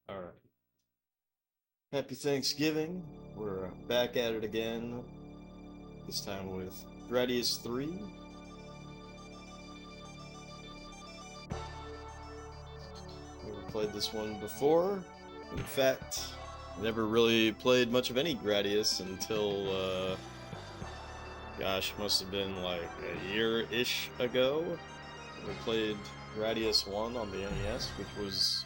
Alright. Happy Thanksgiving. We're back at it again. This time with Gradius 3. Never played this one before. In fact, never really played much of any Gradius until, gosh, must have been like a year-ish ago. We played Gradius 1 on the NES, which was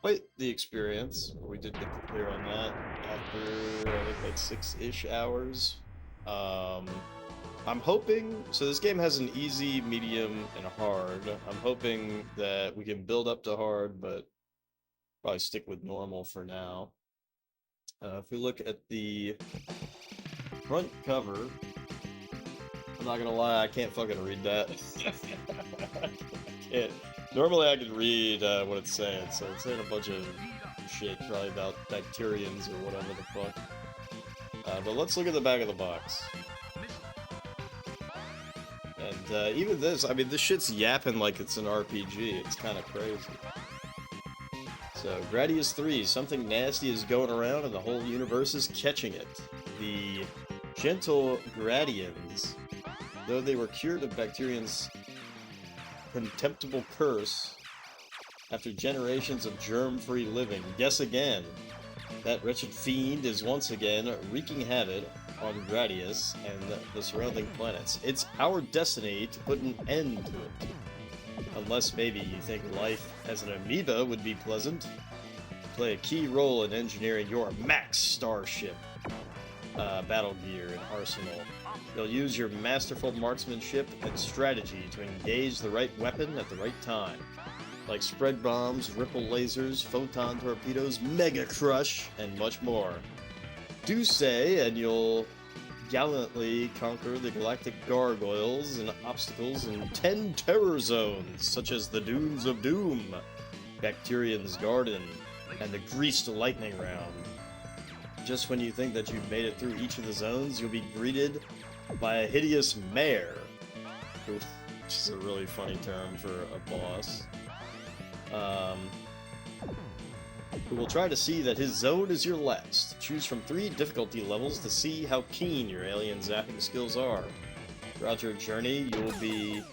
quite the experience. We did get to clear on that after I think like 6-ish hours. Um, I'm hoping so. This game has an easy, medium, and hard. I'm hoping that we can build up to hard, but probably stick with normal for now. If we look at the front cover, I'm not gonna lie, I can't fucking read that. I can't. Normally I could read what it's saying, so it's saying a bunch of shit, probably about bacterians or whatever the fuck. But let's look at the back of the box. And even this, I mean, this shit's yapping like it's an RPG. It's kind of crazy. So, Gradius 3, something nasty is going around and the whole universe is catching it. The gentle Gradians, though they were cured of Bacterian's contemptible curse after generations of germ-free living, guess again, that wretched fiend is once again wreaking havoc on Gradius and the surrounding planets. It's our destiny to put an end to it. Unless maybe you think life as an amoeba would be pleasant. Play a key role in engineering your Max starship battle gear and arsenal. You'll use your masterful marksmanship and strategy to engage the right weapon at the right time. Like spread bombs, ripple lasers, photon torpedoes, mega crush, and much more. Do say, and you'll gallantly conquer the galactic gargoyles and obstacles in 10 terror zones, such as the Dunes of Doom, Bacterian's Garden, and the Greased Lightning Round. Just when you think that you've made it through each of the zones, you'll be greeted by a hideous mare, which is a really funny term for a boss, who will try to see that his zone is your last. Choose from 3 difficulty levels to see how keen your alien zapping skills are. Throughout your journey, you will be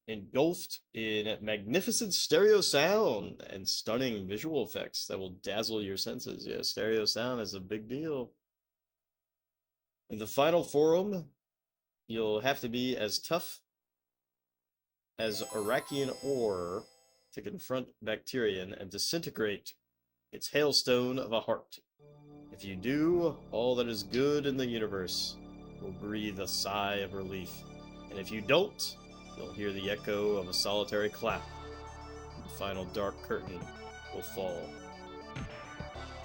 engulfed in magnificent stereo sound and stunning visual effects that will dazzle your senses. Yeah, stereo sound is a big deal. In the final forum, you'll have to be as tough as Arachian ore to confront Bacterian and disintegrate its hailstone of a heart. If you do, all that is good in the universe will breathe a sigh of relief. And if you don't, you'll hear the echo of a solitary clap. And the final dark curtain will fall.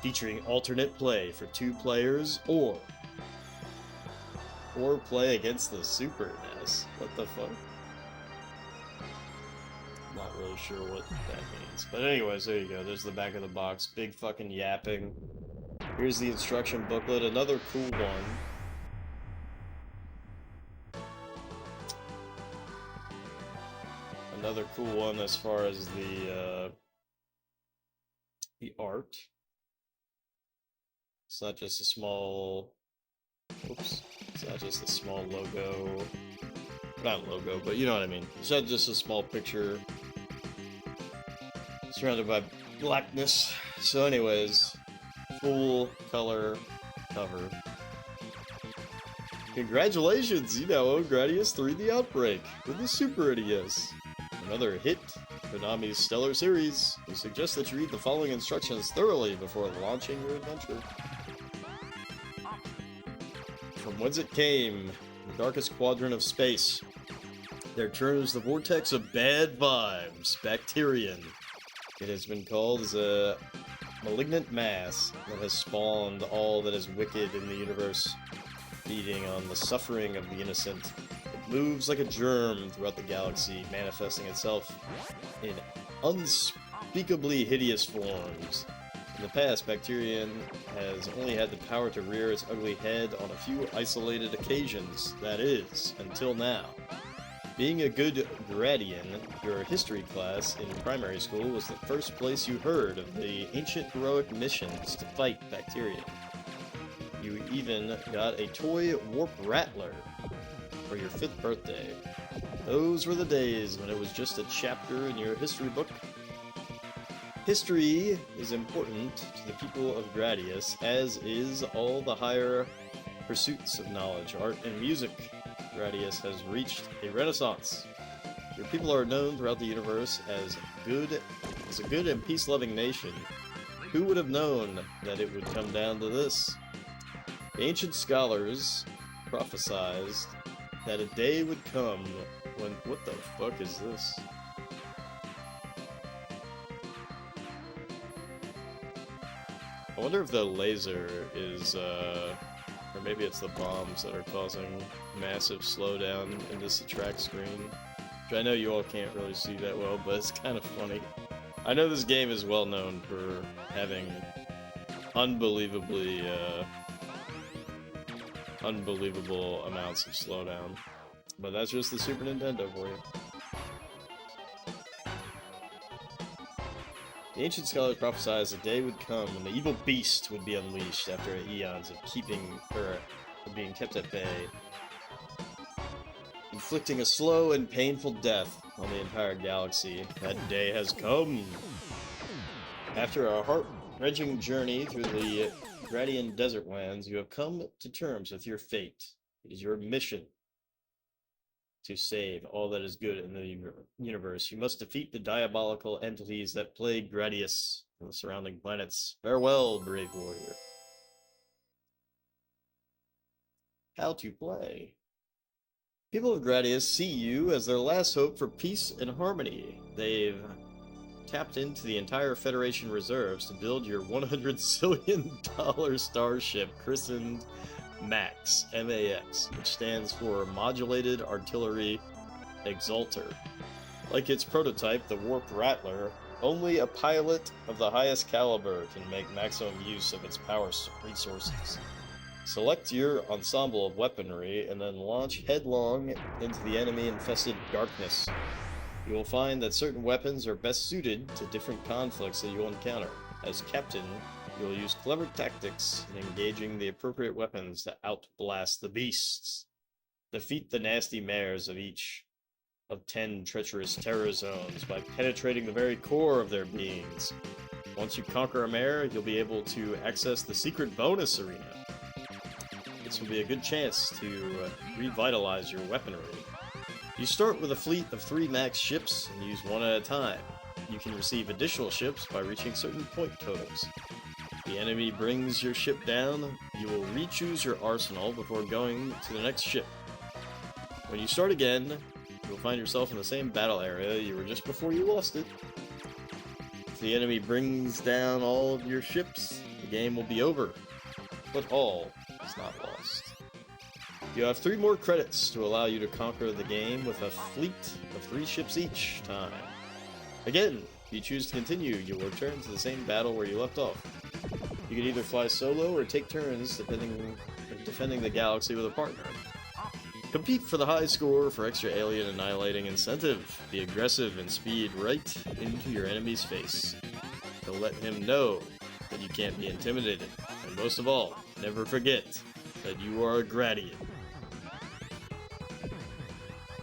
Featuring alternate play for 2 players or play against the Super NES. What the fuck? Not really sure what that means. But anyways, there you go. There's the back of the box. Big fucking yapping. Here's the instruction booklet. Another cool one. Another cool one as far as the art. It's not just a small... Oops. It's not just a small logo. Not logo, but you know what I mean. It's not just a small picture surrounded by blackness. So anyways, full color cover. Congratulations, you now own Gradius 3 The Outbreak with the Super NES. Another hit, Konami's stellar series. We suggest that you read the following instructions thoroughly before launching your adventure. From whence it came, the darkest quadrant of space, there turns the vortex of bad vibes, Bacterian. It has been called as a malignant mass that has spawned all that is wicked in the universe, feeding on the suffering of the innocent. It moves like a germ throughout the galaxy, manifesting itself in unspeakably hideous forms. In the past, Bacterian has only had the power to rear its ugly head on a few isolated occasions, that is, until now. Being a good Gradian, your history class in primary school was the first place you heard of the ancient heroic missions to fight bacteria. You even got a toy warp rattler for your 5th birthday. Those were the days when it was just a chapter in your history book. History is important to the people of Gradius, as is all the higher pursuits of knowledge, art, and music. Gradius has reached a renaissance. Your people are known throughout the universe as a good and peace-loving nation. Who would have known that it would come down to this? The ancient scholars prophesied that a day would come when... What the fuck is this? I wonder if the laser is, or maybe it's the bombs that are causing massive slowdown in this track screen. Which I know you all can't really see that well, but it's kind of funny. I know this game is well known for having unbelievable amounts of slowdown. But that's just the Super Nintendo for you. The ancient scholars prophesied a day would come when the evil beast would be unleashed after eons of being kept at bay, inflicting a slow and painful death on the entire galaxy. That day has come. After a heart-wrenching journey through the Gradian desert lands, you have come to terms with your fate. It is your mission to save all that is good in the universe. You must defeat the diabolical entities that plague Gradius and the surrounding planets. Farewell, brave warrior. How to play. People of Gradius see you as their last hope for peace and harmony. They've tapped into the entire Federation reserves to build your $100 zillion starship christened MAX, M-A-X, which stands for Modulated Artillery Exalter. Like its prototype, the Warp Rattler, only a pilot of the highest caliber can make maximum use of its power resources. Select your ensemble of weaponry and then launch headlong into the enemy-infested darkness. You will find that certain weapons are best suited to different conflicts that you'll encounter. As captain, you will use clever tactics in engaging the appropriate weapons to outblast the beasts. Defeat the nasty mares of each of 10 treacherous terror zones by penetrating the very core of their beings. Once you conquer a mare, you'll be able to access the secret bonus arena. This will be a good chance to revitalize your weaponry. You start with a fleet of 3 max ships and use one at a time. You can receive additional ships by reaching certain point totals. The enemy brings your ship down, you will re-choose your arsenal before going to the next ship. When you start again, you'll find yourself in the same battle area you were just before you lost it. If the enemy brings down all of your ships, the game will be over. But all is not lost. You have 3 more credits to allow you to conquer the game with a fleet of 3 ships each time. Again, if you choose to continue, you will return to the same battle where you left off. You can either fly solo or take turns defending the galaxy with a partner. Compete for the high score for extra alien annihilating incentive. Be aggressive and speed right into your enemy's face. To let him know that you can't be intimidated. And most of all, never forget that you are a Gradian.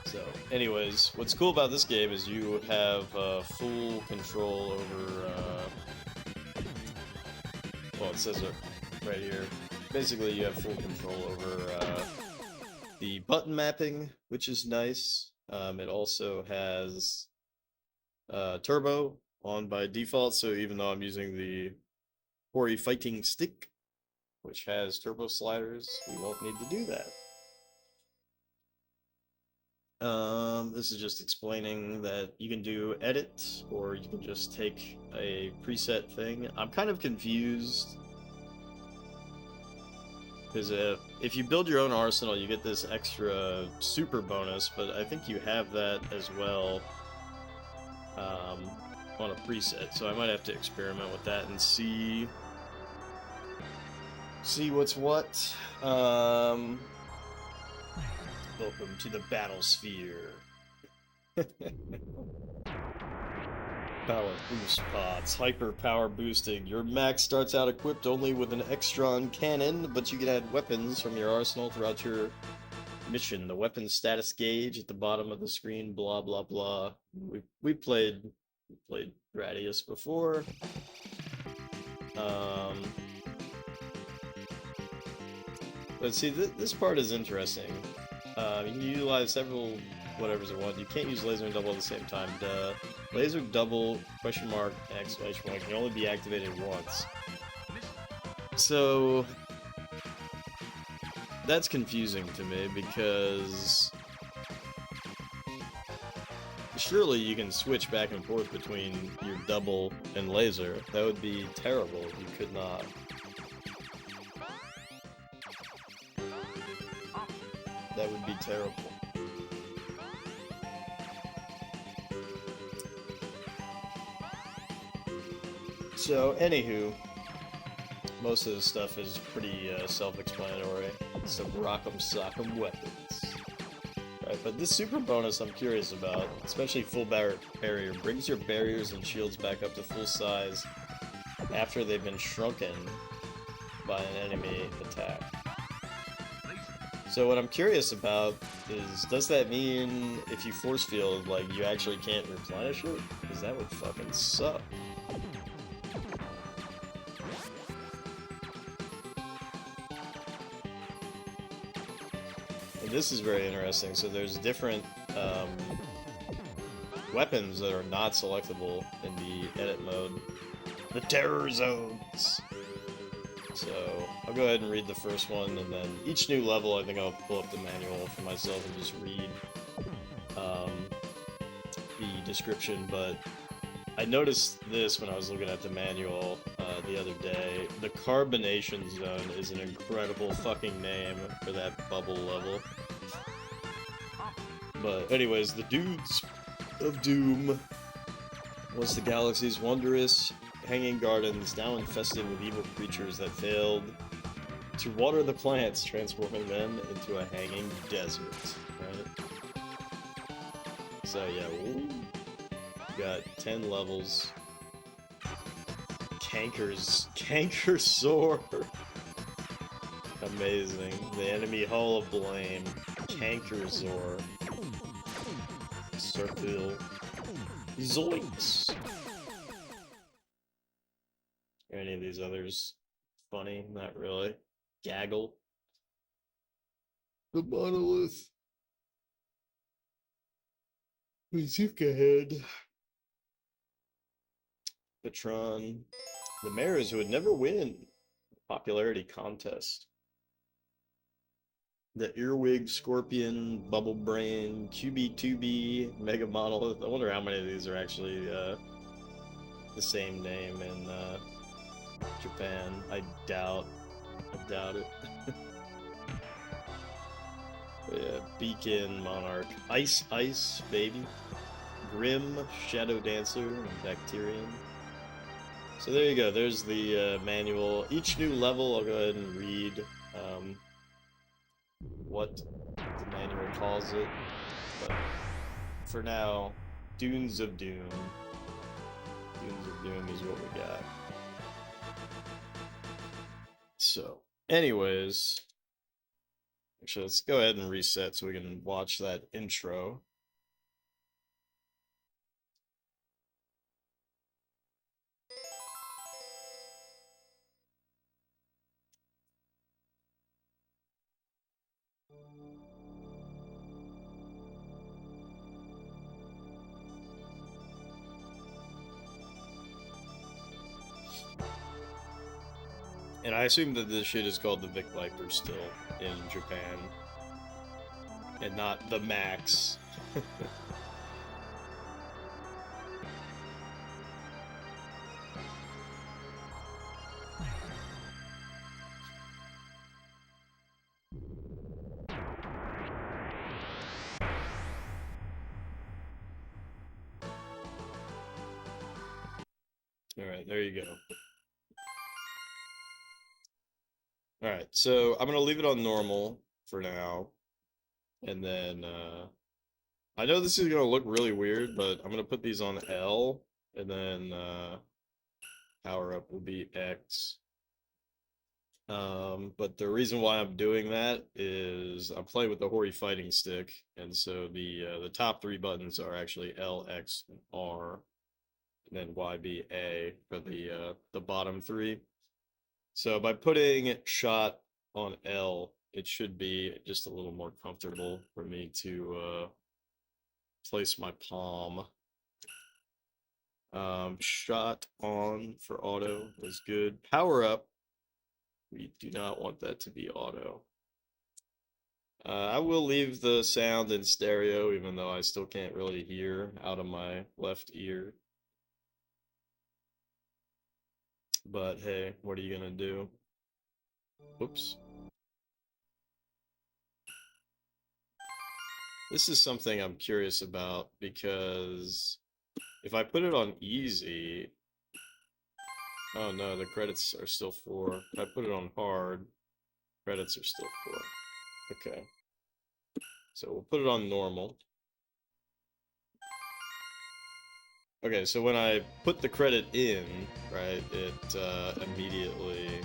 So, anyways, what's cool about this game is you have full control over, well, it says it right here. Basically, you have full control over the button mapping, which is nice. It also has turbo on by default, so even though I'm using the Hori fighting stick, which has turbo sliders, we won't need to do that. This is just explaining that you can do edit, or you can just take a preset thing. I'm kind of confused, because if you build your own arsenal, you get this extra super bonus, but I think you have that as well on a preset, so I might have to experiment with that and see what's what. Welcome to the battle sphere. Power boost pots, hyper power boosting. Your max starts out equipped only with an Extron cannon, but you can add weapons from your arsenal throughout your mission. The weapon status gauge at the bottom of the screen, blah blah blah. We played Gradius before. But see, this part is interesting. You can utilize several whatevers at once. You can't use laser and double at the same time. Duh. Laser double, question mark, exclamation point, can only be activated once. So that's confusing to me because surely you can switch back and forth between your double and laser. That would be terrible if you could not. That would be terrible. So, anywho, most of this stuff is pretty self-explanatory. Some rock'em sock'em weapons. Right, but this super bonus I'm curious about, especially full barrier, brings your barriers and shields back up to full size after they've been shrunken by an enemy attack. So what I'm curious about is, does that mean if you force field, like, you actually can't replenish it? Because that would fucking suck. And this is very interesting. So there's different weapons that are not selectable in the edit mode. The terror zones! So, I'll go ahead and read the first one, and then each new level I think I'll pull up the manual for myself and just read the description, but I noticed this when I was looking at the manual the other day. The Carbonation Zone is an incredible fucking name for that bubble level. But anyways, the Dudes of Doom was the galaxy's wondrous hanging gardens, now infested with evil creatures that failed to water the plants, transforming them into a hanging desert. Right? So yeah, we got 10 levels. Cankersaur. Amazing. The enemy Hall of Blame. Cankersaur. Circle. Zoinks. Are any of these others funny? Not really. Gaggle. The Monolith. Bazooka Head. Patron. The mayors who would never win popularity contest. The Earwig, Scorpion, Bubble Brain, QB2B, Mega Monolith. I wonder how many of these are actually the same name in Japan. I doubt it. Yeah, Beacon, Monarch, Ice, Baby, Grim, Shadow Dancer, and Bacterian. So there you go, there's the manual. Each new level, I'll go ahead and read what the manual calls it. But for now, Dunes of Doom. Dunes of Doom is what we got. So, anyways, actually, let's go ahead and reset so we can watch that intro. And I assume that this shit is called the Vic Viper still in Japan. And not the Max. Alright, there you go. Alright, so I'm gonna leave it on normal for now. And then I know this is gonna look really weird, but I'm gonna put these on L, and then power up will be X. But the reason why I'm doing that is I'm playing with the Hori fighting stick, and so the top three buttons are actually L, X, and R, and then Y, B, A for the bottom three. So by putting shot on L, it should be just a little more comfortable for me to place my palm. Shot on for auto is good. Power up, we do not want that to be auto. I will leave the sound in stereo, even though I still can't really hear out of my left ear. But hey, what are you gonna do? Whoops. This is something I'm curious about, because if I put it on easy... Oh no, the credits are still 4. If I put it on hard, credits are still 4. Okay. So we'll put it on normal. Okay, so when I put the credit in, right, it immediately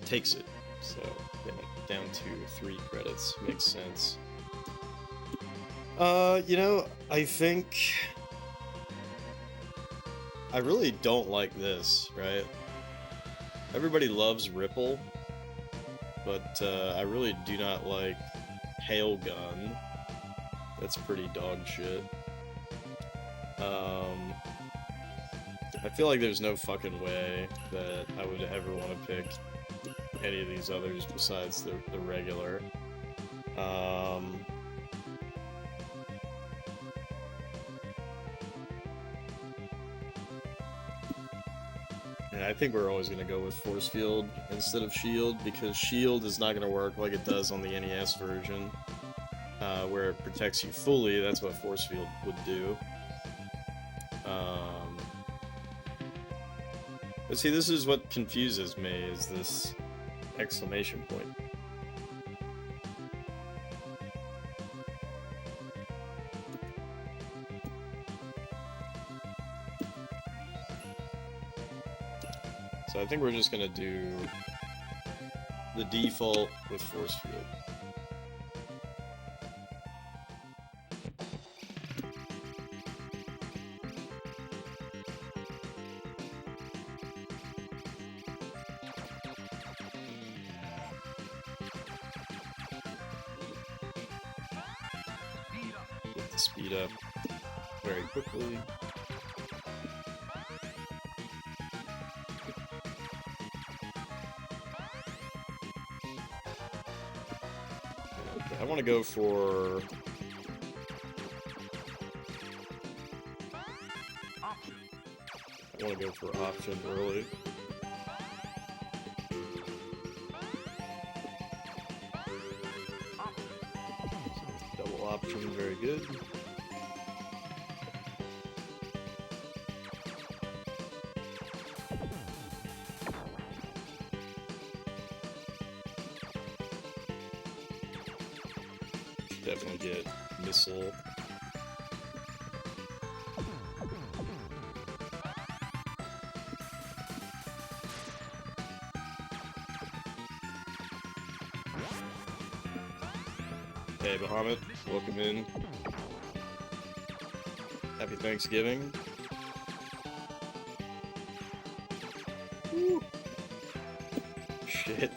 takes it. So yeah, down to 3 credits makes sense. You know, I think I really don't like this, right? Everybody loves Ripple, but I really do not like Hail Gun. That's pretty dog shit. I feel like there's no fucking way that I would ever want to pick any of these others besides the regular. And I think we're always going to go with Force Field instead of Shield, because Shield is not going to work like it does on the NES version, where it protects you fully. That's what Force Field would do. But see, this is what confuses me, is this exclamation point. So I think we're just gonna do the default with Force Field. Get the speed up very quickly. I want to go for... I want to go for option early. Double option, very good. Definitely get missile. Hey, Bahamut, welcome in. Happy Thanksgiving. Woo. Shit.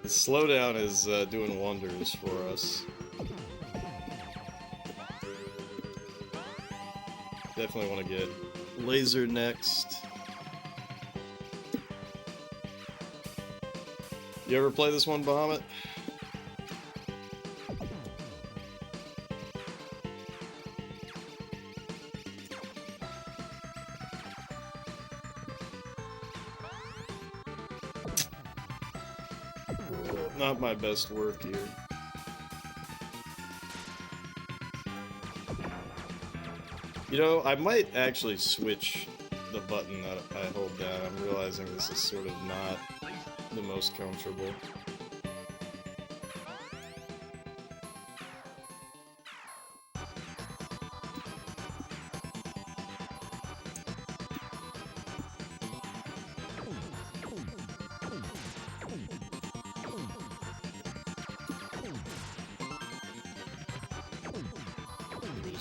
The slowdown is doing wonders for us. Definitely want to get laser next. You ever play this one, Bahamut? Not my best work here. You know, I might actually switch the button that I hold down. I'm realizing this is sort of not the most comfortable.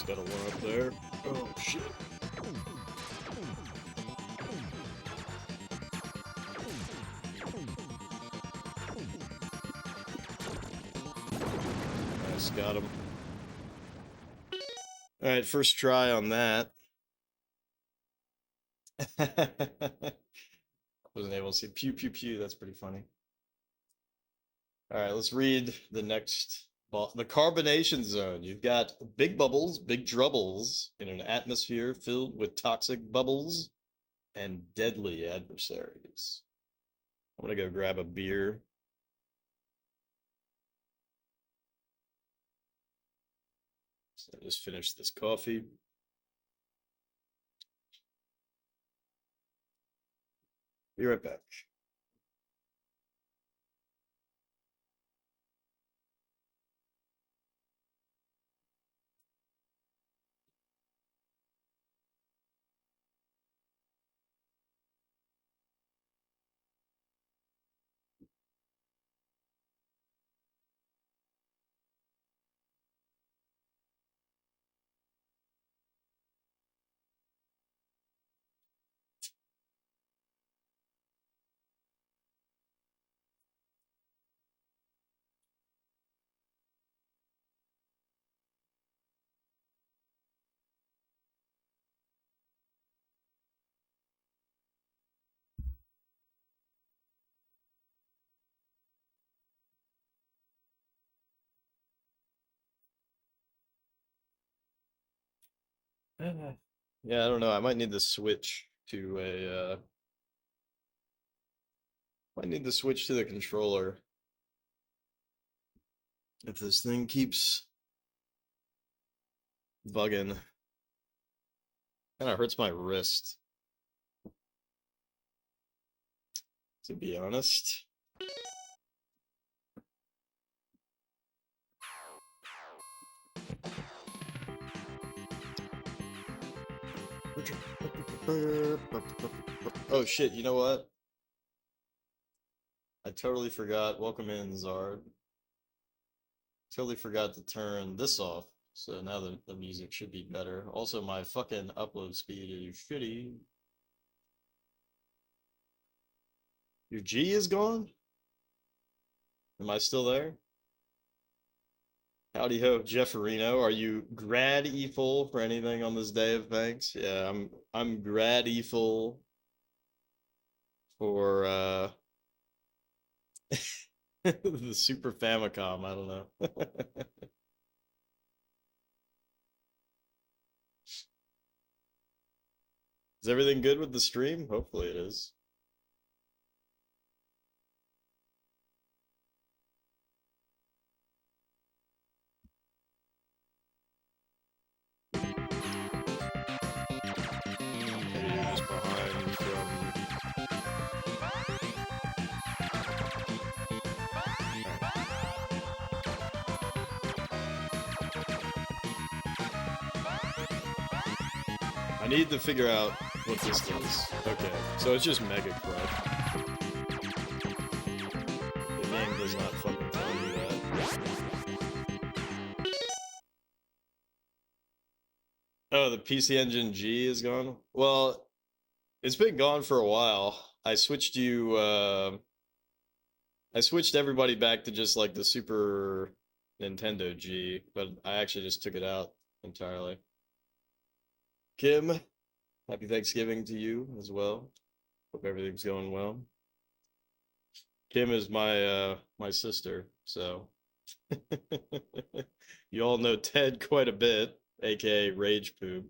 He's got a one up there. Oh shit. Nice, got him. Alright, first try on that. Wasn't able to see pew pew pew, that's pretty funny. Alright, let's read the next the carbonation zone. You've got big bubbles, big troubles in an atmosphere filled with toxic bubbles and deadly adversaries. I'm gonna go grab a beer. So I just finished this coffee. Be right back. Yeah, I don't know. I might need to switch to a might need to switch to the controller. If this thing keeps bugging, kind of hurts my wrist, to be honest. Oh shit, you know what? I totally forgot. Welcome in, Zard. Totally forgot to turn this off. So now the music should be better. Also, my fucking upload speed is shitty. Your G is gone? Am I still there? Howdy ho, Jefferino. Are you grateful for anything on this day of thanks? Yeah, I'm grateful for the Super Famicom. I don't know. Is everything good with the stream? Hopefully it is. Maybe you're just behind from... I need to figure out what this does. Okay, so it's just Mega Crud. The game does not fucking tell you that. Oh, the PC Engine G is gone? Well, it's been gone for a while. I switched I switched everybody back to just like the Super Nintendo G, but I actually just took it out entirely. Kim, happy Thanksgiving to you as well. Hope everything's going well. Kim is my sister, so you all know Ted quite a bit, aka Rage Poop.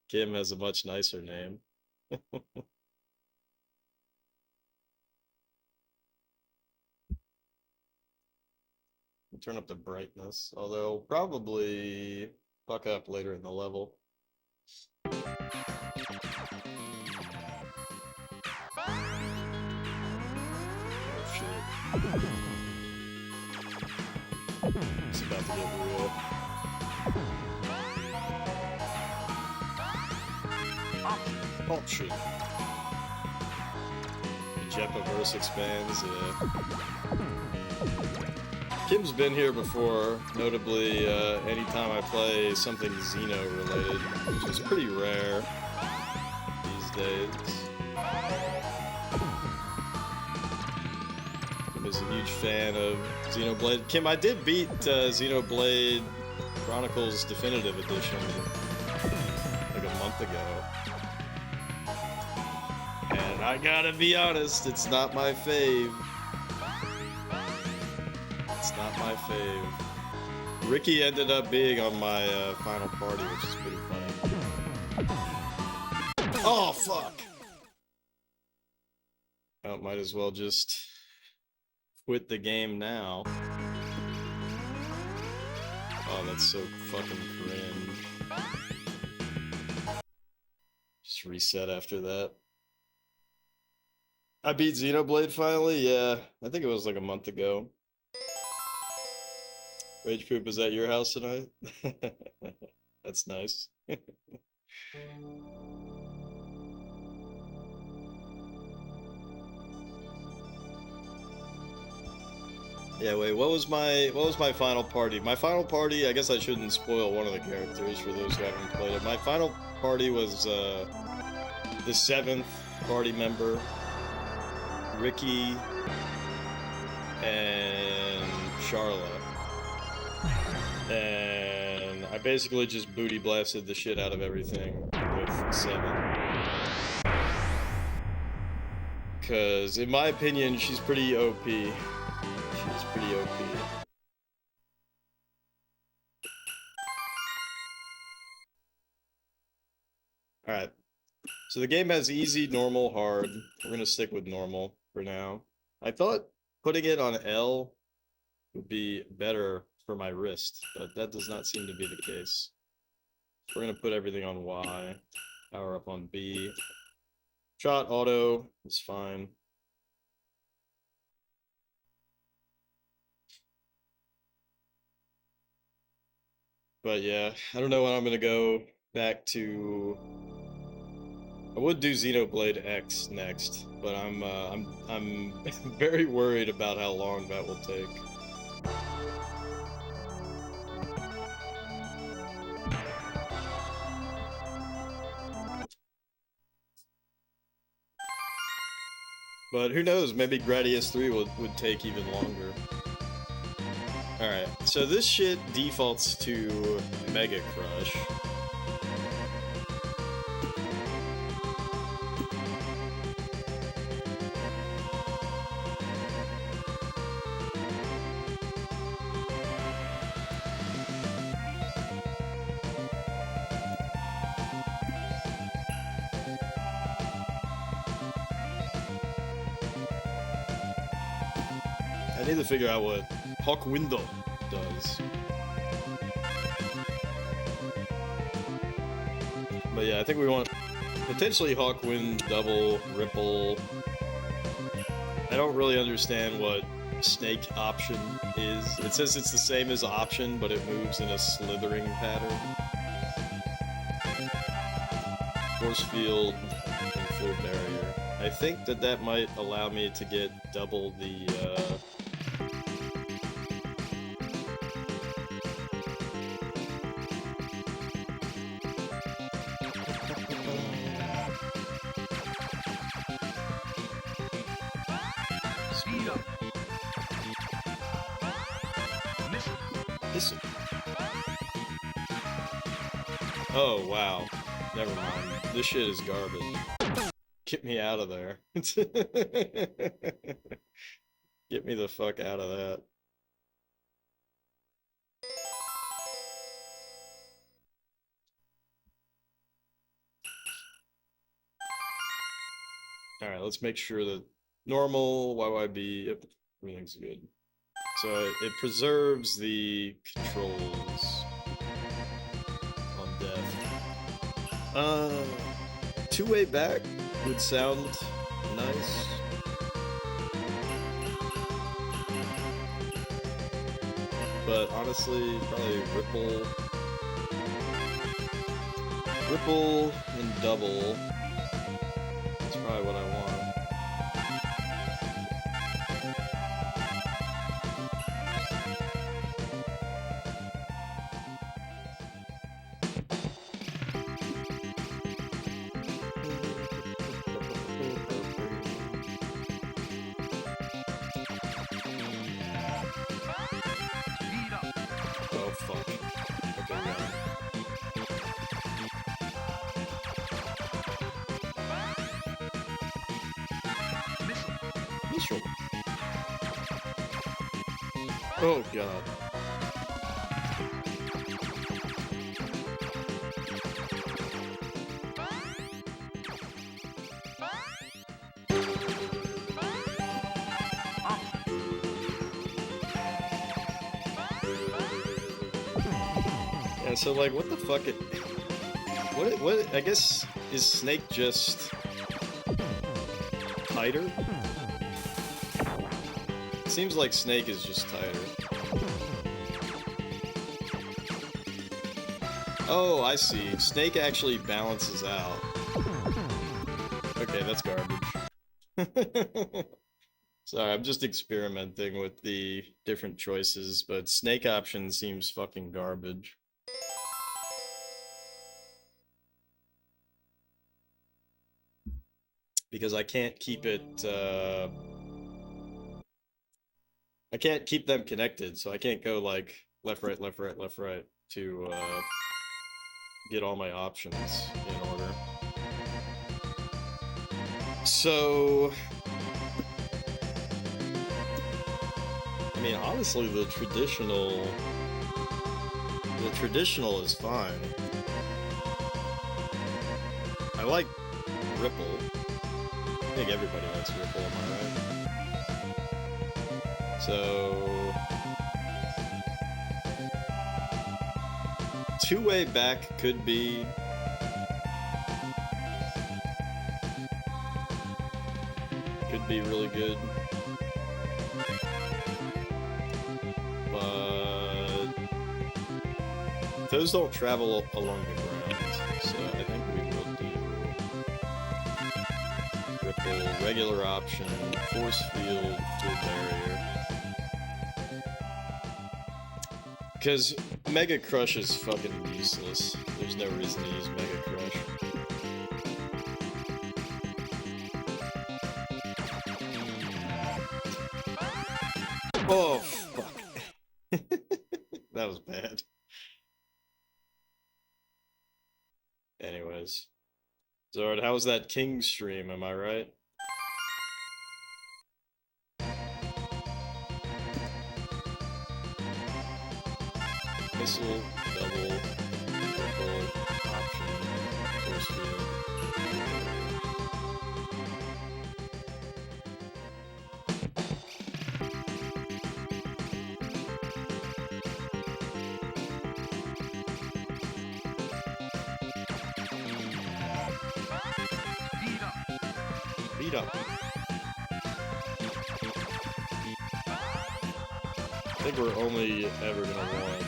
Kim has a much nicer name. Turn up the brightness, although probably fuck up later in the level. Oh shit. It's about to get real. Oh shit. The Jepaverse expands, yeah. Kim's been here before, notably anytime I play something Xeno related, which is pretty rare these days. Kim is a huge fan of Xenoblade. Kim, I did beat Xenoblade Chronicles Definitive Edition like a month ago. And I gotta be honest, it's not my fave. It's not my fave. Ricky ended up being on my final party, which is pretty funny. Oh, fuck! Oh, might as well just quit the game now. Oh, that's so fucking cringe. Just reset after that. I beat Xenoblade finally? Yeah, I think it was like a month ago. Rage Poop is at your house tonight? That's nice. Yeah, wait, what was my final party? My final party, I guess I shouldn't spoil one of the characters for those who haven't played it. My final party was the 7th party member, Ricky and Charlotte. And I basically just booty blasted the shit out of everything with 7. Cause in my opinion, she's pretty OP. She's pretty OP. Alright. So the game has easy, normal, hard. We're gonna stick with normal for now. I thought putting it on L would be better for my wrist, but that does not seem to be the case. We're gonna put everything on Y. Power up on B. Shot auto is fine. But yeah, I don't know when I'm gonna go back to. I would do Xenoblade X next, but I'm very worried about how long that will take. But who knows, maybe Gradius 3 would take even longer. Alright, so this shit defaults to Mega Crush. I need to figure out what Hawk Window does. But yeah, I think we want potentially Hawk Wind, Double, Ripple. I don't really understand what Snake option is. It says it's the same as option, but it moves in a slithering pattern. Force Field and Full Barrier. I think that might allow me to get double the Listen. Oh, wow. Never mind. This shit is garbage. Get me out of there. Get me the fuck out of that. Alright, let's make sure that normal, YYB, yep, everything's good. So it preserves the controls on death. Two-way back would sound nice. But honestly, probably Ripple and Double. That's probably what I want. special. Oh god. Yeah, so like, what the fuck? What? I guess is Snake just tighter? It seems like Snake is just tighter. Oh, I see. Snake actually balances out. Okay, that's garbage. Sorry, I'm just experimenting with the different choices, but Snake option seems fucking garbage. Because I can't keep it, I can't keep them connected, so I can't go like left, right, left, right, left, right to get all my options in order. So, I mean, honestly, the traditional is fine. I like Ripple. I think everybody likes Ripple, am I right? So, two-way back could be really good, but those don't travel along the ground, so I think we will do Ripple, regular option, force field, full barrier. Because Mega Crush is fucking useless. There's no reason to use Mega Crush. Oh, fuck. That was bad. Anyways. Zord, how was that King stream, am I right? Missile, double, purple, option, force field. Beat up. I think we're only ever gonna want.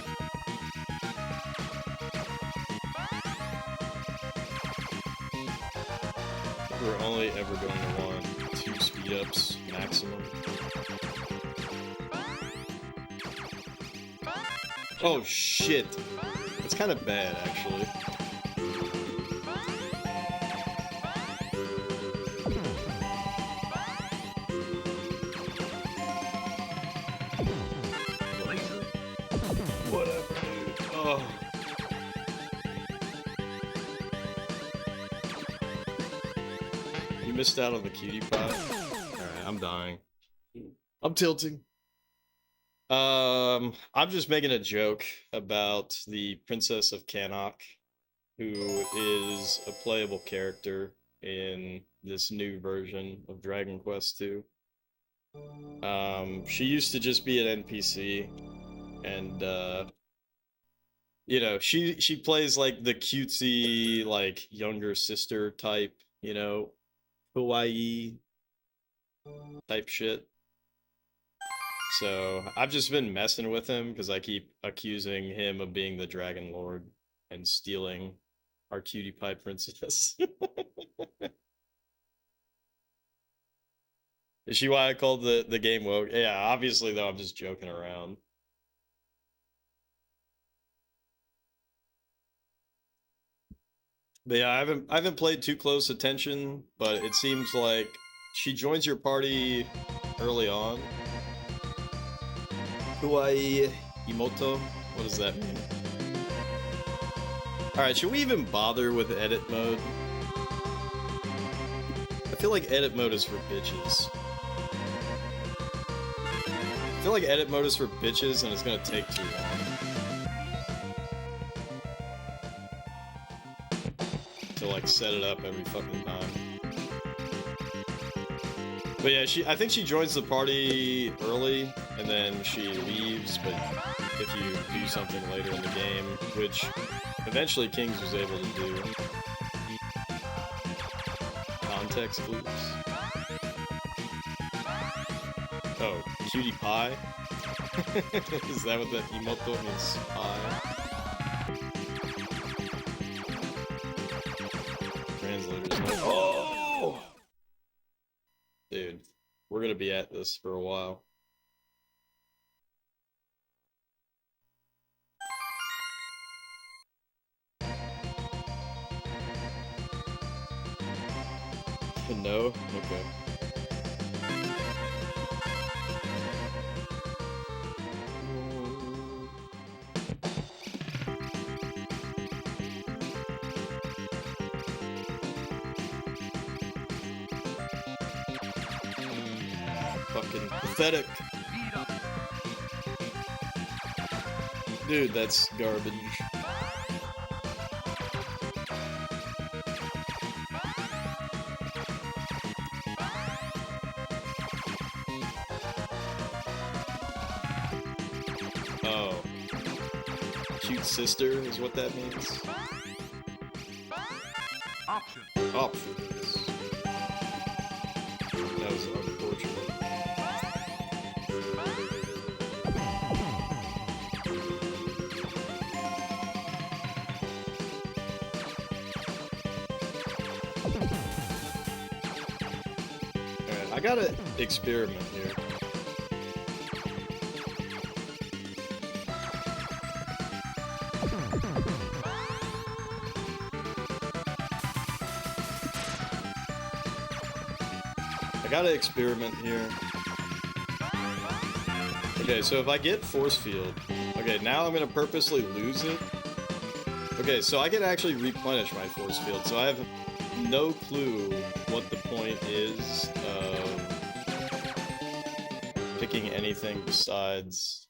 We're only ever going to want 2 speed ups maximum. Oh shit! That's kind of bad, actually. Whatever, dude. Oh. You missed out on the cutie pie. Alright, I'm dying. I'm tilting. I'm just making a joke about the Princess of Cannock, who is a playable character in this new version of Dragon Quest II. She used to just be an NPC, and you know, she plays like the cutesy, like younger sister type, you know, kawaii type shit. So I've just been messing with him because I keep accusing him of being the Dragon Lord and stealing our cutie pie princess. Is she why I called the game woke? Yeah, obviously though I'm just joking around. But yeah, I haven't played too close attention, but it seems like she joins your party early on. Kawaii Imoto? What does that mean? Alright, should we even bother with edit mode? I feel like edit mode is for bitches. feel like edit mode is for bitches and it's gonna take too long to like set it up every fucking time. But yeah, I think she joins the party early and then she leaves, but if you do something later in the game, which eventually Kings was able to do. Context clues. Oh, cutie pie? Is that what that emote means? Pie? Translators. No. Oh! Dude, we're gonna be at this for a while. No? Okay. Fucking pathetic. Dude, that's garbage. Oh. Cute sister is what that means? Options. That was unfortunate. Alright, I gotta experiment here. I gotta experiment here. Okay, so if I get force field, okay, now I'm gonna purposely lose it. Okay, so I can actually replenish my force field, so I have no clue what the point is of picking anything besides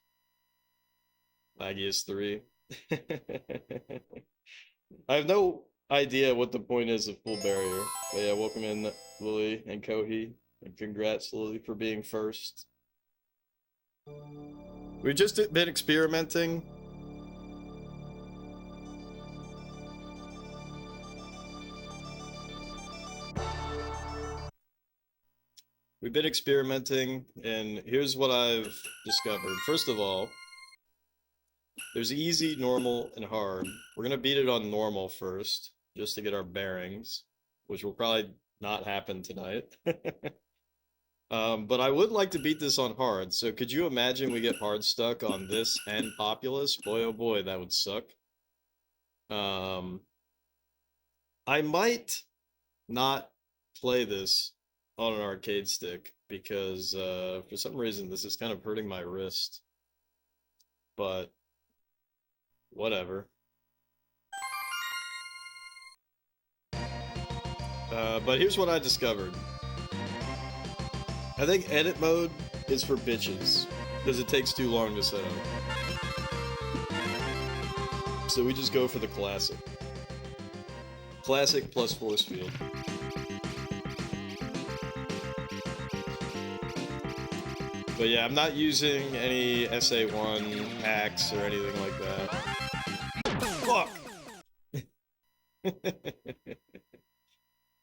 Gradius 3. I have no idea what the point is of full barrier. But yeah, welcome in Lily and Kohi. And congrats, Lily, for being first. We've just been experimenting. We've been experimenting, and here's what I've discovered. First of all, there's easy, normal, and hard. We're gonna beat it on normal first, just to get our bearings, which will probably not happen tonight. But I would like to beat this on hard, so could you imagine we get hard stuck on this and Populous? Boy, oh boy, that would suck. I might not play this on an arcade stick, because for some reason this is kind of hurting my wrist. But whatever. But here's what I discovered. I think edit mode is for bitches, because it takes too long to set up. So we just go for the classic. Classic plus force field. But yeah, I'm not using any SA1 hacks or anything like that. Fuck!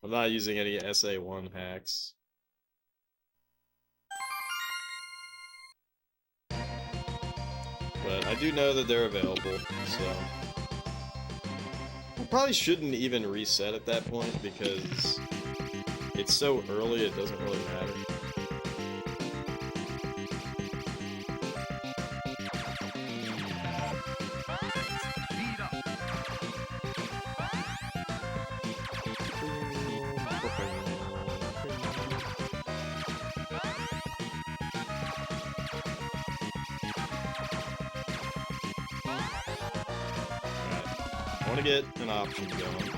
I'm not using any SA1 hacks. But I do know that they're available, so... I probably shouldn't even reset at that point, because it's so early it doesn't really matter. I want to get an option going.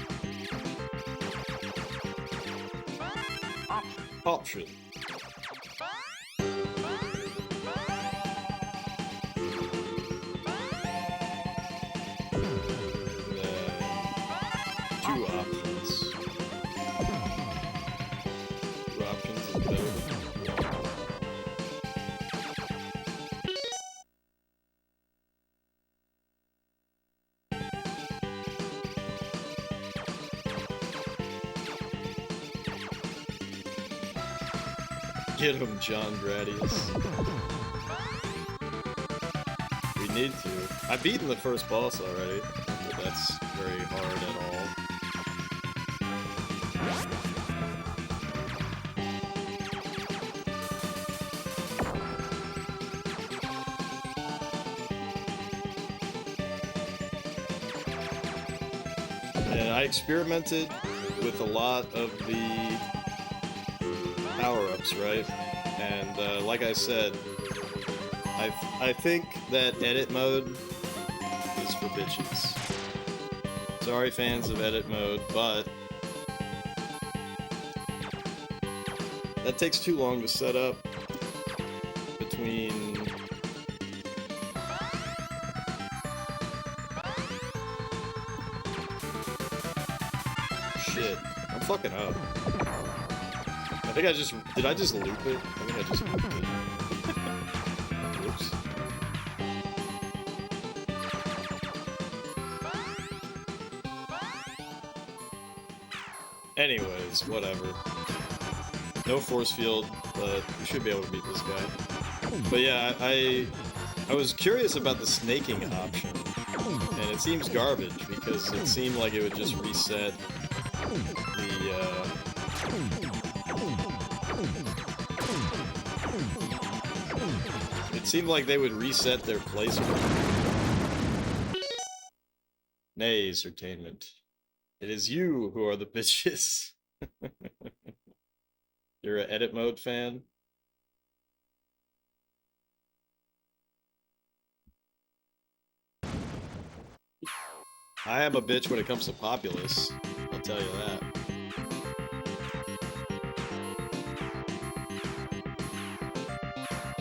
Option. Get him, John Gradius. We need to. I've beaten the first boss already, but that's very hard at all. And I experimented with a lot of the power-ups, right? And like I said, I think that edit mode is for bitches. Sorry, fans of edit mode, but that takes too long to set up between... Shit, I'm fucking up. I think I just... Did I just loop it? I think I just looped it. Whoops. Anyways, whatever. No force field, but we should be able to beat this guy. But yeah, I was curious about the snaking option, and it seems garbage, because it seemed like it would just reset the, It seemed like they would reset their placement. Nay, Certainment. It is you who are the bitches. You're an edit mode fan? I am a bitch when it comes to Populous. I'll tell you that.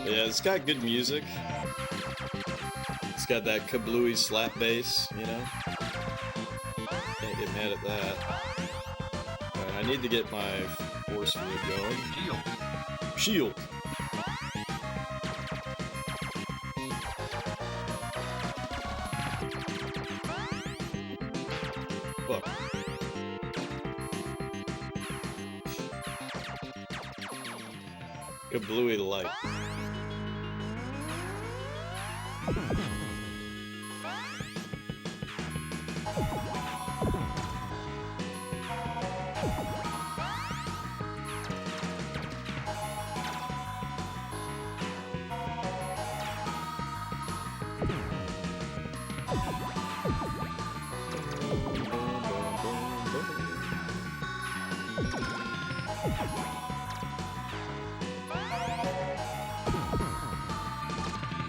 Yeah, it's got good music. It's got that kablooey slap bass, you know? Can't get mad at that. Alright, I need to get my force field going. Shield! Fuck. Kablooey light.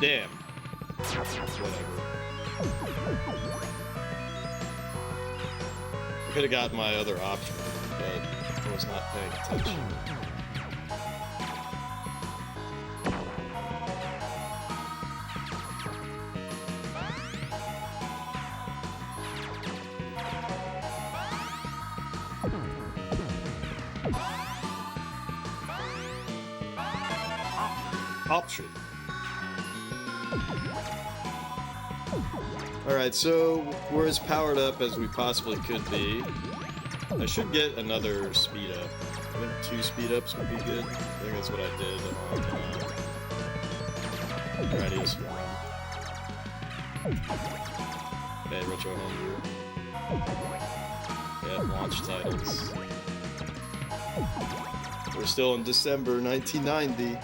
Damn. Whatever. I could have got my other option, but I was not paying attention. Option. Alright, so we're as powered up as we possibly could be. I should get another speed up. I think 2 speed ups would be good. I think that's what I did on Gradius 1. Bad Retro Homebrew. Yeah, launch titles. We're still in December 1990.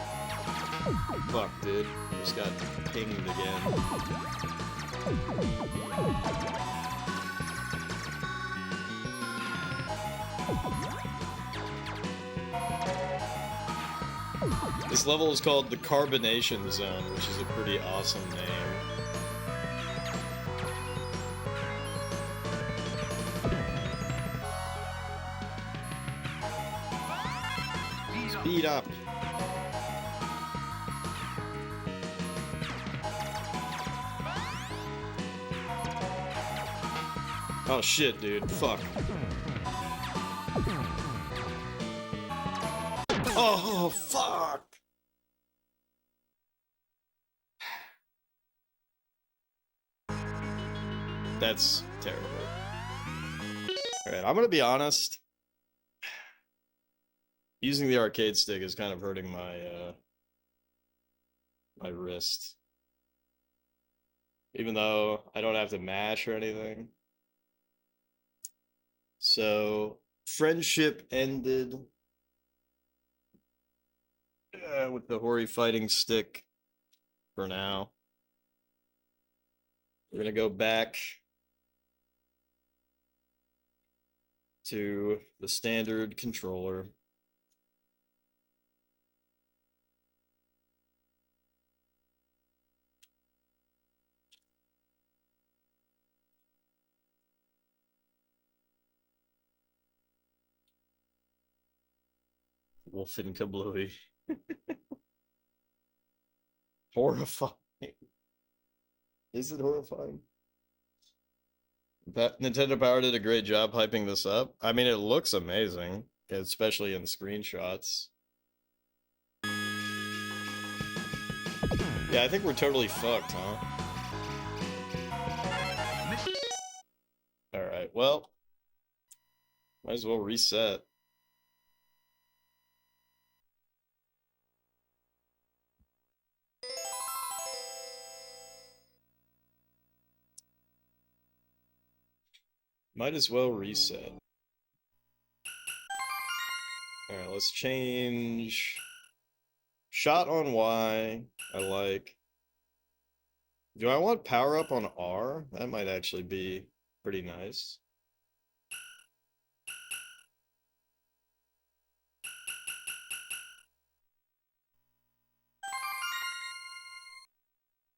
Fuck, dude. Just got pinged again. This level is called the Carbonation Zone, which is a pretty awesome name. Speed up. Oh shit, dude. Fuck. Oh, fuck! That's terrible. Alright, I'm gonna be honest. Using the arcade stick is kind of hurting my my wrist. Even though I don't have to mash or anything. So, friendship ended with the Hori fighting stick for now. We're gonna go back to the standard controller. Wolfen Kablooey. Horrifying. Is it horrifying? Nintendo Power did a great job hyping this up. I mean, it looks amazing, especially in screenshots. Yeah, I think we're totally fucked, huh? Alright, well, might as well reset. Might as well reset. Alright, let's change... Shot on Y, I like. Do I want power up on R? That might actually be pretty nice.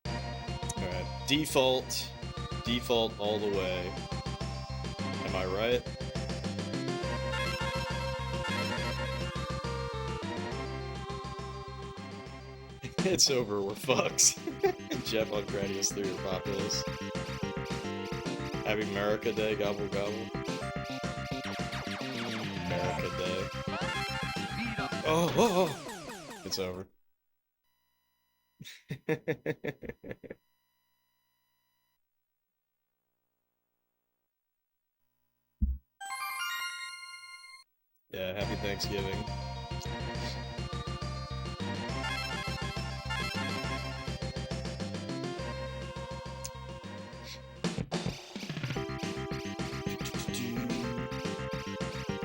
Alright, default all the way. Am I right? It's over, we're fucked. Jeff on Gradius through your populace. Happy America Day, gobble gobble. America Day. Oh. It's over. Yeah, happy Thanksgiving.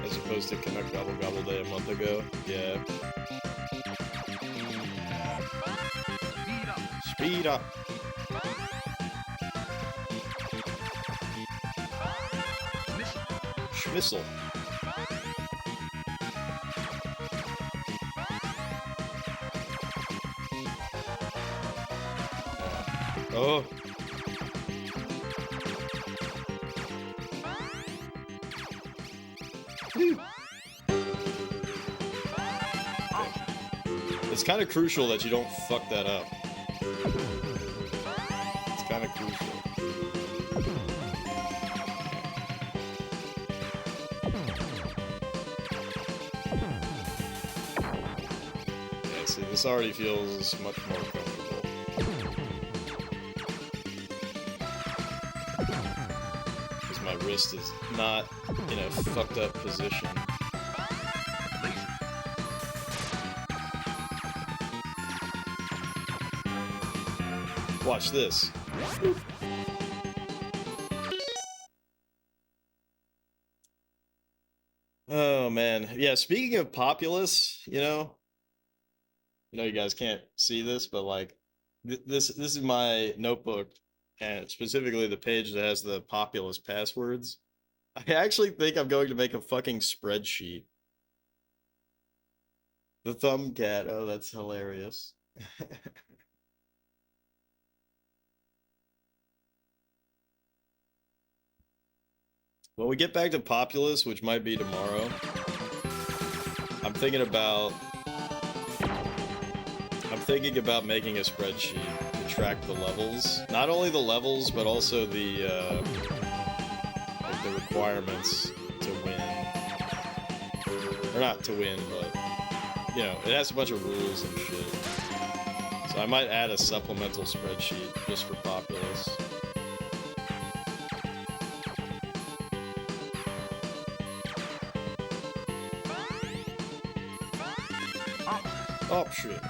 As opposed to Canuck Gobble Gobble Day a month ago. Yeah. Speed up! Schmissel. Oh. It's kind of crucial that you don't fuck that up. It's kind of crucial. Yeah, see, this already feels much more comfortable. Because my wrist is not in a fucked up position. Watch this. Oh man, yeah. Speaking of Populous, you know you guys can't see this, but like, this is my notebook, and specifically the page that has the Populous passwords. I actually think I'm going to make a fucking spreadsheet. The thumb cat. Oh, that's hilarious. When we get back to Populous, which might be tomorrow, I'm thinking about making a spreadsheet to track the levels. Not only the levels, but also the like the requirements to win. Or not to win, but you know, it has a bunch of rules and shit. So I might add a supplemental spreadsheet just for Populous. Option.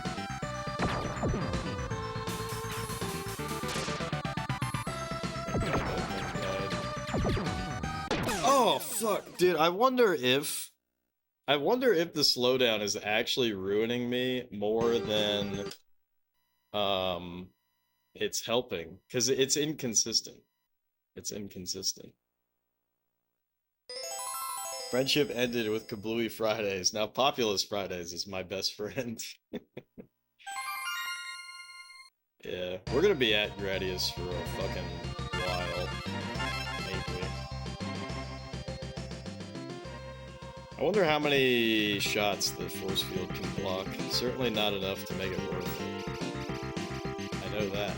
Oh fuck, dude! I wonder if the slowdown is actually ruining me more than it's helping, because it's inconsistent. It's inconsistent. Friendship ended with Kablooey Fridays. Now Populous Fridays is my best friend. Yeah, we're gonna be at Gradius for a fucking while, ain't we? I wonder how many shots the force field can block. Certainly not enough to make it worth it. I know that.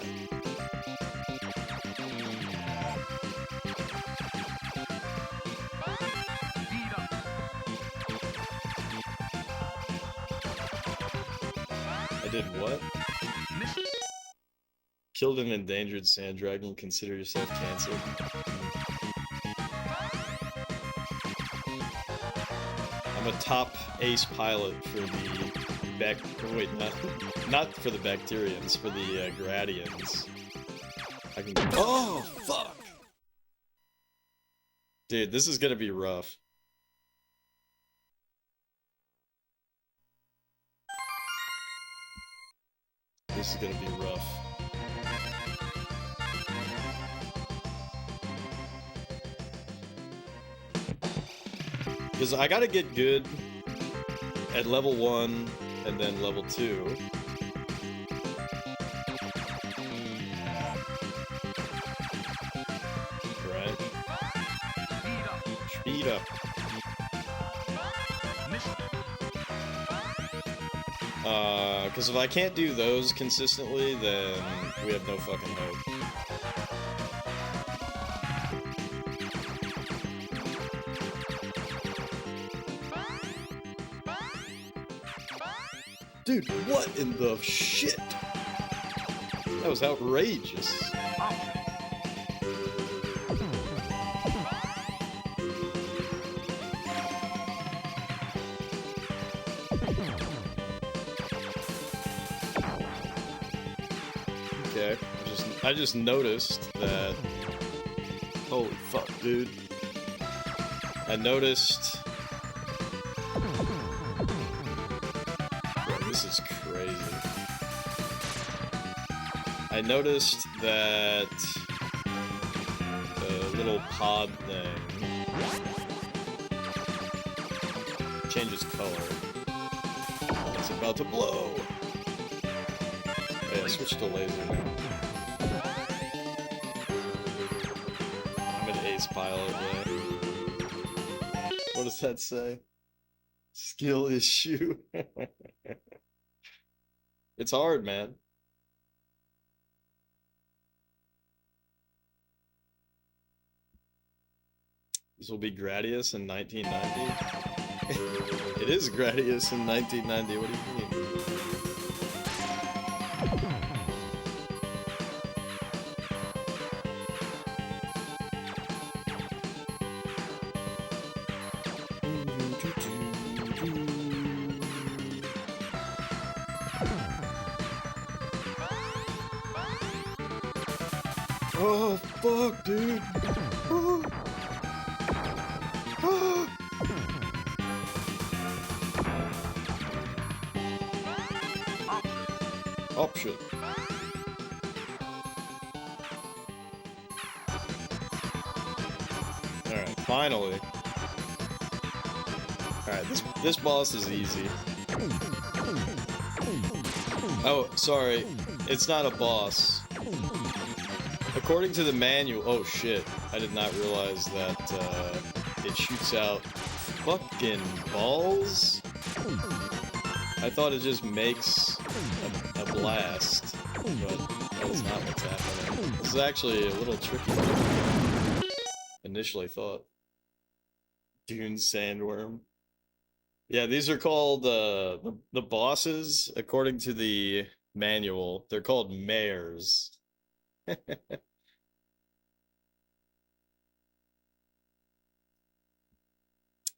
I did what? Killed an endangered sand dragon. Consider yourself canceled. I'm a top ace pilot for the wait, not for the Bacterians, for the Gradians. I can. Oh fuck, dude, this is gonna be rough. This is gonna be rough. Because I gotta get good at level 1 and then level 2. Right? Speed up. Because if I can't do those consistently, then we have no fucking hope. Dude, what in the shit? That was outrageous. Okay, I just noticed that. Holy fuck, dude! I noticed. Bro, this is crazy. I noticed that the little pod thing changes color. It's about to blow. Okay, I switched to laser now. I'm an ace pilot, yeah. What does that say? Skill issue. It's hard, man. This will be Gradius in 1990. It is Gradius in 1990. What do you mean? Oh, fuck, dude. Oh. Oh. Option. Alright, finally. Alright, this boss is easy. Oh, sorry. It's not a boss. According to the manual... Oh, shit. I did not realize that, it shoots out fucking balls? I thought it just makes a blast, but that is not what's happening. This is actually a little tricky than I initially thought. Dune Sandworm. Yeah, these are called, the bosses, according to the manual. They're called mares.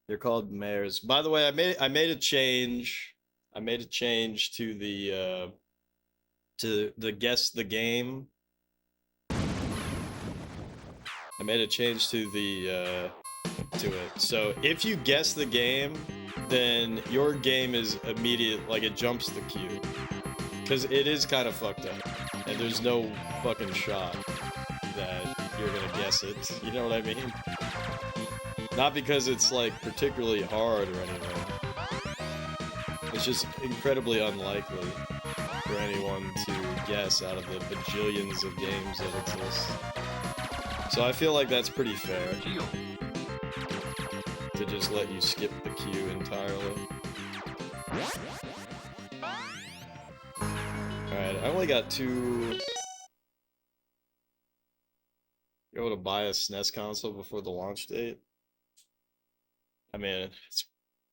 They're called mares. By the way, I made a change. I made a change to the guess the game. I made a change to the to it. So if you guess the game, then your game is immediate, like it jumps the queue. Because it is kind of fucked up. And there's no fucking shot that you're gonna guess it. You know what I mean? Not because it's like particularly hard or anything. It's just incredibly unlikely for anyone to guess out of the bajillions of games that exist. So I feel like that's pretty fair. To just let you skip the queue entirely. Alright, I only got 2... Go able to buy a SNES console before the launch date? I mean, it's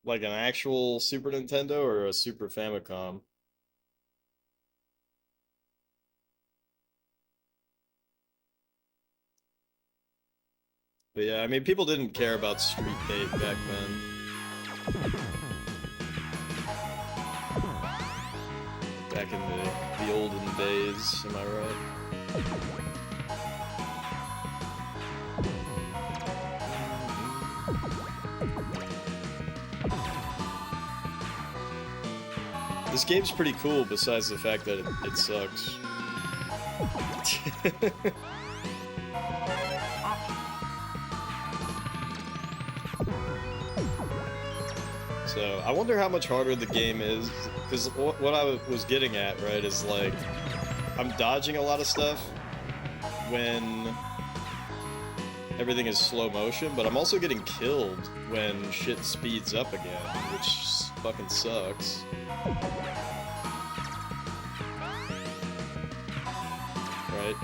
like an actual Super Nintendo or a Super Famicom? But yeah, I mean, people didn't care about Street Bait back then. Back in the olden days, am I right? This game's pretty cool, besides the fact that it sucks. So, I wonder how much harder the game is, because what I was getting at, right, is like, I'm dodging a lot of stuff when everything is slow motion, but I'm also getting killed when shit speeds up again, which fucking sucks. Right?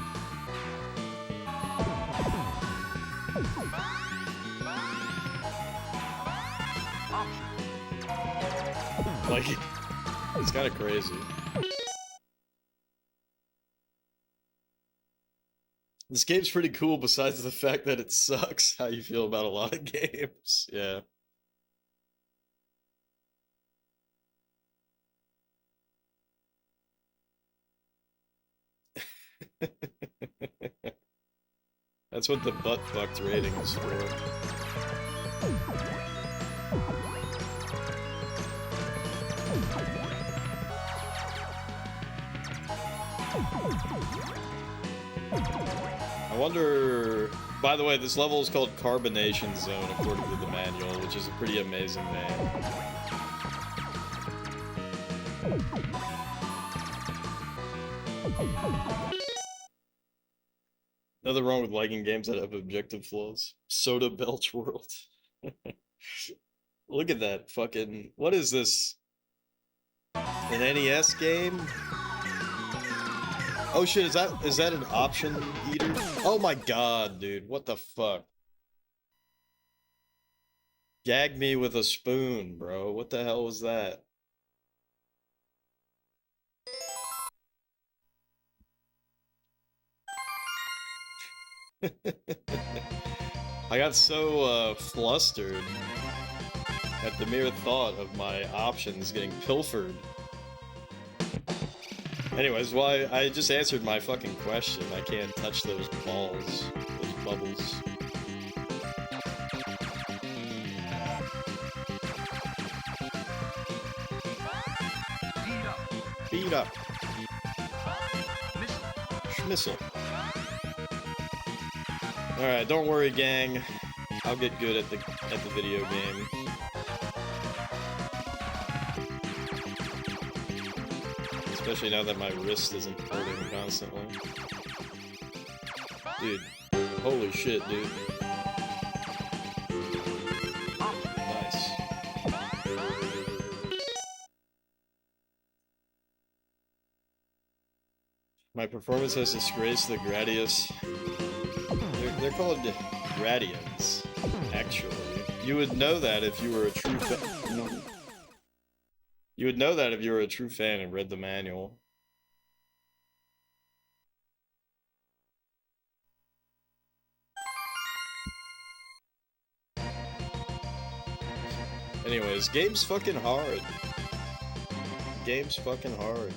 Like, it's kind of crazy. This game's pretty cool besides the fact that it sucks. How you feel about a lot of games. Yeah. That's what the butt-fucked rating is for. I wonder... By the way, this level is called Carbonation Zone, according to the manual, which is a pretty amazing name. Nothing wrong with liking games that have objective flaws. Soda Belch World. Look at that fucking... What is this? An NES game? Oh shit, is that an option eater? Oh my god, dude, what the fuck? Gag me with a spoon, bro. What the hell was that? I got so flustered at the mere thought of my options getting pilfered. Anyways, well, I just answered my fucking question. I can't touch those balls, those bubbles. Beat up. Schmissel. Alright, don't worry, gang. I'll get good at the video game. Especially now that my wrist isn't hurting constantly. Dude, holy shit, dude. Nice. My performance has disgraced the Gradius. They're called Gradians, actually. You would know that if you were a true fan. You would know that if you were a true fan and read the manual. Anyways, game's fucking hard. game's fucking hard.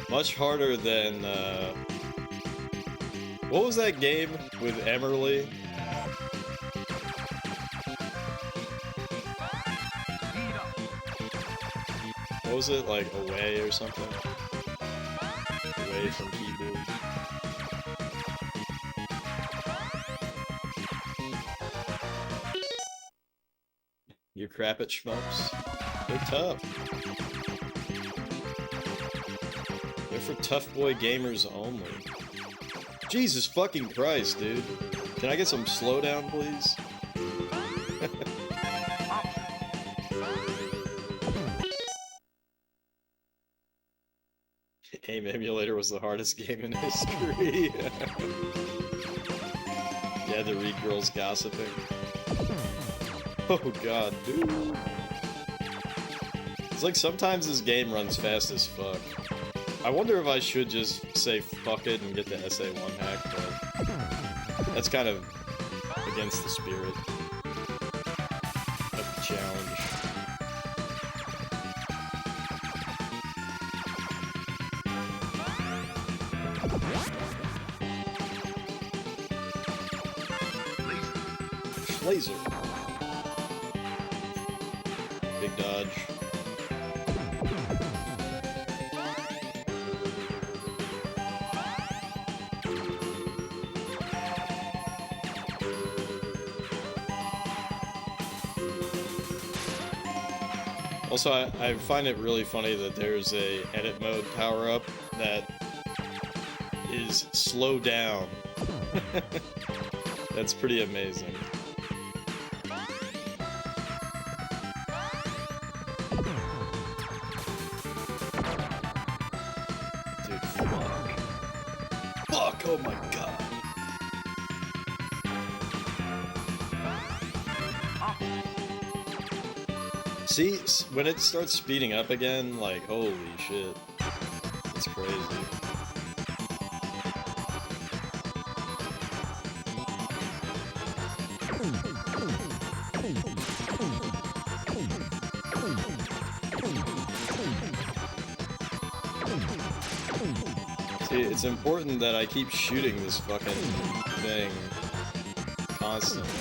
Much harder than, what was that game with Emmerly? What was it, like, Away or something? Away from keyboard. You crap at shmups. They're tough. They're for tough boy gamers only. Jesus fucking Christ, dude. Can I get some slowdown, please? AIM Emulator was the hardest game in history. You had to read girls gossiping. Oh god, dude. It's like sometimes this game runs fast as fuck. I wonder if I should just say fuck it and get the SA1 hack, but that's kind of against the spirit of the challenge. Laser. Big dodge. Also, I find it really funny that there's a edit mode power-up that is slow down. That's pretty amazing. Dude, fuck! Oh my god. See, when it starts speeding up again, like, holy shit. It's crazy. See, it's important that I keep shooting this fucking thing constantly.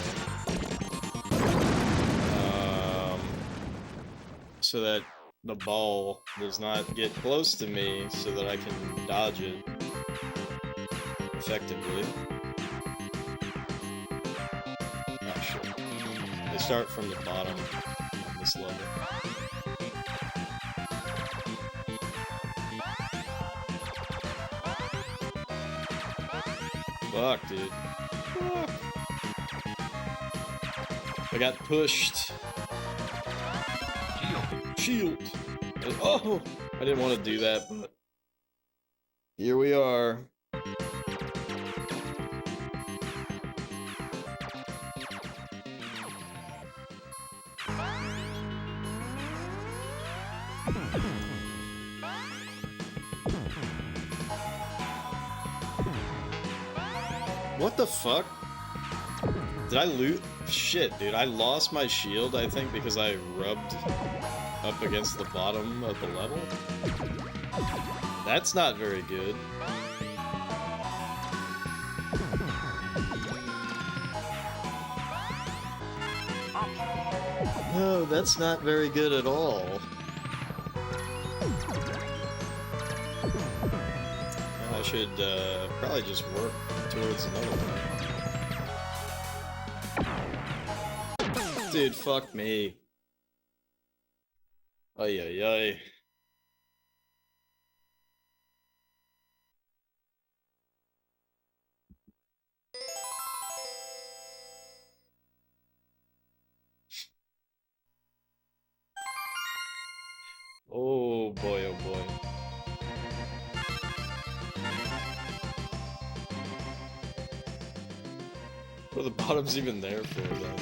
So that the ball does not get close to me so that I can dodge it effectively. Oh shit. They start from the bottom on this level. Fuck, dude. Fuck. I got pushed. Shield! Oh! I didn't want to do that, but here we are. What the fuck? Did I loot? Shit, dude, I lost my shield, I think, because I rubbed up against the bottom of the level? That's not very good. No, that's not very good at all. I should probably just work towards another one. Dude, fuck me. Ay ay ay. Oh boy, oh boy. What are the bottoms even there for, though?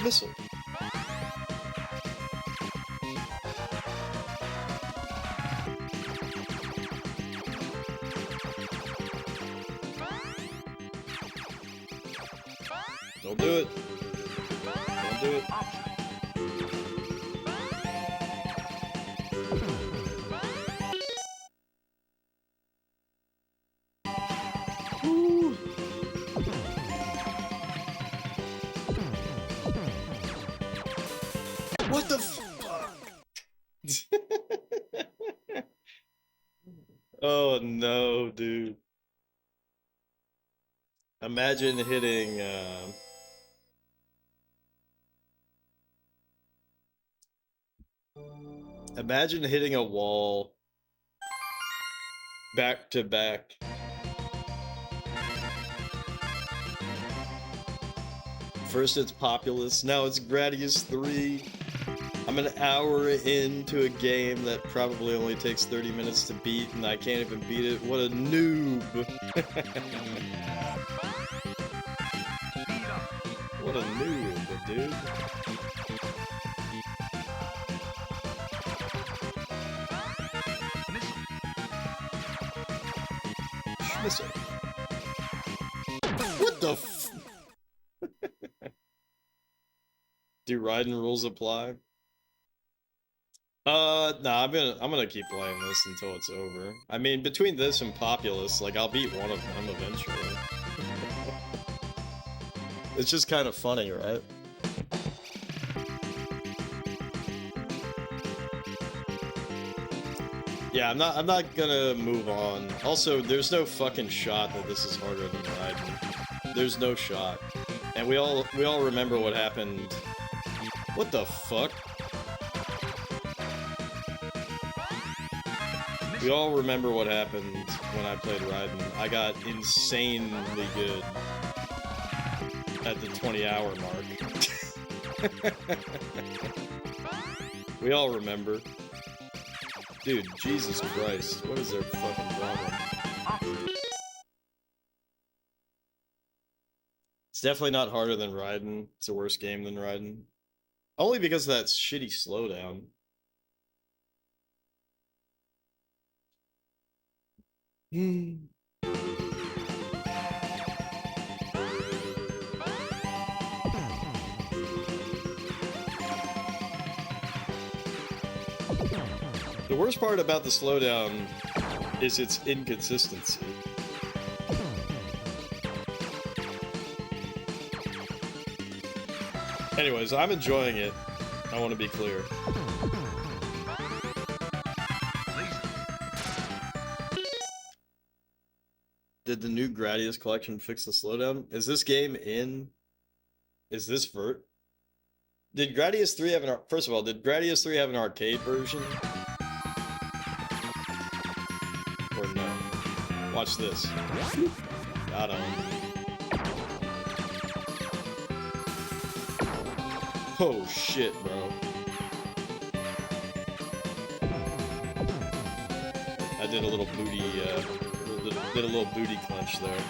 Missile. Don't do it. Don't do it. Woo. What the fuck? Oh no, dude. Imagine hitting, imagine hitting a wall back to back. First it's Populous, now it's Gradius 3. I'm an hour into a game that probably only takes 30 minutes to beat, and I can't even beat it. What a noob! What a noob, dude. Missile. What the f- Do Raiden rules apply? Nah, I'm gonna keep playing this until it's over. I mean, between this and Populous, like, I'll beat one of them eventually. It's just kind of funny, right? Yeah, I'm not gonna move on. Also, there's no fucking shot that this is harder than Raiden. There's no shot. And we all remember what happened. What the fuck? We all remember what happened when I played Raiden. I got insanely good at the 20-hour mark. We all remember. Dude, Jesus Christ, what is their fucking problem? It's definitely not harder than Raiden. It's a worse game than Raiden. Only because of that shitty slowdown. The worst part about the slowdown is its inconsistency. Anyways, I'm enjoying it. I want to be clear. Did the new Gradius collection fix the slowdown? Is this game in? Is this vert? Did Gradius 3 have an... First of all, did Gradius 3 have an arcade version? Or no? Watch this. Got him. Oh shit, bro. I did a little booty, did a little booty clench there.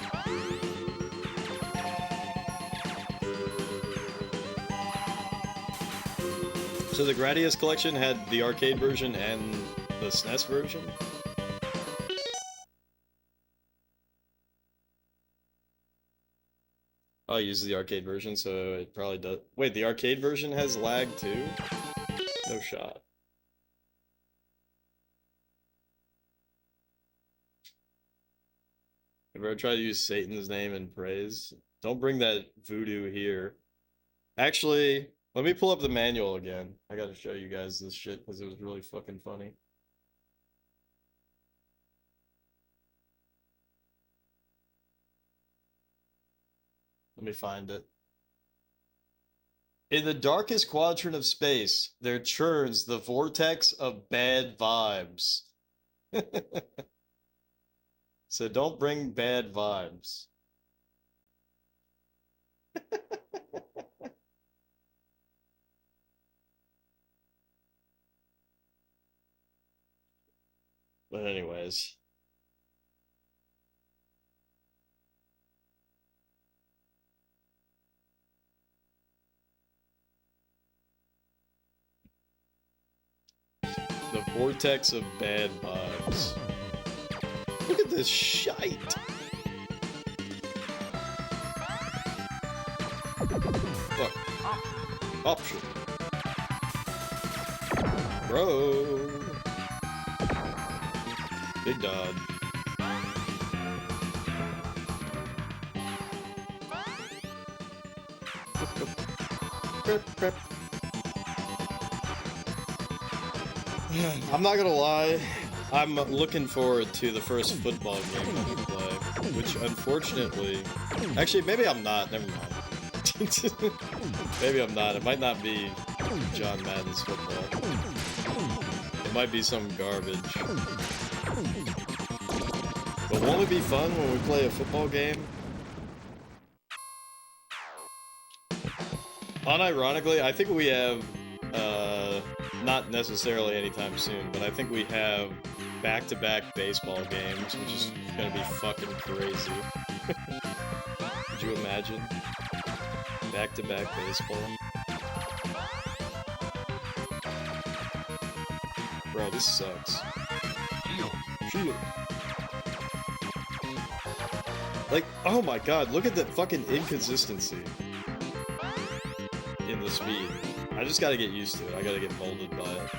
So the Gradius collection had the arcade version and the SNES version? I'll use the arcade version, so it probably does. Wait, the arcade version has lag too? No shot. Have you ever tried to use Satan's name in praise? Don't bring that voodoo here. Actually, let me pull up the manual again. I gotta show you guys this shit because it was really fucking funny. Let me find it. In the darkest quadrant of space, there churns the vortex of bad vibes. So don't bring bad vibes. But anyways. The vortex of bad vibes. Look at this shite! Fuck. Option. Bro. Big dog. I'm not gonna lie, I'm looking forward to the first football game that we play, which unfortunately... Actually, maybe I'm not, never mind. Maybe I'm not, it might not be John Madden's football. It might be some garbage. But won't it be fun when we play a football game? Unironically, I think we have, not necessarily anytime soon, but I think we have back-to-back baseball games, which is gonna be fucking crazy. Could you imagine? Back-to-back baseball. Bro, this sucks. Shield. Like, oh my god, look at the fucking inconsistency in the speed. I just gotta get used to it. I gotta get molded by it.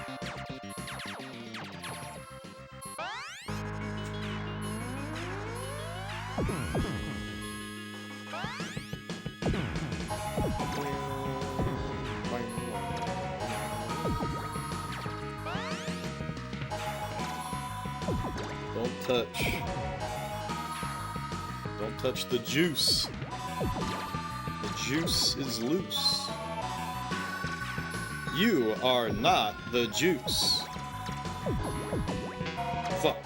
Don't touch. Don't touch the juice. The juice is loose. You are not the juice. Fuck.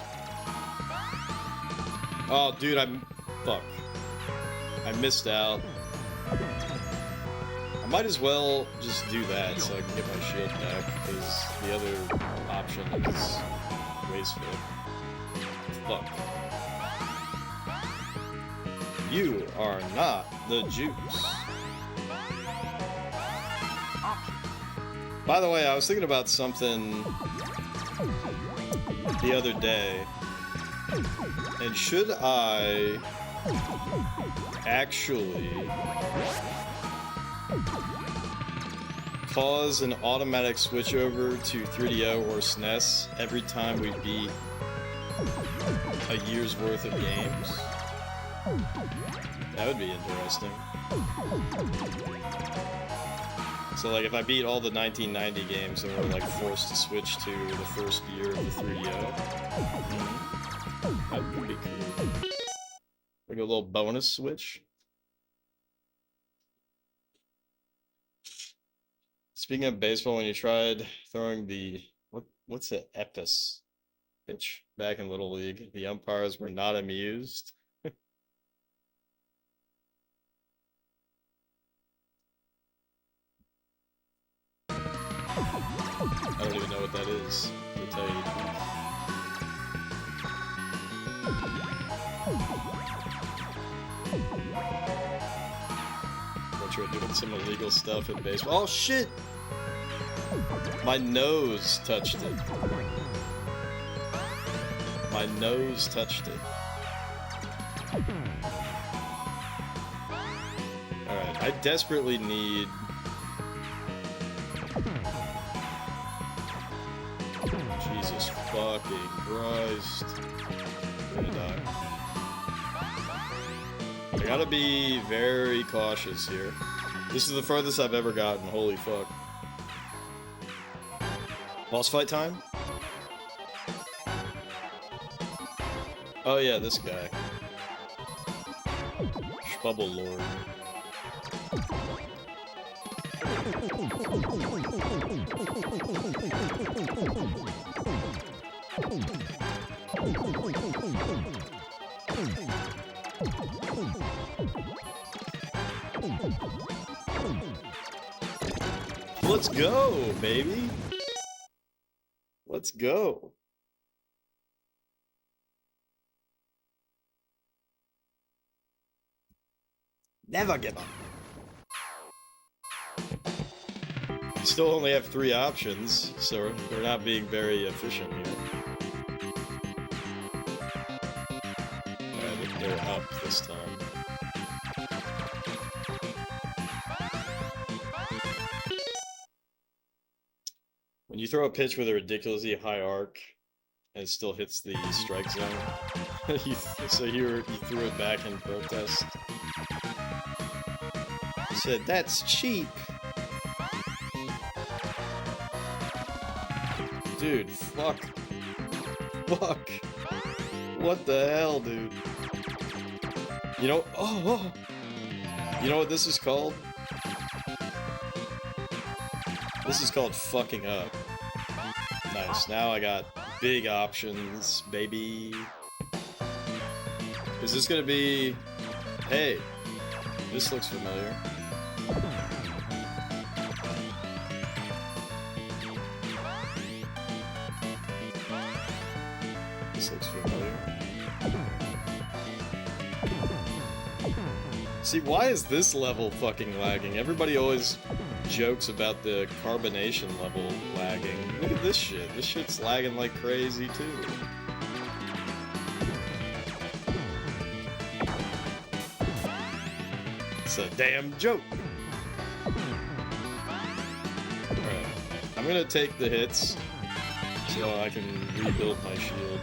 Oh, dude, fuck. I missed out. I might as well just do that so I can get my shield back, because the other option is wasteful. Fuck. You are not the juice. By the way, I was thinking about something the other day, and should I actually cause an automatic switchover to 3DO or SNES every time we beat a year's worth of games? That would be interesting. So, like, if I beat all the 1990 games, then we're, like, forced to switch to the first year of the 3DO. That would be cool. Like a little bonus switch. Speaking of baseball, when you tried throwing the... What's the Epis pitch back in Little League? The umpires were not amused. I don't even know what that is, to tell you the truth. What, you're doing some illegal stuff in baseball? Oh shit! My nose touched it. My nose touched it. Alright, I desperately need... Jesus fucking Christ. I'm gonna die. I gotta be very cautious here. This is the furthest I've ever gotten, holy fuck. Boss fight time? Oh yeah, this guy. Schbubble Lord. Let's go, baby. Let's go. Never give up. You still only have 3 options, so we're not being very efficient here. Alright, they're up this time. When you throw a pitch with a ridiculously high arc, and it still hits the strike zone, so you threw it back in protest. You said, "That's cheap!" Dude, fuck. Fuck. What the hell, dude? You know, oh! You know what this is called? This is called fucking up. Nice, now I got big options, baby. Is this gonna be... Hey, this looks familiar. This looks familiar. See, why is this level fucking lagging? Everybody always jokes about the carbonation level lagging. Look at this shit. This shit's lagging like crazy, too. It's a damn joke. Alright. I'm gonna take the hits so I can rebuild my shield.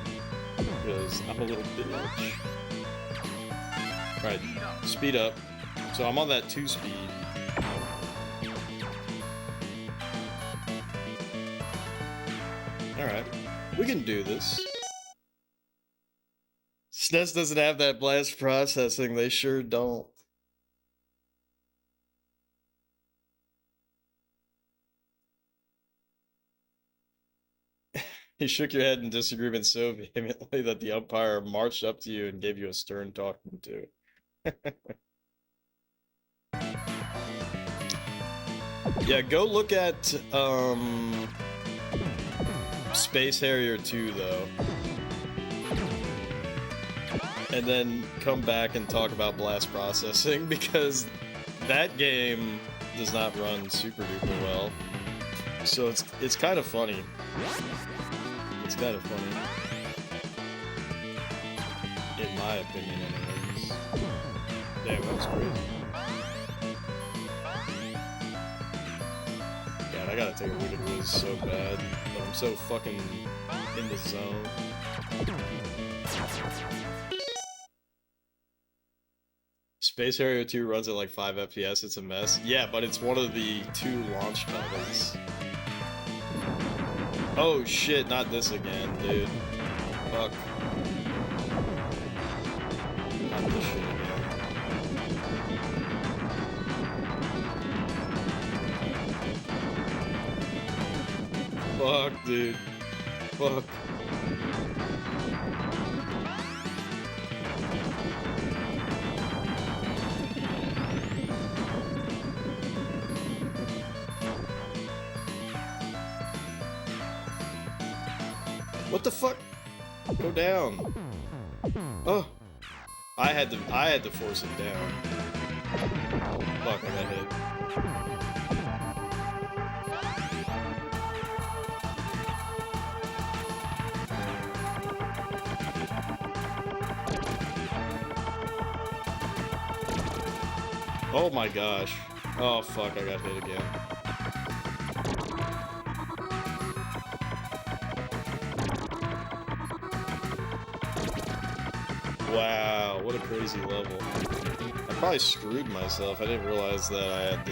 Because I'm a little bitch. Alright, speed up. So I'm on that 2-speed. Alright, we can do this. SNES doesn't have that blast processing, they sure don't. You shook your head in disagreement so vehemently that the umpire marched up to you and gave you a stern talking to. Yeah, go look at, Space Harrier 2, though. And then come back and talk about blast processing, because that game does not run super duper well. So it's kind of funny. It's kind of funny. In my opinion, anyways. Damn, that was crazy. God, I gotta take a Wicked Wiz so bad, but I'm so fucking in the zone. Space Harrier 2 runs at like 5 FPS, it's a mess. Yeah, but it's one of the 2 launch titles. Oh shit, not this again, dude. Fuck. Not this shit again. Fuck, dude. Fuck. What the fuck? Go down. Oh. I had to force it down. Fuck, I got hit. Oh my gosh. Oh fuck, I got hit again. Wow, what a crazy level. I probably screwed myself. I didn't realize that I had to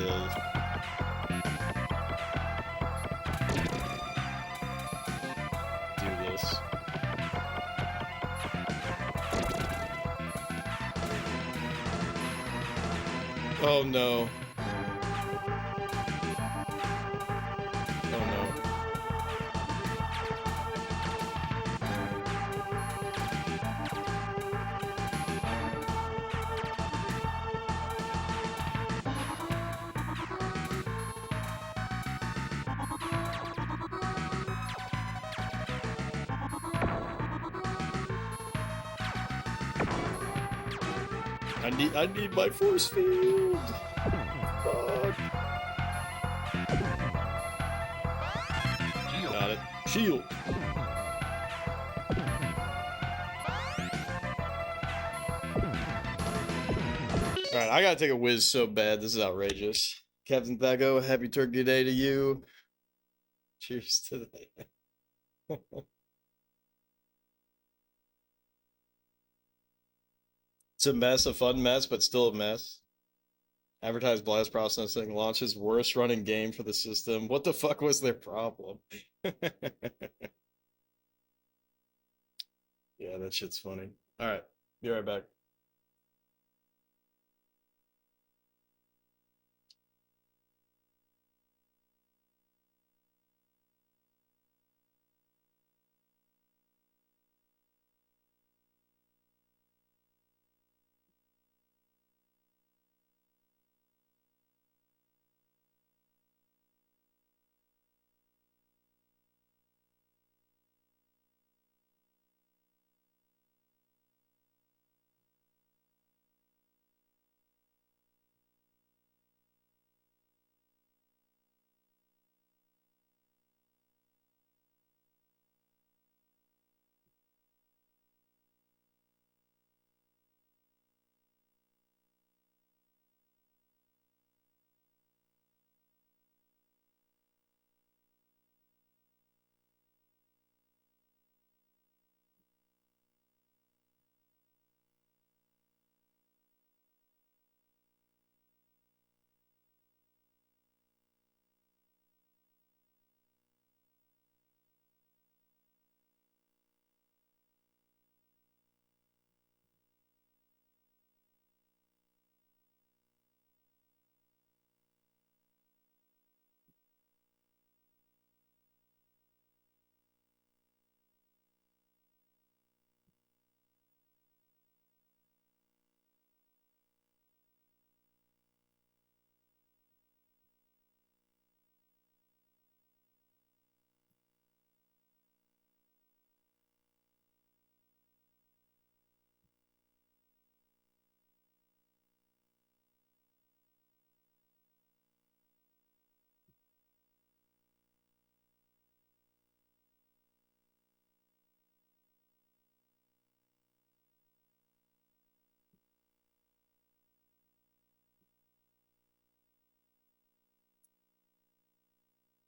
do this. Oh no. Oh no. I need my force field. Fuck. Shield. Alright, I gotta take a whiz so bad. This is outrageous. Captain Thago, happy Turkey Day to you. Cheers to that. It's a mess, a fun mess, but still a mess. Advertised blast processing launches worst running game for the system. What the fuck was their problem? Yeah, that shit's funny. Alright, be right back.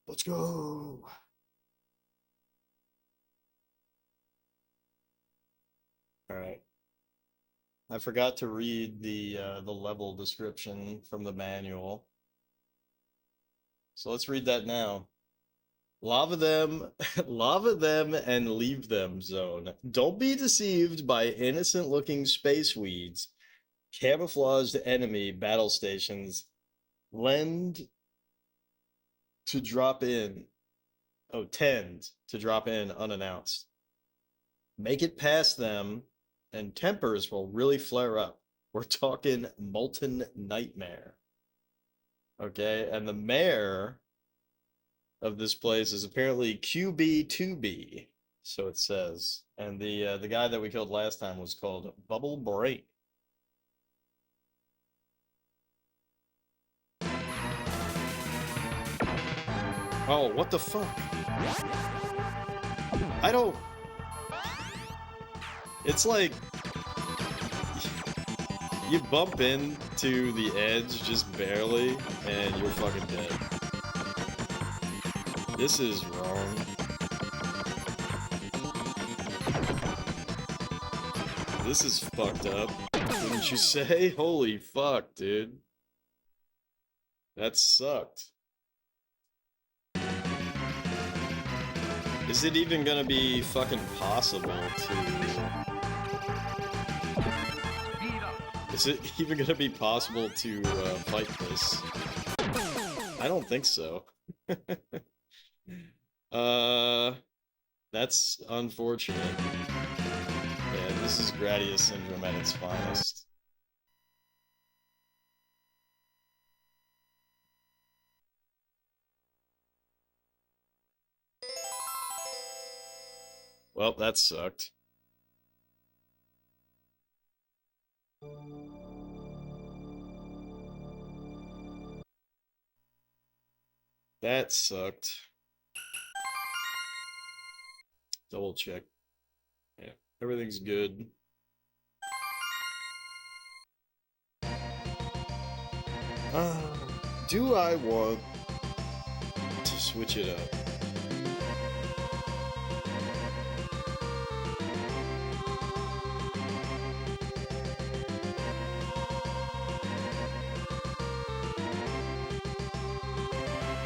Let's go. All right. I forgot to read the level description from the manual. So let's read that now. Lava them, lava them and leave them zone. Don't be deceived by innocent-looking space weeds. Camouflaged enemy battle stations lend to drop in. Oh, tend to drop in unannounced. Make it past them, and tempers will really flare up. We're talking molten nightmare. Okay, and the mayor of this place is apparently QB2B, so it says. And the guy that we killed last time was called Bubble Brain. Oh, what the fuck? I don't... It's like... You bump into the edge just barely, and you're fucking dead. This is wrong. This is fucked up. Wouldn't you say? Holy fuck, dude. That sucked. Is it even gonna be fucking possible to... Is it even gonna be possible to fight this? I don't think so. That's unfortunate. Yeah, this is Gradius syndrome at its finest. Well, that sucked. That sucked. Double check. Yeah, everything's good. Do I want to switch it up?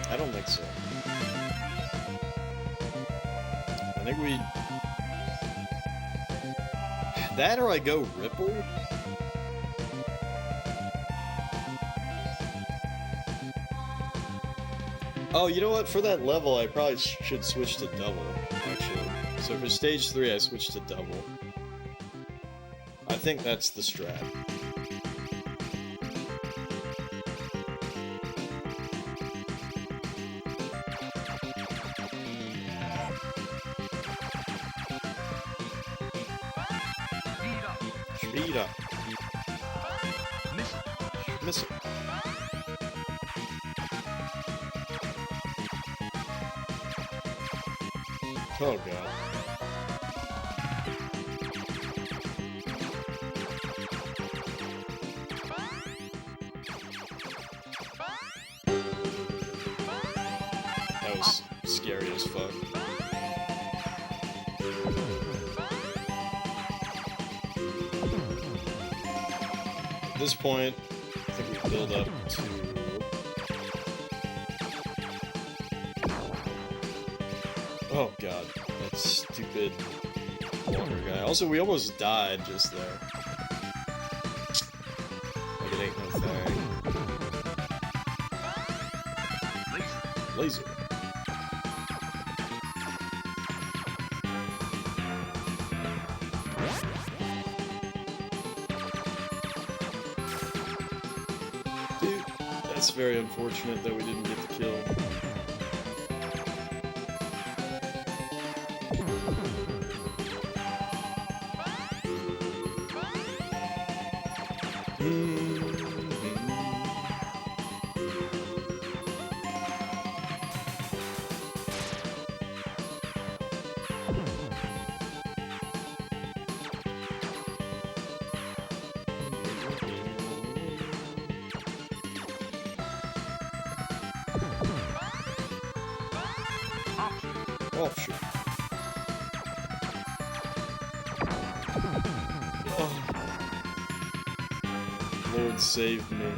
I don't think so. I think we... That or I go Ripple? Oh, you know what? For that level, I probably should switch to double, actually. So for stage 3, I switched to double. I think that's the strat. Speed up. Miss it. Oh god. That was scary as fuck. At this point, I think we build up to... Oh god, that stupid water guy. Also, we almost died just there. Like it ain't no thing. Laser. Dude, that's very unfortunate that we didn't get the kill. Offshore. Oh. Lord save me.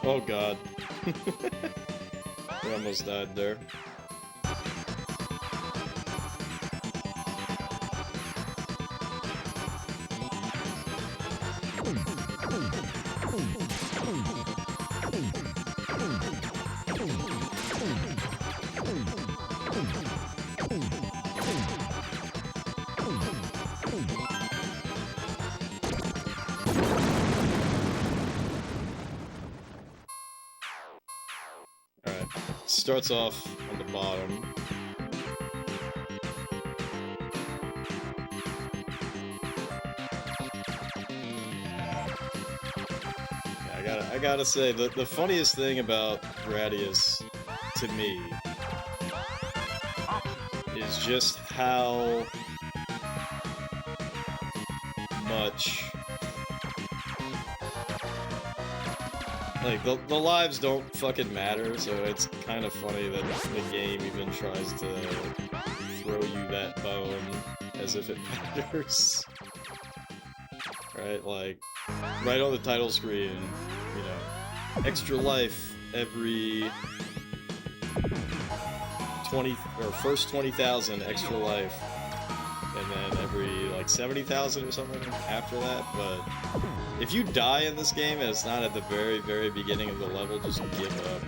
Oh god. We almost died there. Alright, starts off on the bottom. Yeah, I gotta say, the funniest thing about Gradius, to me, is just how much... Like, the lives don't fucking matter, so it's kind of funny that the game even tries to throw you that bone as if it matters. Right? Like, right on the title screen, you know, extra life every 20, or first 20,000 extra life, and then every, like, 70,000 or something after that, but... If you die in this game and it's not at the very, very beginning of the level, just give up.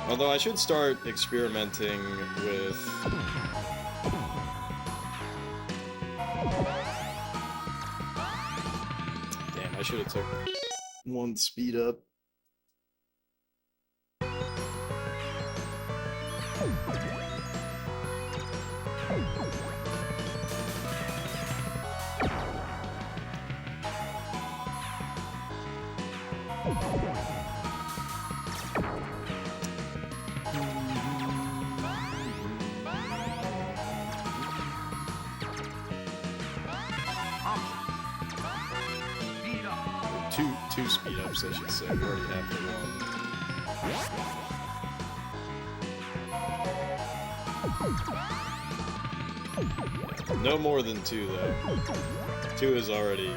Although I should start experimenting with... Damn, I should have took one speed up. two speed ups, I should say. We already have the one. No more than 2, though. 2 is already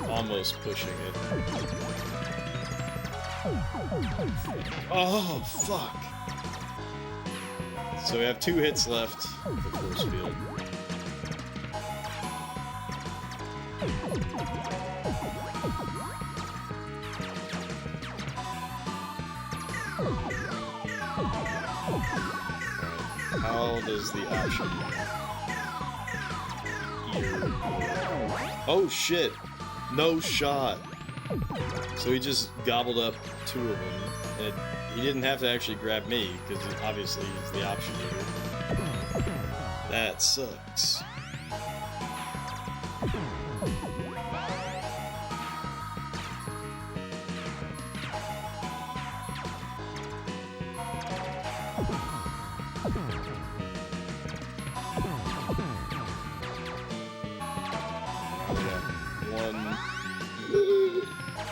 almost pushing it. Oh, fuck! So we have 2 hits left for force field. How does the option here? Oh shit! No shot! So he just gobbled up 2 of them, and he didn't have to actually grab me, because obviously he's the option eater. That sucks.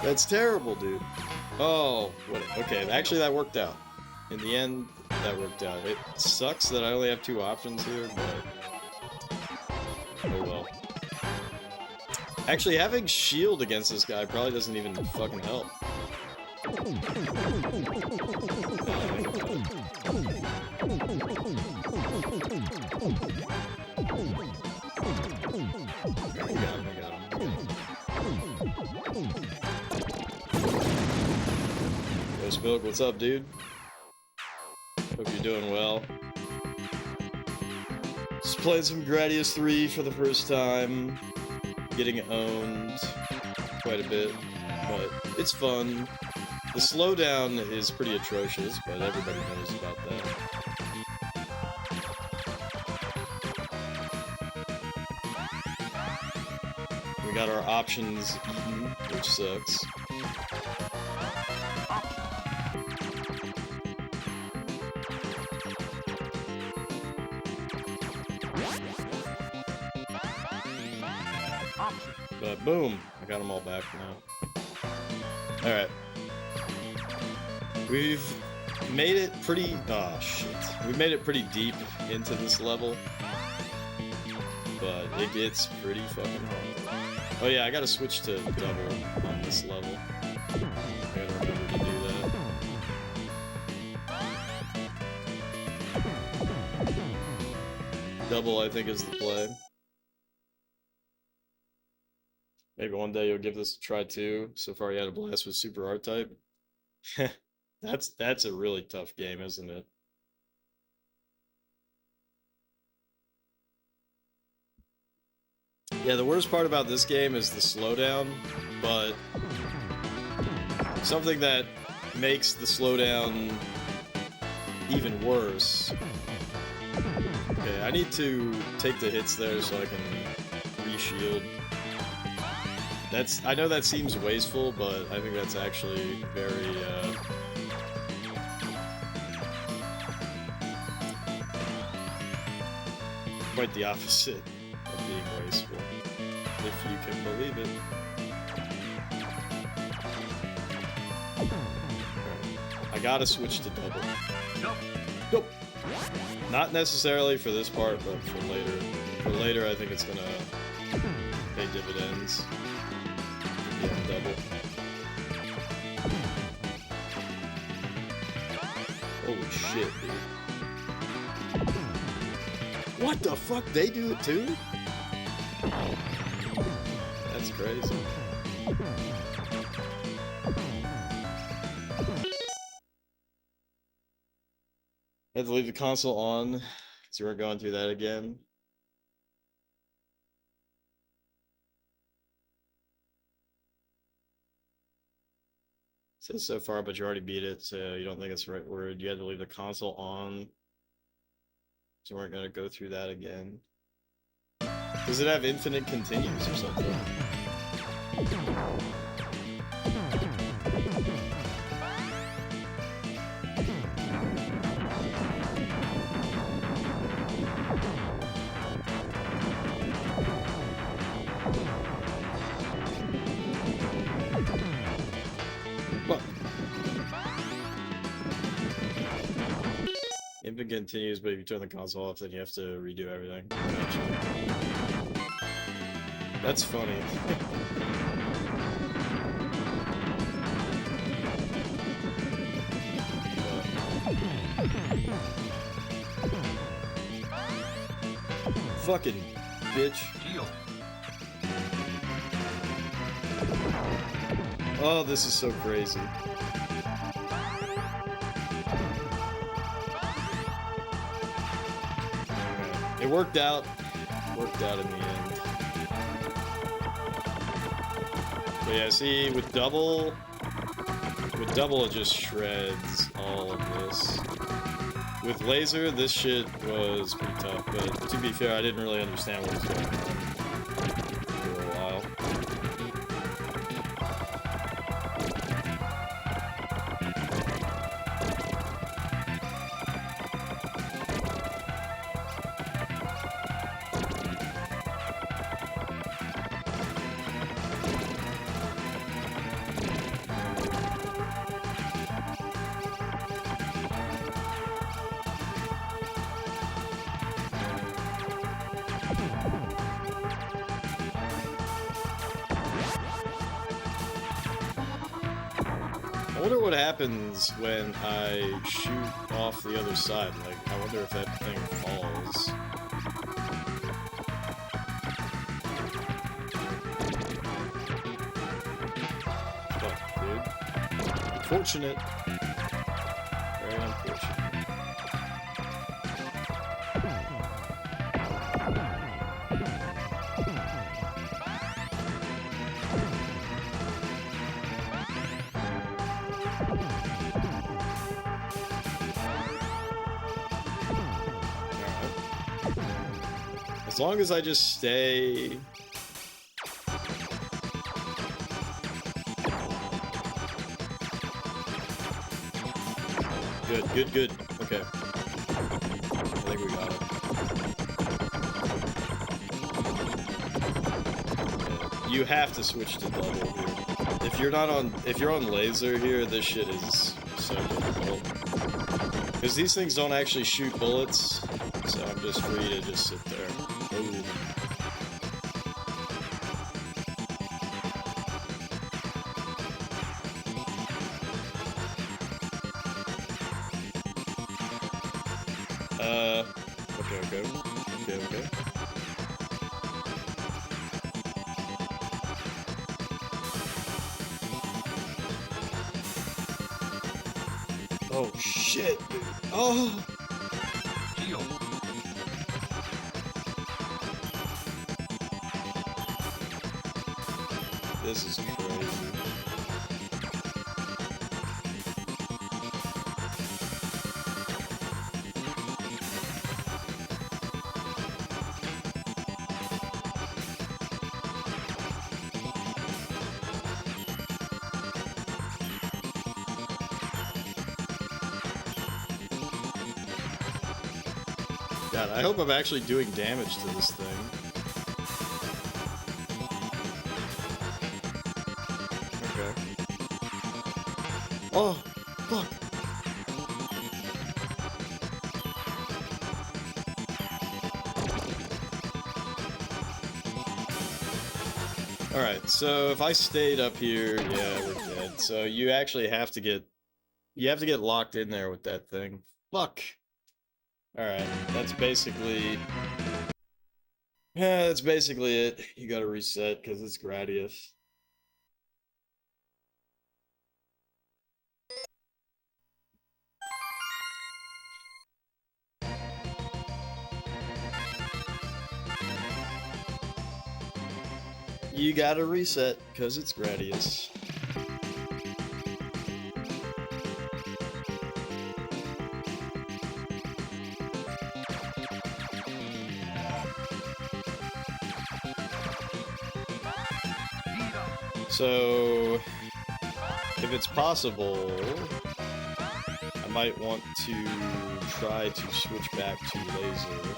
That's terrible, dude. Oh, what? Okay, actually that worked out. In the end, that worked out. It sucks that I only have 2 options here, but oh well. Actually, having shield against this guy probably doesn't even fucking help. Milk, what's up, dude? Hope you're doing well. Just playing some Gradius 3 for the first time. Getting owned quite a bit, but it's fun. The slowdown is pretty atrocious, but everybody knows about that. We got our options eaten, which sucks. But boom, I got them all back now. Alright. We've made it pretty... oh, shit. We've made it pretty deep into this level. But it gets pretty fucking hard. Oh yeah, I gotta switch to double on this level. I gotta remember to do that. Double, I think, is the play. Maybe one day you'll give this a try too. So far you had a blast with Super R-Type. That's a really tough game, isn't it? Yeah, the worst part about this game is the slowdown, but something that makes the slowdown even worse. Okay, I need to take the hits there so I can re-shield. I know that seems wasteful, but I think that's actually very, quite the opposite of being wasteful, if you can believe it. Right. I gotta switch to double. Nope. Not necessarily for this part, but for later. For later, I think it's gonna pay dividends. Yeah, double. Holy shit, dude. What the fuck? They do it too? That's crazy. I had to leave the console on because we were going through that again. It says so far, but you already beat it, so you don't think it's the right word. You had to leave the console on. So we're gonna go through that again. Does it have infinite continues or something? continues, but if you turn the console off, then you have to redo everything. Gotcha. That's funny. Fucking bitch. Oh, this is so crazy. It worked out. Worked out in the end. But yeah, see, with double it just shreds all of this. With laser, this shit was pretty tough, but to be fair, I didn't really understand what was going on for a while. I wonder what happens when I shoot off the other side. Like, I wonder if that thing falls. Fuck, dude. Unfortunate. Very unfortunate. As long as I just stay... Good, good, good. Okay. I think we got it. Yeah. You have to switch to double here. If you're on laser here, this shit is so difficult. Because these things don't actually shoot bullets, so I'm just free to just sit there. Ooh. Okay. Oh, shit, dude. Oh! This is crazy. God, I hope I'm actually doing damage to this thing. Oh, fuck. Alright, so if I stayed up here, yeah, we're dead. So you actually have to get... You have to get locked in there with that thing. Fuck. Alright, that's basically... Yeah, that's basically it. You gotta reset, because it's Gradius. You gotta reset, because it's Gradius. So, if it's possible, I might want to try to switch back to laser.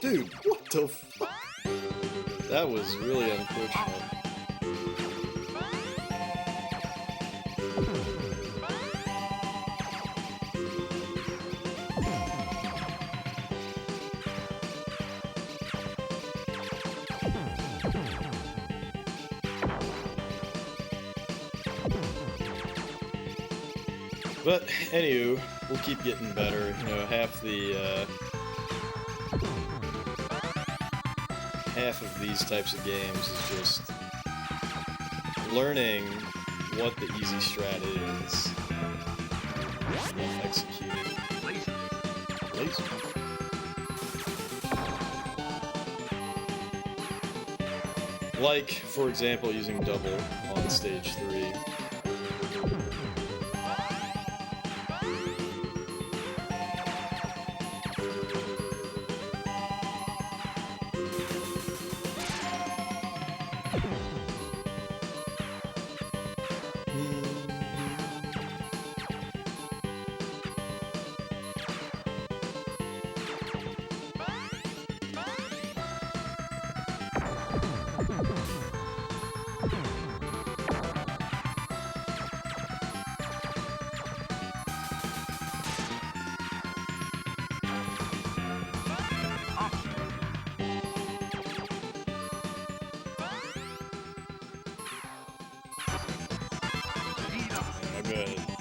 Dude, what the fuck? That was really unfortunate. But, anywho, we'll keep getting better. You know, half of these types of games is just learning what the easy strat is and then executing. Laser. Like, for example, using double on stage 3.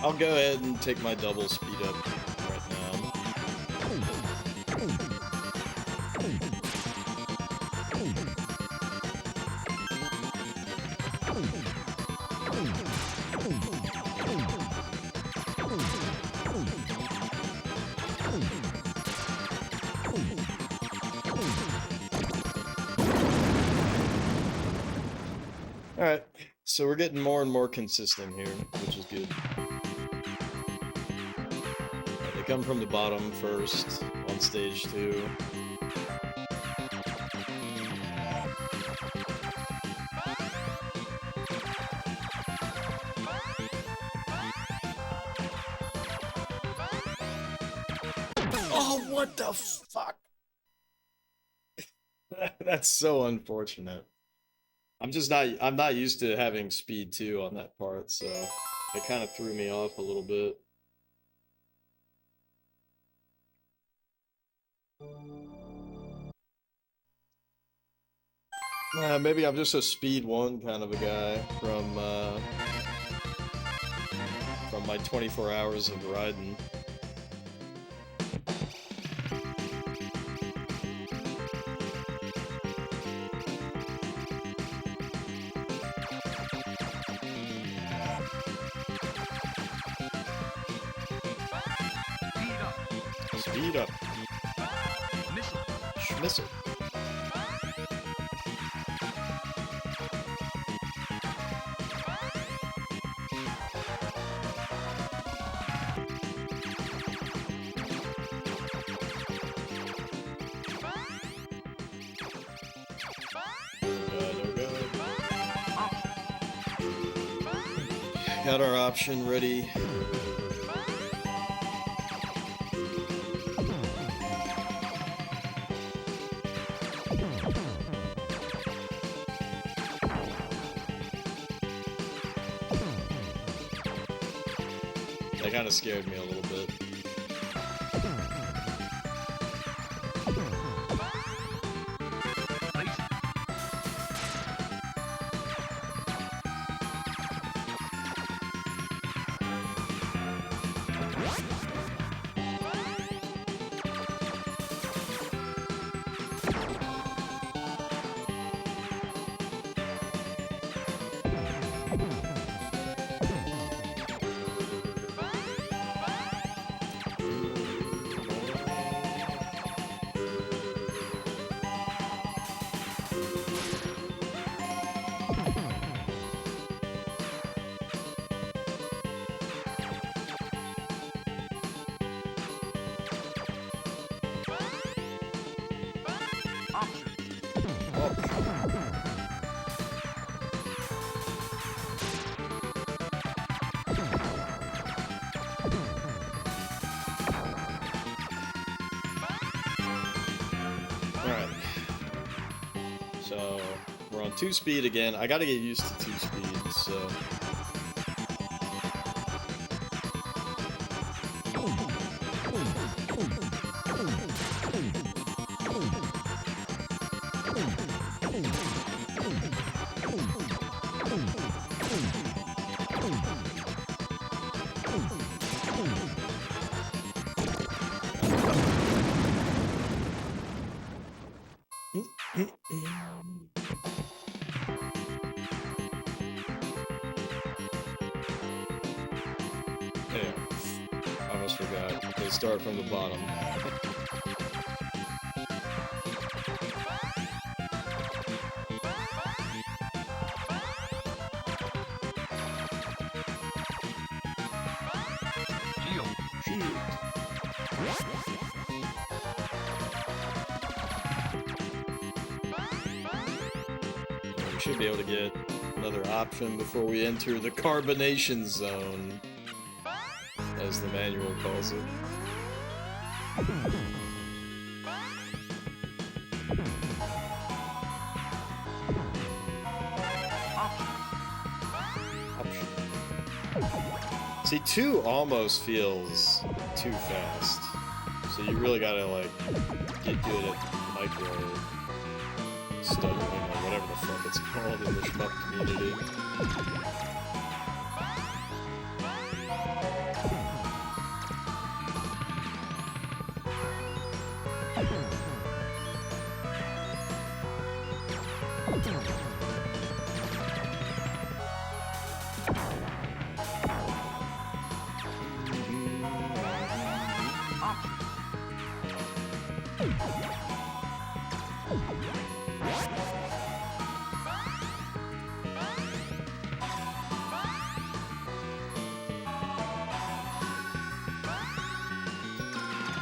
I'll go ahead and take my double speed up right now. Alright, so we're getting more and more consistent here, which is good. They come from the bottom first on stage 2. Oh, what the fuck? That's so unfortunate. I'm not used to having speed 2 on that part, so it kind of threw me off a little bit. Maybe I'm just a speed 1 kind of a guy from my 24 hours of riding. Speed up. Missile. Got our option ready. That kind of scared me a little bit. on 2-speed again. I gotta get used to 2-speed, so... Yeah, almost forgot. They start from the bottom. We should be able to get another option before we enter the carbonation zone, as the manual calls it. See, 2 almost feels too fast, so you really gotta, like, get good at micro stuttering, or whatever the fuck it's called in the shmup community.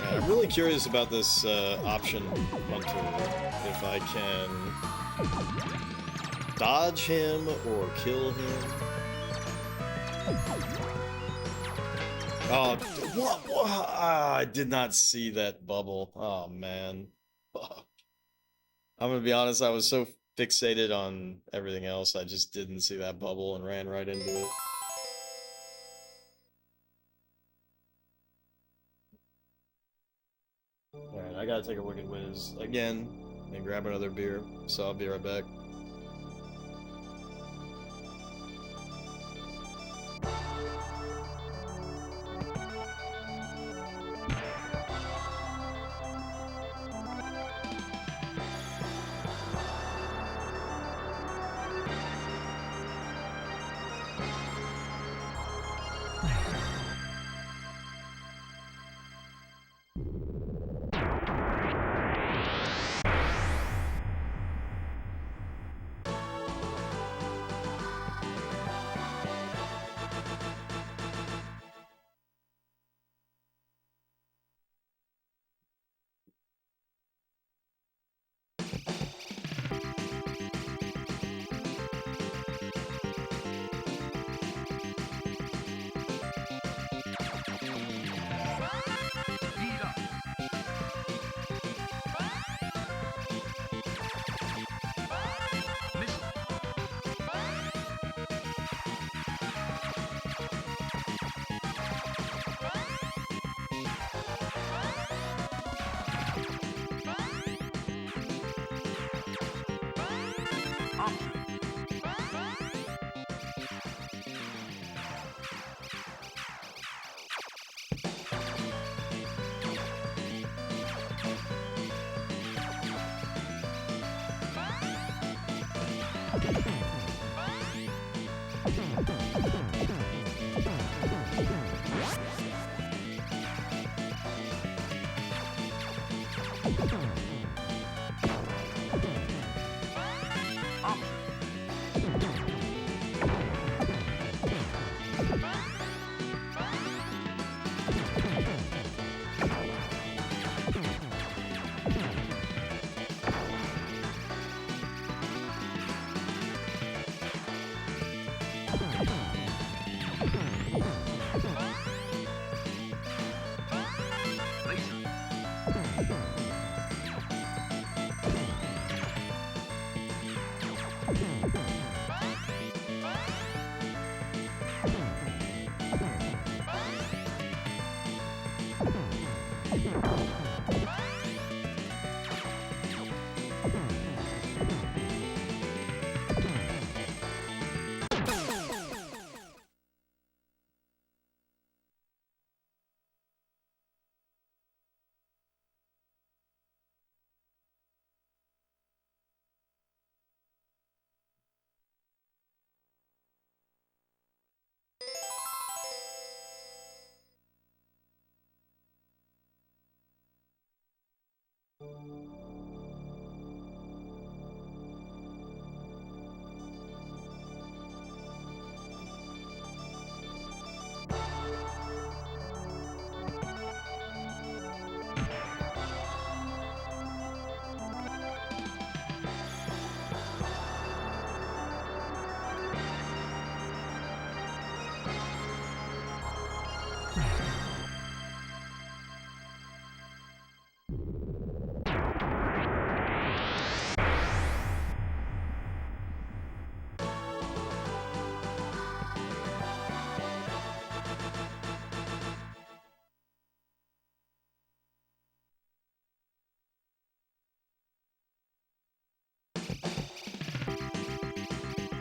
I'm really curious about this option hunter, if I can dodge him or kill him. Oh, what? I did not see that bubble. Oh, man. Fuck. I'm gonna be honest, I was so fixated on everything else, I just didn't see that bubble and ran right into it. Alright, I gotta take a Wicked Whiz again and grab another beer, so I'll be right back.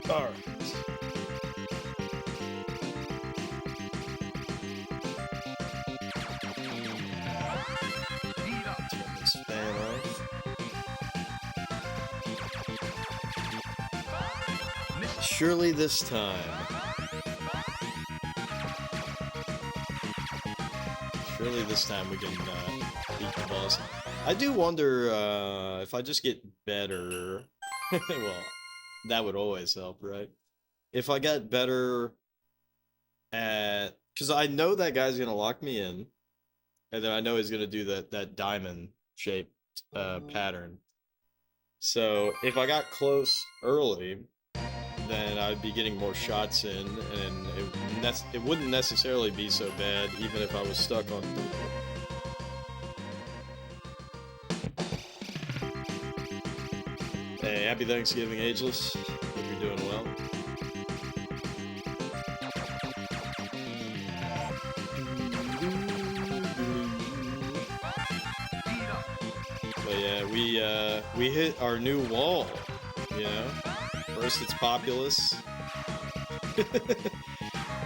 Alright. Turn this fan off. Surely this time. Surely this time we can beat the boss. I do wonder if I just get better. Well, that would always help, right? If I got better at... Because I know that guy's going to lock me in. And then I know he's going to do that diamond-shaped pattern. So if I got close early, then I'd be getting more shots in. And it wouldn't necessarily be so bad, even if I was stuck on... Hey, happy Thanksgiving, Ageless. Hope you're doing well. But yeah, we hit our new wall, you know? First it's Populous.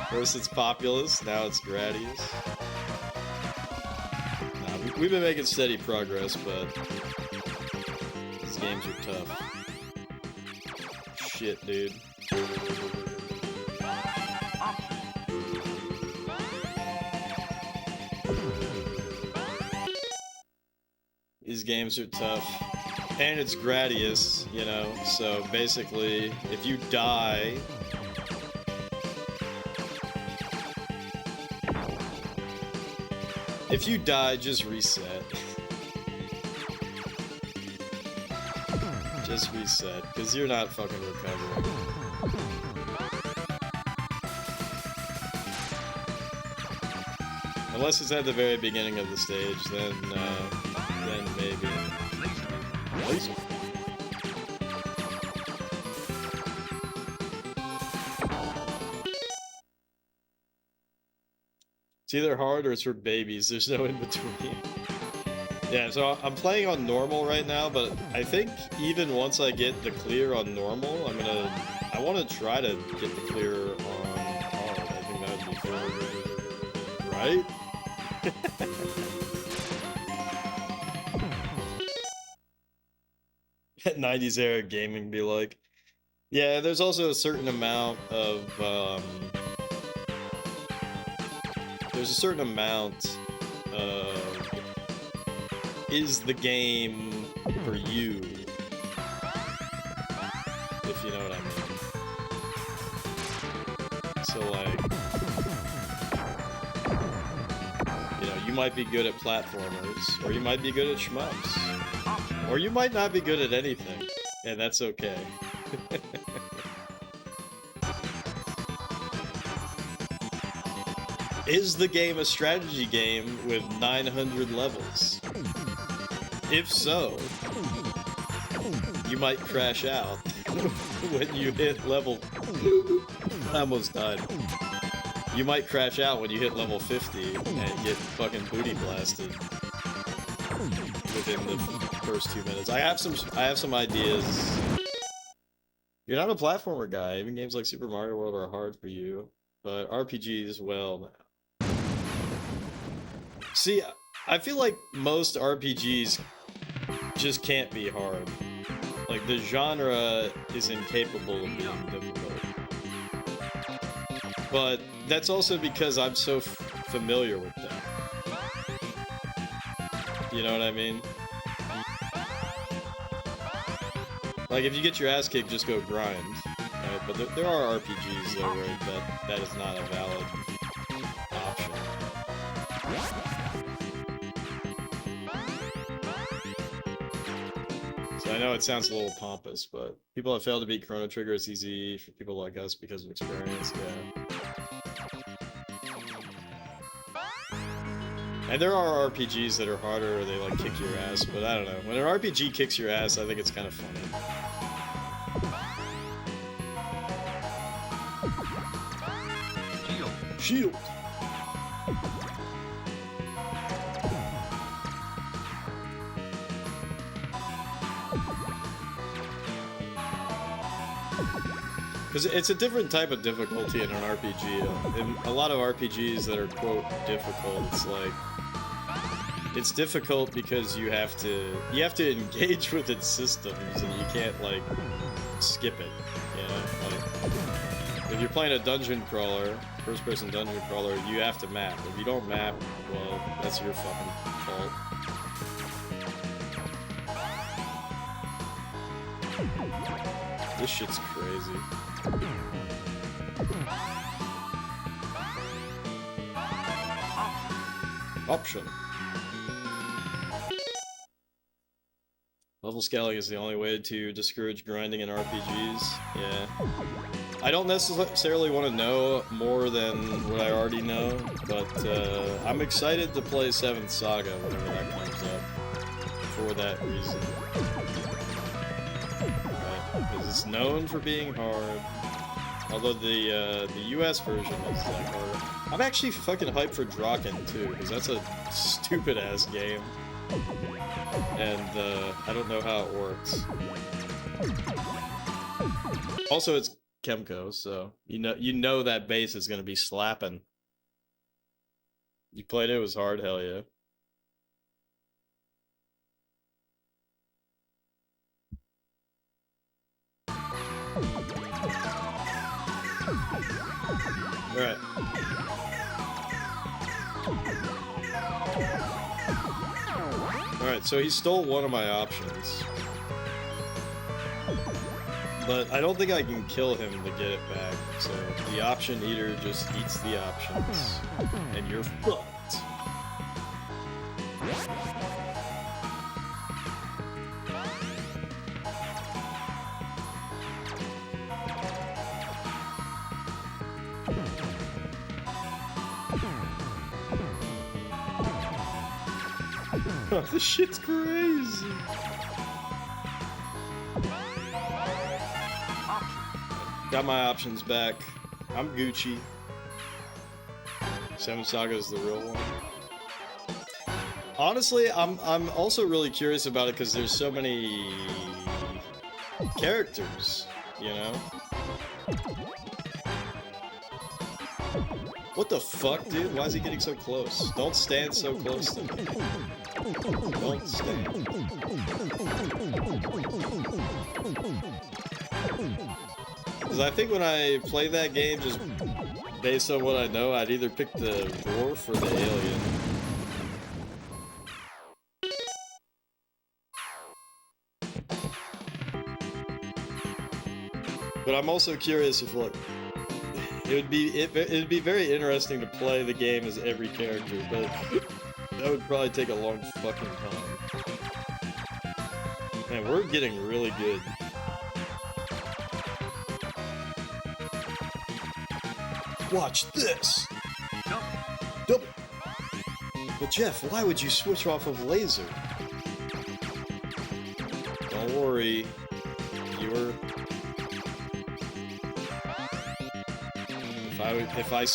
First it's Populous, now it's Gradius. Nah, we've been making steady progress, but these games are tough. Shit, dude. These games are tough. And it's Gradius, you know, so basically, if you die... If you die, just reset. Just reset, because you're not fucking recovering. Unless it's at the very beginning of the stage, then maybe. Laser. It's either hard or it's for babies. There's no in between. Yeah, so I'm playing on normal right now, but I think even once I get the clear on normal, I want to try to get the clear on hard. I think that would be cool. Right? 90s era gaming be like. Yeah, there's also a certain amount of, there's a certain amount of, is the game for you? If you know what I mean. So like, you know, you might be good at platformers, or you might be good at shmups, or you might not be good at anything, and that's okay. Is the game a strategy game with 900 levels? If so, you might crash out when you hit level... I almost died. you might crash out when you hit level 50 and get fucking booty blasted within the first 2 minutes. I have some ideas. You're not a platformer guy. Even games like Super Mario World are hard for you, but RPGs, well. See, I feel like most RPGs just can't be hard. Like, the genre is incapable of being difficult. But that's also because I'm so familiar with them. You know what I mean? Like, if you get your ass kicked, just go grind. Right? But there are RPGs, though, where that is not a valid option. So I know it sounds a little pompous, but people have failed to beat Chrono Trigger. It's easy for people like us because of experience, yeah. And there are RPGs that are harder, or they like kick your ass, but I don't know. When an RPG kicks your ass, I think it's kind of funny. Shield! Because it's a different type of difficulty in an RPG. In a lot of RPGs that are, quote, difficult, it's like... It's difficult because you have to engage with its systems, and you can't, like, skip it, you know? Like, if you're playing a dungeon crawler, first-person dungeon crawler, you have to map. If you don't map, well, that's your fucking fault. This shit's crazy. Option. Level scaling is the only way to discourage grinding in RPGs. Yeah. I don't necessarily want to know more than what I already know, but I'm excited to play 7th Saga whenever that comes up. For that reason. Because it's known for being hard. Although the US version is like harder. I'm actually fucking hyped for Draken too, because that's a stupid ass game. And I don't know how it works. Also, it's Kemco, so you know that bass is gonna be slapping. You played it, it was hard, hell yeah. Alright. Alright, so he stole one of my options. But I don't think I can kill him to get it back, so the option eater just eats the options. And you're fucked. This shit's crazy. Got my options back. I'm Gucci. 7th Saga is the real one. Honestly, I'm also really curious about it because there's so many characters, you know? What the fuck, dude? Why is he getting so close? Don't stand so close to me. Don't stand. Because I think when I play that game, just based on what I know, I'd either pick the dwarf or the alien. But I'm also curious if what it'd be very interesting to play the game as every character, but that would probably take a long fucking time. Man, we're getting really good. Watch this! Double! But Jeff, why would you switch off of laser? Don't worry. If I if I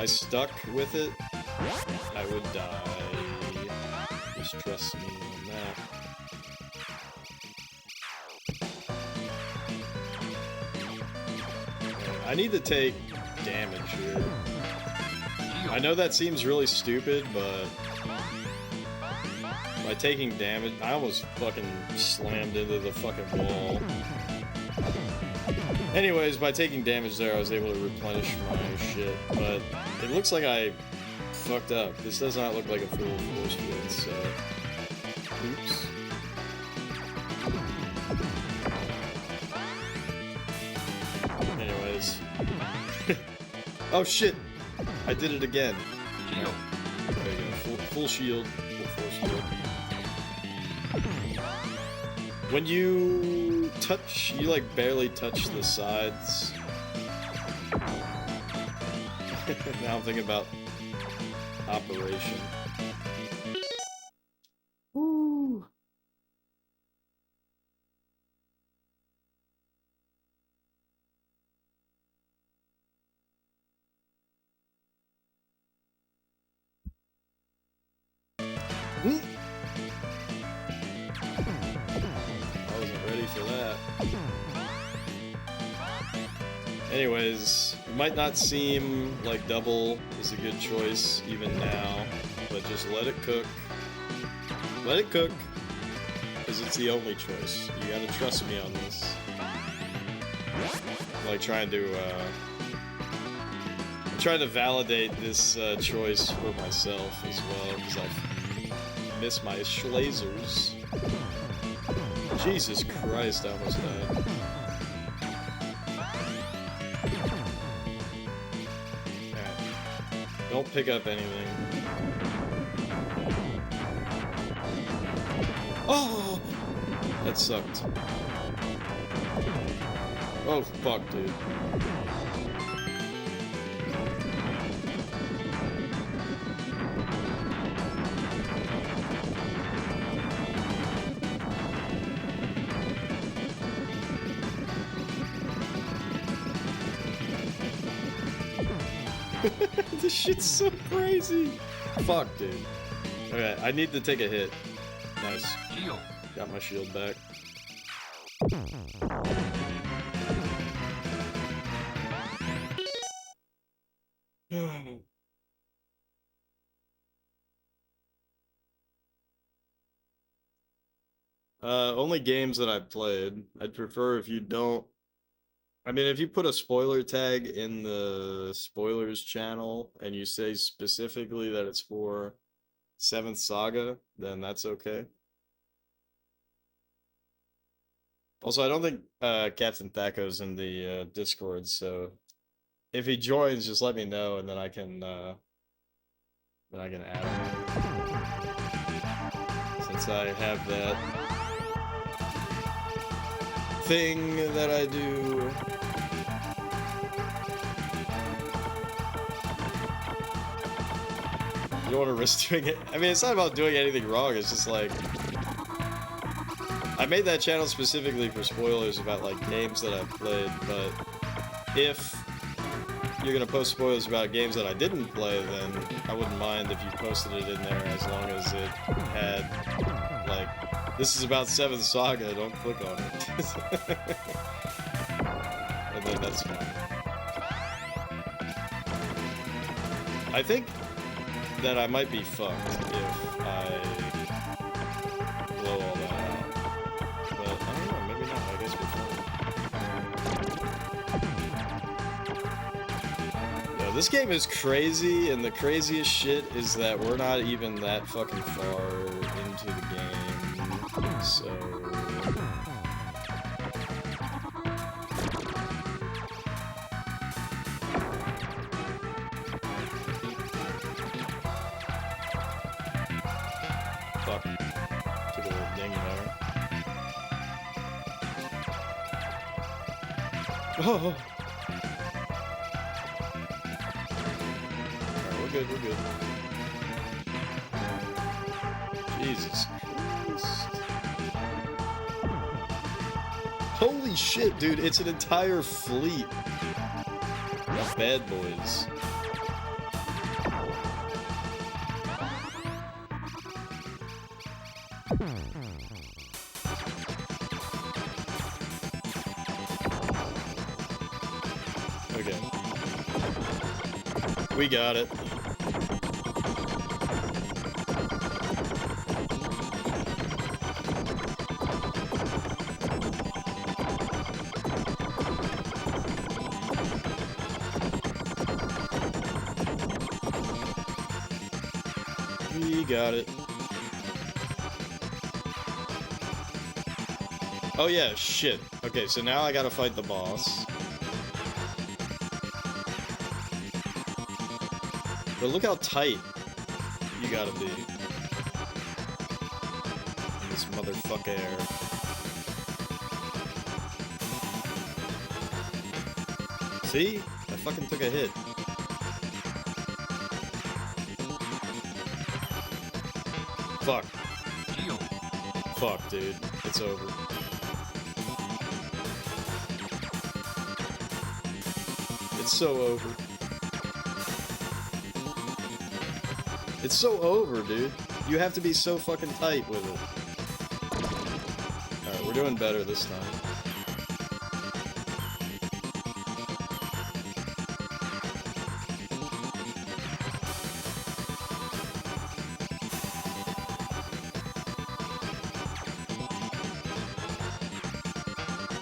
stuck with it, I would die. Just trust me on that. I need to take damage here. I know that seems really stupid, but by taking damage, I almost fucking slammed into the fucking wall. Anyways, by taking damage there, I was able to replenish my shit, but it looks like I fucked up. This does not look like a full force field, so... Oops. Anyways. Oh shit! I did it again. Shield. There you go. Full shield. Full force field. When you touch, you like barely touch the sides. Now I'm thinking about operation. Woo! I wasn't ready for that. Anyways, it might not seem like double is a good choice even now, but just let it cook. Let it cook, because it's the only choice. You gotta trust me on this. I'm like trying to validate this choice for myself as well, because I miss my Schlazers. Jesus Christ, I almost died. Don't pick up anything. Oh! That sucked. Oh, fuck, dude. This shit's so crazy. Fuck, dude. Okay, I need to take a hit. Nice. Shield. Got my shield back. Only games that I've played. I'd prefer if you don't... I mean, if you put a spoiler tag in the spoilers channel and you say specifically that it's for 7th Saga, then that's okay. Also, I don't think Captain Thaco's in the Discord, so if he joins, just let me know, and then I can add him. Since I have that thing that I do. You don't want to risk doing it. I mean, it's not about doing anything wrong. It's just like I made that channel specifically for spoilers about like games that I've played. But if you're gonna post spoilers about games that I didn't play, then I wouldn't mind if you posted it in there as long as it had like, this is about 7th Saga. Don't click on it. And then that's fine. I think that I might be fucked if I blow all that out. But I don't know, maybe not. I guess we're fine. Yo, this game is crazy, and the craziest shit is that we're not even that fucking far into the game. So... Fuck. Took a little ding there. Oh! Alright, we're good, we're good. Jesus Christ. Holy Holy shit, dude, it's an entire fleet of bad boys. Okay. We got it. We got it. Oh yeah, shit. Okay, so now I gotta fight the boss. But look how tight you gotta be. This motherfucker. See? I fucking took a hit. Fuck. Fuck, dude. It's over. It's so over. It's so over, dude. You have to be so fucking tight with it. Alright, we're doing better this time.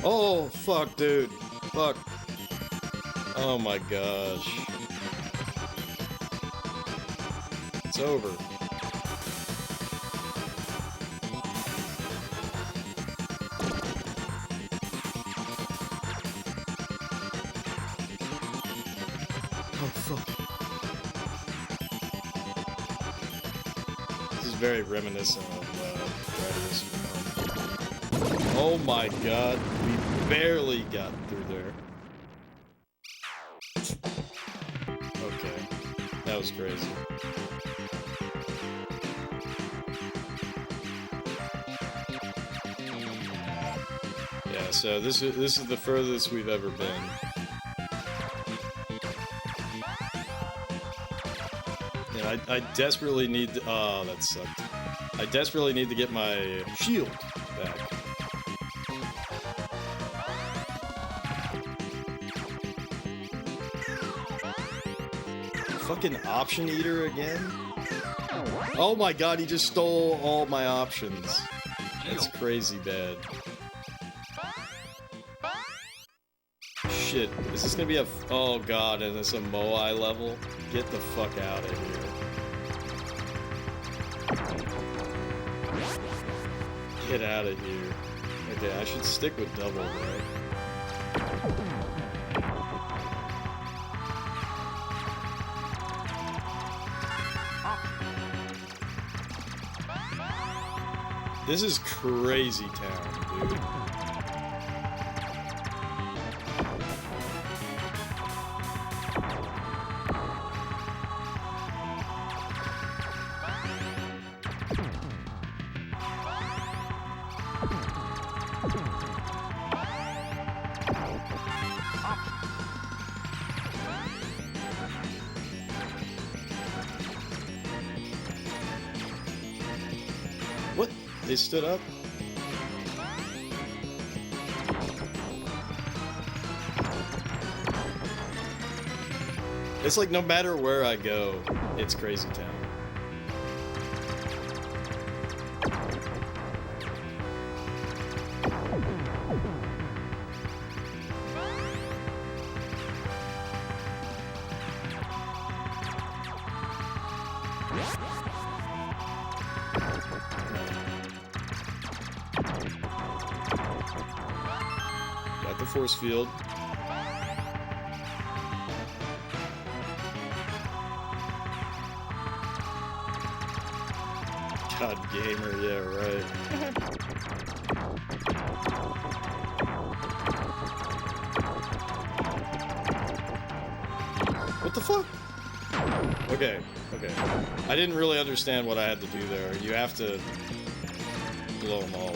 Oh, fuck, dude. Fuck. Oh my gosh. It's over. Oh, fuck. This is very reminiscent of Gradius. Oh my god. We barely got through there. Okay. That was crazy. Yeah, so this is the furthest we've ever been. And I desperately need to, oh, that sucked. I desperately need to get my shield back. Fucking option eater again? Oh my god, he just stole all my options. That's crazy bad. Shit, is this gonna be a... Oh god, and it's a Moai level? Get the fuck out of here. Get out of here. Okay, I should stick with double, right? This is crazy town, dude. What? They stood up? It's like no matter where I go, it's crazy town. Got the force field. God, gamer, yeah, right. What the fuck? Okay, okay. I didn't really understand what I had to do there. You have to blow them all up.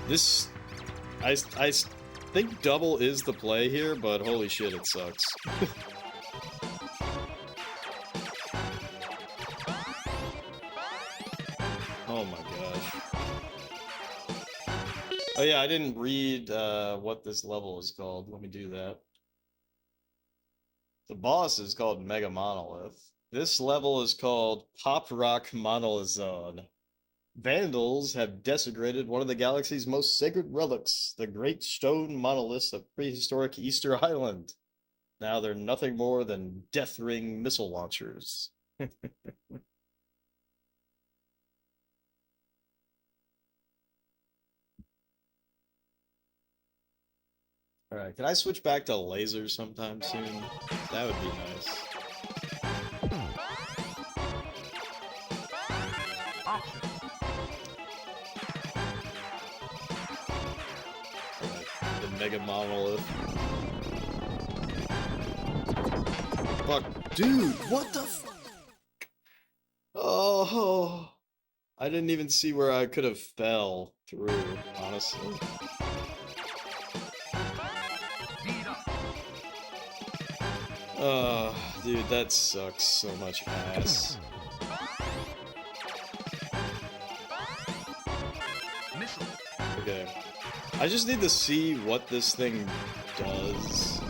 This... I think double is the play here, but holy shit, it sucks. Oh my gosh. Oh yeah, I didn't read what this level is called. Let me do that. The boss is called Mega Monolith. This level is called Pop Rock Monolith Zone. Vandals have desecrated one of the galaxy's most sacred relics, the great stone monoliths of prehistoric Easter Island. Now they're nothing more than Death Ring missile launchers. Alright, can I switch back to lasers sometime soon? That would be nice. Alright, the Mega Monolith. Fuck, dude, what the fuck? Oh, I didn't even see where I could have fell through, honestly. Oh, dude, that sucks so much ass. Okay. I just need to see what this thing does.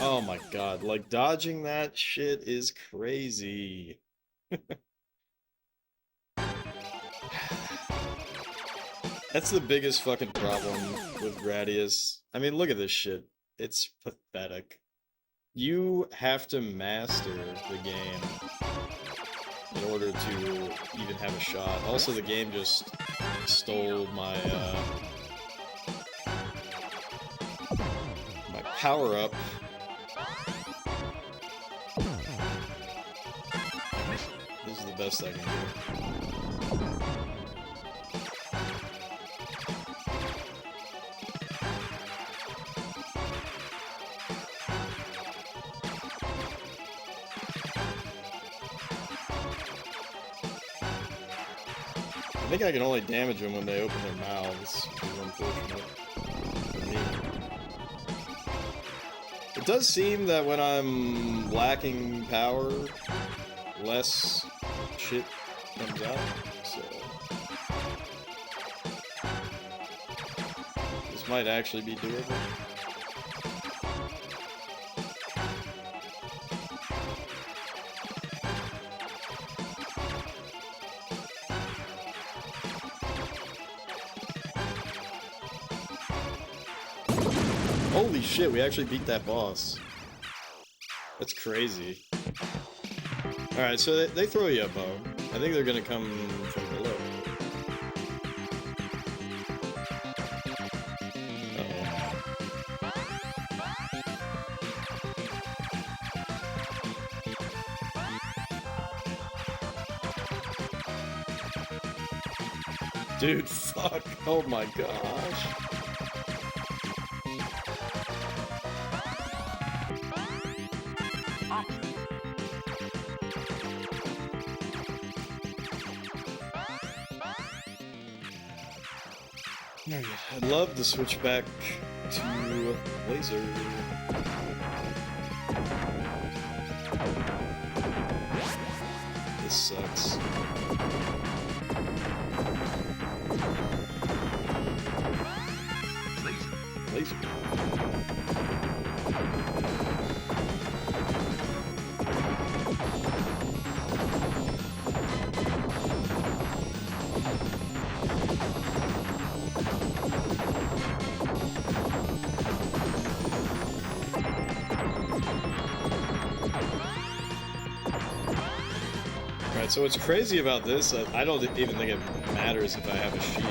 Oh my god, like, dodging that shit is crazy. That's the biggest fucking problem with Gradius. I mean, look at this shit. It's pathetic. You have to master the game in order to even have a shot. Also, the game just stole my my power-up. This is the best I can do. I think I can only damage them when they open their mouths, which is unfortunate for me. It does seem that when I'm lacking power, less shit comes out, so... this might actually be doable. Holy shit, we actually beat that boss. That's crazy. Alright, so they throw you a bone. I think they're gonna come from below. Uh-oh. Dude, fuck. Oh my gosh. I'd love to switch back to laser. This sucks. Laser. Alright, so what's crazy about this, I don't even think it matters if I have a shield.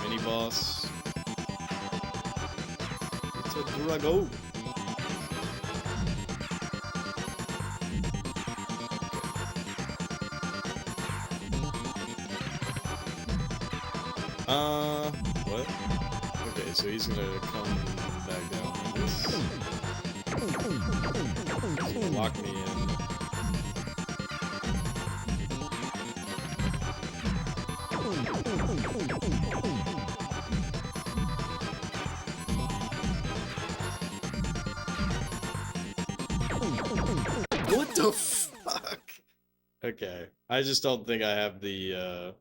Mini boss. It's a Drago. What? Okay, so he's gonna come back down like this. He's gonna lock me in. What the fuck? Okay, I just don't think I have the,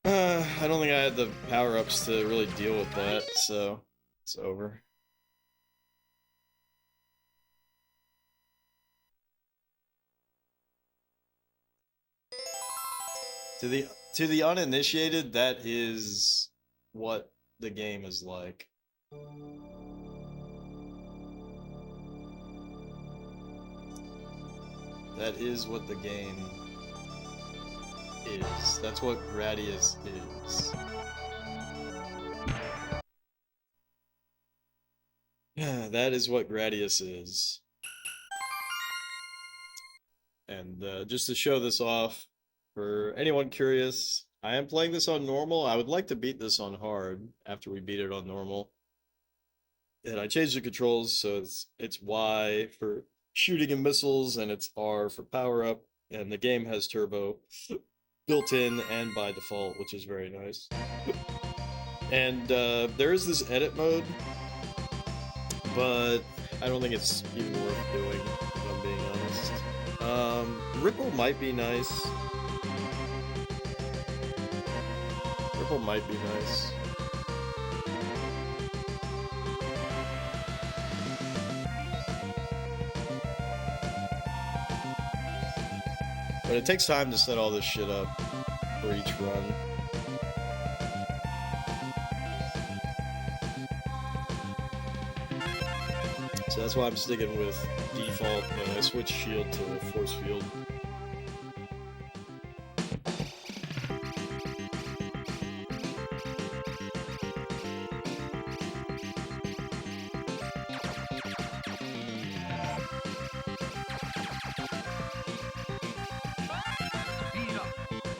I don't think I had the power-ups to really deal with that, so it's over. To the uninitiated, that is what the game is like. That is what the game is. That's what Gradius is. Yeah, that is what Gradius is. And just to show this off, for anyone curious, I am playing this on normal. I would like to beat this on hard after we beat it on normal. And I changed the controls, so it's Y for shooting and missiles, and it's R for power up. And the game has turbo built in and by default, which is very nice. And there is this edit mode, but I don't think it's even worth doing, if I'm being honest. Ripple might be nice. Ripple might be nice. But it takes time to set all this shit up for each run. So that's why I'm sticking with default when I switch shield to force field.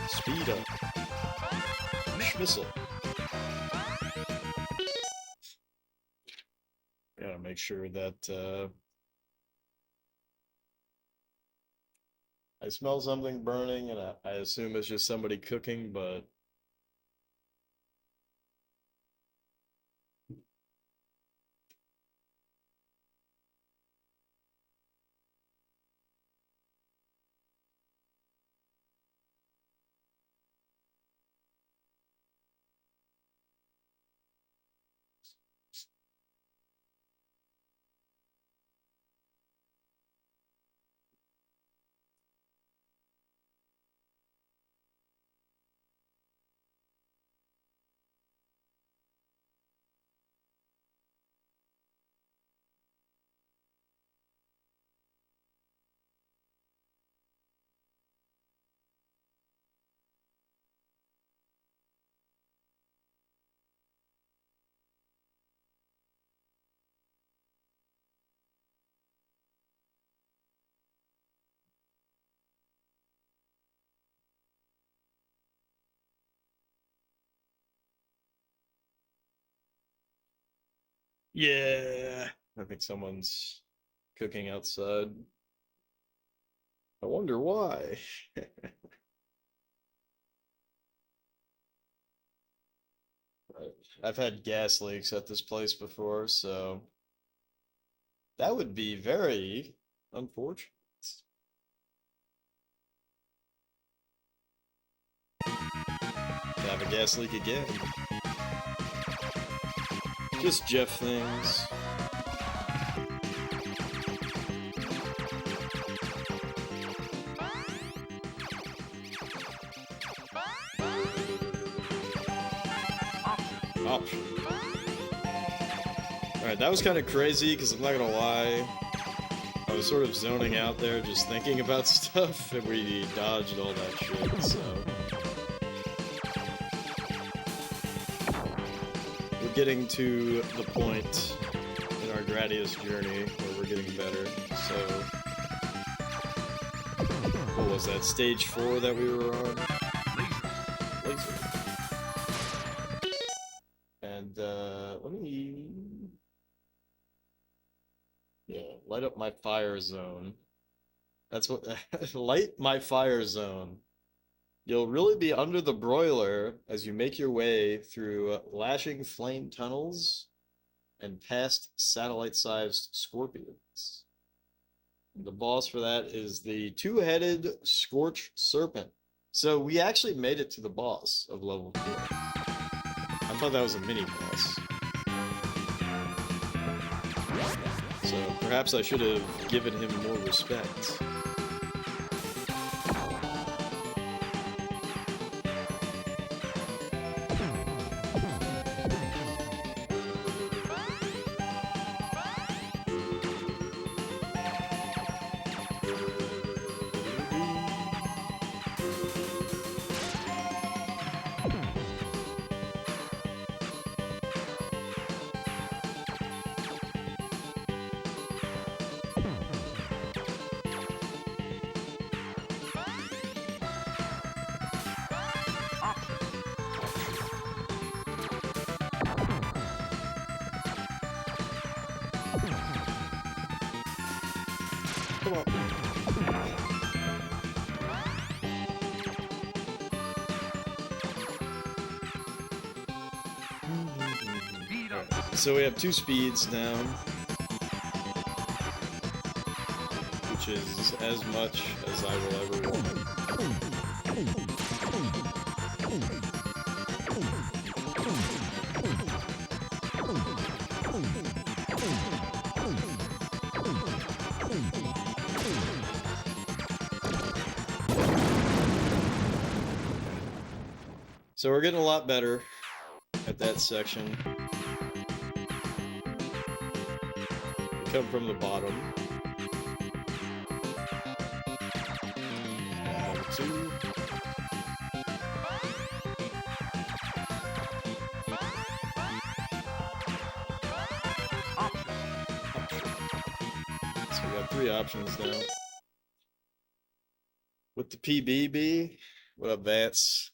Speed up. Missile. Gotta make sure that I smell something burning, and I assume it's just somebody cooking, but yeah, I think someone's cooking outside. I wonder why. I've had gas leaks at this place before, so that would be very unfortunate. To have a gas leak again. Just Jeff things. Option. Alright, that was kind of crazy, because I'm not gonna lie, I was sort of zoning out there just thinking about stuff, and we dodged all that shit, so... We're getting to the point in our Gradius journey where we're getting better, so... What was that, stage 4 that we were on? laser. And let me, yeah, light up my fire zone. That's what, light my fire zone. You'll really be under the broiler as you make your way through lashing flame tunnels and past satellite-sized scorpions. The boss for that is the two-headed Scorch Serpent. So we actually made it to the boss of level 4. I thought that was a mini-boss. So perhaps I should have given him more respect. Come on. So we have 2 speeds now, which is as much as I will ever want. So we're getting a lot better at that section. We come from the bottom. Number 2. So we got 3 options now. With the PBB, what up, Vance?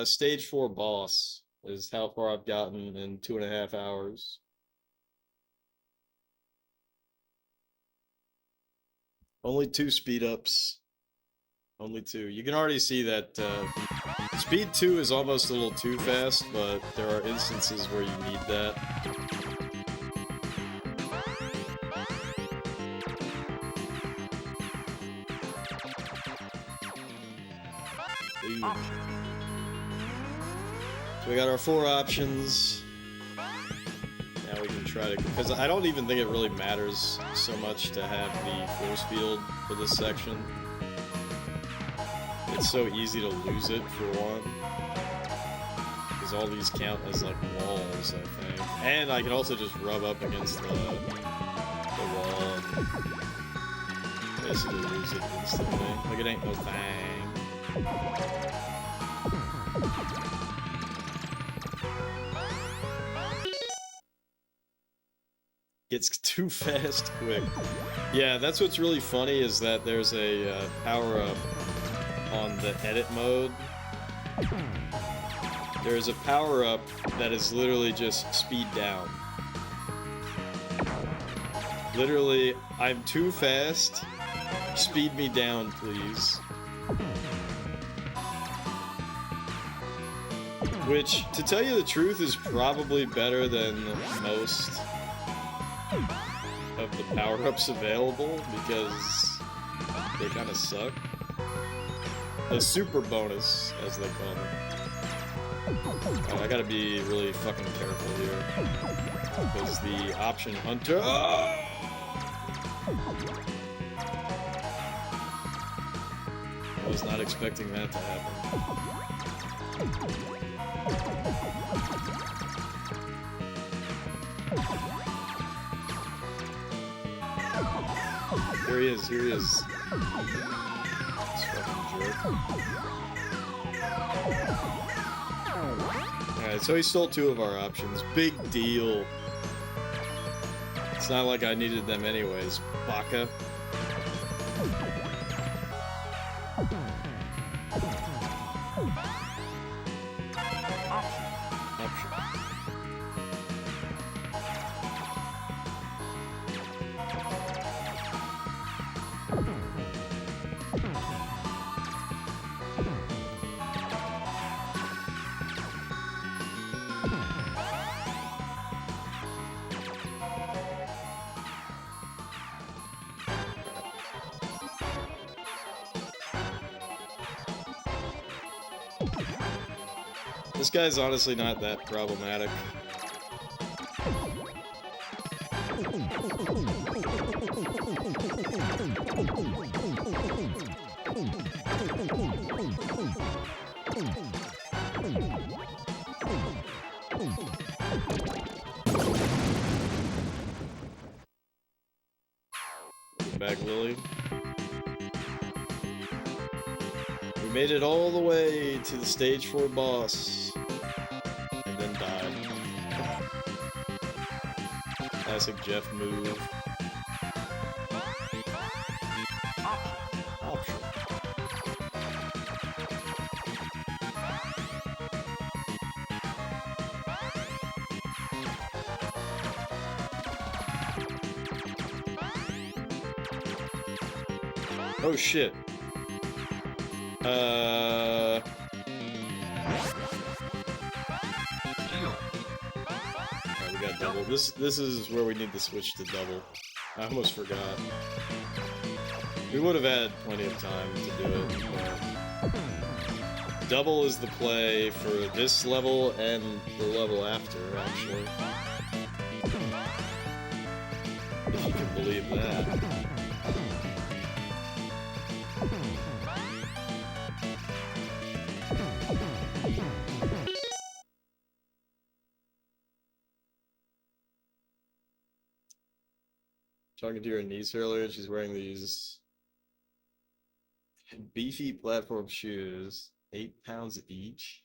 Stage 4 boss is how far I've gotten in 2.5 hours. Only 2 speed ups. Only 2. You can already see that speed 2 is almost a little too fast, but there are instances where you need that. So we got our 4 options. Now we can try to, because I don't even think it really matters so much to have the force field for this section. It's so easy to lose it for one. Because all these count as like walls, I think. And I can also just rub up against the wall and basically lose it instantly. Like it ain't no thing. Gets too fast quick. Yeah, that's what's really funny is that there's a power-up on the edit mode. There's a power-up that is literally just speed down. Literally, I'm too fast. Speed me down, please. Which, to tell you the truth, is probably better than most of the power-ups available, because they kind of suck. The super bonus, as they call them. Oh, I gotta be really fucking careful here. Because the option hunter... Oh! I was not expecting that to happen. Here he is, here he is. This fucking jerk. Alright, so he stole 2 of our options. Big deal. It's not like I needed them anyways, baka. This guy's honestly not that problematic. Back, Lily. We made it all the way to the stage 4 boss, and then died. Classic Jeff move. Option. Oh shit. Alright, we got double. This is where we need to switch to double. I almost forgot. We would have had plenty of time to do it, but double is the play for this level and the level after, actually. If you can believe that. Talking to your niece earlier, she's wearing these beefy platform shoes, 8 pounds each.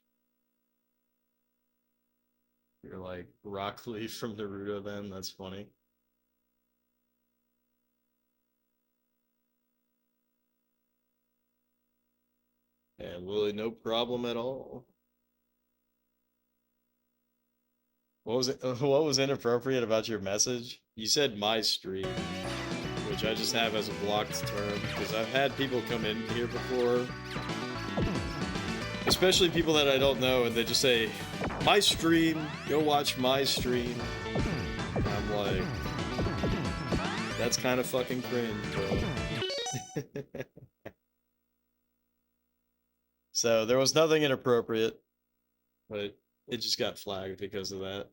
You're like Rock Lee from Naruto then, that's funny. Yeah, Lily, no problem at all. What was it? What was inappropriate about your message? You said my stream, which I just have as a blocked term because I've had people come in here before, especially people that I don't know, and they just say, "My stream, go watch my stream." And I'm like, that's kind of fucking cringe, bro. So there was nothing inappropriate, but it just got flagged because of that.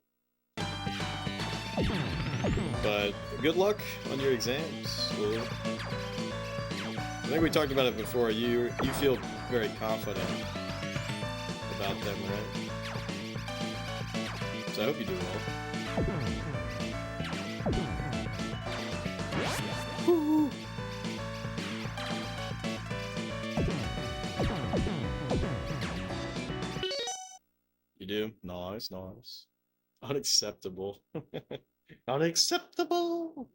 But good luck on your exams, Lily. I think we talked about it before. You feel very confident about them, right? So I hope you do well. Woo! You do? Nice, nice. Unacceptable. Unacceptable!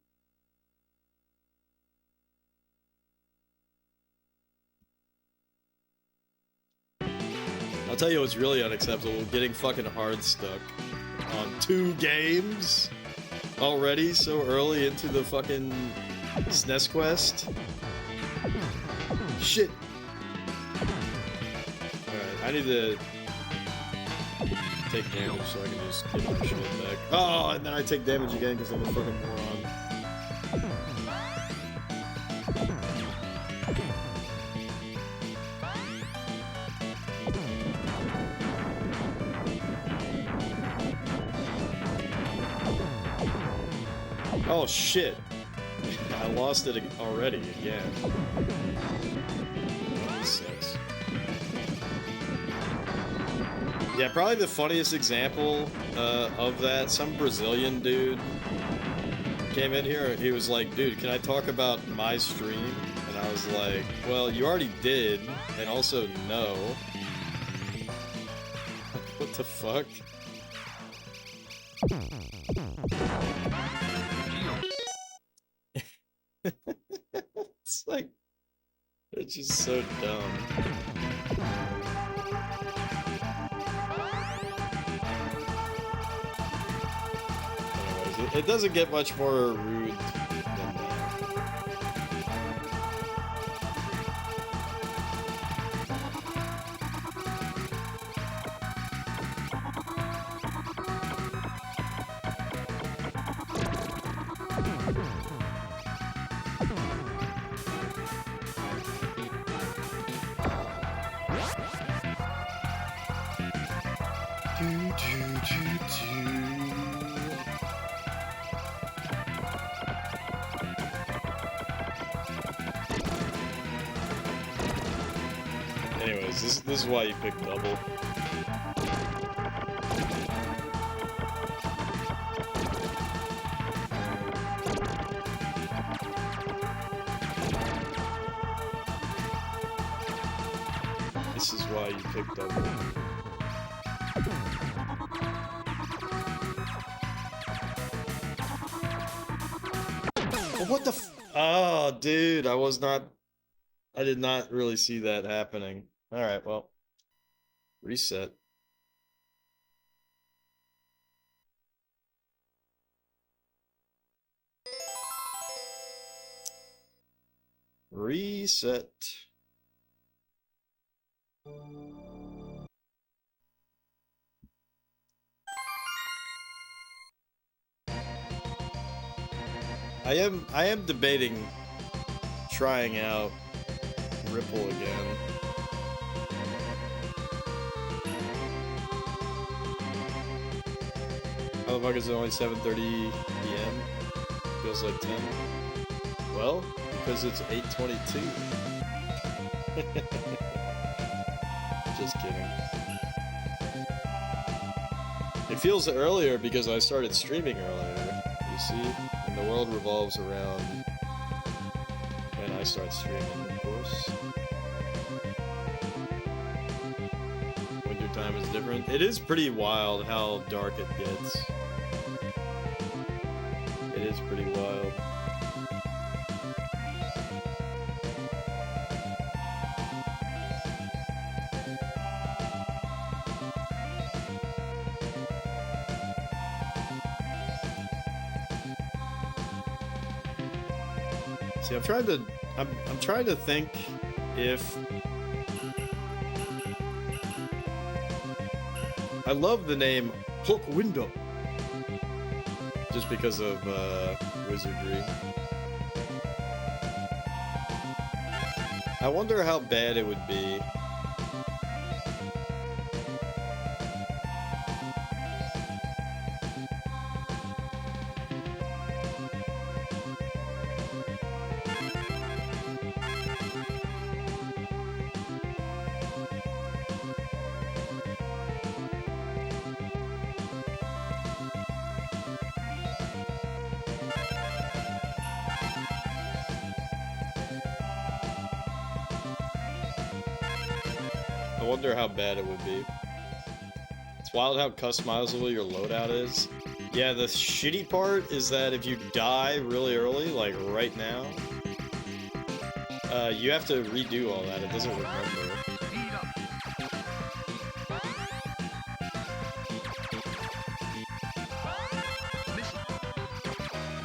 I'll tell you what's really unacceptable, getting fucking hard stuck on 2 games already so early into the fucking SNES quest. Shit! Alright, I need to take damage so I can just get my shit back. Oh, and then I take damage again because I'm a fucking moron. Oh shit! I lost it already again. This sucks. Yeah, probably the funniest example of that, some Brazilian dude came in here, he was like, dude, can I talk about my stream? And I was like, well, you already did, and also no. What the fuck? It's like, it's just so dumb. It doesn't get much more rude than that. Anyways, this is why you pick double. This is why you pick double. What the f- Oh, dude, I did not really see that happening. Alright, well. Reset. Reset. I am debating trying out Ripple again. How the fuck is it only 7:30 p.m.? Feels like 10. Well, because it's 8:22. Just kidding. It feels earlier because I started streaming earlier. You see? And the world revolves around when I start streaming, of course. Winter time is different. It is pretty wild how dark it gets. It is pretty wild. See, I'm trying to think if I love the name Hook Window just because of wizardry. I wonder how bad it would be. I wonder how bad it would be. It's wild how customizable your loadout is. Yeah, the shitty part is that if you die really early, like right now, you have to redo all that. It doesn't remember.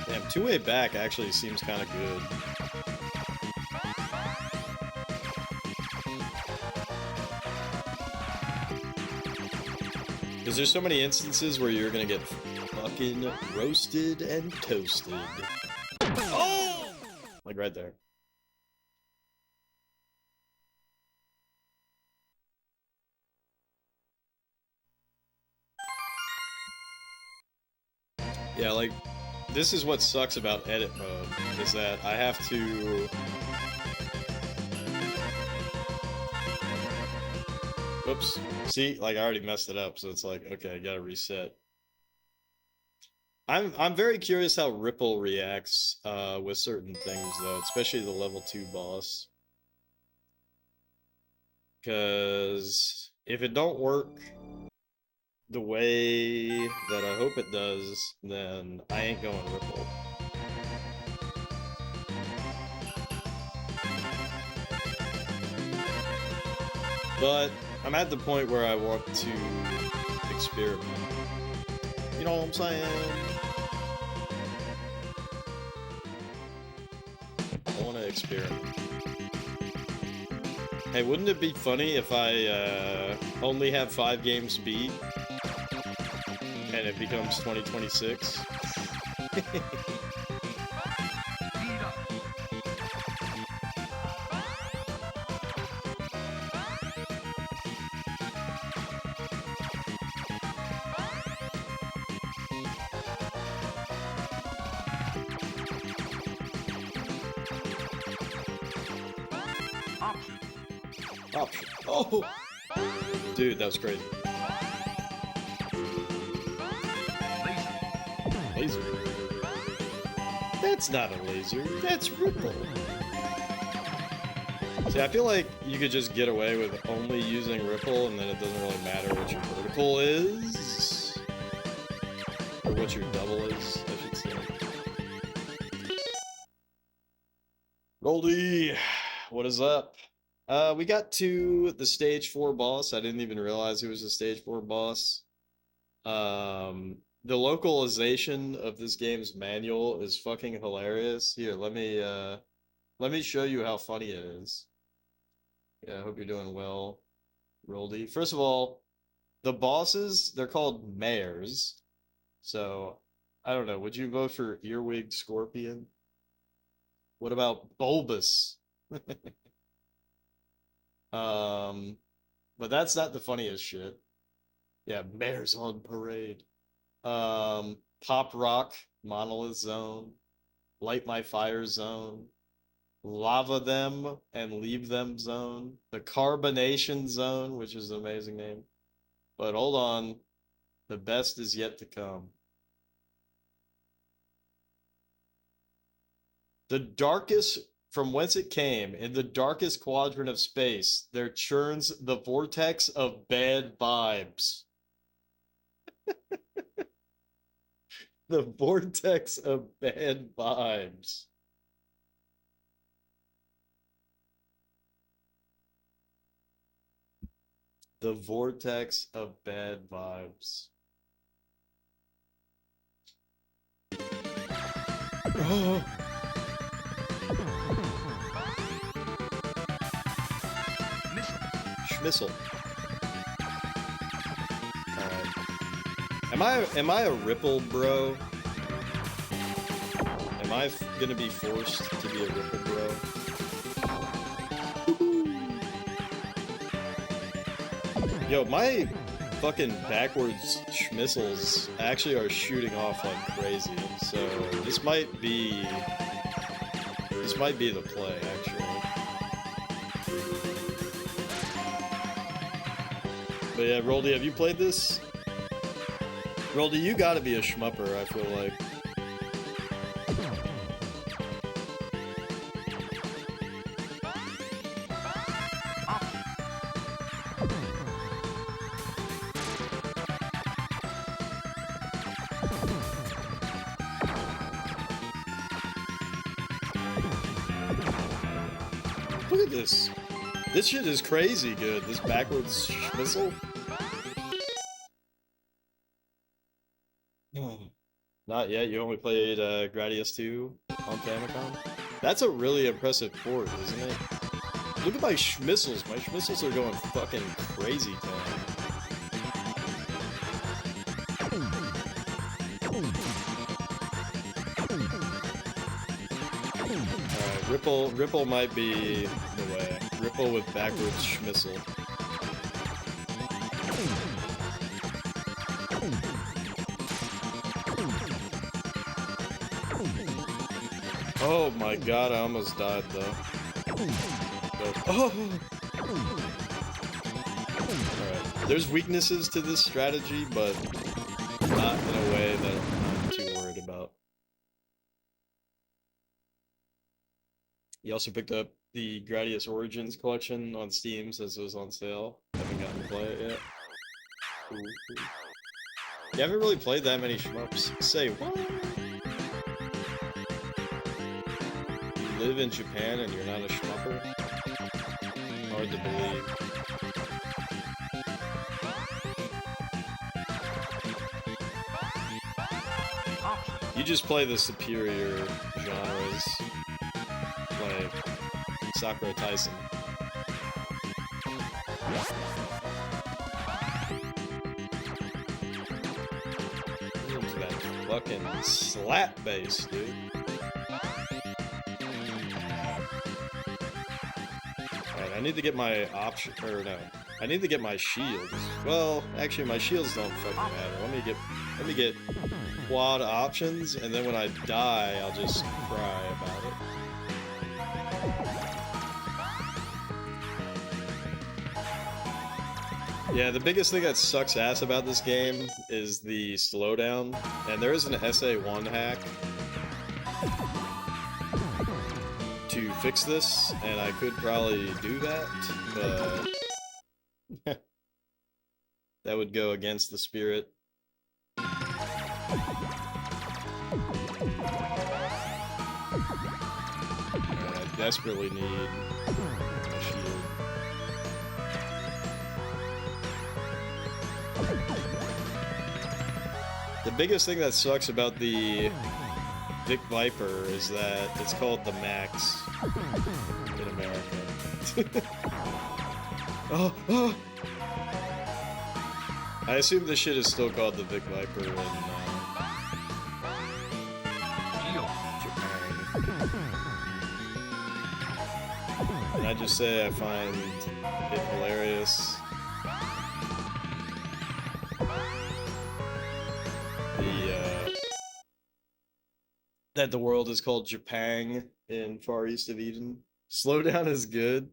Damn, two-way back actually seems kind of good. Because there's so many instances where you're gonna get fucking roasted and toasted. Oh! Like right there. Yeah, like, this is what sucks about edit mode, is that I have to... Oops. See, like I already messed it up, so it's like, okay, I gotta reset. I'm very curious how Ripple reacts with certain things though, especially the level 2 boss. Cause if it don't work the way that I hope it does, then I ain't going Ripple. But I'm at the point where I want to experiment. You know what I'm saying? I want to experiment. Hey, wouldn't it be funny if I only have 5 games beat and it becomes 2026? Option. Oh! Dude, that was crazy. Laser. That's not a laser. That's Ripple. See, I feel like you could just get away with only using Ripple, and then it doesn't really matter what your vertical is. Or what your double is, I should say. Goldie, what is up? We got to the stage 4 boss. I didn't even realize it was a stage 4 boss. The localization of this game's manual is fucking hilarious. Here, let me show you how funny it is. Yeah, I hope you're doing well, Roldy. First of all, the bosses, they're called mares. So, I don't know, would you vote for Earwig Scorpion? What about Bulbous? But that's not the funniest shit. Yeah, mares on parade. Pop Rock, Monolith Zone, Light My Fire Zone, Lava Them and Leave Them Zone, the Carbonation Zone, which is an amazing name. But hold on, the best is yet to come. The darkest, from whence it came, in the darkest quadrant of space, there churns the vortex of bad vibes. The vortex of bad vibes. The vortex of bad vibes. Oh. Schmissel. Alright. Am I a Ripple bro? Am I gonna be forced to be a Ripple bro? Yo, my fucking backwards schmissels actually are shooting off like crazy, so this might be the play, actually. But yeah, Roldy, have you played this? Roldy, you gotta be a shmupper, I feel like. Look at this. This shit is crazy good. This backwards schmissel. Not yet. You only played Gradius 2 on Famicom? That's a really impressive port, isn't it? Look at my schmissels. My schmissels are going fucking crazy town. Alright, Ripple might be the way. Ripple with backwards schmissel. Oh my god, I almost died though. Oh! Alright, there's weaknesses to this strategy, but not in a way that I'm too worried about. You also picked up the Gradius Origins collection on Steam since it was on sale. Haven't gotten to play it yet. Cool. You haven't really played that many shmups. Say what? You live in Japan and you're not a shmupper? Hard to believe. You just play the superior genres. Like Sakura Tyson. Into that fucking slap bass, dude. Alright, I need to get my option, or no, I need to get my shields. Well, actually my shields don't fucking matter. Let me get quad options, and then when I die, I'll just cry about it. Yeah, the biggest thing that sucks ass about this game is the slowdown, and there is an SA1 hack to fix this, and I could probably do that, but that would go against the spirit. And I desperately need a shield. The biggest thing that sucks about the Vic Viper is that it's called the Max in America. Oh! I assume this shit is still called the Vic Viper in Japan. And I just say I find it hilarious. That the world is called Japan in Far East of Eden. Slowdown is good.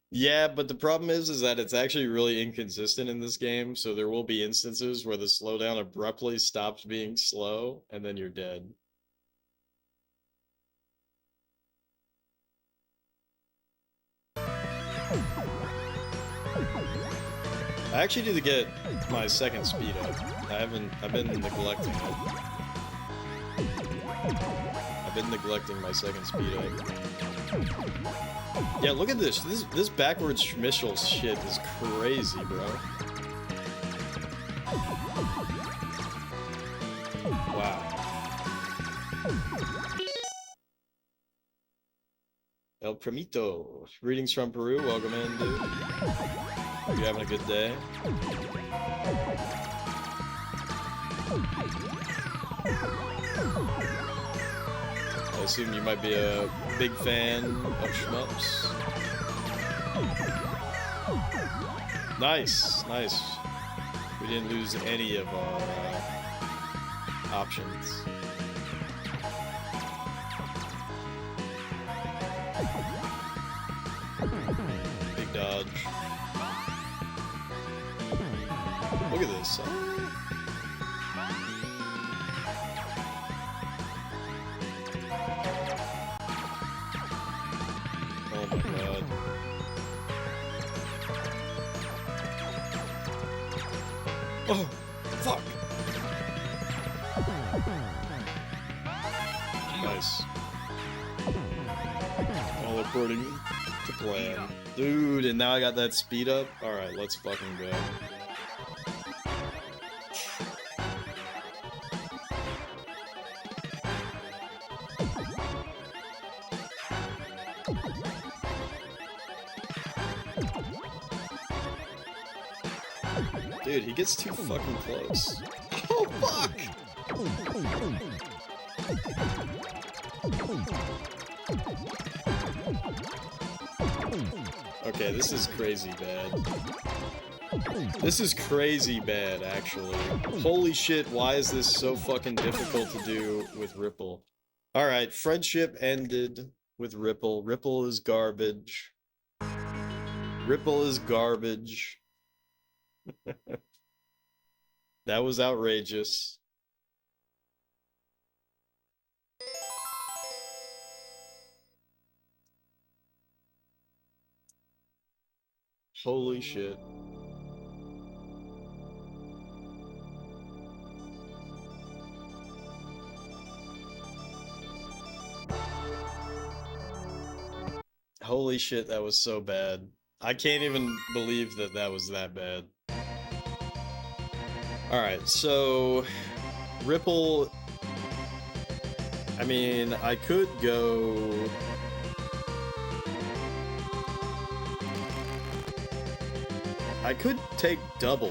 Yeah, but the problem is that it's actually really inconsistent in this game, so there will be instances where the slowdown abruptly stops being slow, and then you're dead. I actually need to get my second speed up. I've been neglecting it. I've been neglecting my second speed up. Yeah, look at this. This backwards schmischel shit is crazy, bro. Wow. El Primito. Greetings from Peru. Welcome in, dude. Hope you're having a good day. I assume you might be a big fan of shmups. Nice, nice. We didn't lose any of our options. Big dodge. Look at this. Oh my god. Oh, fuck. Nice. All according to plan. Dude, and now I got that speed up? Alright, let's fucking go. Dude, he gets too fucking close. Oh, fuck! Okay, this is crazy bad. This is crazy bad, actually. Holy shit, why is this so fucking difficult to do with Ripple? Alright, friendship ended with Ripple. Ripple is garbage. Ripple is garbage. That was outrageous. Holy shit. Holy shit, that was so bad. I can't even believe that that was that bad. Alright, so Ripple, I mean, I could go... I could take double.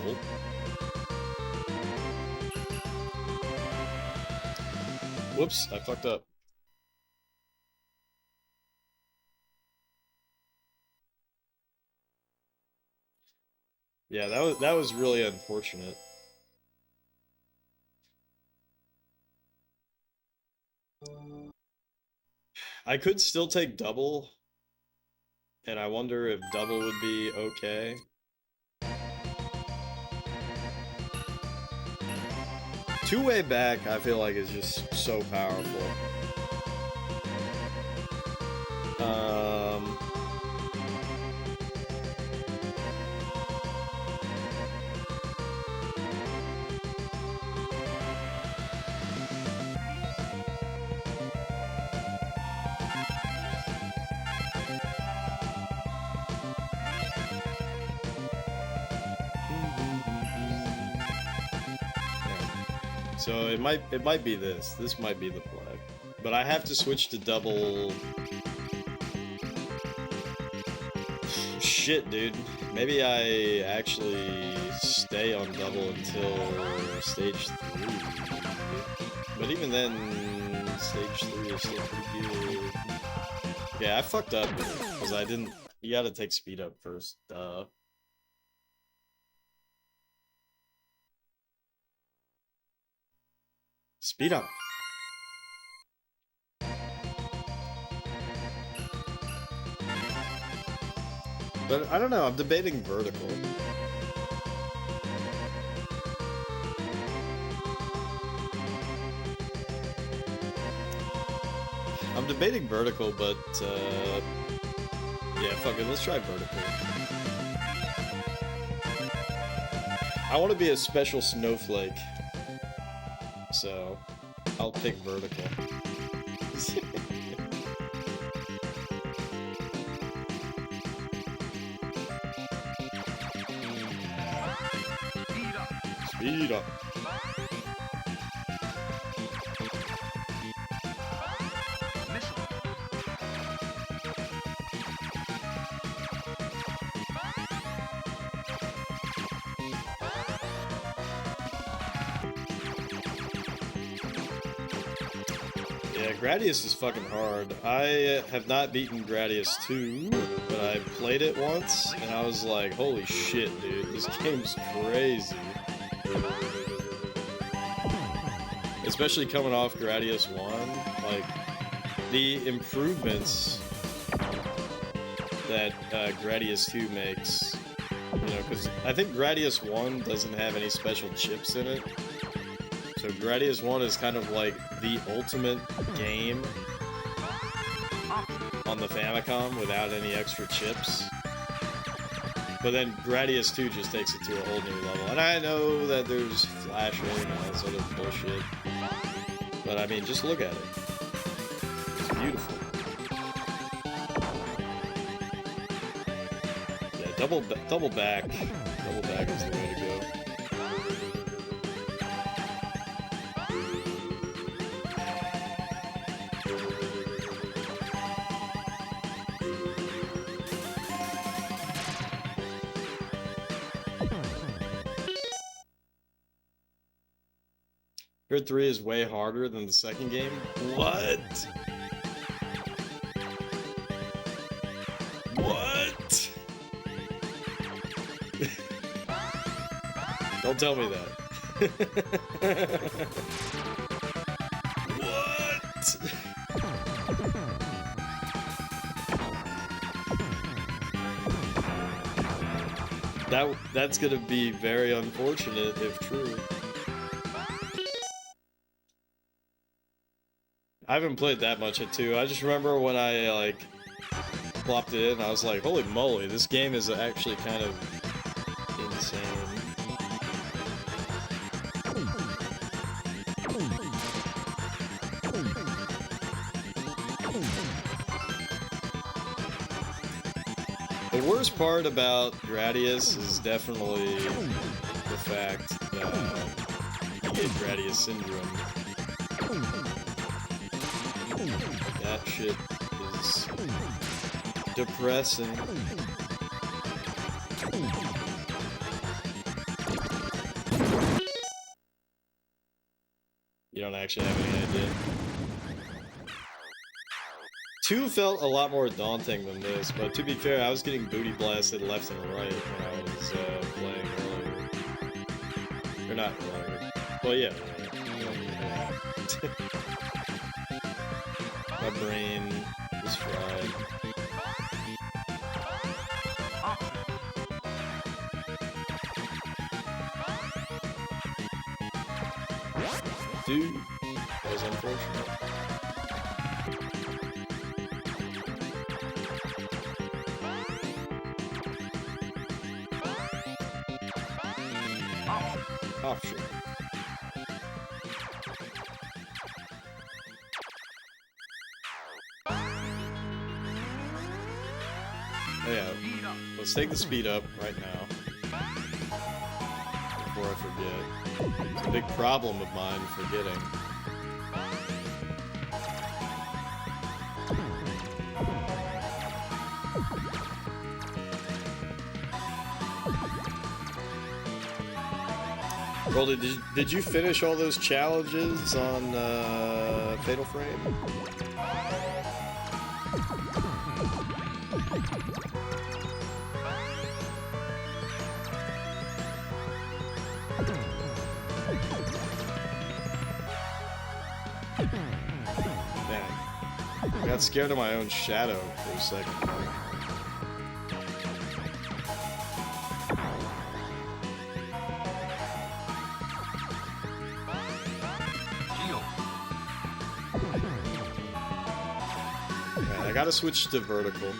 Whoops, I fucked up. Yeah, that was really unfortunate. I could still take double, and I wonder if double would be okay. two-way back, I feel like, is just so powerful. So it might be this. This might be the play. But I have to switch to double. Shit, dude. Maybe I actually stay on double until stage 3. But even then, stage 3 is still pretty good. Yeah, I fucked up because I didn't. You gotta take speed up first. Speed up. But I don't know, I'm debating vertical. I'm debating vertical, but yeah, fuck it, let's try vertical. I want to be a special snowflake. So, I'll pick vertical. Speed up. Yeah, Gradius is fucking hard. I have not beaten Gradius 2, but I played it once, and I was like, holy shit, dude, this game's crazy. Especially coming off Gradius 1, like, the improvements that Gradius 2 makes, you know, because I think Gradius 1 doesn't have any special chips in it. So Gradius 1 is kind of like the ultimate game on the Famicom without any extra chips. But then Gradius 2 just takes it to a whole new level. And I know that there's flashing and all this other bullshit. But I mean, just look at it. It's beautiful. Yeah, double back. Double back is the way to go. Grid 3 is way harder than the second game? What? What? Don't tell me that. What? That's gonna be very unfortunate if true. I haven't played that much at 2. I just remember when I, like, plopped it in, I was like, holy moly, this game is actually kind of insane. The worst part about Gradius is definitely the fact that you get Gradius syndrome. That shit is depressing. You don't actually have any idea. 2 felt a lot more daunting than this, but to be fair, I was getting booty blasted left and right when I was playing earlier. Or not earlier. Well, yeah. My brain is fried. Dude, that was unfortunate. Option. Oh yeah, let's take the speed up right now before I forget. It's a big problem of mine forgetting. Goldie, did you finish all those challenges on Fatal Frame? Dang. I got scared of my own shadow for a second. I gotta switch to vertical.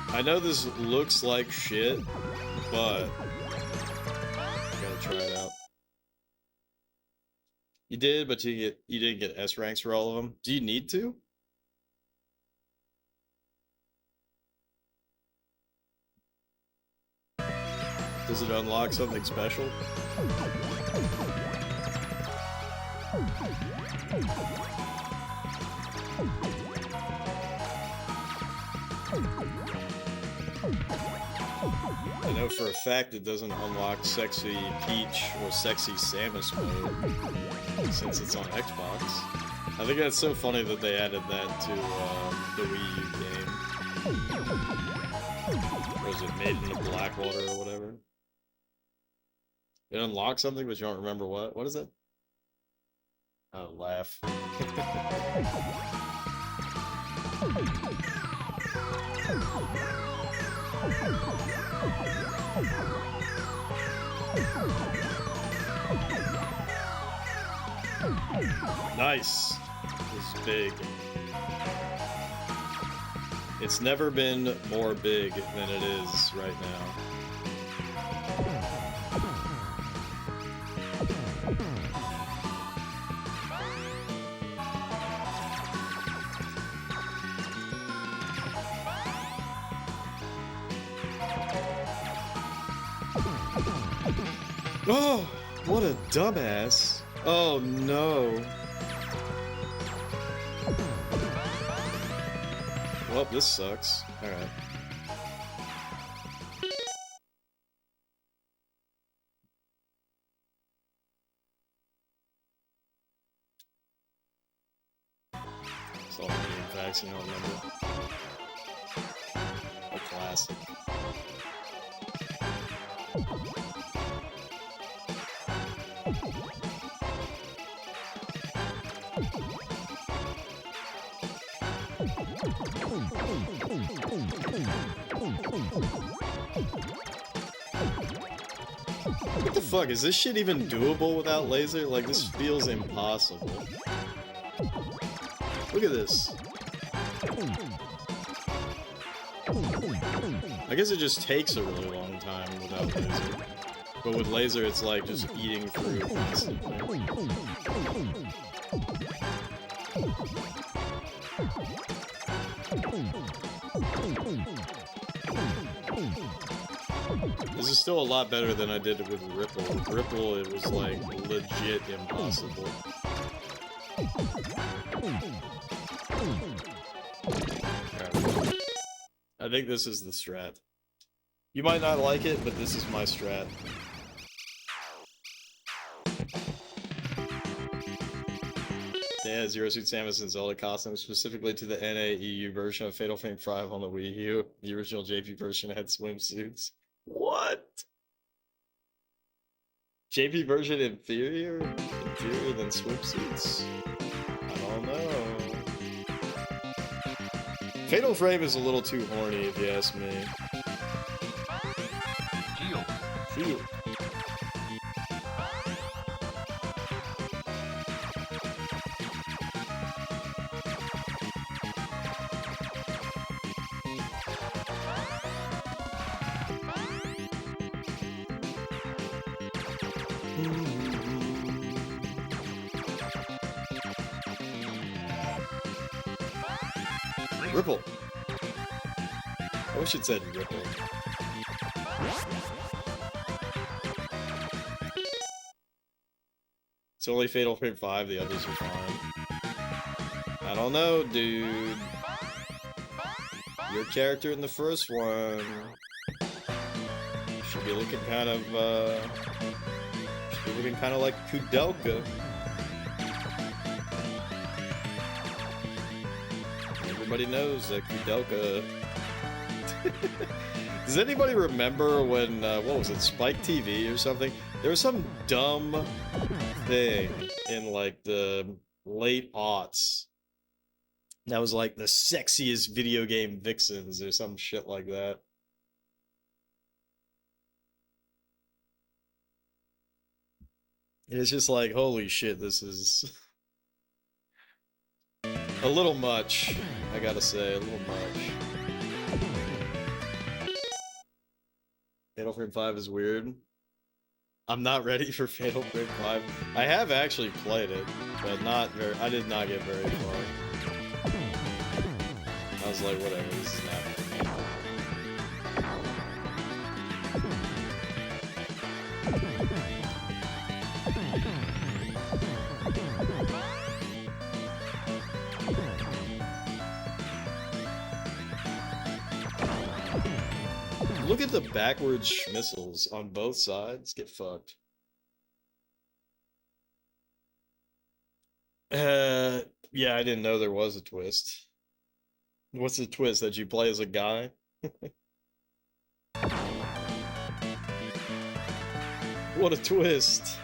I know this looks like shit, but gotta try it out. You did, but you didn't get S ranks for all of them. Do you need to? Does it unlock something special? I know for a fact it doesn't unlock Sexy Peach or Sexy Samus mode since it's on Xbox. I think that's so funny that they added that to the Wii U game. Or was it Made in the Blackwater or whatever? It unlocks something, but you don't remember what? What is it? Oh, laugh. Nice. This is big. It's never been more big than it is right now. Oh, what a dumbass. Oh no. Well, this sucks. Alright. It's all the facts you don't remember. A classic. What the fuck? Is this shit even doable without laser? Like, this feels impossible. Look at this. I guess it just takes a really long time without laser. But with laser, it's like just eating through constantly. This is still a lot better than I did with Ripple. With Ripple, it was like legit impossible. I think this is the strat. You might not like it, but this is my strat. Yeah, Zero Suit Samus and Zelda costumes, specifically to the NAEU version of Fatal Frame 5 on the Wii U. The original JP version had swimsuits. What? JP version inferior? Inferior than swimsuits? I don't know. Fatal Frame is a little too horny, if you ask me. Feel. Ripple. I wish it said Ripple. It's only Fatal Frame 5, the others are fine. I don't know, dude. Your character in the first one should be looking kind of, like Kudelka. Everybody knows that Kudelka. Does anybody remember when, what was it, Spike TV or something? There was some dumb thing in, like, the late aughts that was, like, the sexiest video game vixens or some shit like that. And it's just like, holy shit, this is a little much, I gotta say, a little much. Fatal Frame 5 is weird. I'm not ready for Fatal Frame 5. I have actually played it, but I did not get very far. I was like, whatever, this is not for me. Look at the backwards missiles on both sides. Get fucked. Yeah, I didn't know there was a twist. What's the twist? That you play as a guy? What a twist!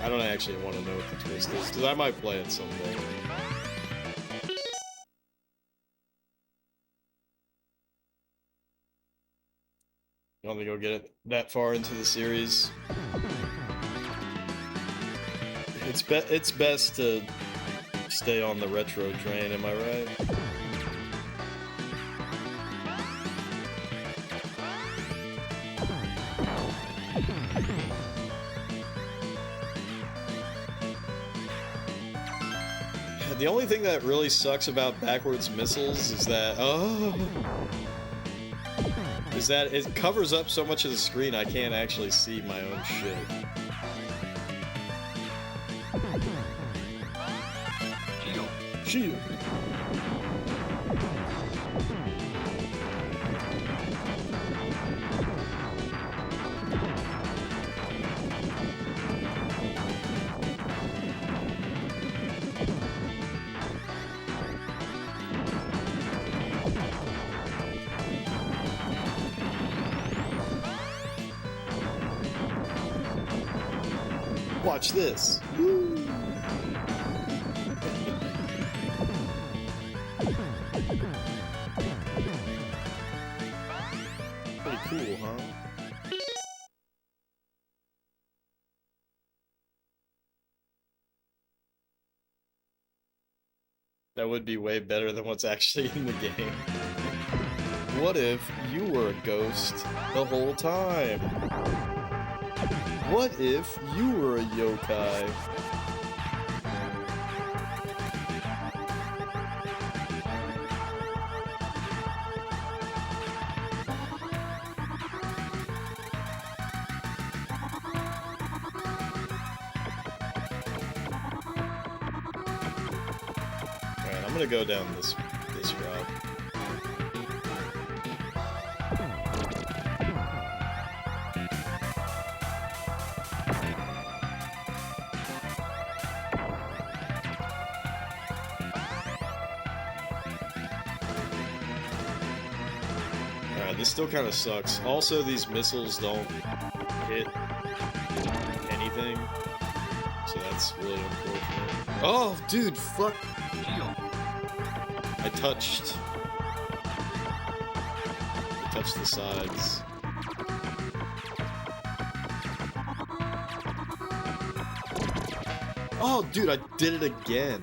I don't actually want to know what the twist is, because I might play it someday. You want me to go get it that far into the series? It's best to stay on the retro train, am I right? The only thing that really sucks about backwards missiles is that it covers up so much of the screen I can't actually see my own shit. Shield. Watch this. Woo. Pretty cool, huh? That would be way better than what's actually in the game. What if you were a ghost the whole time? What if you were a yokai? Alright, I'm gonna go down this route. This still kind of sucks. Also, these missiles don't hit anything, so that's really unfortunate. Oh, dude, fuck. I touched the sides. Oh, dude, I did it again.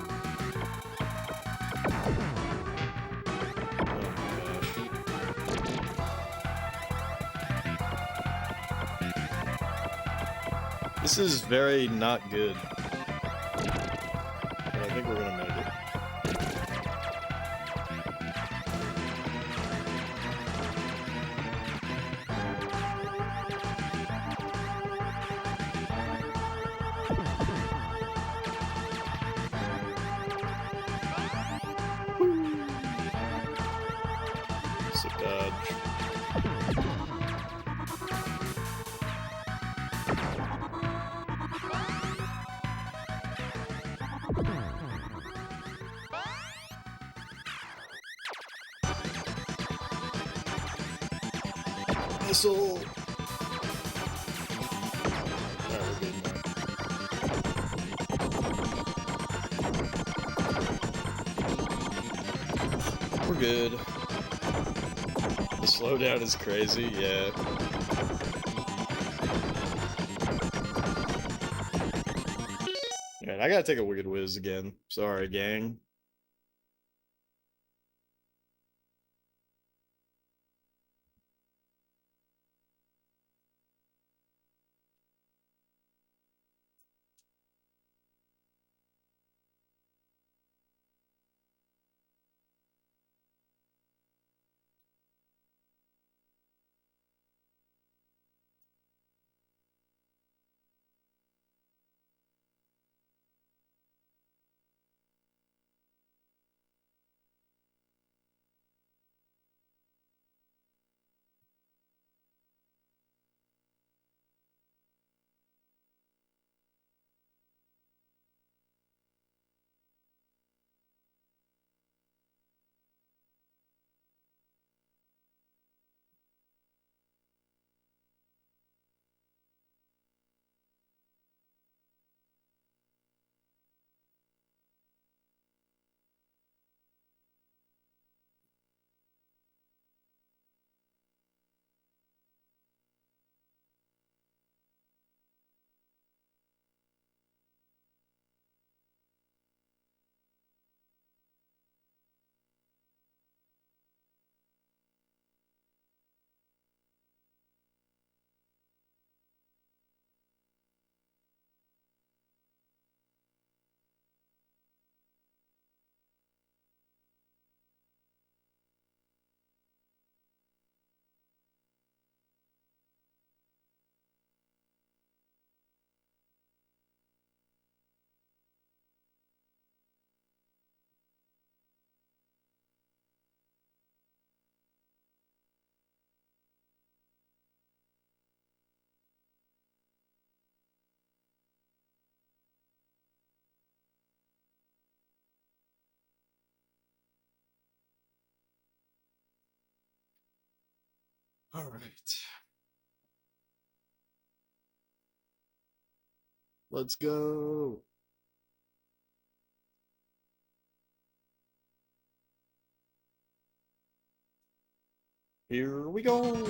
This is very not good. But I think we're gonna make it. Sick dodge. Missile! We're good. The slowdown is crazy, yeah. Alright, I gotta take a Wicked Whiz again. Sorry, gang. Alright. Let's go. Here we go.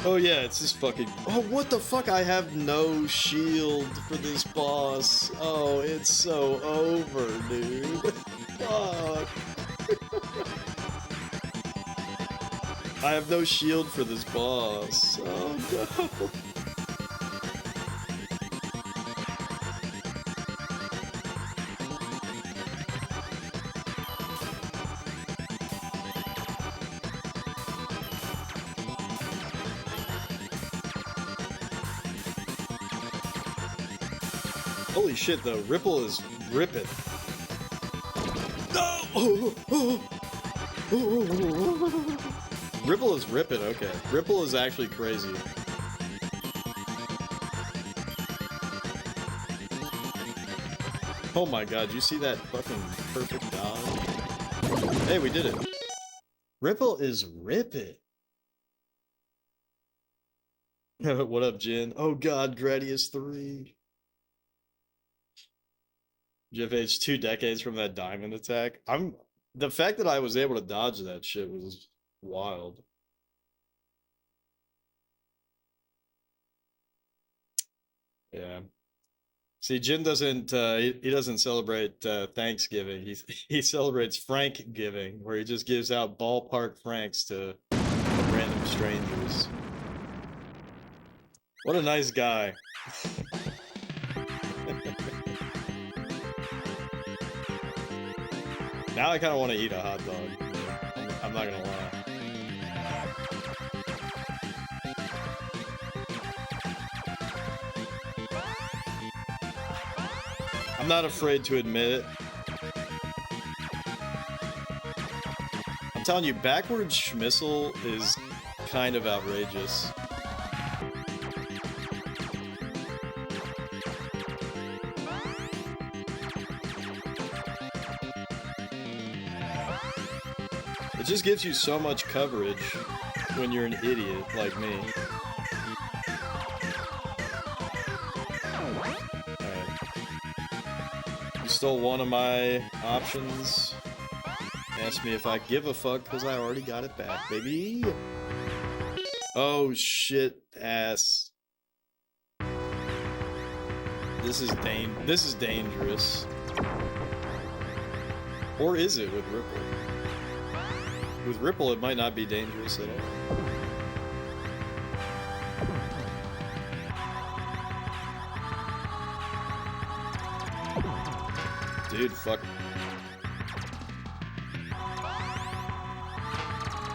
Oh yeah, it's this fucking... Oh, what the fuck? I have no shield for this boss. Oh, it's so over, dude. Fuck. I have no shield for this boss. Oh no. Holy shit, the Ripple is ripping. No! Ripple is ripping, okay. Ripple is actually crazy. Oh my god, you see that fucking perfect dodge? Hey, we did it. Ripple is ripping. What up, Jin? Oh god, Gradius 3. Jeff H, 2 decades from that diamond attack. The fact that I was able to dodge that shit was wild. Yeah. See, Jin doesn't he doesn't celebrate Thanksgiving. He celebrates Frank giving, where he just gives out ballpark francs to random strangers. What a nice guy. Now I kind of want to eat a hot dog. I'm not gonna lie. I'm not afraid to admit it. I'm telling you, backwards schmissel is kind of outrageous. It just gives you so much coverage when you're an idiot like me. Stole one of my options. Asked me if I give a fuck because I already got it back, baby. Oh shit, ass. This is dangerous. Or is it with Ripple? With Ripple, it might not be dangerous at all. Dude, fuck.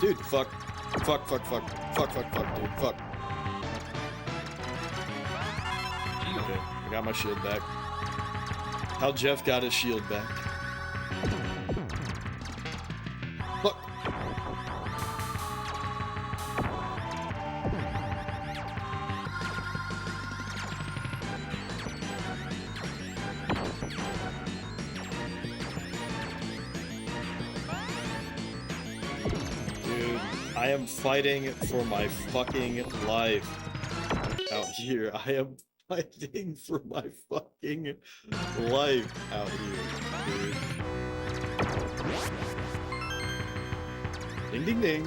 Dude, fuck. Fuck, fuck, fuck. Fuck, fuck, fuck, dude, fuck. Okay, I got my shield back. How Jeff got his shield back. Fuck. I am fighting for my fucking life out here. I am fighting for my fucking life out here, dude. Ding ding ding.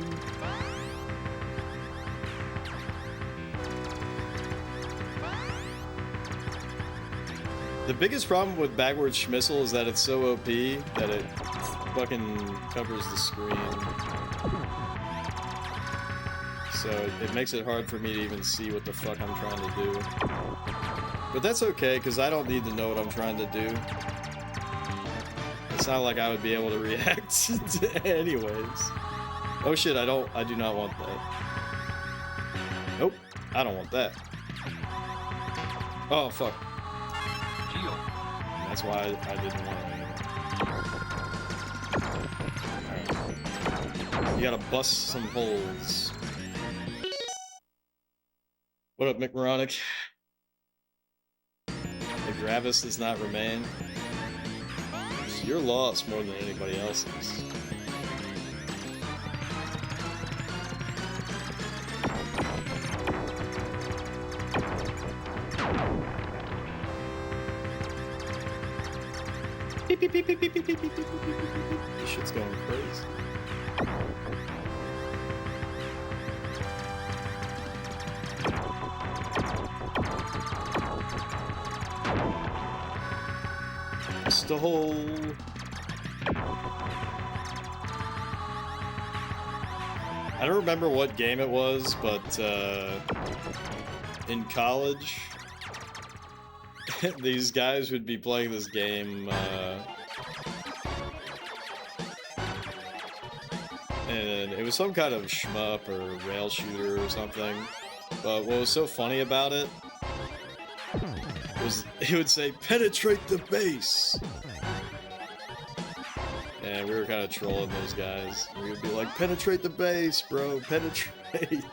The biggest problem with backwards schmissel is that it's so OP that it fucking covers the screen. So it makes it hard for me to even see what the fuck I'm trying to do. But that's okay, because I don't need to know what I'm trying to do. It's not like I would be able to react to anyways. Oh shit, I do not want that. Nope, I don't want that. Oh fuck. That's why I didn't want it. Alright. You gotta bust some holes. What up, McMoronic? The Gravis does not remain. It's your loss more than anybody else's. Beep, beep, beep, beep, beep, beep, beep, beep, beep, beep, beep. This shit's going crazy. Stole. I don't remember what game it was, but in college, these guys would be playing this game, and it was some kind of shmup or rail shooter or something. But what was so funny about it was he would say, "Penetrate the base." And we were kind of trolling those guys. We would be like, "Penetrate the base, bro, penetrate."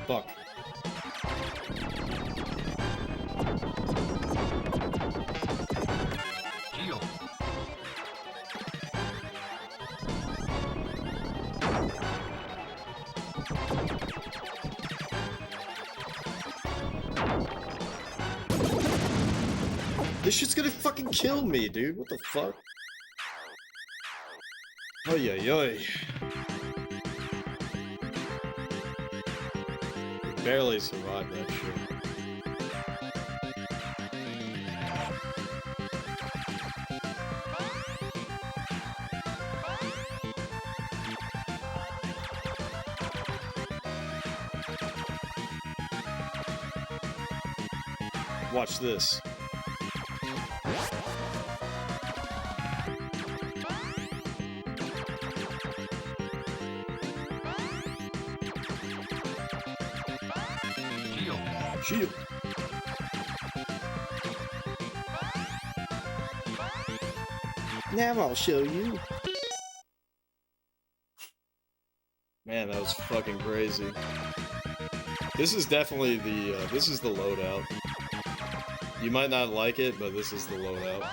Fuck. This shit's gonna fucking kill me, dude. What the fuck? Oy, oy, oy. Barely survived that shit. Watch this. Shield. Now I'll show you. Man, that was fucking crazy. This is definitely the, this is the loadout. You might not like it, but this is the loadout.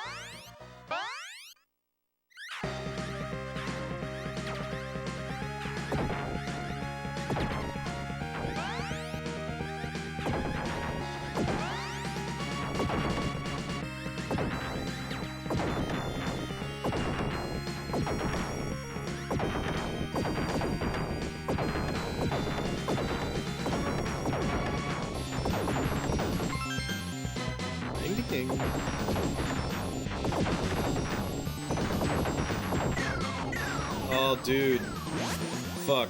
Oh, dude. Fuck.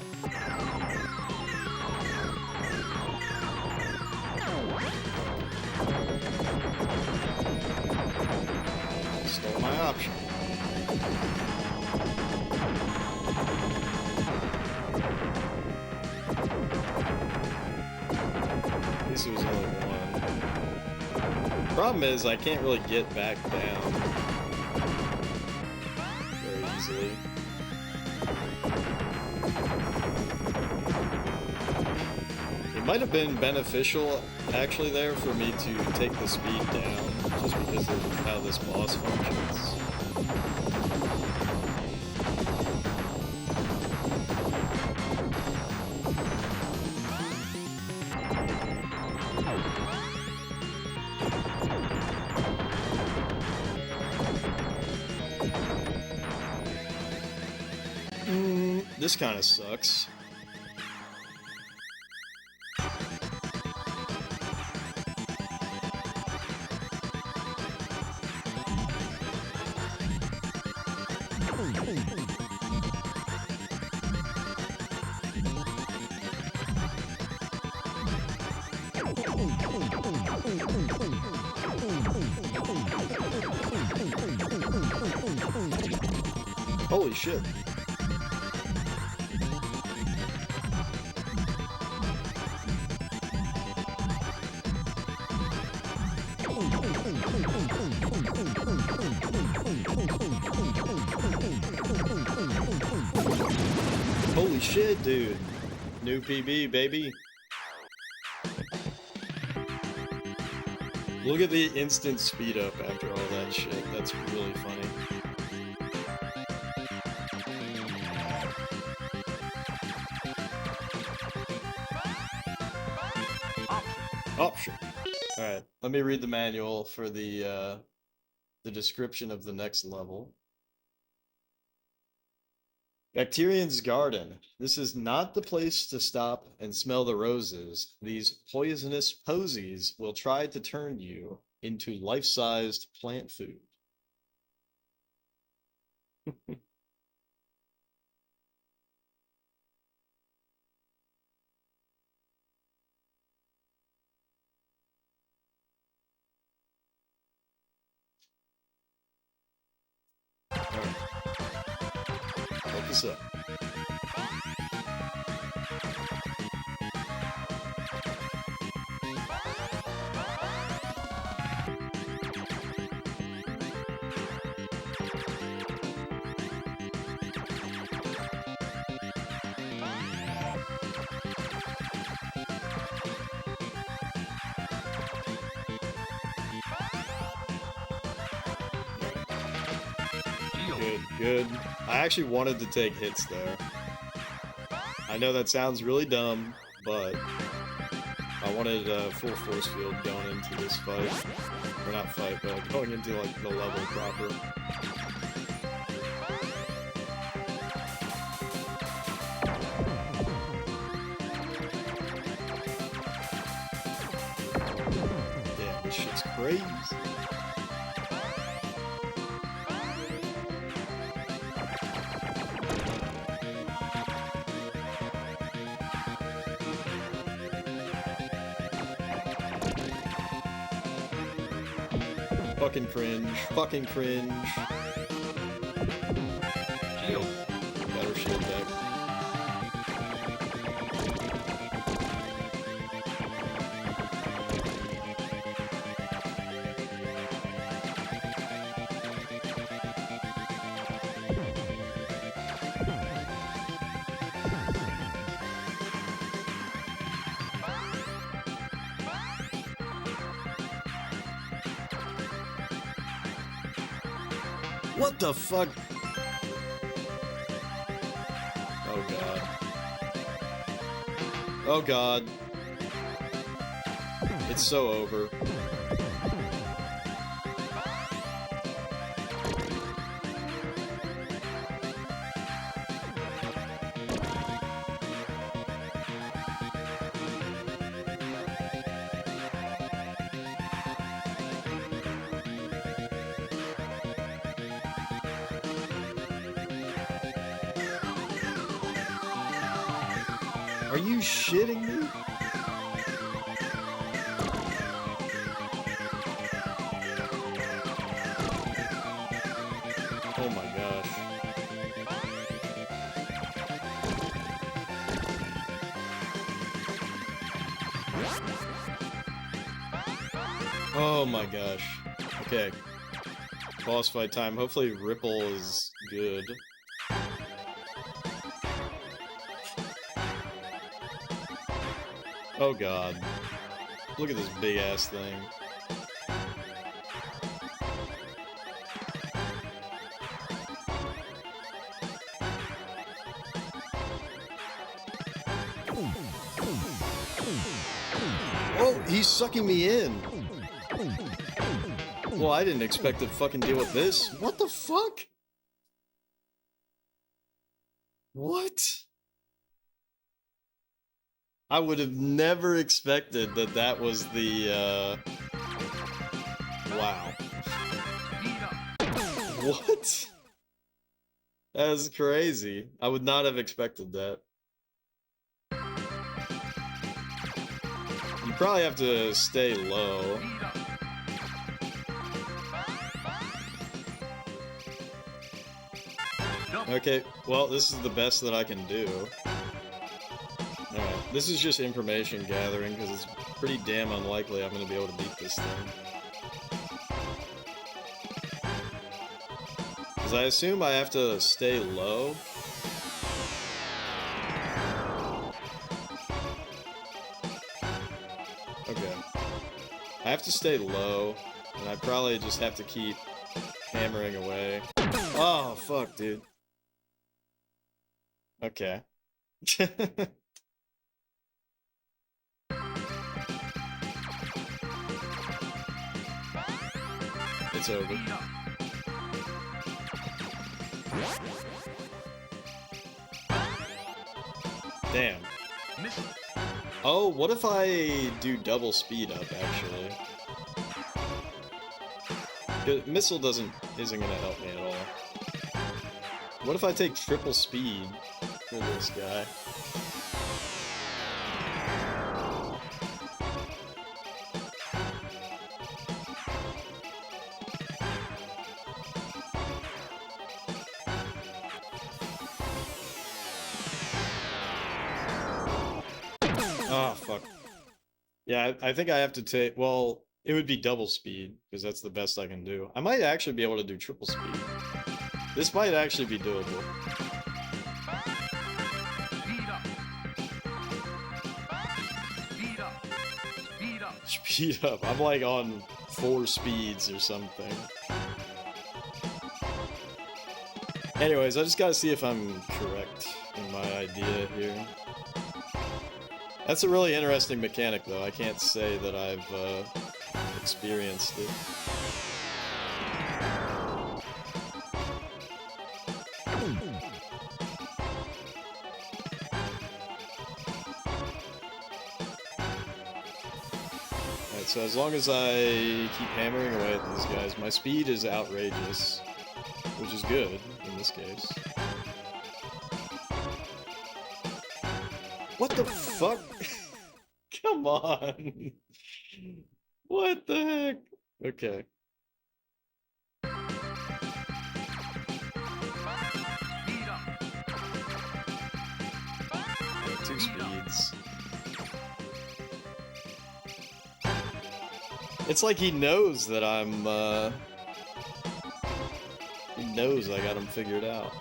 Stole my option. At least it was only one. Problem is, I can't really get back down very easily. It might have been beneficial, actually, there for me to take the speed down, just because of how this boss functions. This kind of sucks. Holy shit. Holy shit, dude. New PB, baby. Look at the instant speed up after all that shit. That's really funny. Option. Alright, let me read the manual for the description of the next level. Bacterian's Garden. This is not the place to stop and smell the roses. These poisonous posies will try to turn you into life-sized plant food. Alright. Focus up. Good, good. I actually wanted to take hits there. I know that sounds really dumb, but I wanted a full force field going into this fight. Or not fight, but going into, like, the level proper. Damn, this shit's crazy. Fucking cringe. Fucking cringe. Shield. Got her shield back. What the fuck? Oh god. Oh god. It's so over. Are you shitting me? Oh my gosh. Oh my gosh. Okay. Boss fight time. Hopefully Ripple is good. Oh god. Look at this big ass thing. Oh, he's sucking me in. Well, I didn't expect to fucking deal with this. What the fuck? What? I would have never expected that that was the, wow. What? That is crazy. I would not have expected that. You probably have to stay low. Okay, well, this is the best that I can do. Alright, this is just information gathering, because it's pretty damn unlikely I'm going to be able to beat this thing. Because I assume I have to stay low. Okay. I have to stay low, and I probably just have to keep hammering away. Oh, fuck, dude. Okay. It's over. Damn. Oh, what if I do double speed up, actually? Missile isn't gonna help me at all. What if I take triple speed for this guy? Oh, fuck. Yeah, I think I have to take... Well, it would be double speed, because that's the best I can do. I might actually be able to do triple speed. This might actually be doable. Speed up. I'm like on 4 speeds or something. Anyways, I just gotta see if I'm correct in my idea here. That's a really interesting mechanic, though. I can't say that I've experienced it. Alright, so as long as I keep hammering away at these guys, my speed is outrageous, which is good in this case. What the fuck? Come on. What the heck? Okay. Two speeds. It's like he knows that I'm, he knows I got him figured out.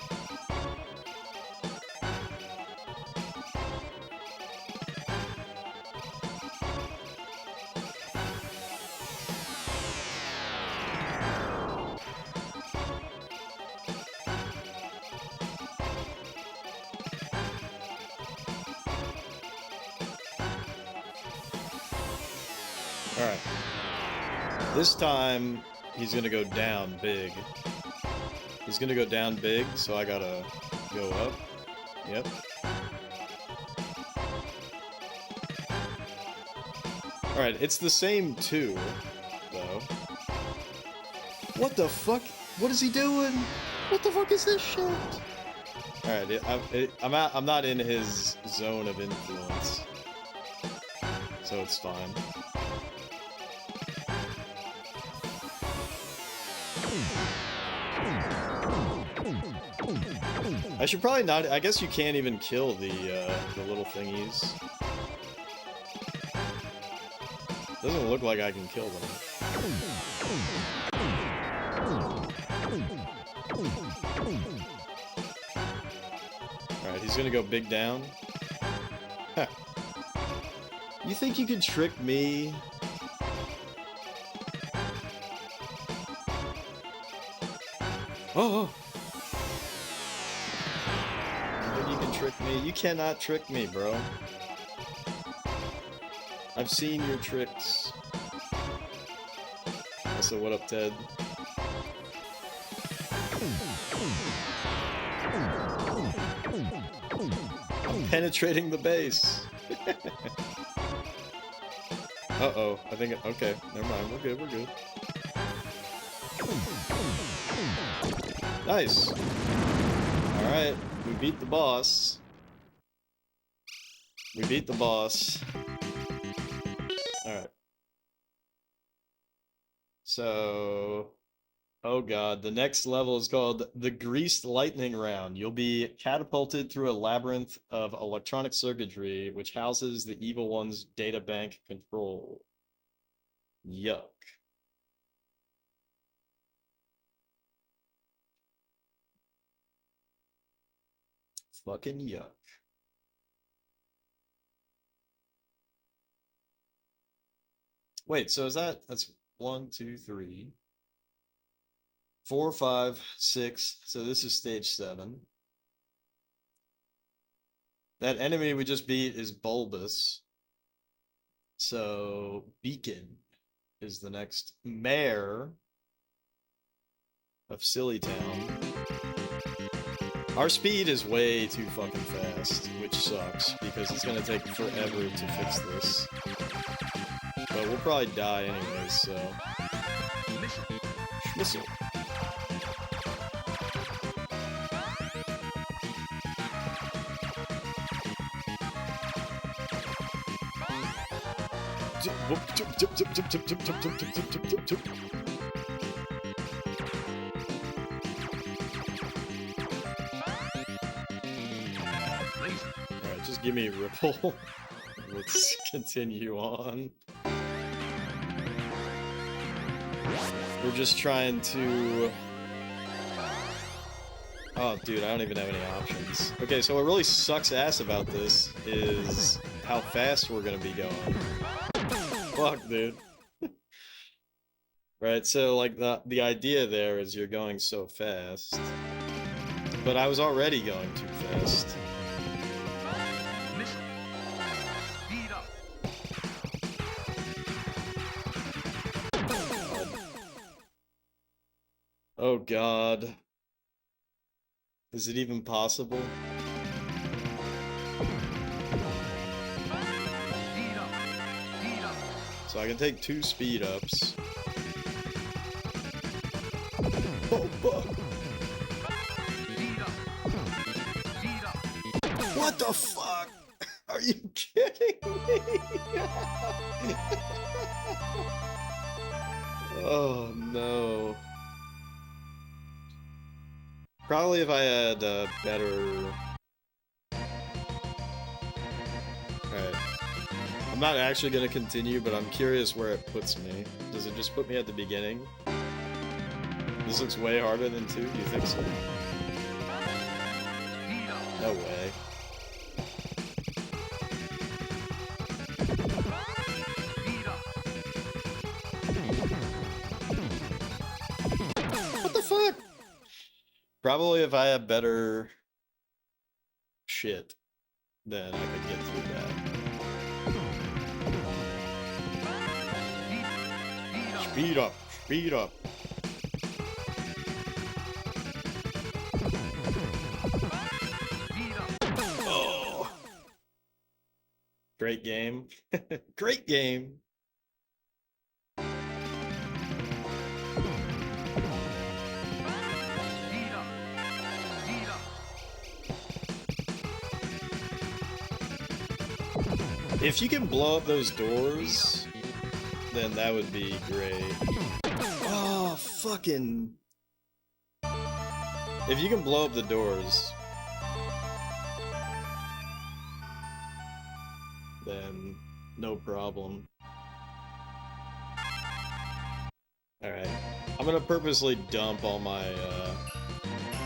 Alright. This time, he's gonna go down big. He's gonna go down big, so I gotta go up. Yep. Alright, it's the same two, though. What the fuck? What is he doing? What the fuck is this shit? Alright, I'm not in his zone of influence. So it's fine. I should probably not. I guess you can't even kill the little thingies. Doesn't look like I can kill them. Alright, he's gonna go big down. Huh. You think you can trick me? Oh! You can trick me. You cannot trick me, bro. I've seen your tricks. Also, what up, Ted? I'm penetrating the base. Uh-oh. I think... Okay, never mind. We're good, we're good. Nice. Alright, we beat the boss. We beat the boss. Alright. So... Oh god, the next level is called the Greased Lightning Round. You'll be catapulted through a labyrinth of electronic circuitry, which houses the Evil One's data bank control. Yuck. Fucking yuck. Wait, so is that's 1, 2, 3, 4, 5, 6. So this is stage 7. That enemy we just beat is Bulbous. So Beacon is the next mayor of Silly Town. Our speed is way too fucking fast, which sucks, because it's gonna take forever to fix this. But we'll probably die anyways, so... Schmissel. Alright, just give me a ripple. Let's continue on. We're just trying to... Oh, dude, I don't even have any options. Okay, so what really sucks ass about this is how fast we're gonna be going. Fuck, dude. Right, so, like, the idea there is you're going so fast. But I was already going too fast. Oh god. Is it even possible? So I can take 2 speed ups. Oh, fuck. What the fuck? Are you kidding me? Oh no. Probably if I had better... Alright. I'm not actually gonna continue, but I'm curious where it puts me. Does it just put me at the beginning? This looks way harder than 2, do you think so? No way. What the fuck? Probably if I had better shit, then I could get through that. Speed up, speed up. Oh. Great game. Great game. If you can blow up those doors, then that would be great. Oh, fucking... If you can blow up the doors, then no problem. Alright. I'm gonna purposely dump all my,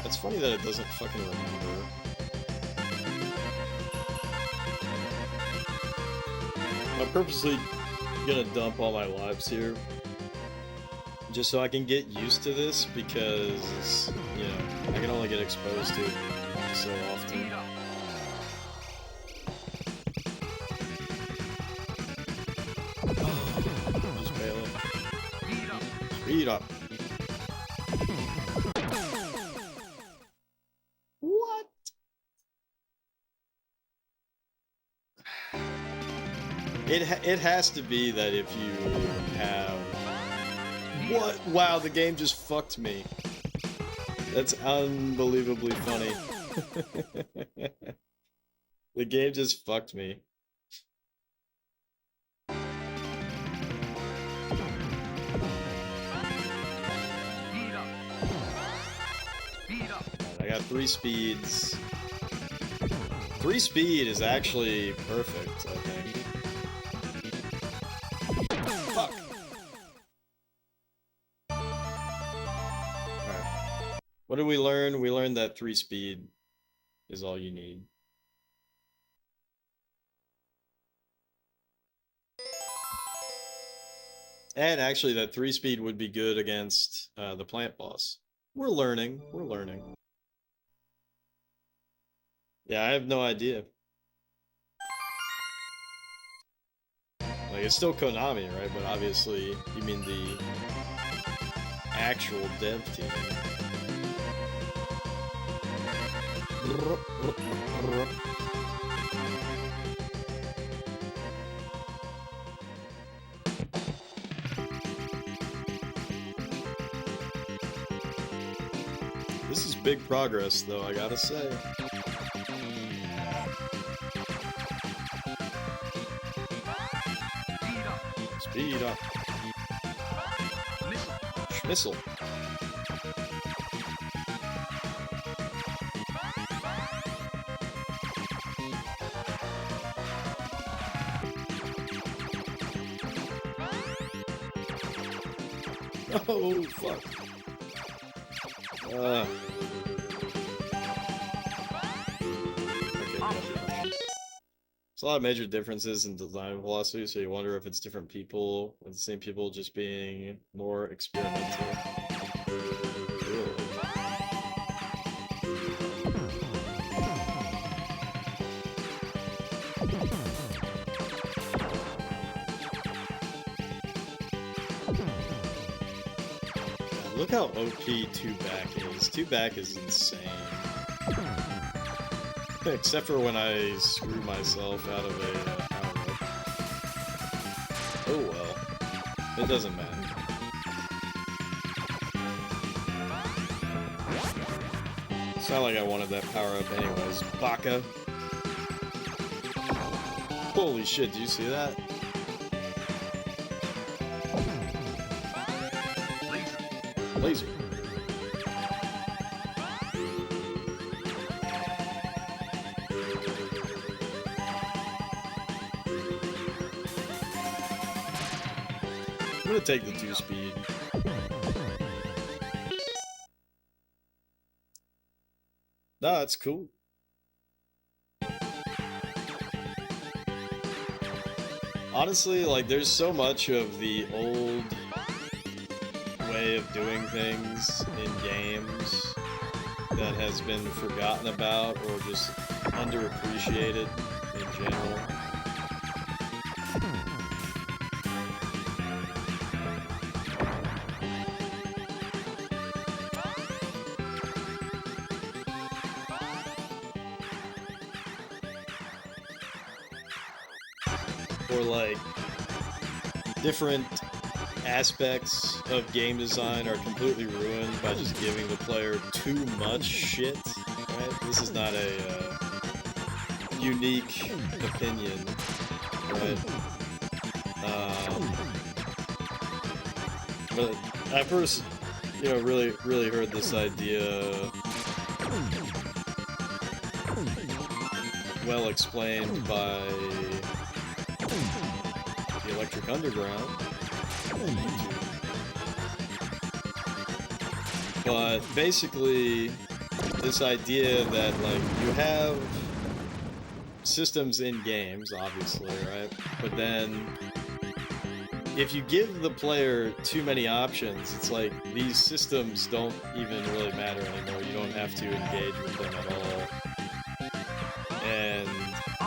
It's funny that it doesn't fucking remember. I'm purposely gonna dump all my lives here, just so I can get used to this, because, you know, I can only get exposed to it so often. Just bailing. Speed up. What? It has to be that if you have... What? Wow, the game just fucked me. That's unbelievably funny. The game just fucked me. I got 3 speeds. 3 speed is actually perfect, I think. Fuck. Alright. What did we learn? We learned that 3 speed is all you need. And actually that 3 speed would be good against the plant boss. We're learning. We're learning. Yeah, I have no idea. Like, it's still Konami, right? But obviously, you mean the actual dev team. This is big progress, though, I gotta say. Speed up. Missile. Oh, fuck. Okay, there's a lot of major differences in design philosophy, so you wonder if it's different people, or the same people just being more experimental. Really? Look how OP two-back is. Two-back is insane. Except for when I screw myself out of a power-up. Oh well. It doesn't matter. It's not like I wanted that power-up anyways. Baka. Holy shit, do you see that? Laser. I'm gonna take the 2-speed. Nah, it's cool. Honestly, like, there's so much of the old way of doing things in games that has been forgotten about or just underappreciated in general. Or like different aspects of game design are completely ruined by just giving the player too much shit, right? This is not a unique opinion, right? But I first, really heard this idea well explained by the Electric Underground. But basically, this idea that, like, you have systems in games, obviously, right? But then, if you give the player too many options, it's like, these systems don't even really matter anymore. You don't have to engage with them at all. And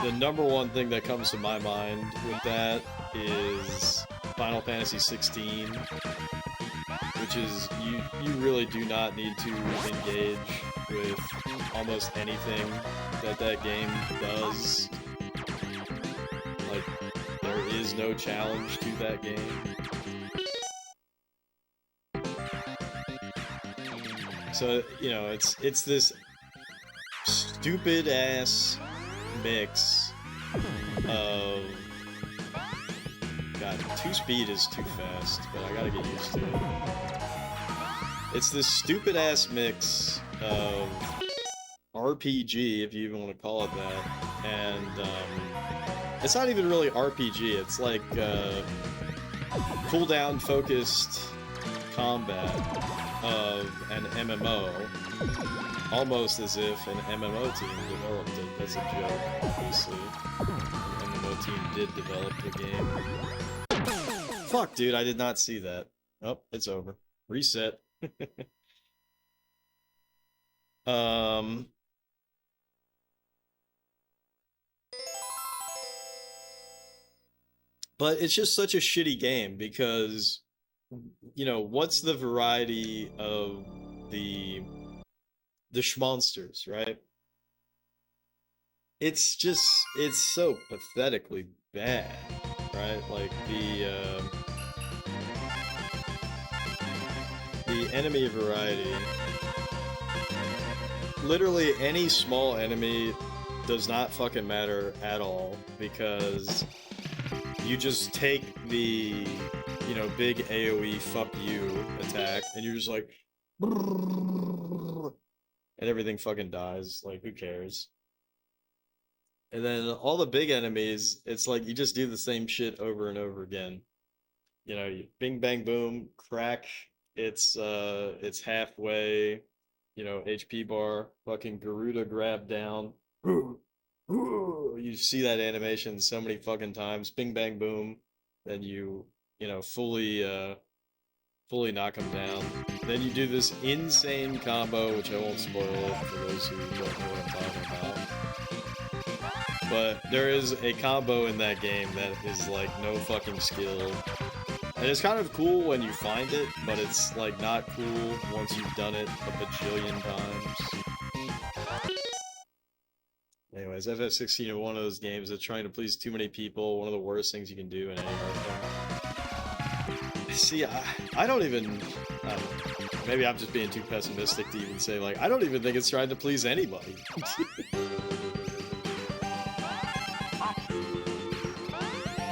the number one thing that comes to my mind with that is Final Fantasy 16, which is you really do not need to engage with almost anything that game does. Like, there is no challenge to that game. So, it's this stupid ass mix of... God, 2-speed is too fast, but I gotta get used to it. It's this stupid-ass mix of RPG, if you even want to call it that, and, it's not even really RPG, it's like, cooldown-focused combat of an MMO, almost as if an MMO team developed it. That's a joke, obviously. The MMO team did develop the game. Fuck, dude, I did not see that. Oh, it's over. Reset. But it's just such a shitty game because, what's the variety of the schmonsters, right? It's so pathetically bad, right? Like, the enemy variety, literally any small enemy does not fucking matter at all, because you just take the, big AoE fuck you attack, and you're just like, and everything fucking dies. Like, who cares? And then all the big enemies, it's like you just do the same shit over and over again. You bing bang boom, crack, it's halfway, HP bar, fucking Garuda grab down. You see that animation so many fucking times, bing bang boom, then you fully knock them down. Then you do this insane combo, which I won't spoil it for those who don't know what I'm talking about. But there is a combo in that game that is like no fucking skill. And it's kind of cool when you find it, but it's like not cool once you've done it a bajillion times. Anyways, FF16 is one of those games that's trying to please too many people. One of the worst things you can do in any art form. See, I don't even... maybe I'm just being too pessimistic to even say, like, I don't even think it's trying to please anybody.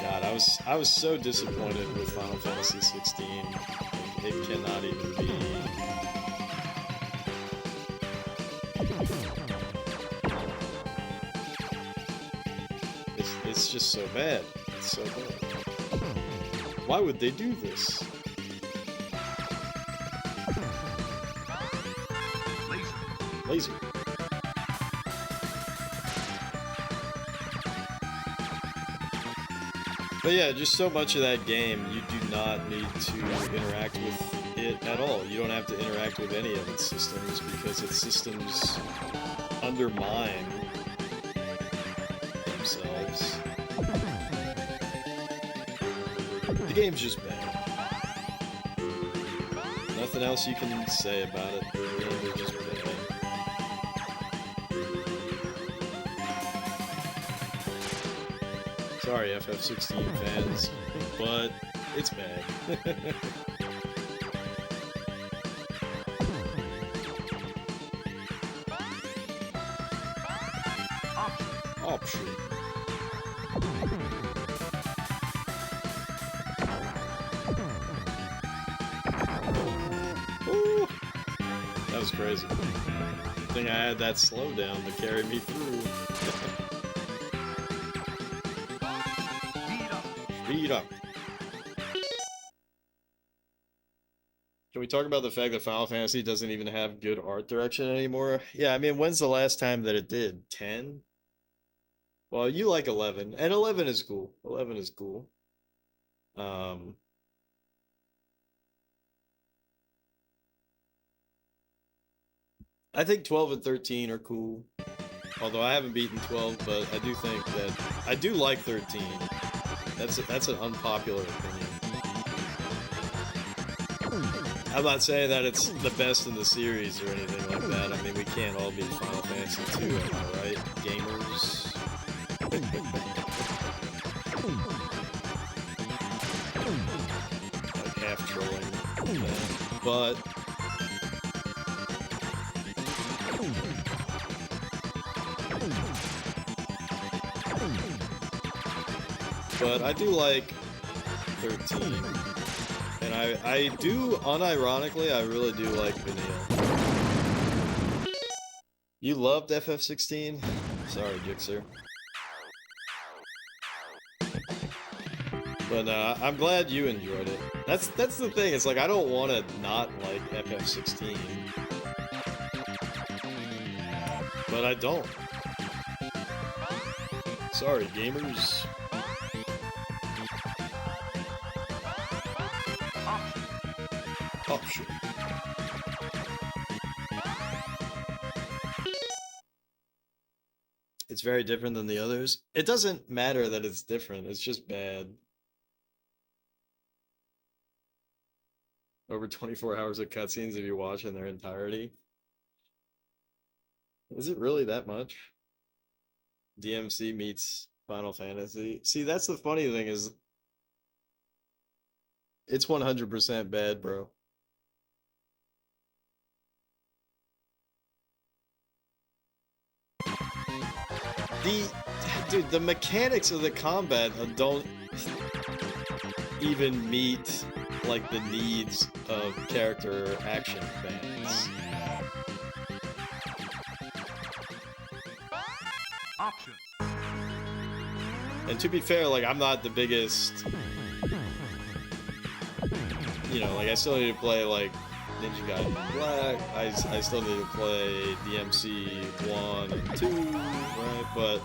God, I was so disappointed with Final Fantasy 16. It cannot even be... It's just so bad. It's so bad. Why would they do this? Laser. But yeah, just so much of that game, you do not need to interact with it at all. You don't have to interact with any of its systems because its systems undermine themselves. The game's just bad. Nothing else you can say about it. The game is just bad. Sorry, FF16 fans, but it's bad. Option. Ooh, that was crazy. Good thing I had that slowdown to carry me through. Speed up. Can we talk about the fact that Final Fantasy doesn't even have good art direction anymore? Yeah, I mean, when's the last time that it did? 10? Well, you like 11, and 11 is cool. 11 is cool. I think 12 and 13 are cool. Although I haven't beaten 12, but I do think that... I do like 13. That's an unpopular opinion. I'm not saying that it's the best in the series or anything like that. I mean, we can't all be Final Fantasy 2, right? Gamers. Like half trolling. But I do like 13. And I do, unironically, I really do like Vanilla. You loved FF16? Sorry, Jixer. But I'm glad you enjoyed it. That's the thing, it's like I don't want to not like FF16. But I don't. Sorry, gamers. Option. It's very different than the others. It doesn't matter that it's different, it's just bad. Over 24 hours of cutscenes if you watch in their entirety. Is it really that much? DMC meets Final Fantasy. See, that's the funny thing is... It's 100% bad, bro. Dude, the mechanics of the combat don't even meet, like, the needs of character action fans. Option. And to be fair, like, I'm not the biggest... You know, like, I still need to play, like, Ninja Gaiden Black, I still need to play DMC 1 and 2, right,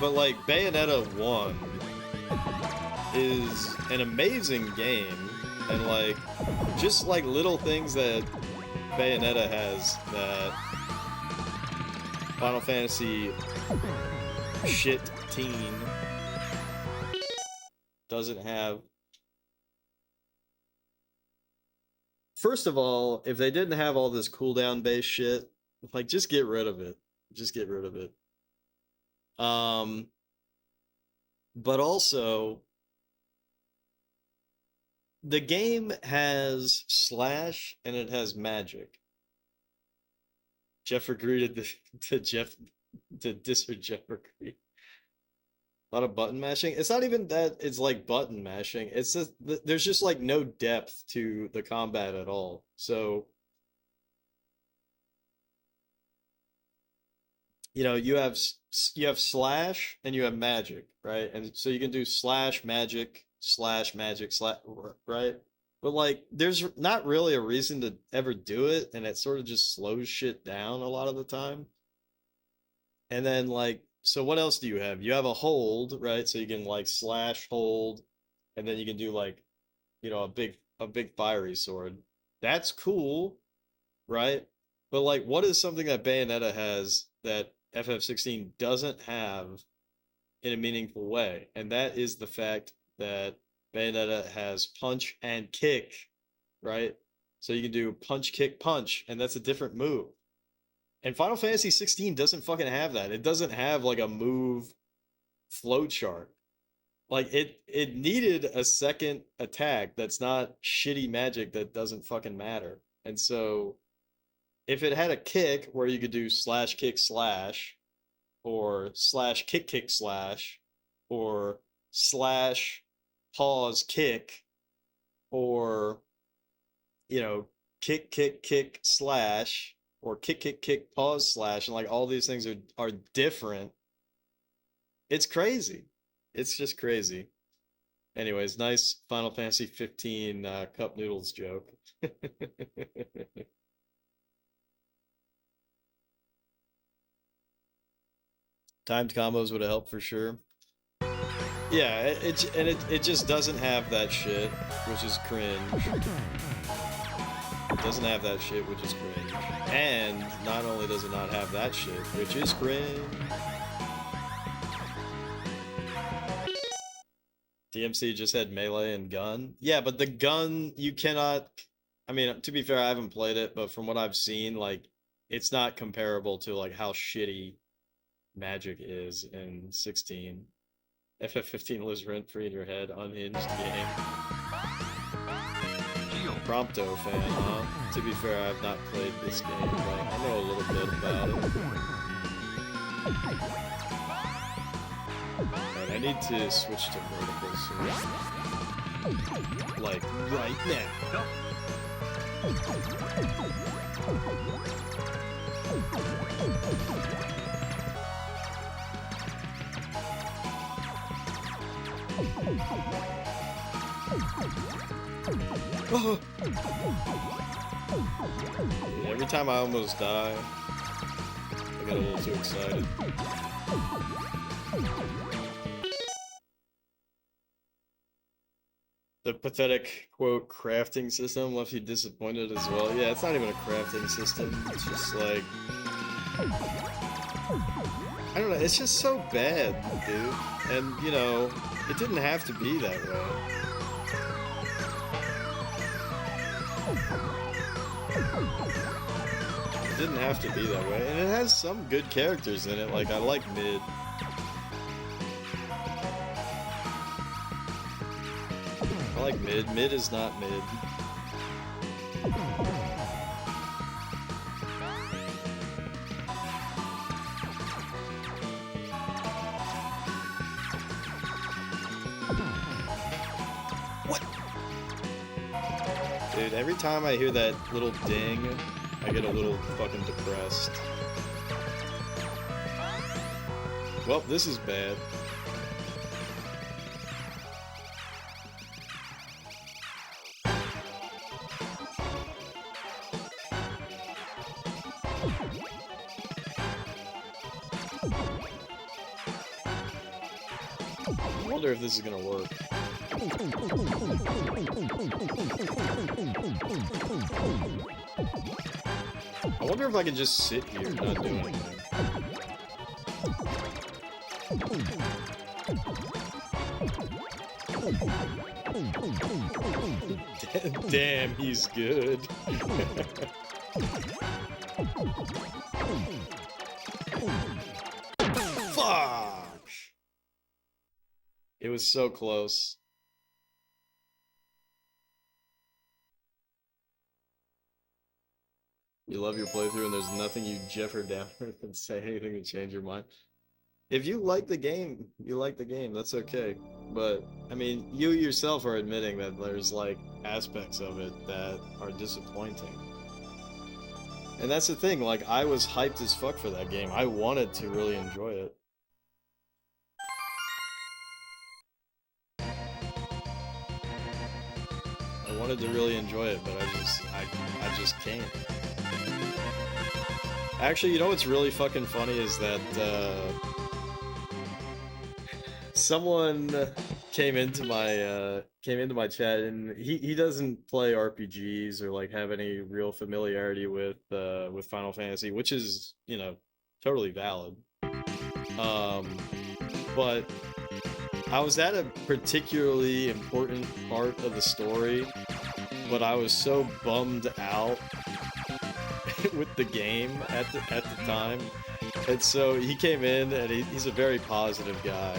but like, Bayonetta 1 is an amazing game, and like, just like little things that Bayonetta has that Final Fantasy shit teen doesn't have. First of all, if they didn't have all this cooldown based shit, like just get rid of it. Just get rid of it. But also the game has slash and it has magic. Jeff agreed to Jeff to diss or Jeff agreed. A lot of button mashing. It's not even that it's like button mashing. It's just there's just like no depth to the combat at all. So you know, you have slash and you have magic, right? And so you can do slash magic slash magic slash, right? But like there's not really a reason to ever do it, and it sort of just slows shit down a lot of the time. And then like, so what else do you have? You have a hold, right? So you can like slash hold, and then you can do like, you know, a big fiery sword. That's cool, right? But like, what is something that Bayonetta has that FF16 doesn't have in a meaningful way? And that is the fact that Bayonetta has punch and kick, right? So you can do punch, kick, punch, and that's a different move. And Final Fantasy 16 doesn't fucking have that. It doesn't have like a move flowchart. Like it needed a second attack that's not shitty magic that doesn't fucking matter. And so if it had a kick where you could do slash kick slash or slash kick kick slash or slash pause kick or you know kick kick kick slash or kick kick kick pause slash, and like all these things are different. It's crazy. It's just crazy. Anyways, nice Final Fantasy 15 cup noodles joke. Timed combos would have helped for sure. Yeah, it just doesn't have that shit, which is cringe. It doesn't have that shit, which is cringe. And not only does it not have that shit, which is cringe. DMC just had melee and gun. Yeah, but the gun, you cannot... I mean, to be fair, I haven't played it, but from what I've seen, like, it's not comparable to, like, how shitty magic is in 16. FF15 lives rent-free in your head, unhinged game. Prompto fan, huh? To be fair, I have not played this game, but I know a little bit about it. Alright, I need to switch to vertical soon. Like, right now. Oh. Every time I almost die, I get a little too excited. The pathetic, quote, crafting system left you disappointed as well. Yeah, it's not even a crafting system. It's just like... I don't know, it's just so bad, dude. And, you know, it didn't have to be that way. It didn't have to be that way. And it has some good characters in it. Like, I like Mid. I like Mid. Mid is not Mid. What? Dude, every time I hear that little ding, I get a little fucking depressed. Well, this is bad. I wonder if this is gonna work. I wonder if I can just sit here and not do anything. Damn, he's good. Fuck! It was so close. You love your playthrough and there's nothing you jeffer down and say anything to change your mind. If you like the game, you like the game, that's okay. But, I mean, you yourself are admitting that there's, like, aspects of it that are disappointing. And that's the thing, like, I was hyped as fuck for that game. I wanted to really enjoy it. I wanted to really enjoy it, but I just can't. Actually, you know what's really fucking funny is that, someone came into my chat, and he doesn't play RPGs or like have any real familiarity with Final Fantasy, which is, you know, totally valid. But I was at a particularly important part of the story, but I was so bummed out with the game at the time. And so he came in, and he's a very positive guy.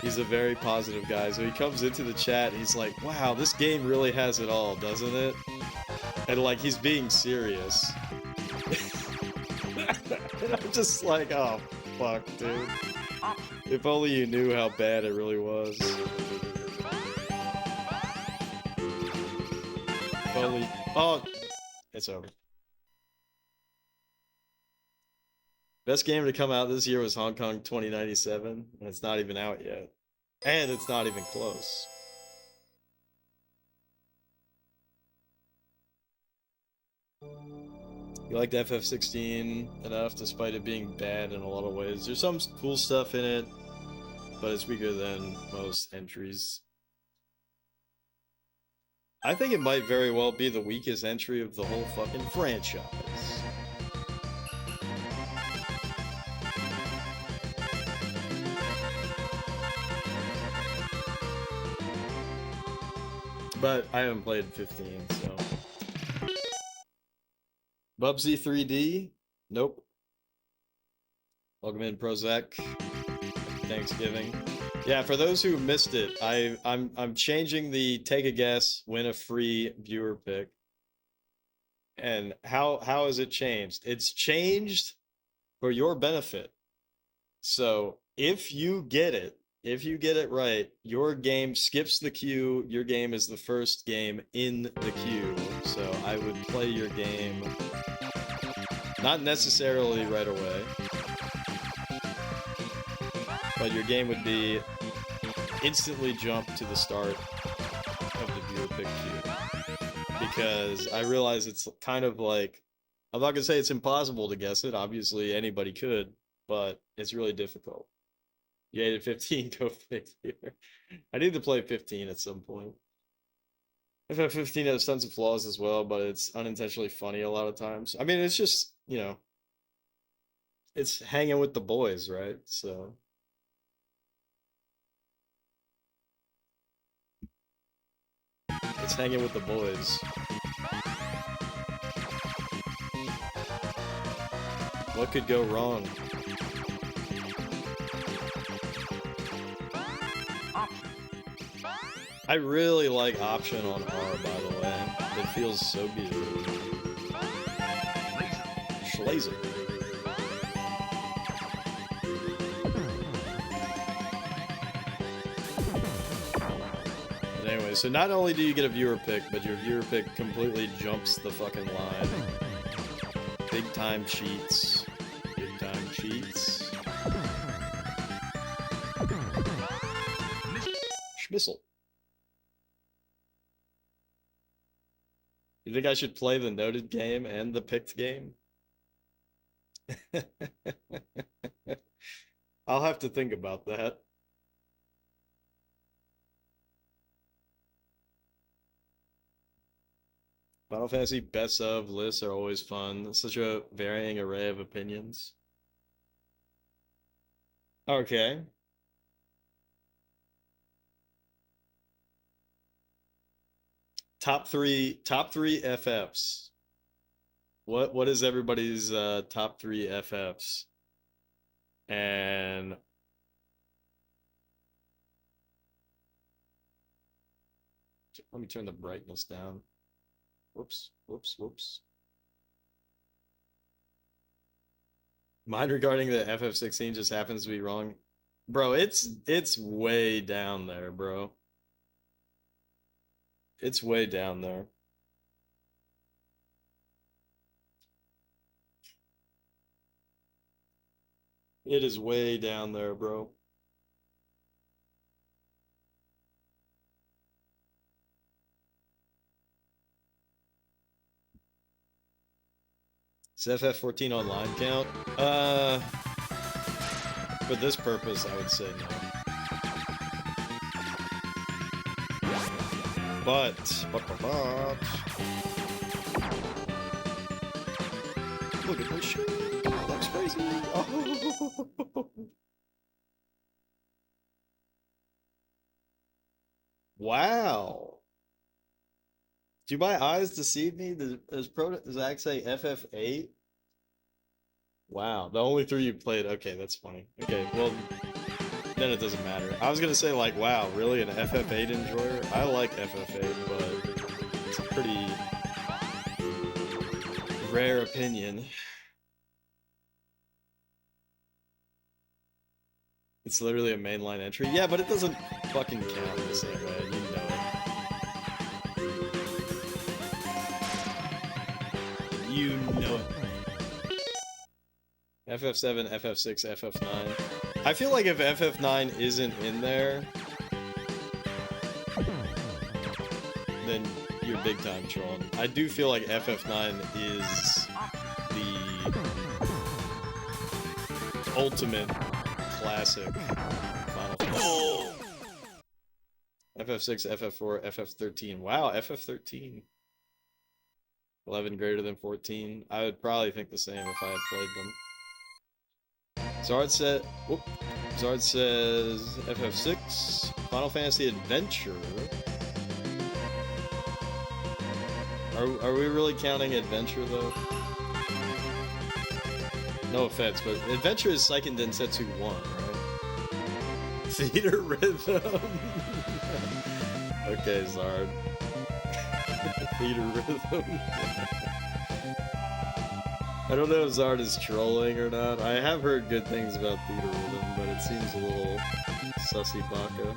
He's a very positive guy. So he comes into the chat, and he's like, wow, this game really has it all, doesn't it? And like, he's being serious. And I'm just like, oh, fuck, dude. If only you knew how bad it really was. If only... Oh, it's over. Best game to come out this year was Hong Kong 2097, and it's not even out yet. And it's not even close. You liked FF16 enough despite it being bad in a lot of ways. There's some cool stuff in it, but it's weaker than most entries. I think it might very well be the weakest entry of the whole fucking franchise. But I haven't played 15, so... Bubsy 3D? Nope. Welcome in, Prozac. Thanksgiving. Yeah, for those who missed it, I'm changing the take a guess, win a free viewer pick. And how has it changed? It's changed for your benefit. So if you get it right, your game skips the queue. Your game is the first game in the queue. So I would play your game, not necessarily right away, but your game would be instantly jump to the start of the viewer pick queue. Because I realize it's kind of like, I'm not gonna say it's impossible to guess it. Obviously anybody could, but it's really difficult. You hated 15, go figure. I need to play 15 at some point. FF15 has tons of flaws as well, but it's unintentionally funny a lot of times. I mean, it's just, you know, it's hanging with the boys, right? So... it's hanging with the boys. What could go wrong? I really like option on R, by the way. It feels so good. Schlazer. But anyway, so not only do you get a viewer pick, but your viewer pick completely jumps the fucking line. Big time cheats. Big time cheats. Schmissel. You think I should play the noted game and the picked game? I'll have to think about that. Final Fantasy best of lists are always fun. Such a varying array of opinions. Okay. Top three FFs. What is everybody's top three FFs? And let me turn the brightness down. Whoops, whoops, whoops. Mine regarding the FF16 just happens to be wrong. Bro, it's way down there, bro. It's way down there. It is way down there, bro. Does FF14 online count? For this purpose, I would say no. But look at this shit. That's crazy. Oh. Wow. Do my eyes deceive me? Does Zach say FF8? Wow, the only three you played. Okay, that's funny. Okay, well, then it doesn't matter. I was gonna say, like, wow, really, an FF8 enjoyer? I like FF8, but it's a pretty rare opinion. It's literally a mainline entry. Yeah, but it doesn't fucking count the same way. You know it. You know it. FF7, FF6, FF9. I feel like if FF9 isn't in there, then you're big time trolling. I do feel like FF9 is the ultimate classic Final Fantasy. FF6, FF4, FF13. Wow, FF13. 11 greater than 14. I would probably think the same if I had played them. Zard says FF6, Final Fantasy Adventure. Are we really counting Adventure though? No offense, but Adventure is Seiken Densetsu 1, right? Theater Rhythm. Okay, Zard. Theater Rhythm. I don't know if Zard is trolling or not. I have heard good things about Theater Rhythm, but it seems a little sussy baka.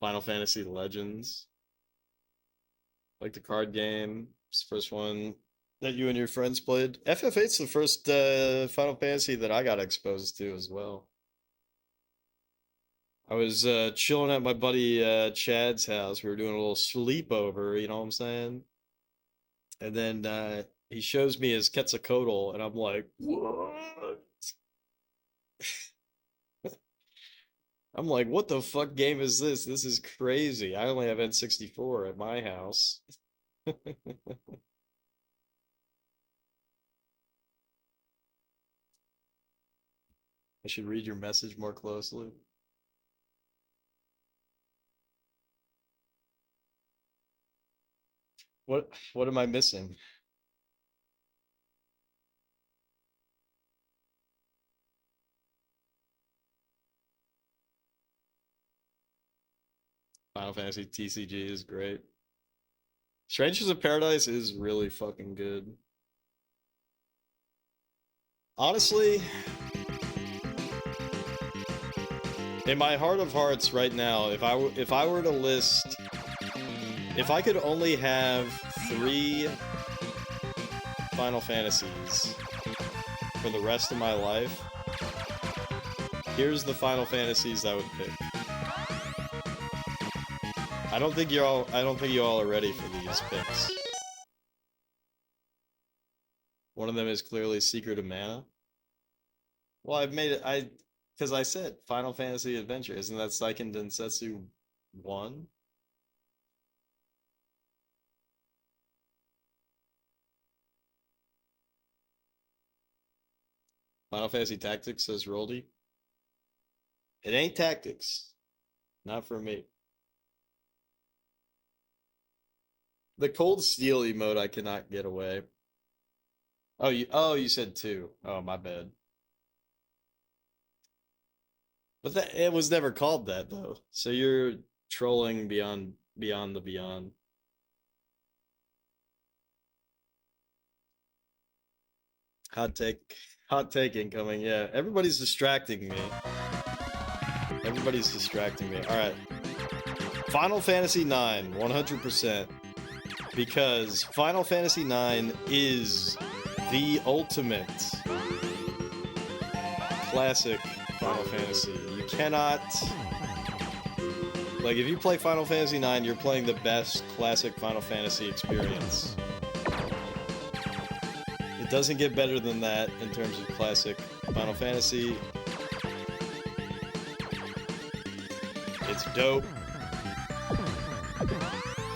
Final Fantasy Legends. Like the card game. It's the first one that you and your friends played. FF8's the first Final Fantasy that I got exposed to as well. I was chilling at my buddy Chad's house. We were doing a little sleepover, you know what I'm saying? And then he shows me his Quetzalcoatl, and I'm like, what? I'm like, what the fuck game is this? This is crazy. I only have N64 at my house. I should read your message more closely. What am I missing? Final Fantasy TCG is great. Strangers of Paradise is really fucking good. Honestly, in my heart of hearts right now, if I were to list, if I could only have 3 Final Fantasies for the rest of my life, here's the Final Fantasies I would pick. I don't think you all are ready for these picks. One of them is clearly Secret of Mana. Well, I've made it because I said Final Fantasy Adventure. Isn't that Seiken Densetsu 1? Final Fantasy Tactics, says Roldy. It ain't Tactics. Not for me. The Cold Steel emote I cannot get away. Oh, you said 2. Oh, my bad. But that it was never called that though. So you're trolling beyond the beyond. Hot take incoming. Yeah, everybody's distracting me. Everybody's distracting me. All right. Final Fantasy 9, 100%. Because Final Fantasy 9 is the ultimate classic Final Fantasy. You cannot... Like, if you play Final Fantasy 9, you're playing the best classic Final Fantasy experience. It doesn't get better than that in terms of classic Final Fantasy. It's dope.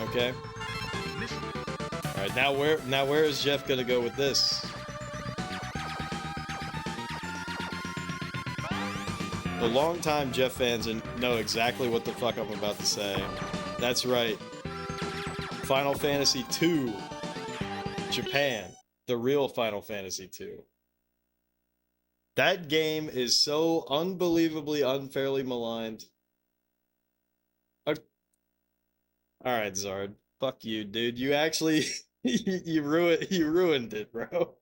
Okay. Alright, now where is Jeff gonna go with this? The longtime Jeff fans know exactly what the fuck I'm about to say. That's right. Final Fantasy II. Japan. The real Final Fantasy II. That game is so unbelievably unfairly maligned. Alright, Zard. Fuck you, dude. You actually... you ruined it, bro.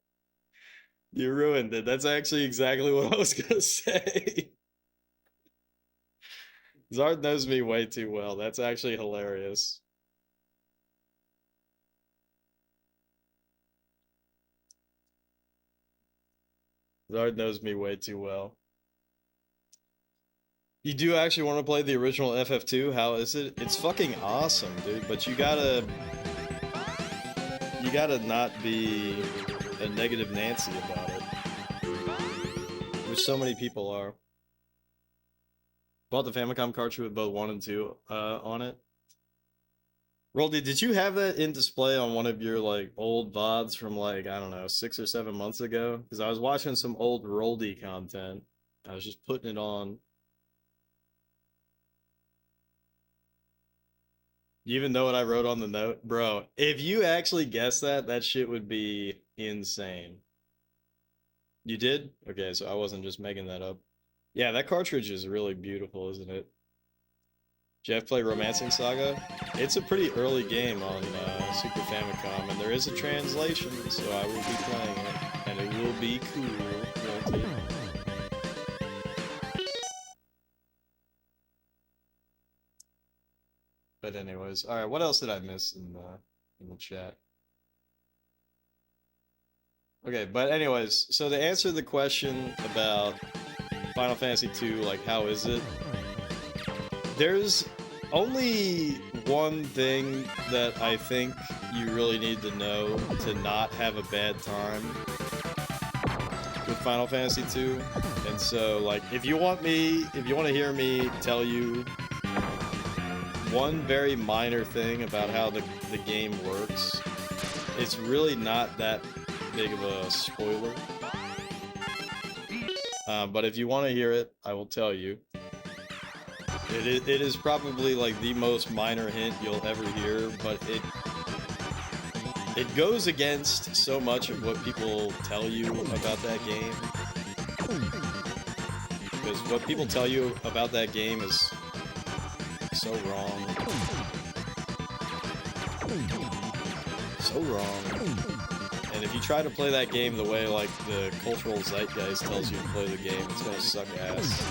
You ruined it. That's actually exactly what I was gonna say. Zard knows me way too well. That's actually hilarious. Zard knows me way too well. You do actually want to play the original FF2? How is it? It's fucking awesome, dude. But you gotta not be a negative Nancy about it. Which so many people are. Bought the Famicom cartridge with both 1 and 2 on it. Roldy, did you have that in display on one of your like old VODs from like, I don't know, 6 or 7 months ago? Because I was watching some old Roldy content. I was just putting it on. You even know what I wrote on the note? Bro, if you actually guessed that, that shit would be insane. You did? Okay, so I wasn't just making that up. Yeah, that cartridge is really beautiful, isn't it? Jeff play Romancing Saga? It's a pretty early game on Super Famicom, and there is a translation, so I will be playing it, and it will be cool, won't it? But anyways, alright, what else did I miss in the chat? Okay, but anyways, so to answer the question about Final Fantasy II, like, how is it? There's only one thing that I think you really need to know to not have a bad time with Final Fantasy II. And so, like, if you want to hear me tell you one very minor thing about how the game works, it's really not that big of a spoiler. But if you want to hear it, I will tell you. It is probably like the most minor hint you'll ever hear, but it goes against so much of what people tell you about that game. Because what people tell you about that game is so wrong. So wrong. And if you try to play that game the way like the cultural zeitgeist tells you to play the game, it's gonna suck ass.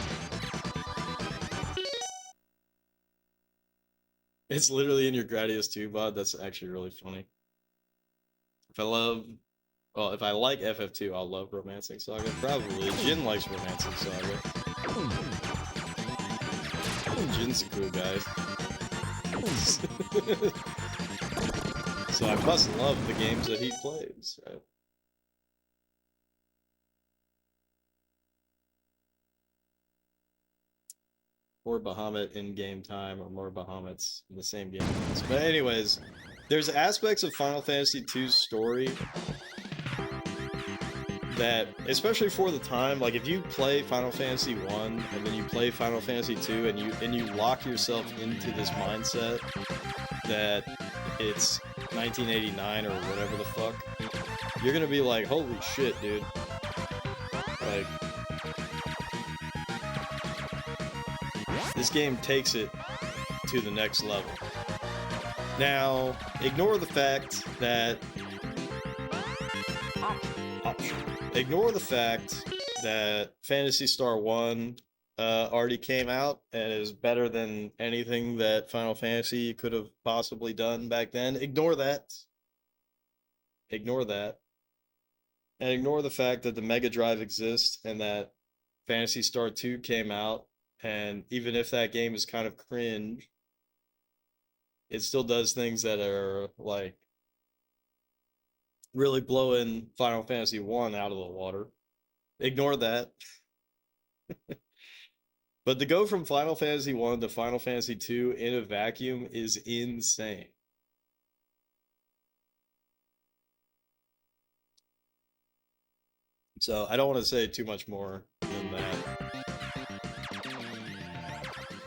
It's literally in your Gradius 2 VOD. That's actually really funny. If I like FF2, I'll love Romancing Saga. Probably. Jin likes Romancing Saga. Jin's a cool guy. So I must love the games that he plays, right? Or Bahamut in game time, or more Bahamuts in the same game. But anyways, there's aspects of Final Fantasy II's story that, especially for the time, like if you play Final Fantasy 1 and then you play Final Fantasy 2 and you lock yourself into this mindset that it's 1989 or whatever the fuck, you're gonna be like, holy shit, dude. Like, this game takes it to the next level. Now, ignore the fact that Phantasy Star 1 already came out and is better than anything that Final Fantasy could have possibly done back then. Ignore that. Ignore that. And ignore the fact that the Mega Drive exists and that Phantasy Star 2 came out, and even if that game is kind of cringe, it still does things that are, like, really blowing Final Fantasy 1 out of the water. Ignore that. But to go from Final Fantasy 1 to Final Fantasy 2 in a vacuum is insane. So I don't want to say too much more than that.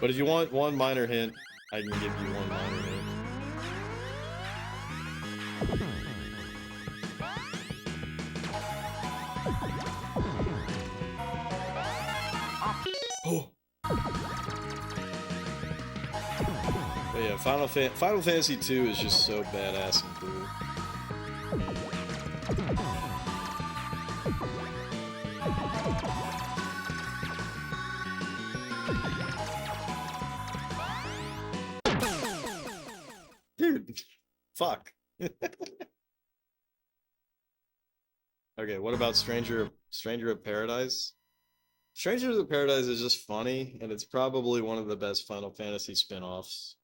But if you want one minor hint, I can give you one minor hint. Oh. But yeah, Final Fantasy 2 is just so badass and cool. Dude, fuck. Okay, what about Stranger of Paradise? Strangers of Paradise is just funny, and it's probably one of the best Final Fantasy spin-offs.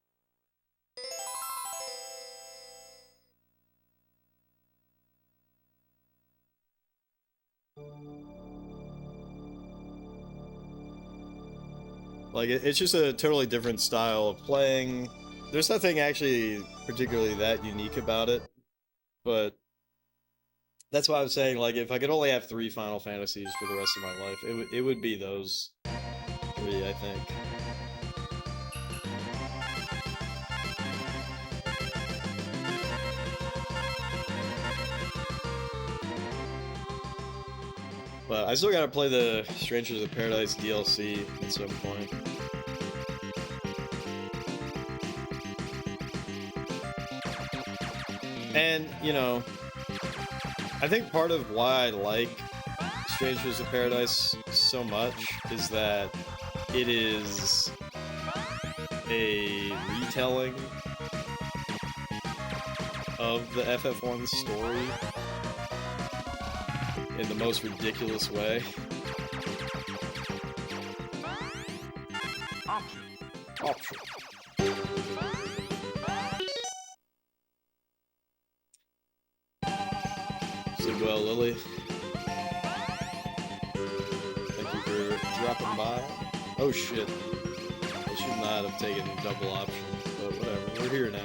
Like, it's just a totally different style of playing. There's nothing actually particularly that unique about it, but that's why I was saying, like, if I could only have 3 Final Fantasies for the rest of my life, it would be those 3, I think. But I still gotta play the Strangers of Paradise DLC at some point. And, you know, I think part of why I like Strangers of Paradise so much is that it is a retelling of the FF1 story in the most ridiculous way. Option. Sleep well, Lily. Thank you for dropping by. Oh shit. I should not have taken double option, but whatever. We're here now.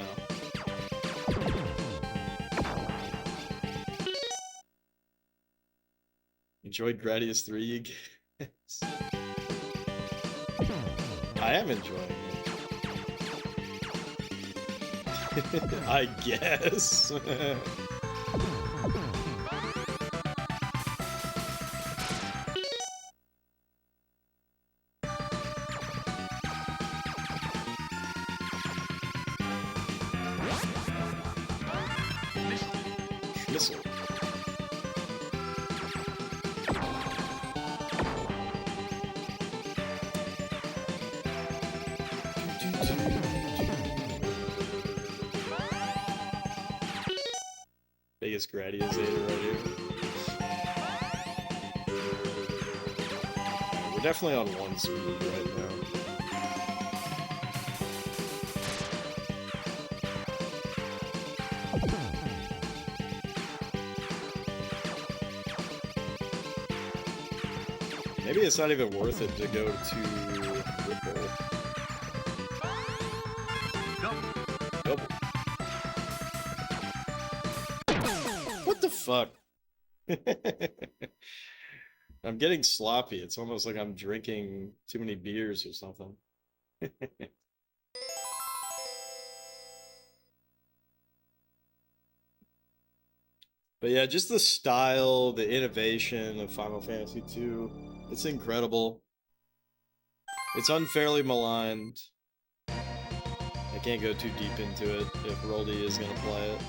Enjoyed Gradius 3, you guys? I am enjoying it. I guess. Missile. Biggest Gradius hater right here. We're definitely on 1 speed right now. Maybe it's not even worth it to go to Ripple. Double. What the fuck? I'm getting sloppy. It's almost like I'm drinking too many beers or something. But yeah, just the style, the innovation of Final Fantasy II, it's incredible. It's unfairly maligned. I can't go too deep into it if Roldy is gonna play it.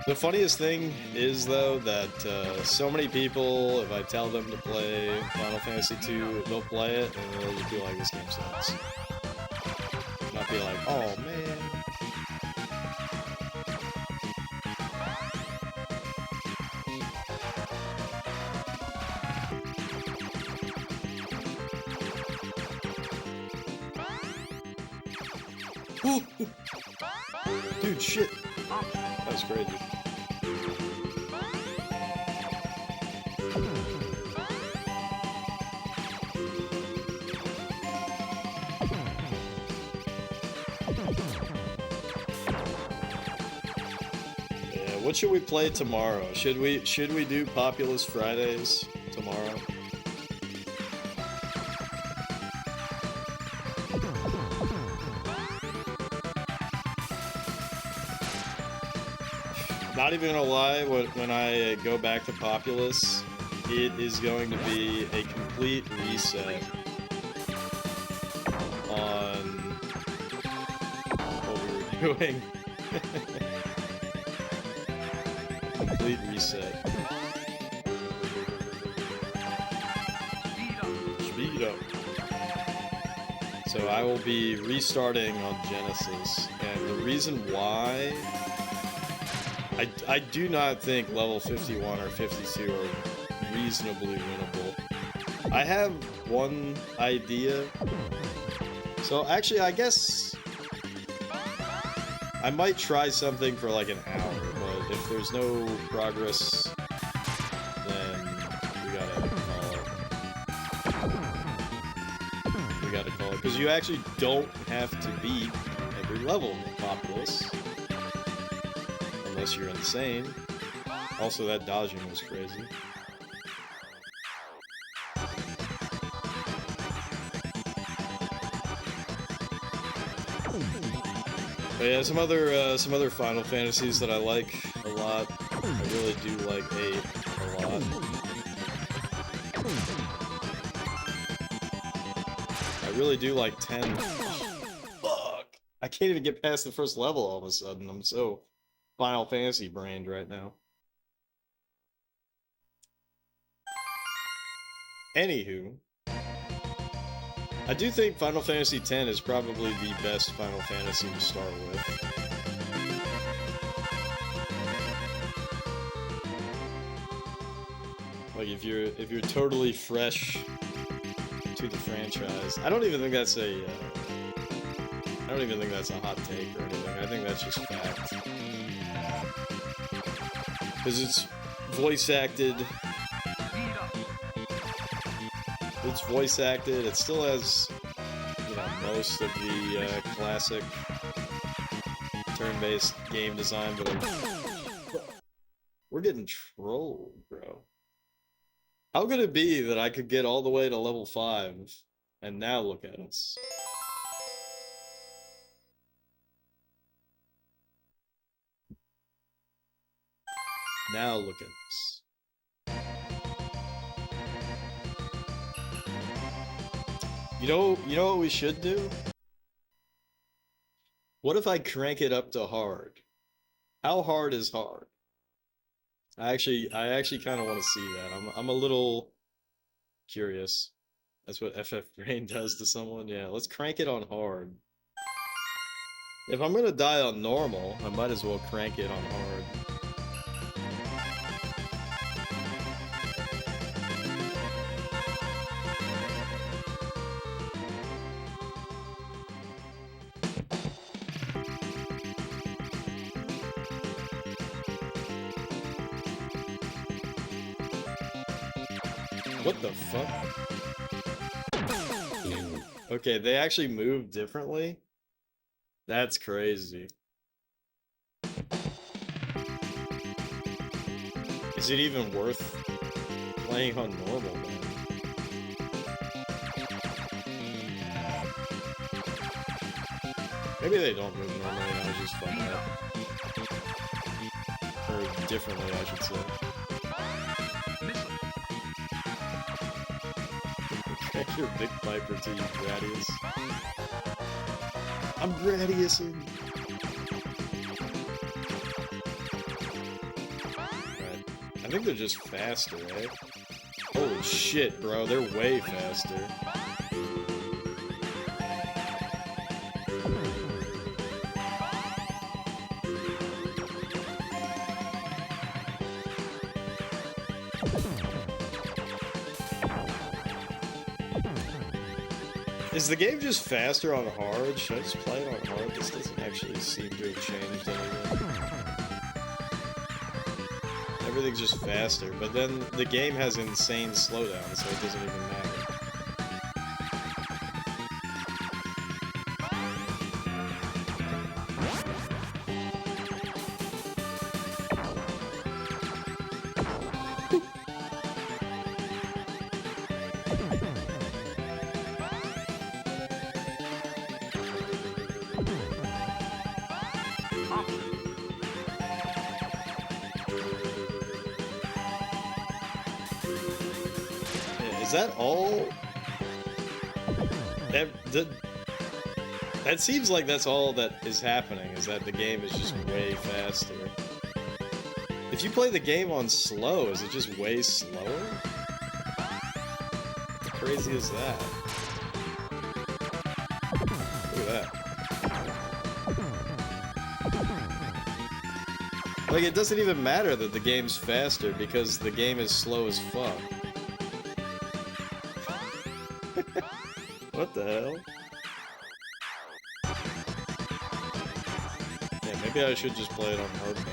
The funniest thing is, though, that so many people, if I tell them to play Final Fantasy II, they'll play it and they'll just be like, this game sucks. Not be like, oh man. Dude, shit. That was crazy. What should we play tomorrow? Should we do Populous Fridays tomorrow? Not even gonna lie, when I go back to Populous, it is going to be a complete reset on what we were doing. Complete reset. Speed up. So I will be restarting on Genesis, and the reason why I do not think level 51 or 52 are reasonably winnable. I have one idea. So actually, I guess I might try something for like an hour, but if there's no progress, then we gotta call it. Because you actually don't have to beat every level in Populous. Unless you're insane. Also, that dodging was crazy. But yeah, some other Final Fantasies that I like a lot. I really do like 8 a lot. I really do like 10. Fuck! I can't even get past the first level all of a sudden. I'm so Final Fantasy brained right now. Anywho, I do think Final Fantasy X is probably the best Final Fantasy to start with. Like if you're totally fresh to the franchise, I don't even think that's a hot take or anything. I think that's just fact. Because it's voice acted. It still has, you know, most of the classic turn-based game design, but like, we're getting trolled, bro. How could it be that I could get all the way to level 5, and now look at us? Now look at us. You know what we should do? What if I crank it up to hard? How hard is hard? I actually kind of want to see that. I'm a little curious. That's what FF Brain does to someone. Yeah, let's crank it on hard. If I'm gonna die on normal, I might as well crank it on hard. What the fuck? Okay, they actually move differently? That's crazy. Is it even worth playing on normal, man? Maybe they don't move normally, I was just fucking up. Or differently, I should say. Crack your big viper to you, Gradius. I'm Gradiusing! Right. I think they're just faster, eh? Holy shit, bro, they're way faster. Is the game just faster on hard? Should I just play it on hard? This doesn't actually seem to have changed anything. Everything's just faster, but then the game has insane slowdown, so it doesn't even matter. Is that all? That seems like that's all that is happening, is that the game is just way faster. If you play the game on slow, is it just way slower? How crazy is that? Look at that. Like, it doesn't even matter that the game's faster, because the game is slow as fuck. What the hell? Yeah, maybe I should just play it on hard mode.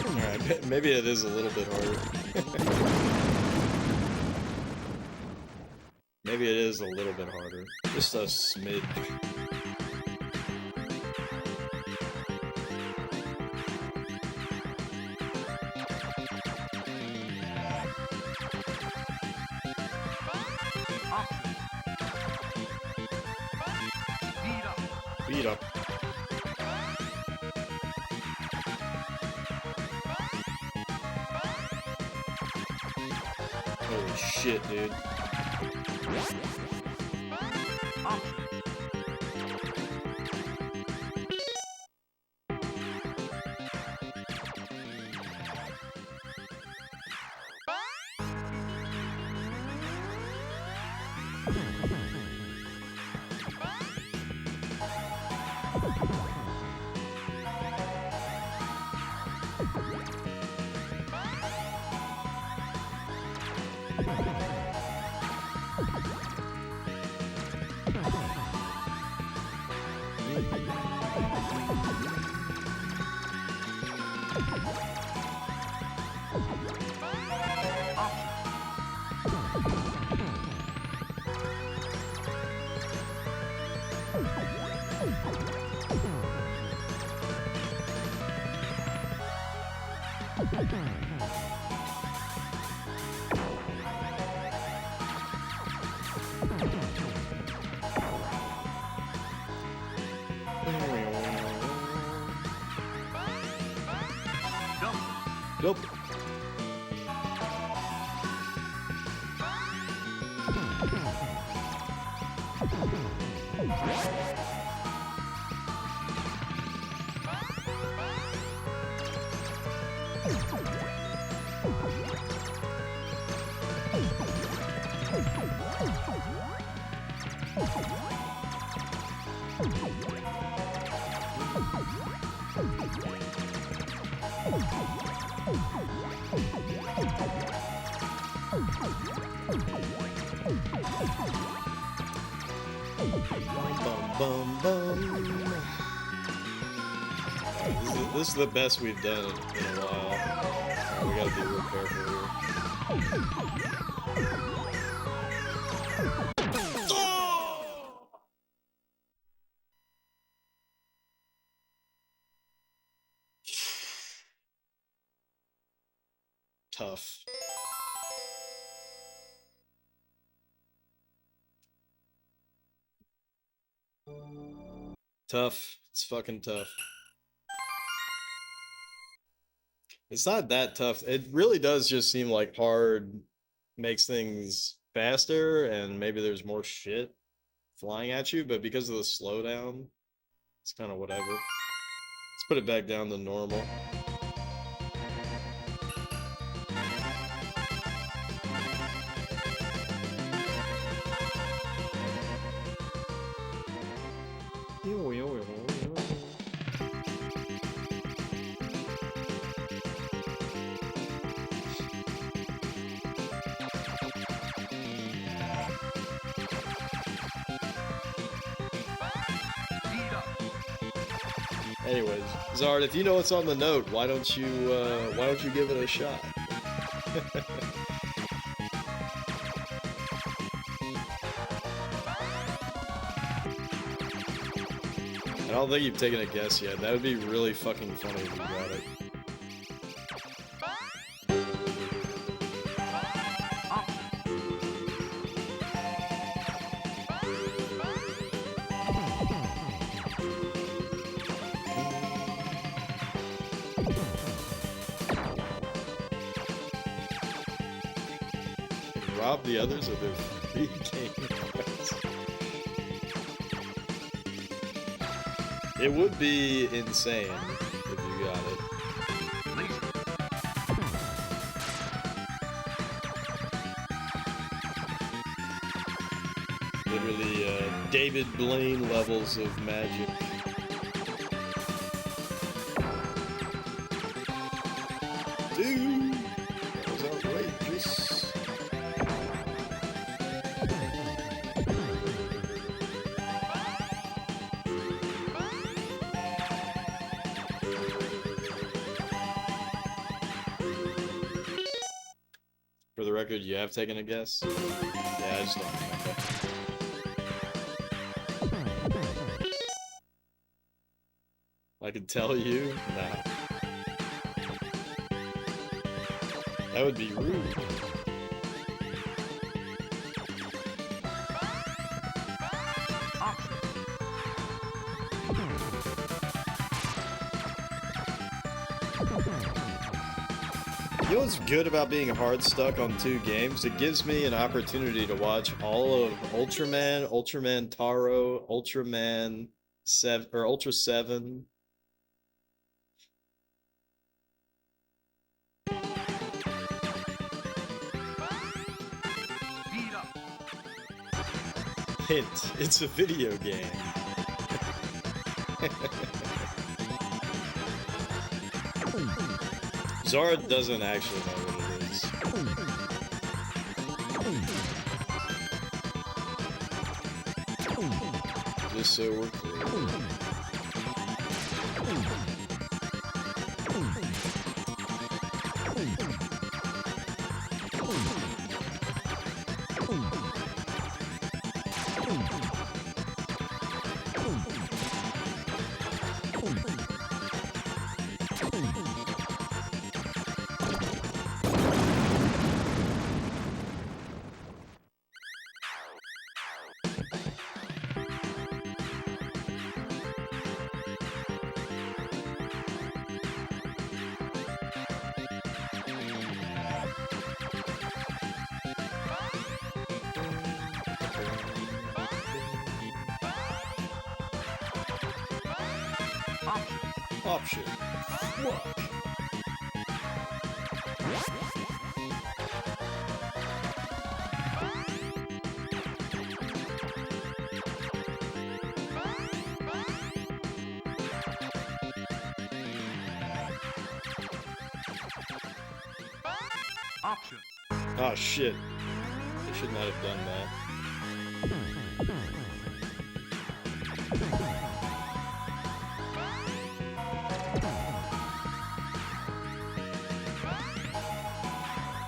Alright, maybe it is a little bit harder. Maybe it is a little bit harder. Just a smidge. Beat up. Holy shit, dude. Nope. Bum, bum. This is the best we've done in a while. Alright, we gotta be real careful here. Tough. Tough. It's fucking tough. It's not that tough. It really does just seem like hard makes things faster and maybe there's more shit flying at you, but because of the slowdown, it's kind of whatever. Let's put it back down to normal. Anyways, Zard, if you know what's on the note, why don't you give it a shot? I don't think you've taken a guess yet. That would be really fucking funny if you got it. Rob the others of their free game cards. It would be insane if you got it. Literally, David Blaine levels of magic. Dude, that was outrageous. For the record, you have taken a guess? Yeah, I just don't remember. I could tell you? Nah. That would be rude. You know what's good about being hard stuck on 2 games? It gives me an opportunity to watch all of Ultraman, Ultraman Taro, Ultraman 7 or Ultra 7. Hint, it's a video game. Zard doesn't actually know what it is. Just so we're clear. Option. Fuck. Option. Oh shit. I should not have done that.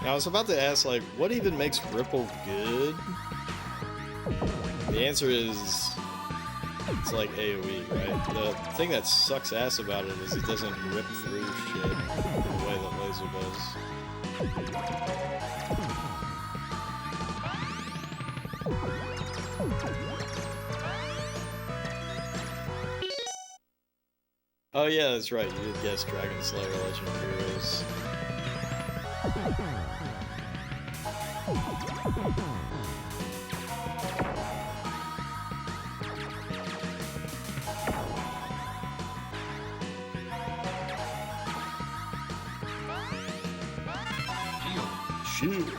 Now, I was about to ask, like, what even makes Ripple good? The answer is, it's like AoE, right? The thing that sucks ass about it is it doesn't rip through shit the way that laser does. Oh yeah, that's right, you did guess Dragon Slayer Legend of Heroes. Shield.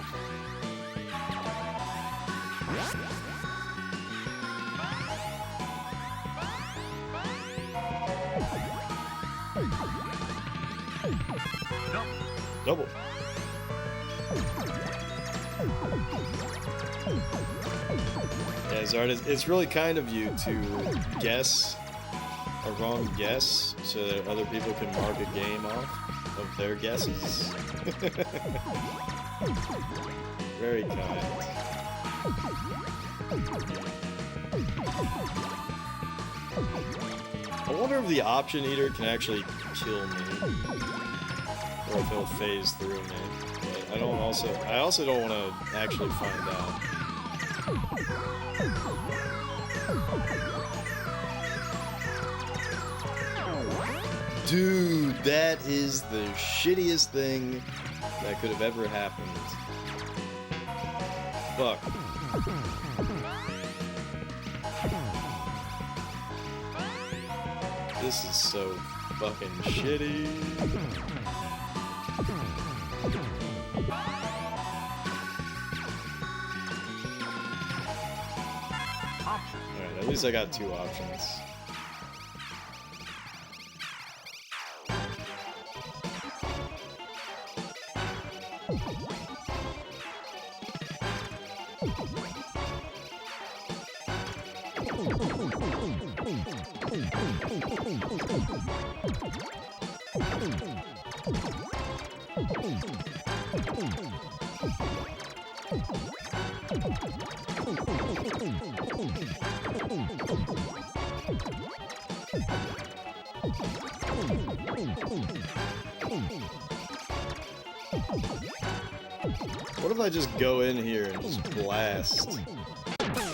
Double. Yeah, Zard, it's really kind of you to guess a wrong guess so that other people can mark a game off of their guesses. Very kind. I wonder if the Option Eater can actually kill me, or if he'll phase through me. But I also don't want to actually find out. Dude, that is the shittiest thing that could have ever happened. Fuck. This is so fucking shitty. Alright, at least I got two options. What if I just go in here and just blast?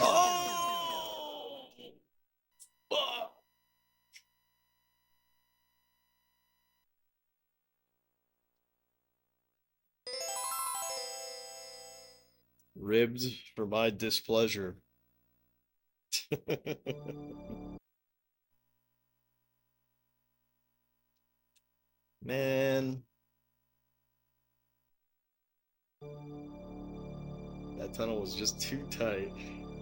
Oh! Fuck! Ribbed for my displeasure. Man. That tunnel was just too tight.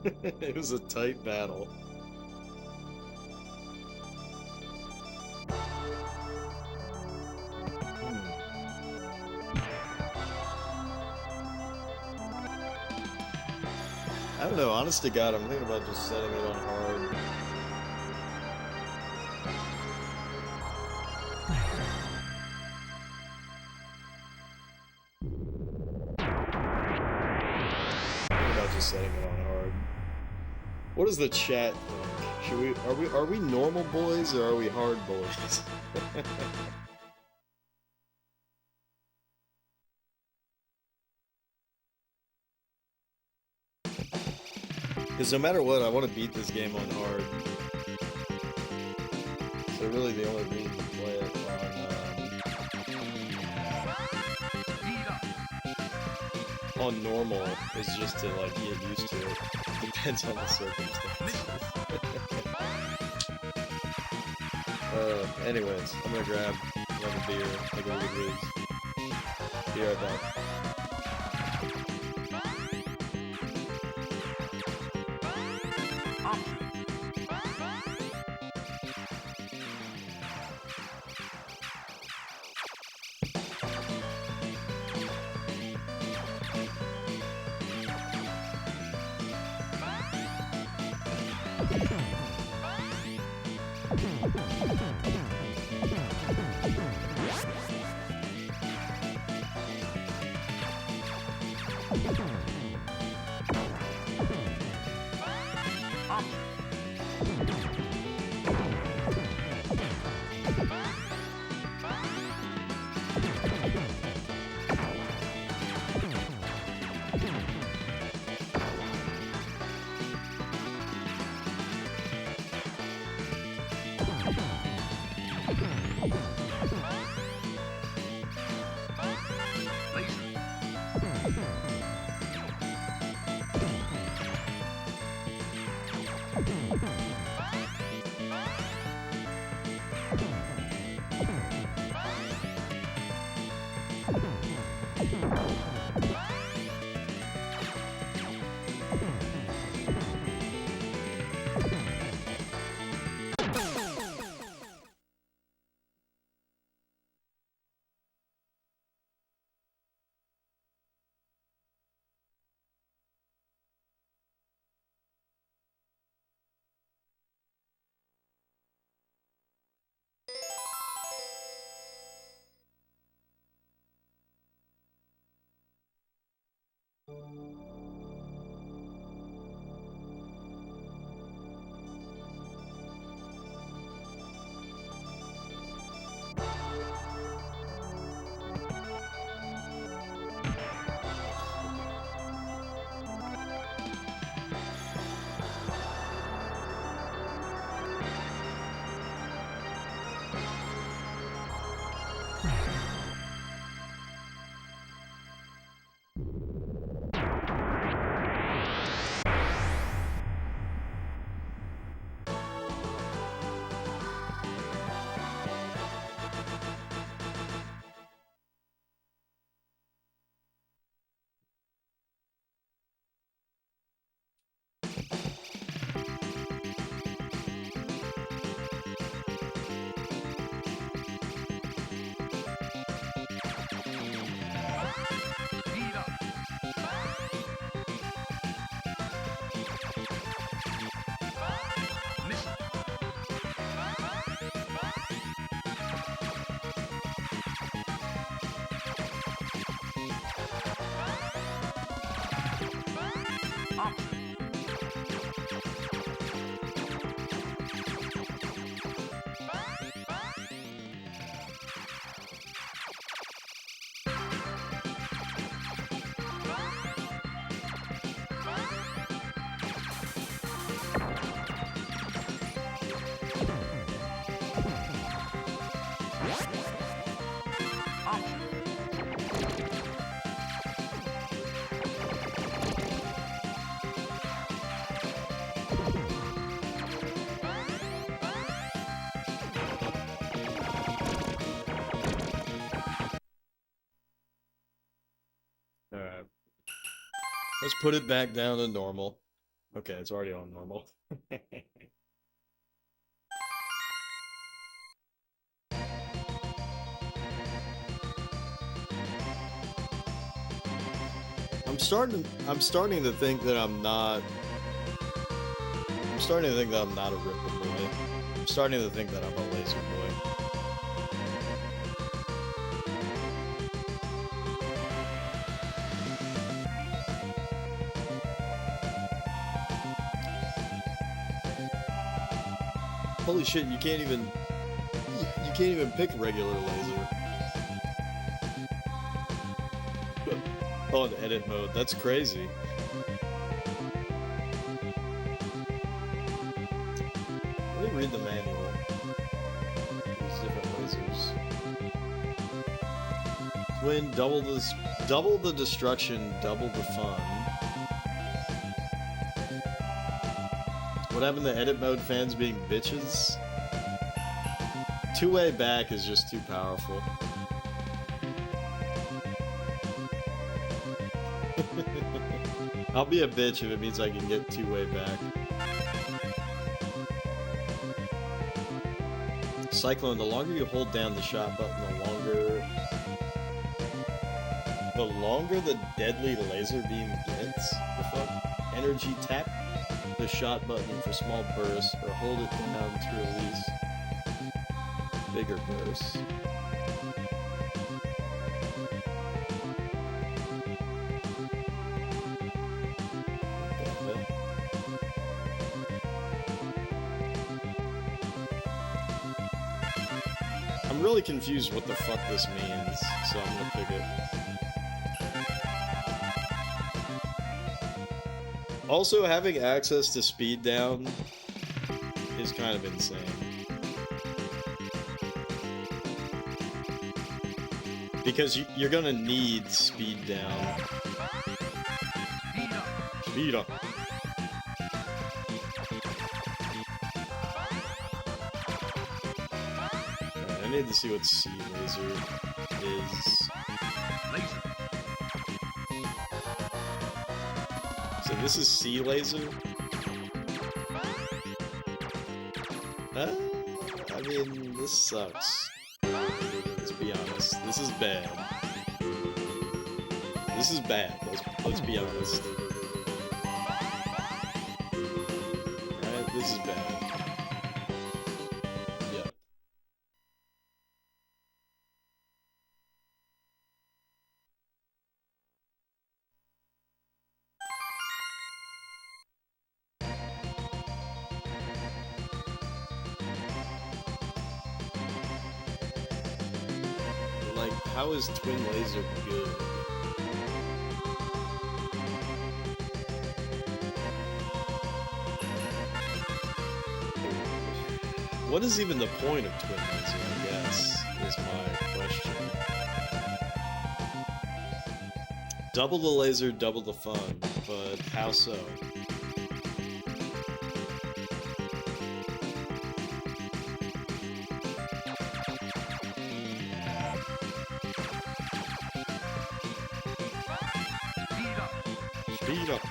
It was a tight battle. I don't know, honest to God, I'm thinking about just setting it on hard. Just setting it on hard. What does the chat think? Are we normal boys or are we hard boys? Because no matter what, I want to beat this game on hard. So really the only reason to play it on normal is just to like get used to it. Depends on the circumstances. Anyways, I'm gonna grab another beer, like a good whiz. Be right back. Alright. Let's put it back down to normal. Okay, it's already on normal. I'm starting to think that I'm not a Ripple boy. I'm starting to think that I'm a laser boy. Holy shit, you can't even pick regular laser on edit mode. That's crazy. Let me read the manual. These different lasers. Twin, double the destruction, double the fun. What happened to edit mode fans being bitches? Two-way back is just too powerful. I'll be a bitch if it means I can get two-way back. Cyclone, the longer you hold down the shot button, the longer the deadly laser beam gets. The fuck? Energy tap? the shot button for small bursts, or hold it down to release bigger bursts. I'm really confused what the fuck this means, so I'm gonna pick it. Also, having access to speed down is kind of insane. Because you're gonna need speed down. Speed up. Alright, I need to see what C laser is. So this is C laser? I mean, this sucks. Let's be honest. This is bad. This is bad. Let's be honest. Alright, this is bad. Yeah. Like, how is Twin Laser good? What is even the point of Twin Laser, I guess, is my question. Double the laser, double the fun, but how so? Speed up.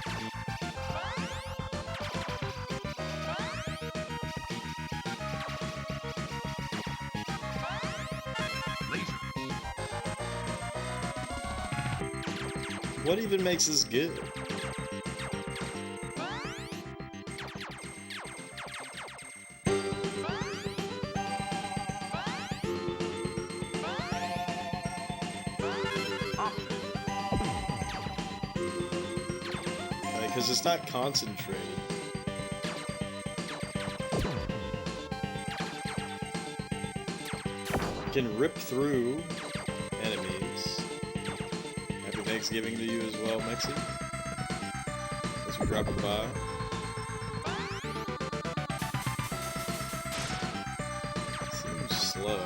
What even makes this good? Because it's not concentrated. You can rip through enemies. Happy Thanksgiving to you as well, Mexi. Thanks for dropping by. Seems slow.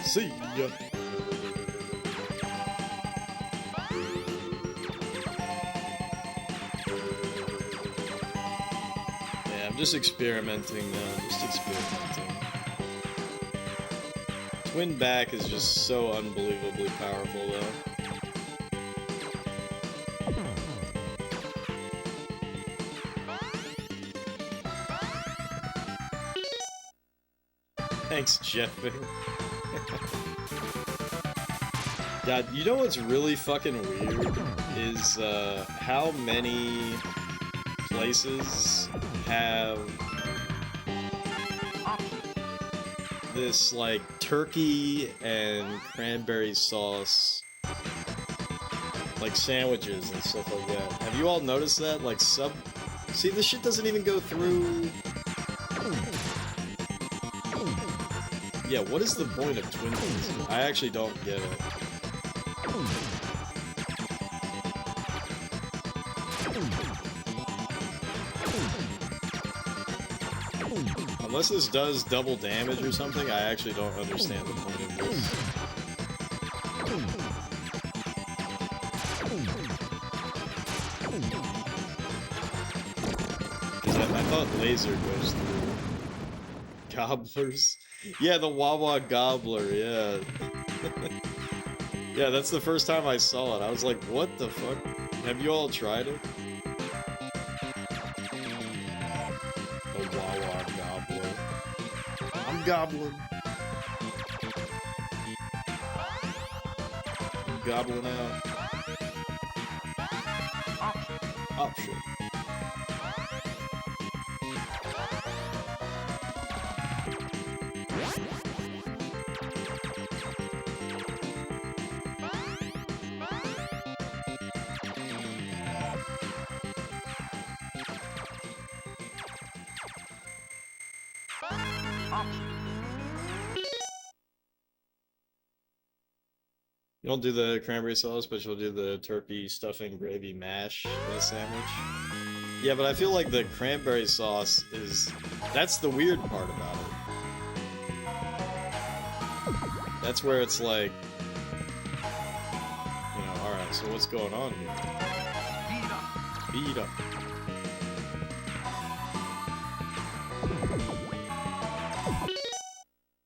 See ya. Yeah, I'm just experimenting now. Just experimenting. Twin back is just so unbelievably powerful, though. Thanks, Jeffing. God, you know what's really fucking weird? Is, how many places have this, like, turkey and cranberry sauce, like, sandwiches and stuff like that. Have you all noticed that? Like, see, this shit doesn't even go through... Yeah, what is the point of Twin Laser? I actually don't get it. Unless this does double damage or something, I actually don't understand the point of this. I thought laser goes through gobblers. Yeah, the Wawa Gobbler, yeah. Yeah, that's the first time I saw it. I was like, what the fuck? Have you all tried it? goblin. Goblin out. Option. You don't do the cranberry sauce, but you'll do the turkey stuffing gravy mash in a sandwich. Yeah, but I feel like the cranberry sauce is... That's the weird part about it. That's where it's like... You know, alright, so what's going on here? Beat up.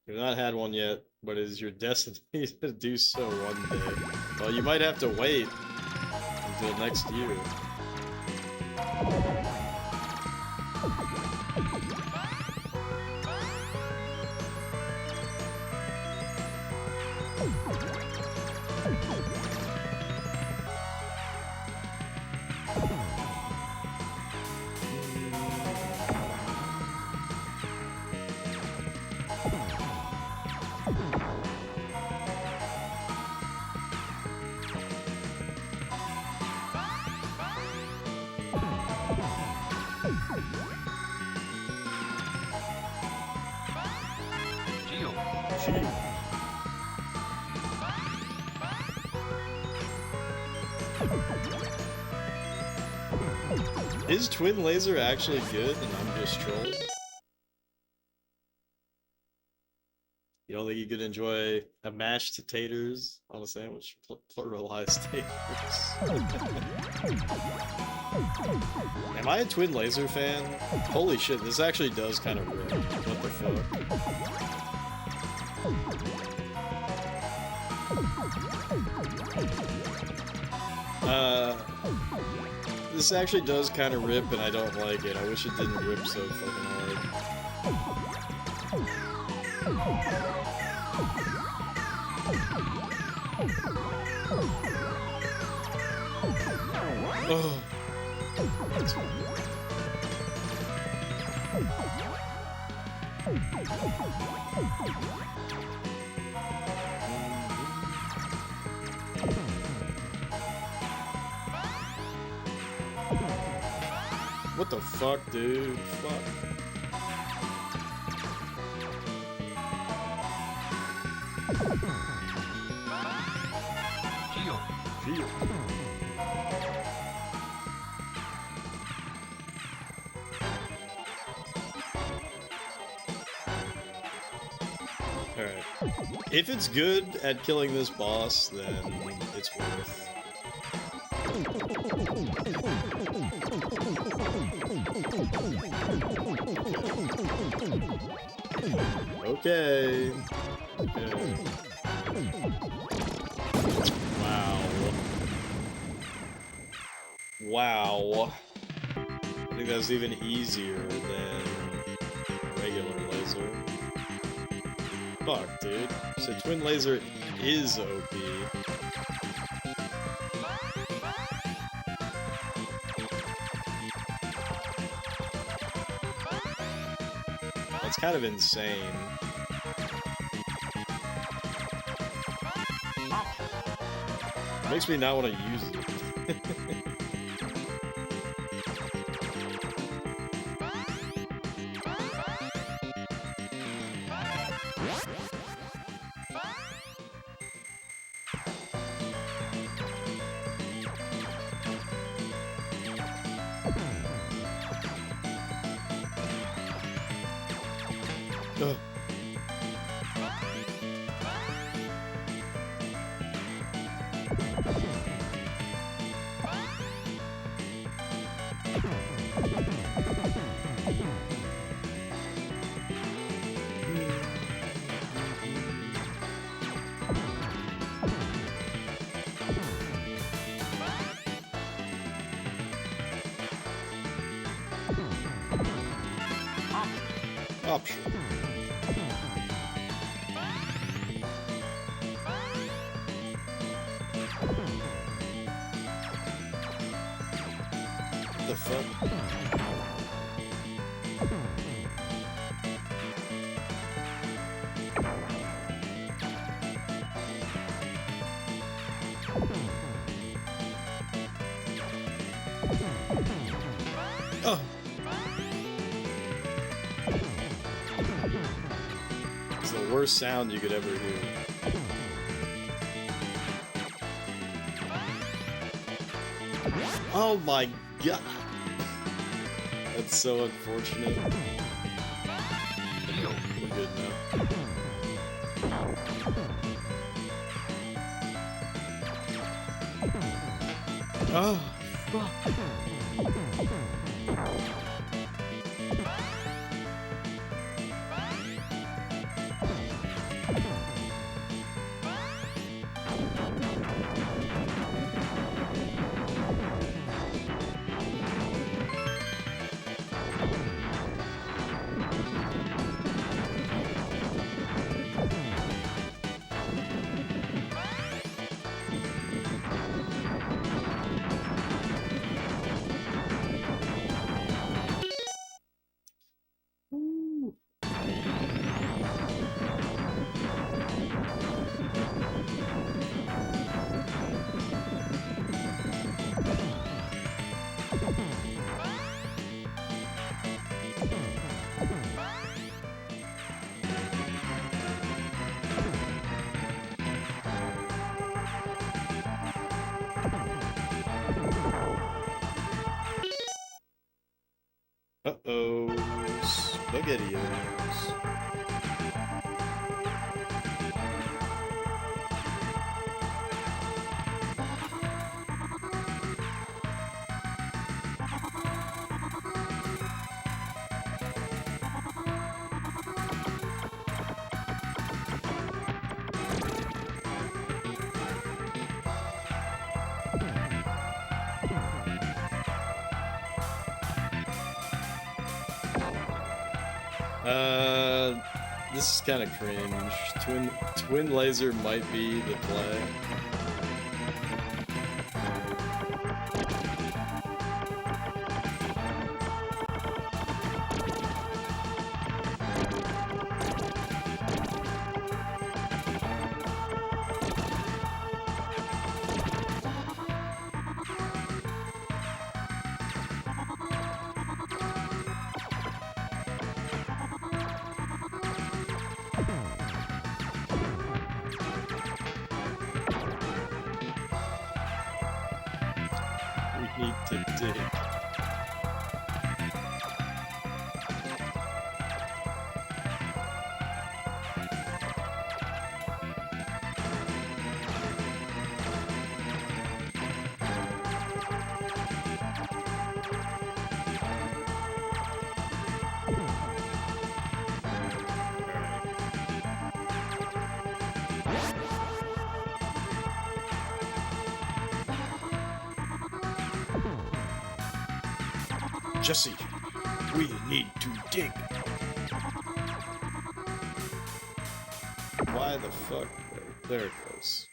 You've not had one yet, but it is your destiny to do so one day. Well, you might have to wait until next year. Is Twin Laser actually good and I'm just trolling? You don't think you could enjoy a mashed taters on a sandwich? Pluralized taters. Am I a Twin Laser fan? Holy shit, this actually does kind of rip. What the fuck? This actually does kind of rip and I don't like it. I wish it didn't rip so fucking hard. Oh. What the fuck, dude? Fuck. Geo. Alright. If it's good at killing this boss, then it's worth. Okay. Okay. Wow. I think that's even easier than regular laser. Fuck, dude. So Twin Laser is OP. That's kind of insane. It makes me not want to use it. Ugh. Option. the worst sound you could ever hear. Oh my god! That's so unfortunate. We're good now. Oh, fuck. Uh-oh, SpaghettiOs. This is kind of cringe. Twin laser might be the play. Need to dig. Jesse, we need to dig. Why the fuck? There it goes.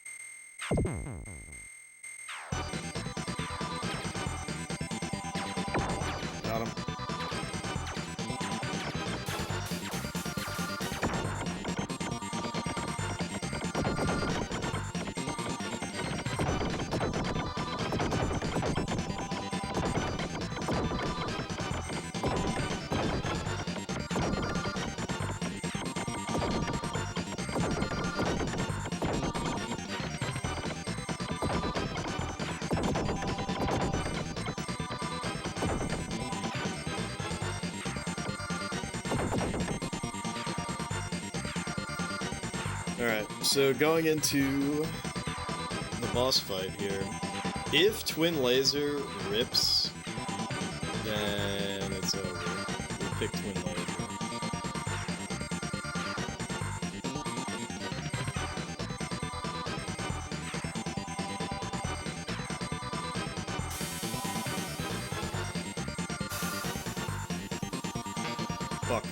Got him. Alright, so going into the boss fight here, if Twin Laser rips, then it's over. We pick Twin Laser. Fuck.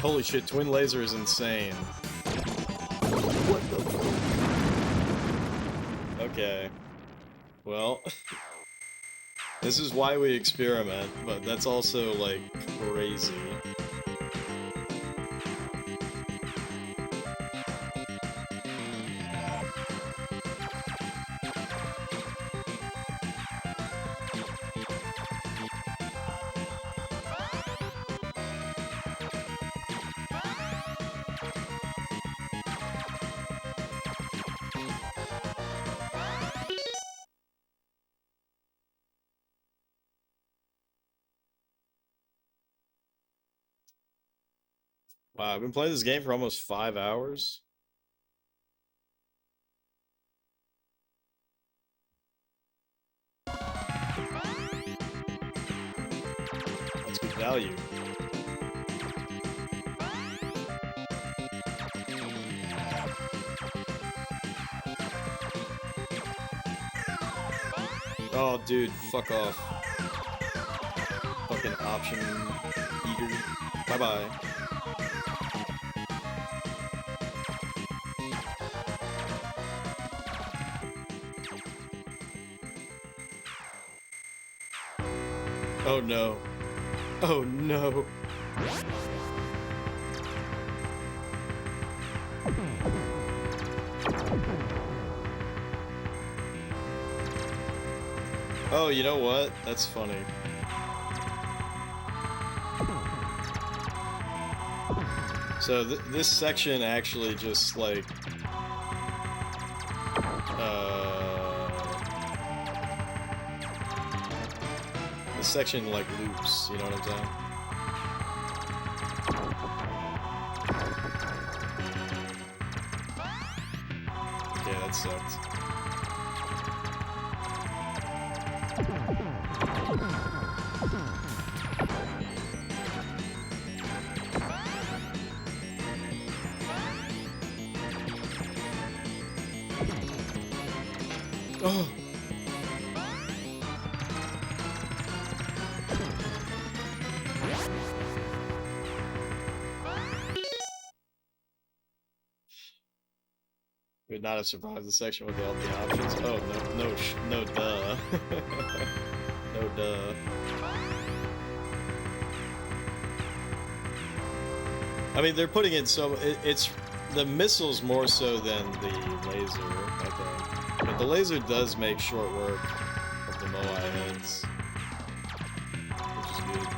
Holy shit, Twin Laser is insane. What the fuck? Okay. Well, this is why we experiment, but that's also, like, crazy. Wow, I've been playing this game for almost 5 hours. That's good value. Oh, dude, fuck off. Fucking option eater. Bye-bye. Oh no. Oh no. Oh, you know what? That's funny. So this section actually just like this section like loops, you know what I'm saying? Okay, that sucked. Oh. Would not have survived the section without the options. Oh no, duh. No duh. I mean, they're putting in so it's the missiles more so than the laser, I think. But the laser does make short work of the Moai heads, which is good.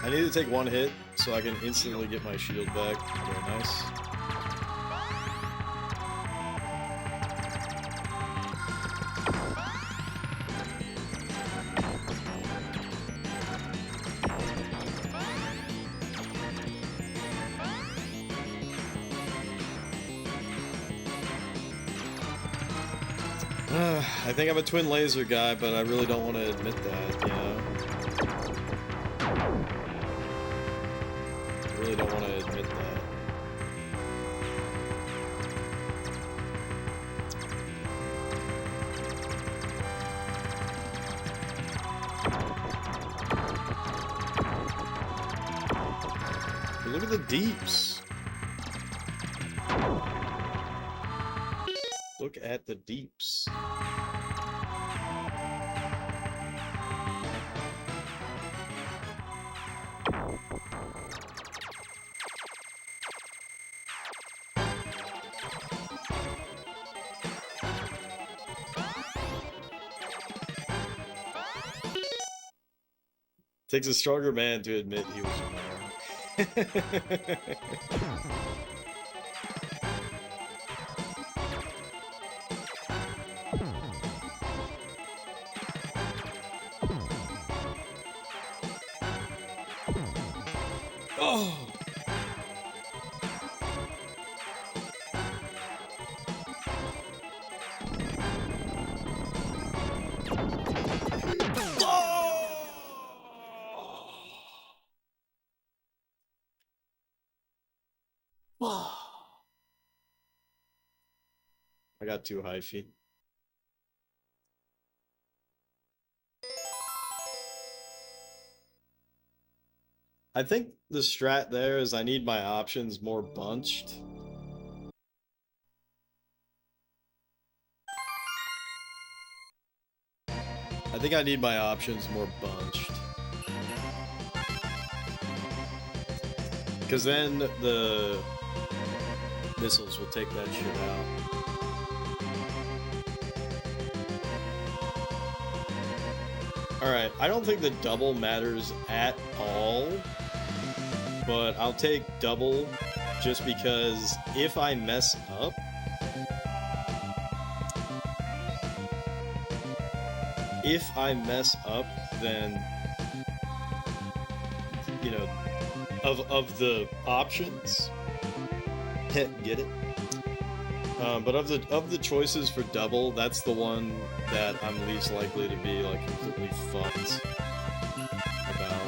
I need to take one hit so I can instantly get my shield back. Very nice. I think I'm a twin laser guy, but I really don't want to admit that, you know? I really don't want to admit that. But look at the deeps. Look at the deeps. Takes a stronger man to admit he was wrong. Oh! I got too hyphy. I think the strat there is I need my options more bunched. I think I need my options more bunched. Because then the missiles will take that shit out. Alright, I don't think the double matters at all, but I'll take double just because if I mess up, if I mess up, then, you know, of the options, get it? But of the choices for double, that's the one that I'm least likely to be like completely fucked about.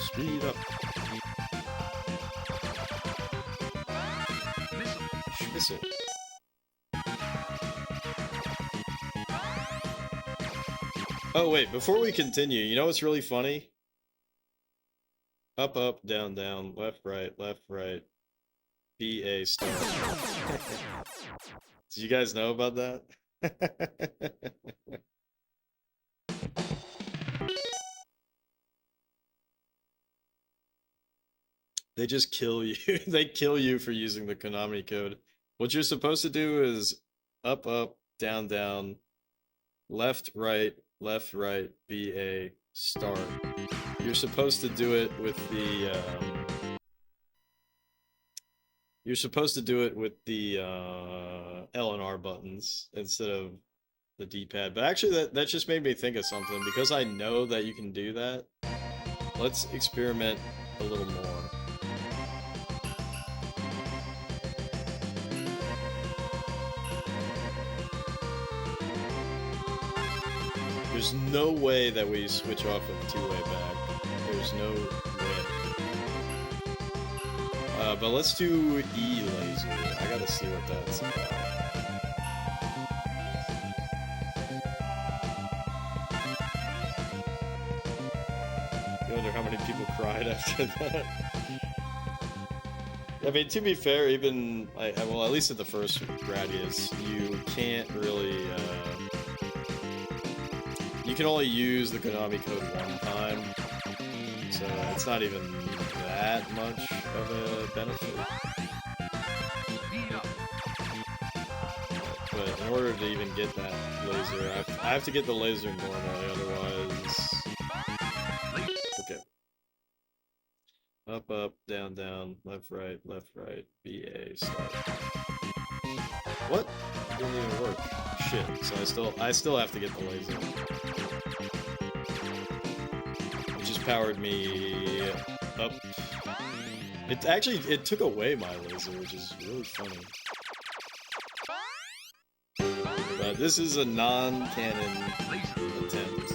Speed up. Missile. Oh wait, before we continue, you know what's really funny? Up, up, down, down, left, right, BA star. Did you guys know about that? They just kill you. They kill you for using the Konami code. What you're supposed to do is up, up, down, down, left, right, BA, start. You're supposed to do it with the, you're supposed to do it with the, L and R buttons instead of the D-pad. But actually, that just made me think of something. Because I know that you can do that, let's experiment a little more. There's no way that we switch off of two-way back. There's no way. But let's do E laser. I gotta see what that's about. I wonder how many people cried after that. I mean, to be fair, even well, at least at the first Gradius, you can't really. You can only use the Konami code one time, so it's not even that much of a benefit. But in order to even get that laser, I have to get the laser normally, otherwise... Okay. Up, up, down, down, left, right, BA, start. What? It didn't even work. Shit, so I still have to get the laser. Which just powered me up. It took away my laser, which is really funny. But this is a non-canon attempt.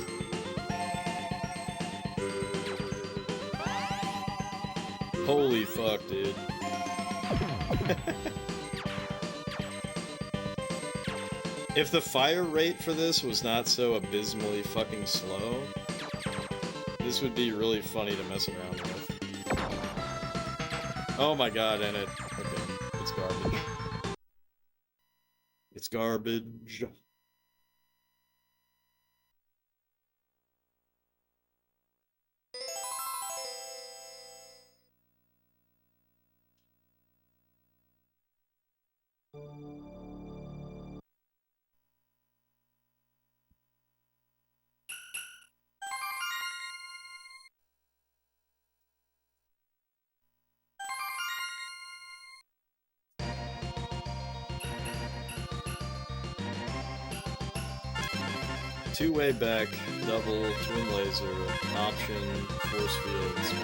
Holy fuck, dude. If the fire rate for this was not so abysmally fucking slow, this would be really funny to mess around with. Oh my god, and it... Okay, it's garbage. It's garbage. Two-way back, double, twin laser, option, force field, speed.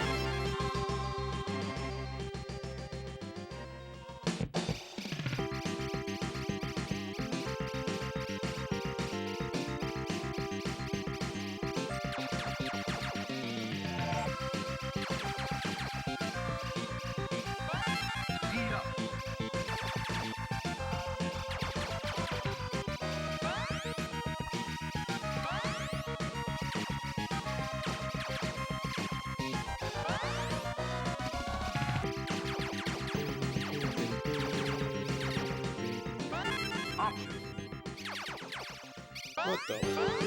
What the fuck?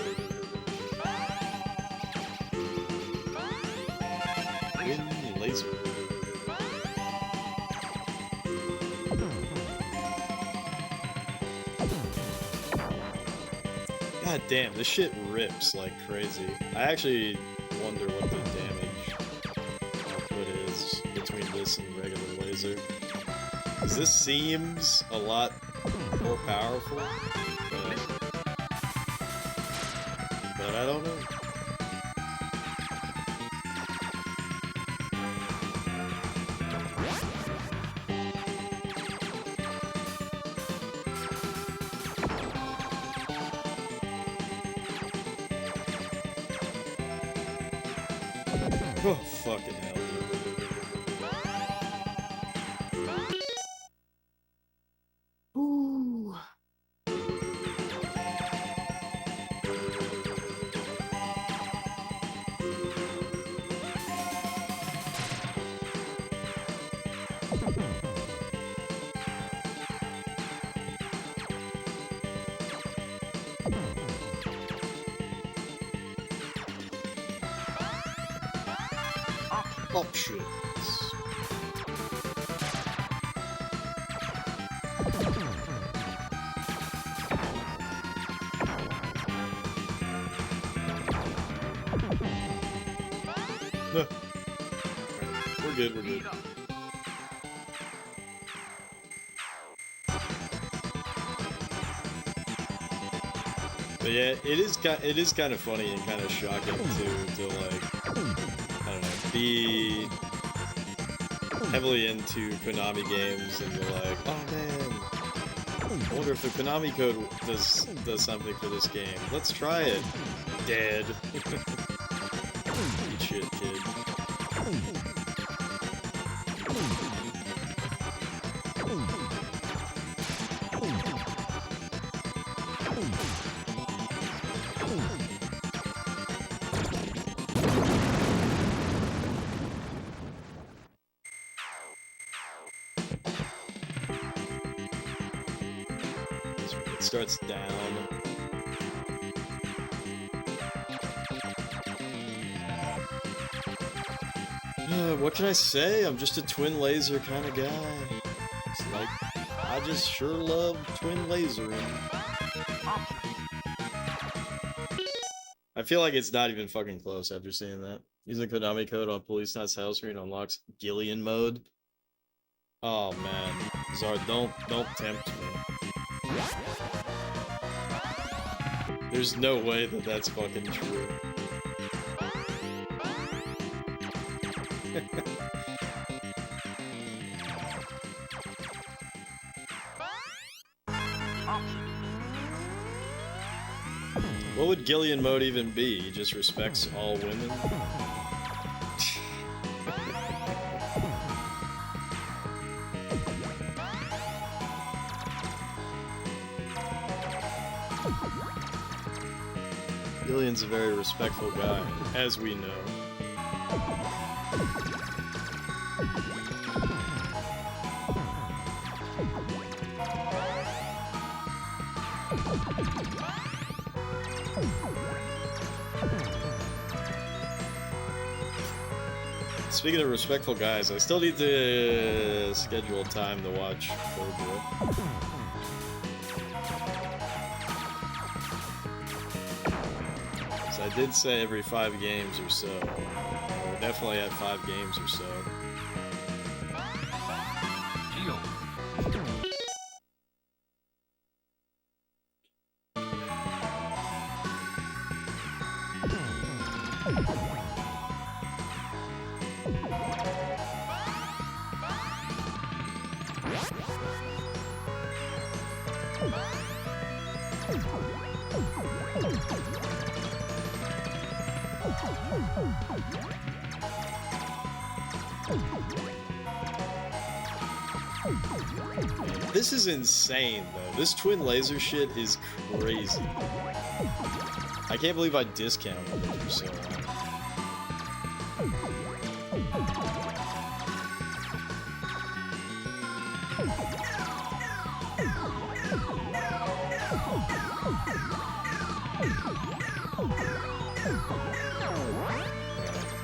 Wind laser. God damn, this shit rips like crazy. I actually wonder what the damage output is between this and regular laser. Because this seems a lot more powerful, but I don't know. Oh, fucking hell. Ooh. Options. We're good, we're good. But yeah, it is kind of funny and kind of shocking to like, I don't know, be heavily into Konami games and you're like, oh man, I wonder if the Konami code does something for this game. Let's try it. Dead. Eat shit, kid. It starts down. What can I say? I'm just a twin laser kind of guy. It's like, I just sure love twin lasering. I feel like it's not even fucking close after seeing that. Using Konami code on Police Knight's title screen unlocks Gillian mode. Oh man, Zard, don't tempt me. There's no way that that's fucking true. What would Gillian mode even be? He just respects all women? Gillian's a very respectful guy, as we know. Speaking of respectful guys, I still need to schedule time to watch Cobra. So I did say every 5 games or so. We're definitely at 5 games or so. This is insane, though. This twin laser shit is crazy. I can't believe I discounted it for so long.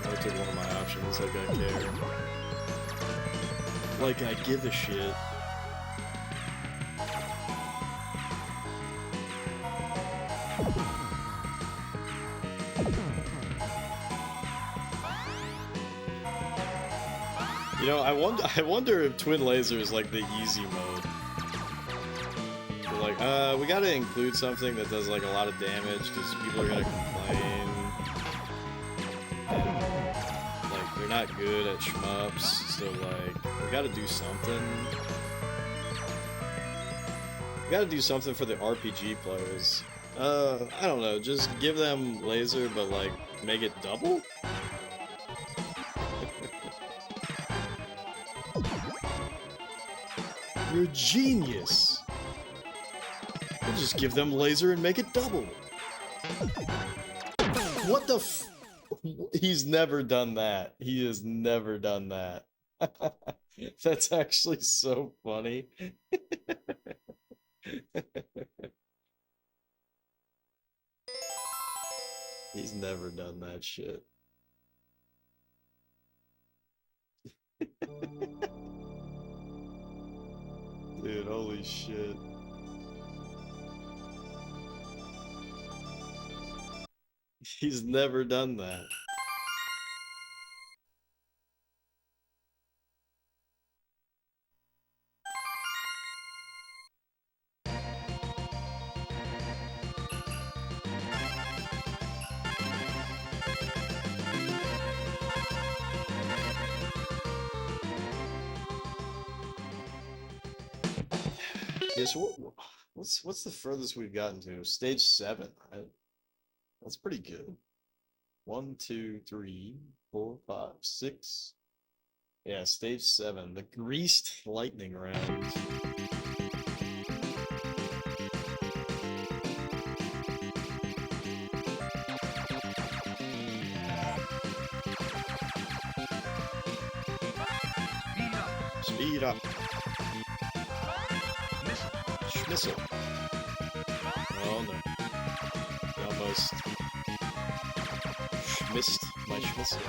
I took one of my options, like I care. Like I give a shit. You know, I wonder if Twin Laser is like the easy mode. We're like, we gotta include something that does like a lot of damage because people are gonna complain. Like, they're not good at shmups, so like, we gotta do something. We gotta do something for the RPG players. I don't know, just give them laser, but like, make it double? You're a genius! We'll just give them laser and make it double! What the f- He's never done that. He has never done that. That's actually so funny. He's never done that shit. Dude, holy shit. He's never done that. Yes, what's the furthest we've gotten to? Stage 7, right? That's pretty good. 1, 2, 3, 4, 5, 6. Yeah, stage 7, the greased lightning round. Speed up. Schmissel. Oh no. You almost schmissed my schmissel.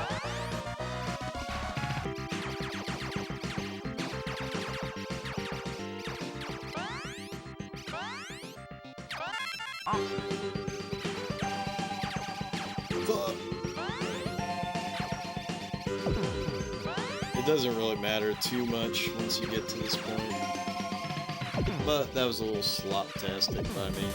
Fuck. It doesn't really matter too much once you get to this point. But that was a little slop-tastic by me.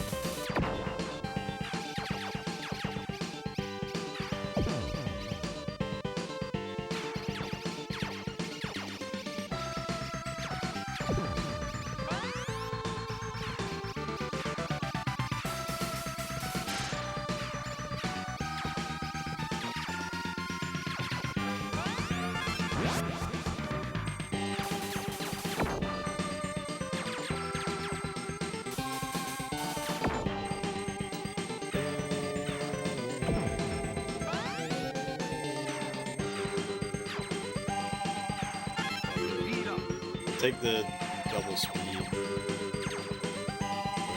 Take the double speed.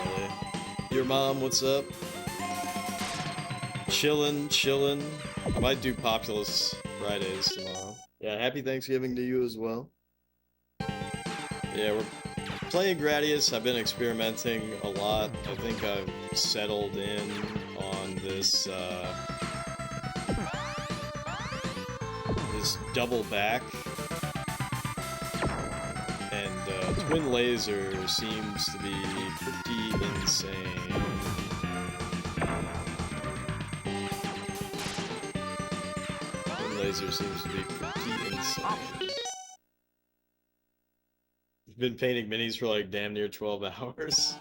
Really? Your mom, what's up? Chillin'. I might do Populous Fridays tomorrow. Yeah, happy Thanksgiving to you as well. Yeah, we're playing Gradius. I've been experimenting a lot. I think I've settled in on this, this double back. Twin Laser seems to be pretty insane. Twin Laser seems to be pretty insane. You've been painting minis for like damn near 12 hours.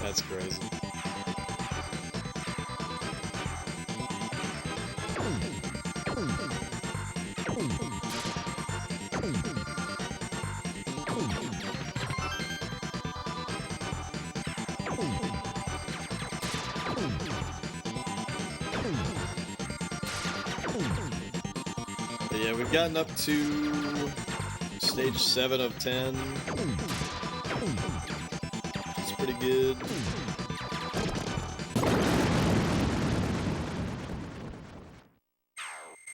That's crazy. Yeah, we've gotten up to stage 7 of 10. It's pretty good.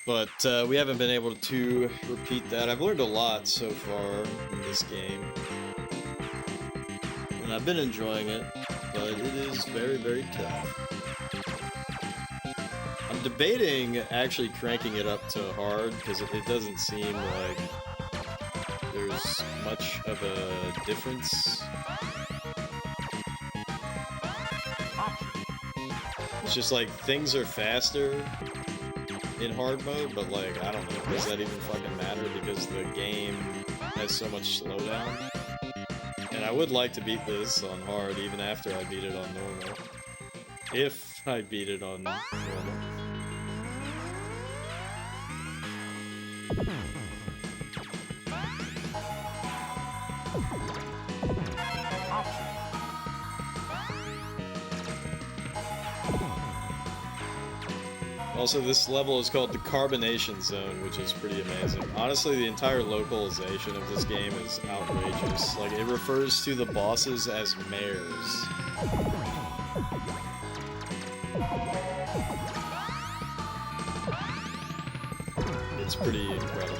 But we haven't been able to repeat that. I've learned a lot so far in this game. And I've been enjoying it, but it is very, very tough. I'm debating actually cranking it up to hard, because it doesn't seem like there's much of a difference. It's just like things are faster in hard mode, but like, I don't know, does that even fucking matter because the game has so much slowdown? And I would like to beat this on hard even after I beat it on normal. If I beat it on normal. Also, this level is called the Carbonation Zone, which is pretty amazing. Honestly, the entire localization of this game is outrageous. Like, it refers to the bosses as mares. It's pretty incredible.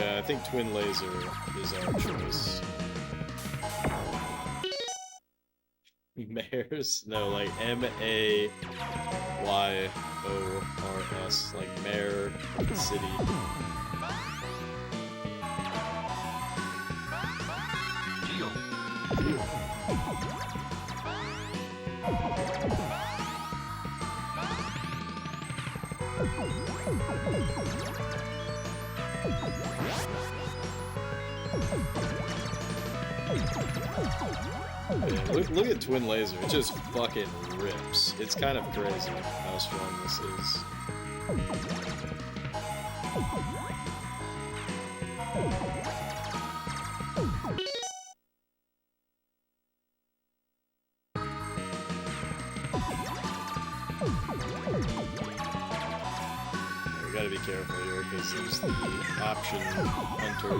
I think Twin Laser is our choice. Mares? No, like M-A-Y-O-R-S, like Mare City. Yeah, look at Twin Laser, it just fucking rips. It's kind of crazy how strong this is. We gotta be careful here because there's the option hunter.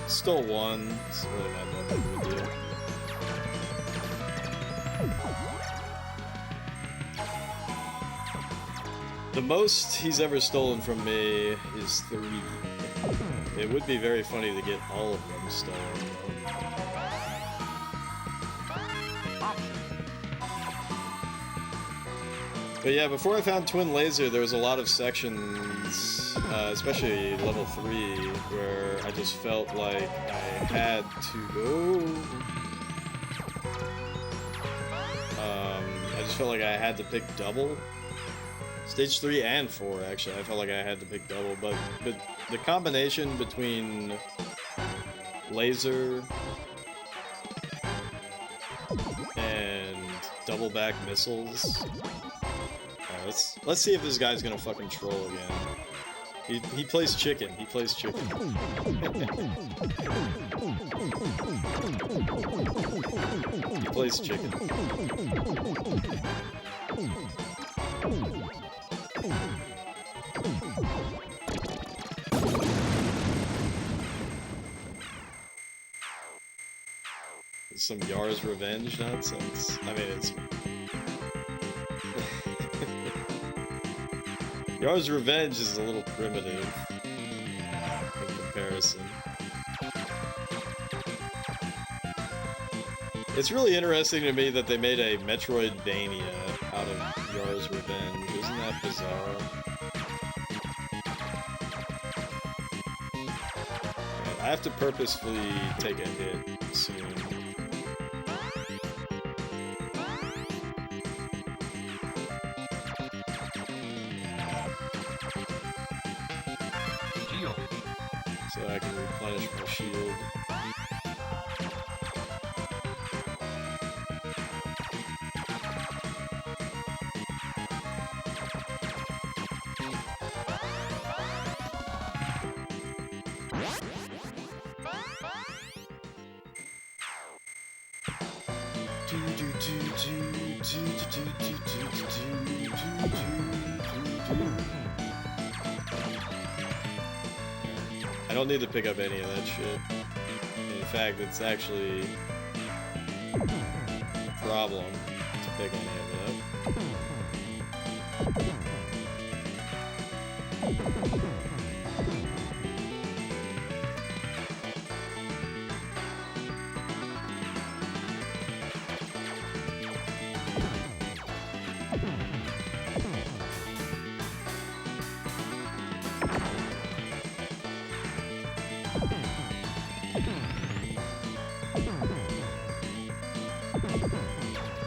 Stole one. It's really not that big of a deal. The most he's ever stolen from me is 3. It would be very funny to get all of them stolen, though. But yeah, before I found Twin Laser, there was a lot of sections, especially level 3, where I just felt like I had to go. I just felt like I had to pick double. Stage 3 and 4, actually, I felt like I had to pick double, but the combination between laser and double back missiles. Let's see if this guy's gonna fucking troll again. He plays chicken. He plays chicken. He plays chicken. Some Yar's Revenge nonsense. I mean, it's... Yar's Revenge is a little primitive in comparison. It's really interesting to me that they made a Metroidvania out of Yar's Revenge. Isn't that bizarre? I have to purposefully take a hit soon. So I can replenish my shield. I don't need to pick up any of that shit. In fact, it's actually a problem to pick any of it up.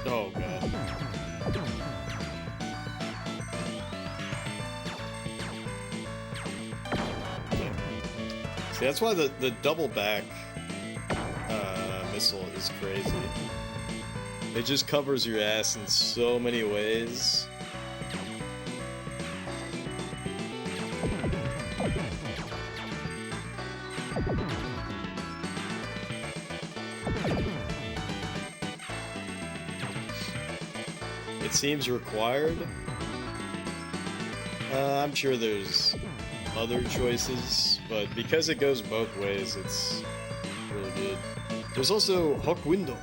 Oh god. See, that's why the double back missile is crazy. It just covers your ass in so many ways. It seems required. I'm sure there's other choices, but because it goes both ways, it's really good. There's also Hawk Window,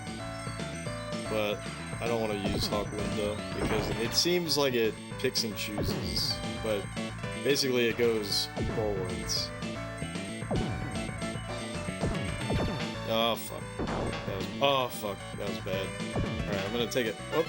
but I don't want to use Hawk Window because it seems like it picks and chooses, but basically it goes forwards. Oh fuck. Oh fuck, that was bad. Alright, I'm gonna take it. Oh.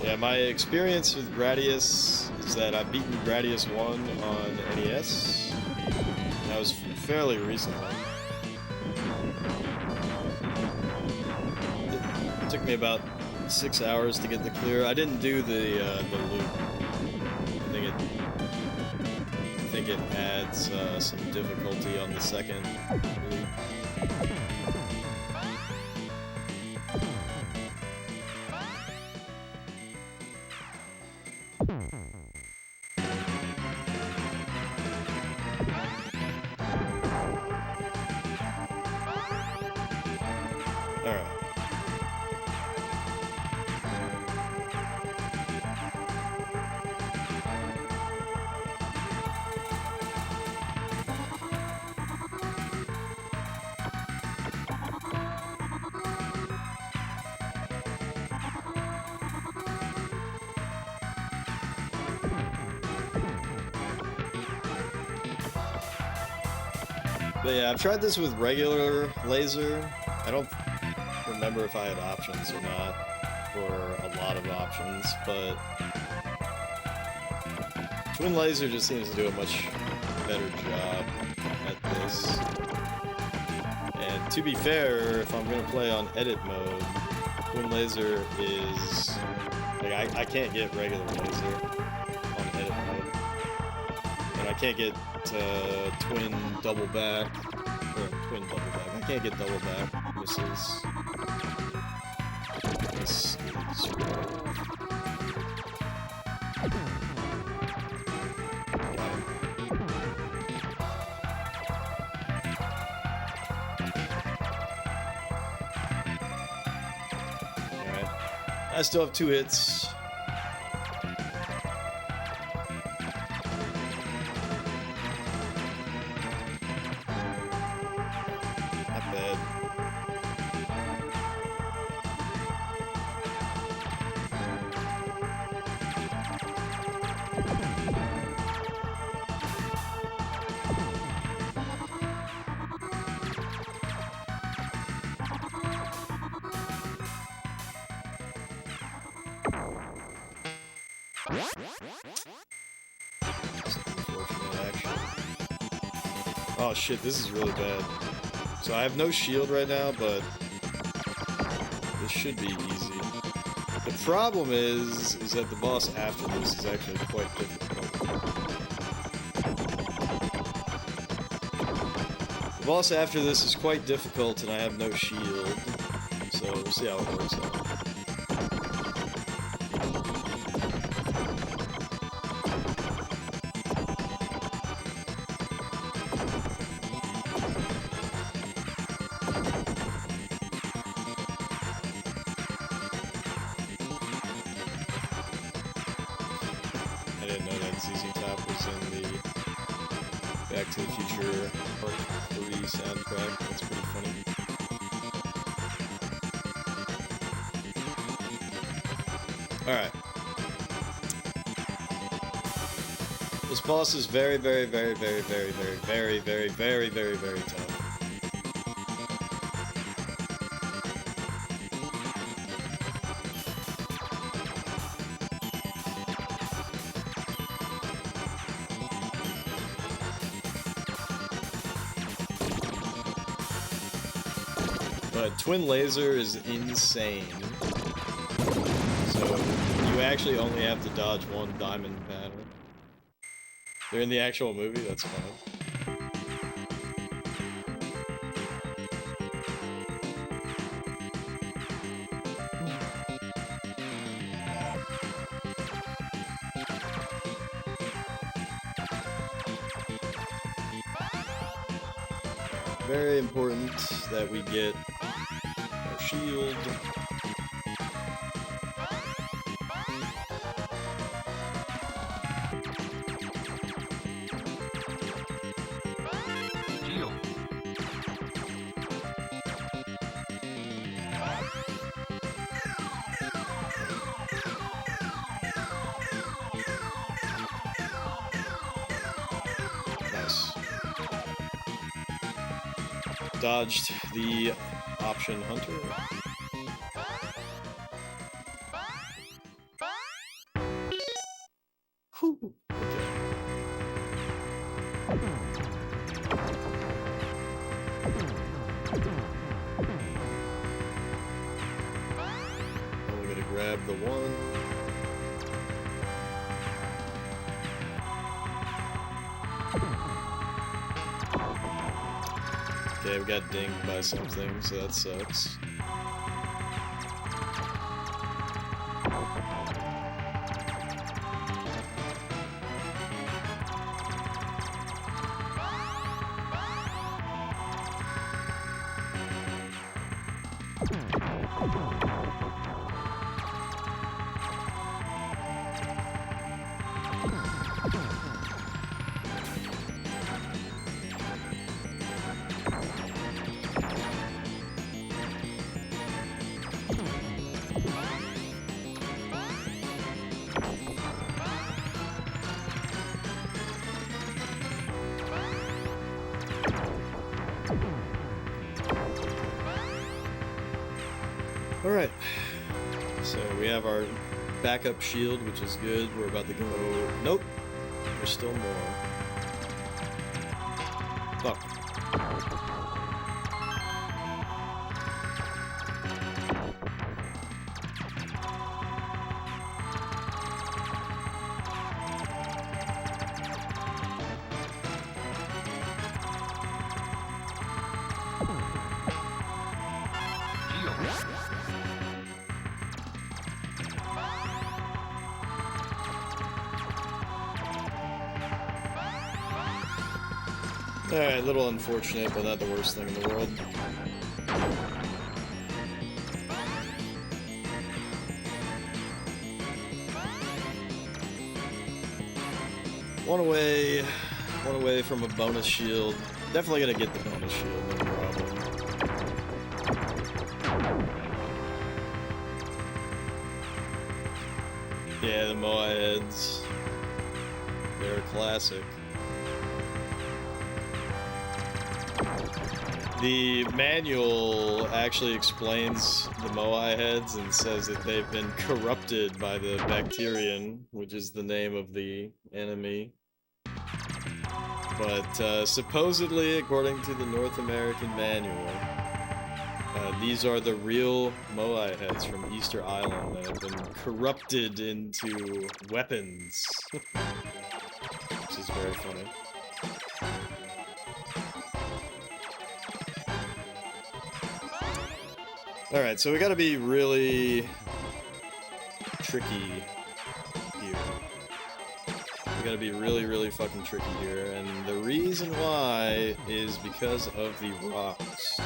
Yeah, my experience with Gradius is that I've beaten Gradius 1 on NES. That was fairly recently. It took me about 6 hours to get the clear. I didn't do the loop. I think it adds some difficulty on the second loop. But yeah, I've tried this with regular laser. I don't remember if I had options or not, or a lot of options, but twin laser just seems to do a much better job at this. And to be fair, if I'm gonna play on edit mode, twin laser is like I can't get regular laser on edit mode, and I can't get twin double back. I can't get double back missiles. This is Alright. I still have 2 hits. Oh shit, this is really bad. So I have no shield right now, but this should be easy. The problem is that the boss after this is actually quite difficult. The boss after this is quite difficult, and I have no shield, so we'll see how it works out. ZZ Top was in the Back to the Future Part 3 soundtrack. That's pretty funny. Alright. This boss is very, very, very, very, very, very, very, very, very, very, very tough. But Twin Laser is insane. So you actually only have to dodge one diamond pattern. They're in the actual movie, that's fun. Very important that we get our shield. Nice. Dodged the option hunter. Whew. Okay. Only gonna grab the one. Okay, we got dinged by something, so that sucks. Alright, so we have our backup shield, which is good. We're about to go... Nope, there's still more. Fuck. Alright, a little unfortunate, but not the worst thing in the world. One away from a bonus shield. Definitely gonna get the bonus shield, no problem. Yeah, the Moai heads. They're a classic. The manual actually explains the Moai heads and says that they've been corrupted by the Bacterian, which is the name of the enemy. But supposedly, according to the North American manual, these are the real Moai heads from Easter Island that have been corrupted into weapons. Which is very funny. Alright, so we gotta be really tricky here. We gotta be really, really fucking tricky here, and the reason why is because of the rocks.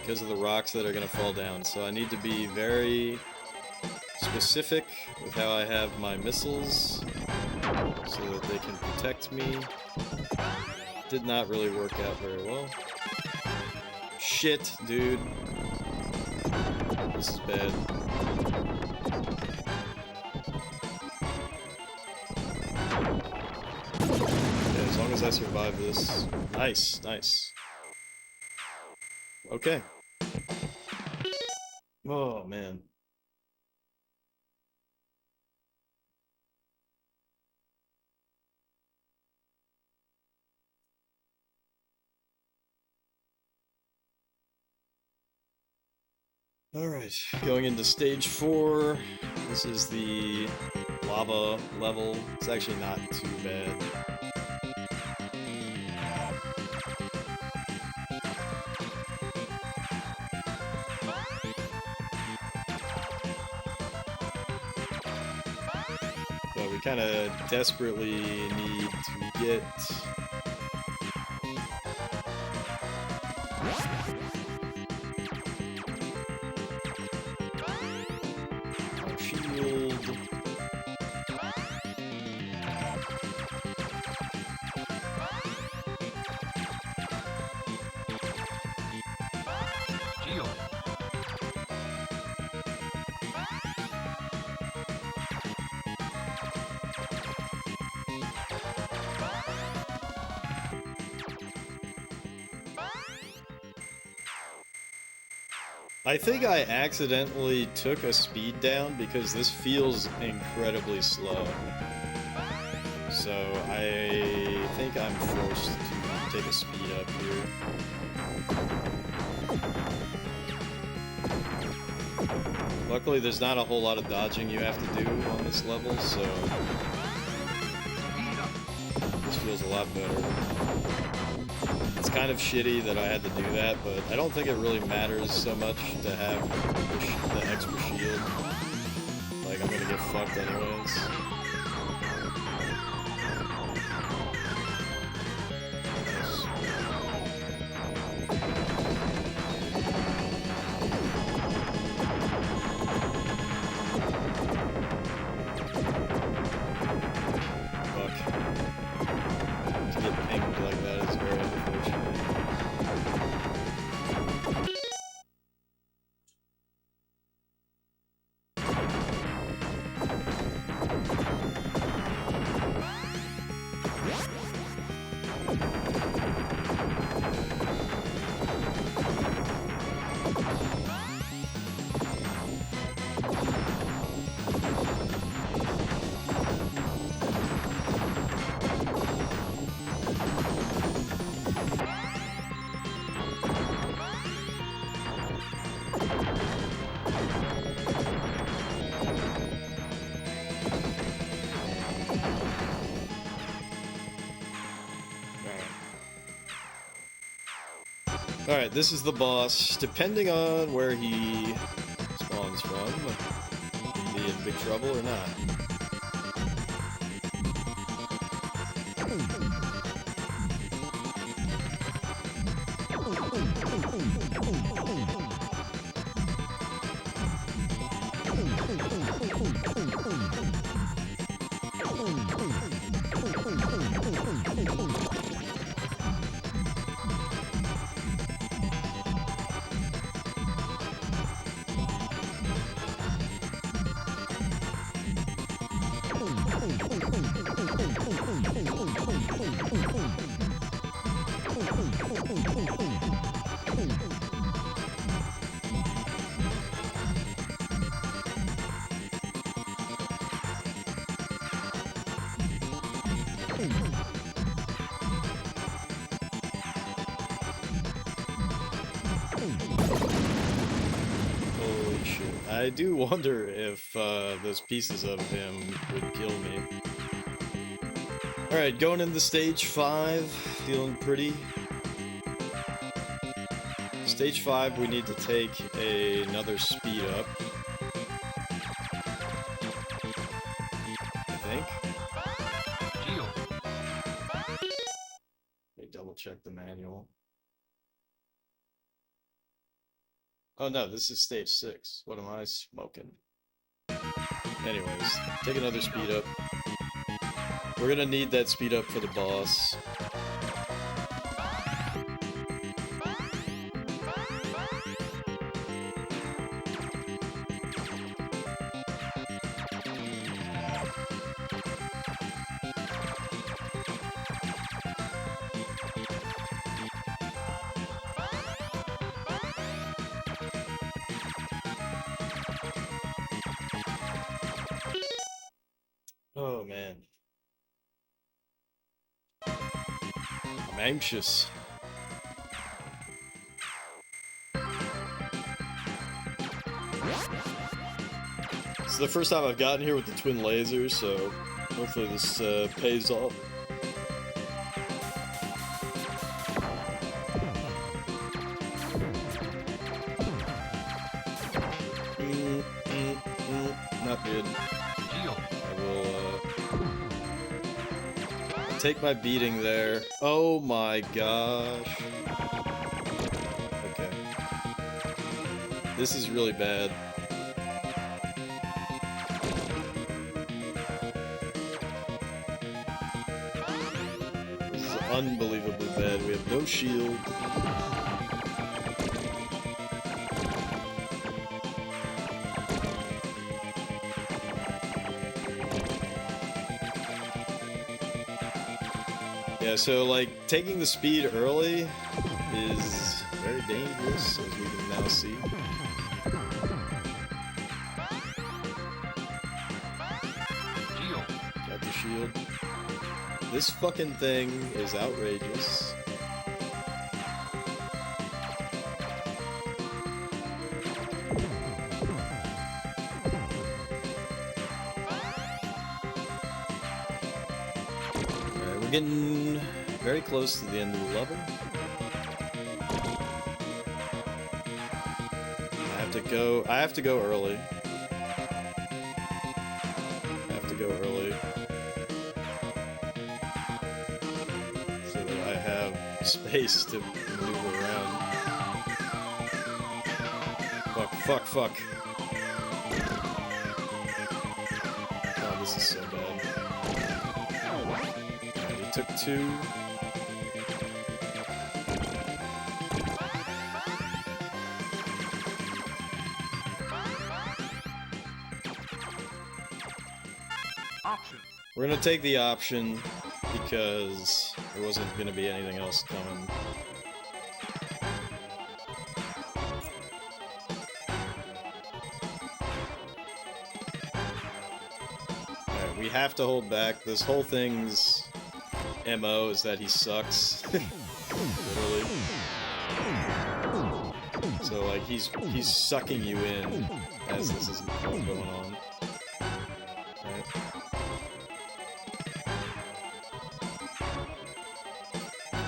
Because of the rocks that are gonna fall down, so I need to be very specific with how I have my missiles so that they can protect me. Did not really work out very well. Shit, dude. This is bad. Okay, as long as I survive this. Nice, nice. Okay. Oh, man. Alright, going into stage 4. This is the lava level. It's actually not too bad. But we kind of desperately need to get... shield. I think I accidentally took a speed down because this feels incredibly slow. So I think I'm forced to take a speed up here. Luckily there's not a whole lot of dodging you have to do on this level, so this feels a lot better. It's kind of shitty that I had to do that, but I don't think it really matters so much to have the extra shield. Like, I'm gonna get fucked anyways. Alright, this is the boss. Depending on where he spawns from, he can be in big trouble or not. Holy shit. I do wonder if those pieces of him would kill me. Alright, going into stage 5, feeling pretty. Stage 5, we need to take another speed up. I think. Let me double check the manual. Oh no, this is stage 6. What am I smoking? Anyways, take another speed up. We're gonna need that speed up for the boss. Oh man. I'm anxious. It's the first time I've gotten here with the twin lasers, so hopefully this pays off. Not good. I will take my beating there. Oh my gosh. Okay. This is really bad. This is unbelievably bad. We have no shield. Yeah, so like taking the speed early is very dangerous, as we can now see. Got the shield. This fucking thing is outrageous. Alright, we're getting very close to the end of the level. I have to go early. So that I have space to maneuver around. Fuck. Oh, this is so bad. Alright, he took 2. We're gonna take the option because there wasn't gonna be anything else coming. Alright, we have to hold back. This whole thing's MO is that he sucks. Literally. So like he's sucking you in as this is going on.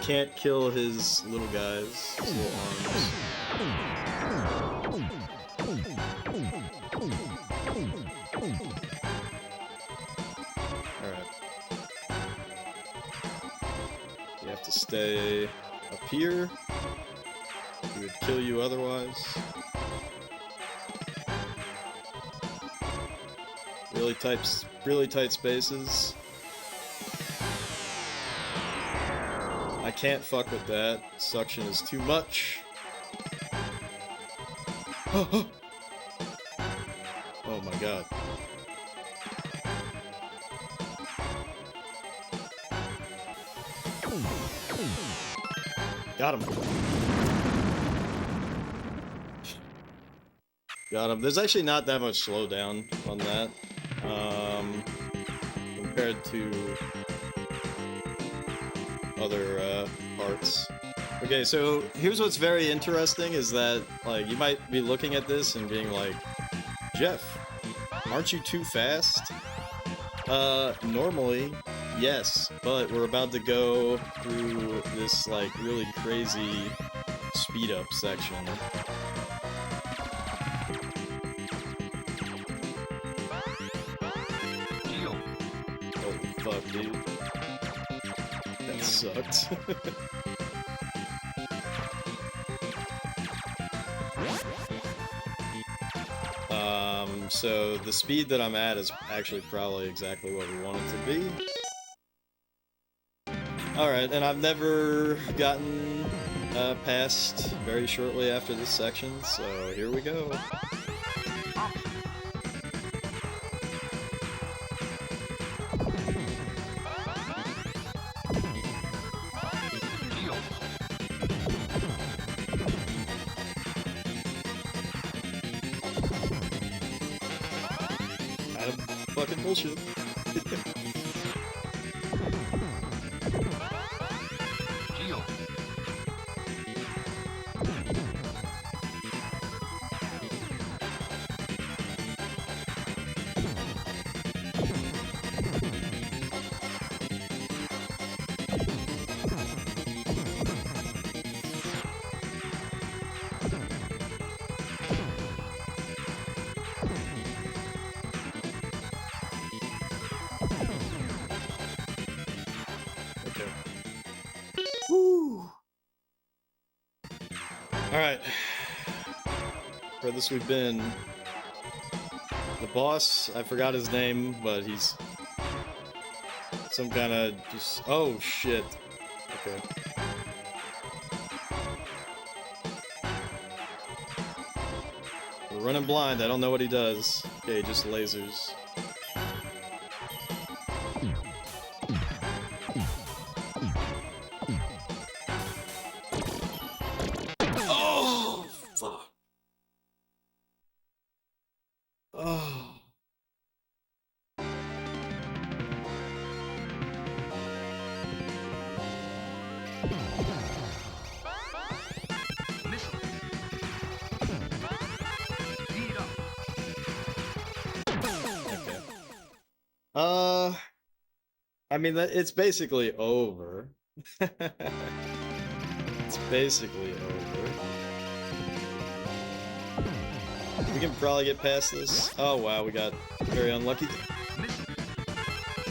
Can't kill his little guys, his little arms. Alright. You have to stay up here. He would kill you otherwise. Really tight spaces. I can't fuck with that. Suction is too much. Oh my god. Got him. Got him. There's actually not that much slowdown on that. Compared to other parts. Okay, so here's what's very interesting is that, like, you might be looking at this and being like, Jeff, aren't you too fast? Normally, yes, but we're about to go through this, like, really crazy speed-up section. Holy fuck, dude. That sucked. So the speed that I'm at is actually probably exactly what we want it to be. Alright, and I've never gotten past very shortly after this section, so here we go. Fucking bullshit. Alright. Furthest we've been. The boss, I forgot his name, but he's some kind of just... Oh, shit. Okay. We're running blind, I don't know what he does. Okay, just lasers. Oh, fuck. Oh. I mean, it's basically over. It's basically over. We can probably get past this. Oh wow, we got very unlucky.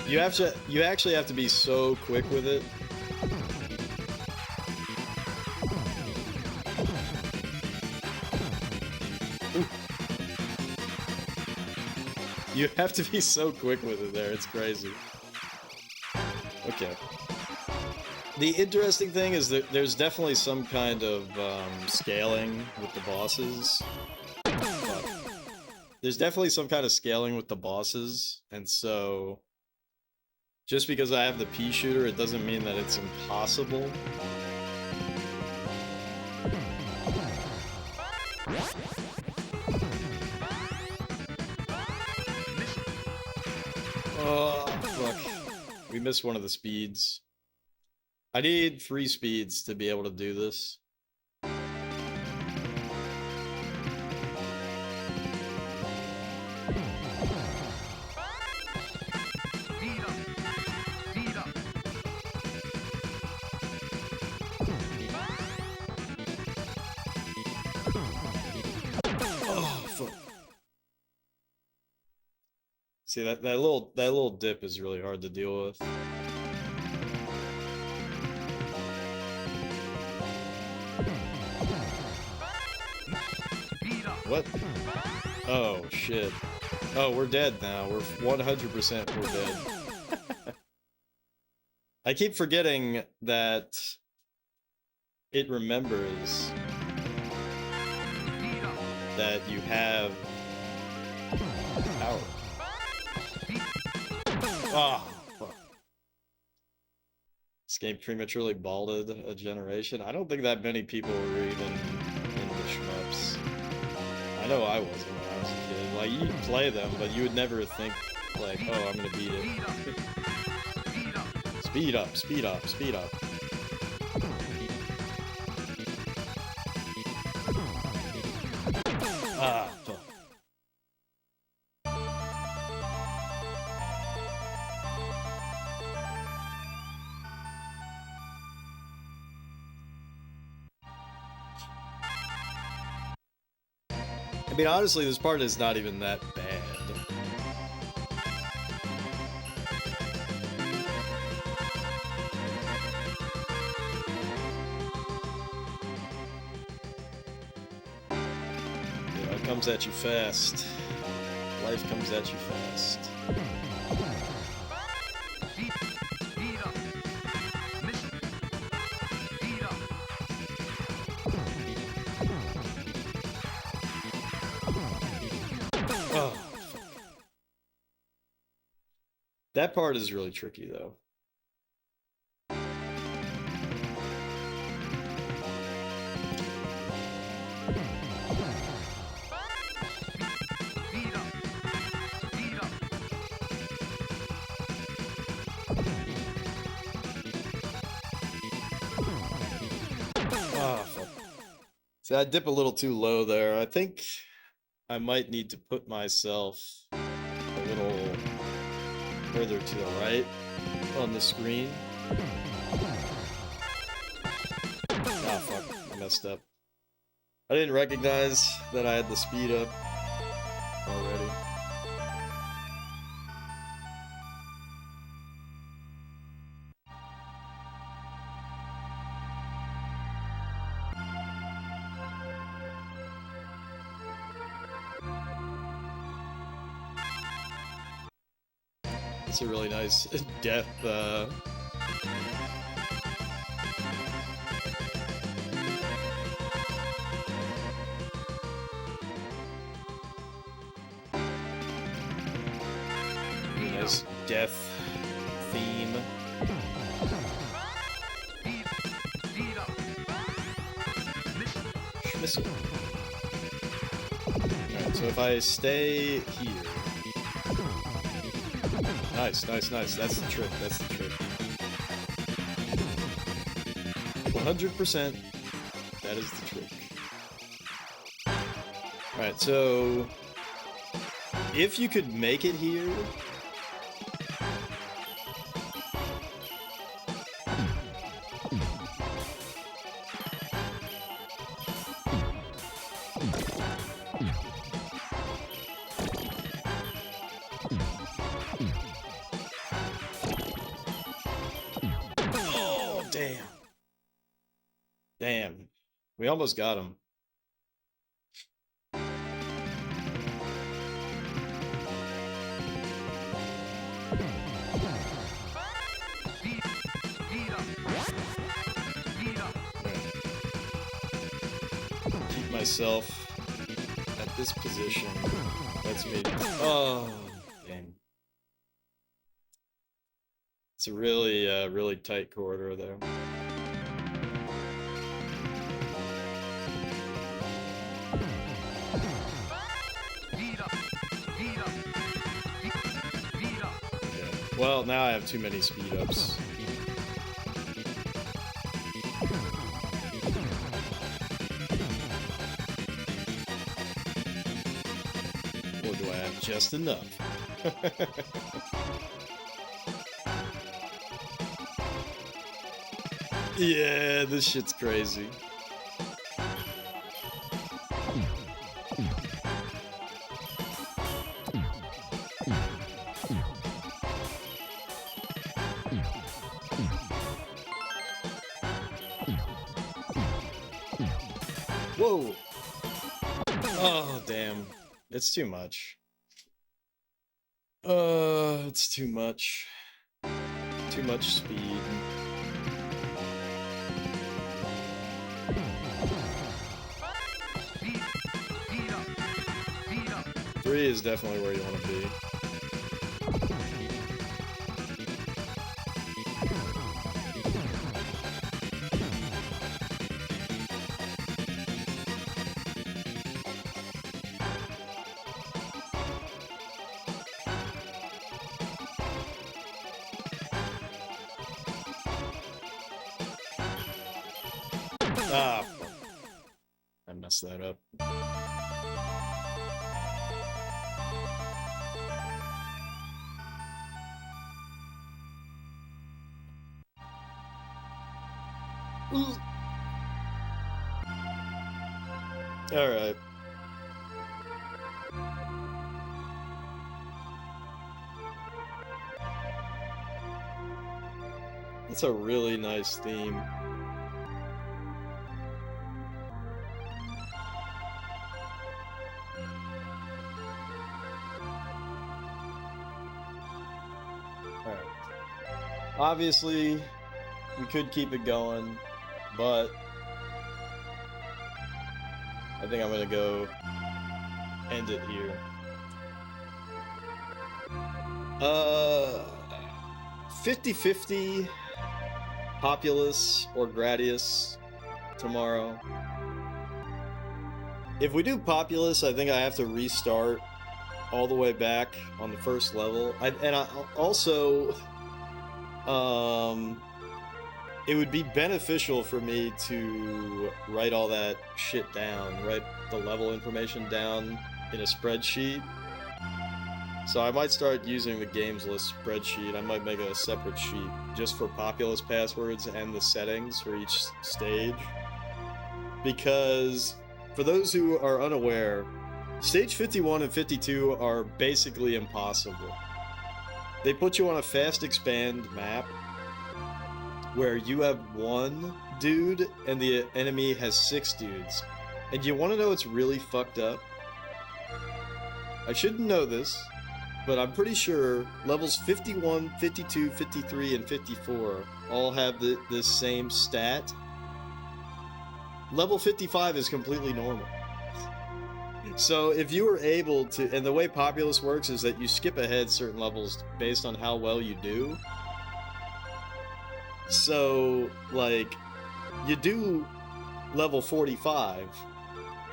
You actually have to be so quick with it. You have to be so quick with it there, it's crazy. Okay. The interesting thing is that there's definitely some kind of scaling with the bosses. There's definitely some kind of scaling with the bosses, and so just because I have the pea shooter, it doesn't mean that it's impossible. Oh, fuck. We missed one of the speeds. I need 3 speeds to be able to do this. Oh, fuck. See, that little dip is really hard to deal with. What? Oh, shit. Oh, we're dead now. We're 100% we're dead. I keep forgetting that it remembers that you have power. Ah, fuck. This game prematurely balded a generation. I don't think that many people were even in the shmups. I know I wasn't when I was a kid. Like, you'd play them, but you would never think, like, oh, I'm gonna beat it. Speed up, speed up, speed up. Ah, fuck. I mean, honestly, this part is not even that bad. You know, it comes at you fast. Life comes at you fast. That part is really tricky, though. Ah, fuck. See, I dip a little too low there. I think I might need to put myself a little further to the right on the screen. Ah, fuck. I messed up. I didn't recognize that I had the speed up already. It's a really nice death, nice death theme. Schmissel. Alright, so if I stay here. Nice, nice, nice. That's the trick. That's the trick. 100%. That is the trick. Alright, so if you could make it here. Oh, damn. Damn. We almost got him. Keep myself at this position. That's me. Oh, damn. It's a really, really tight corridor there. Okay. Well, now I have too many speed ups. Or do I have just enough? Yeah, this shit's crazy. Whoa! Oh, damn. It's too much. It's too much. Too much speed. Three is definitely where you want to be. Ah, fuck. I messed that up. Alright. It's a really nice theme. Alright. Obviously, we could keep it going, but I think I'm gonna go end it here. 50-50 Populous or Gradius tomorrow. If we do Populous, I think I have to restart all the way back on the first level. It would be beneficial for me to write all that shit down, write the level information down in a spreadsheet. So I might start using the games list spreadsheet. I might make a separate sheet just for Populous passwords and the settings for each stage. Because for those who are unaware, stage 51 and 52 are basically impossible. They put you on a fast expand map where you have one dude and the enemy has 6 dudes. And you want to know what's really fucked up? I shouldn't know this, but I'm pretty sure levels 51, 52, 53, and 54 all have this same stat. Level 55 is completely normal. So if you were able to, and the way Populous works is that you skip ahead certain levels based on how well you do. So, like, you do level 45,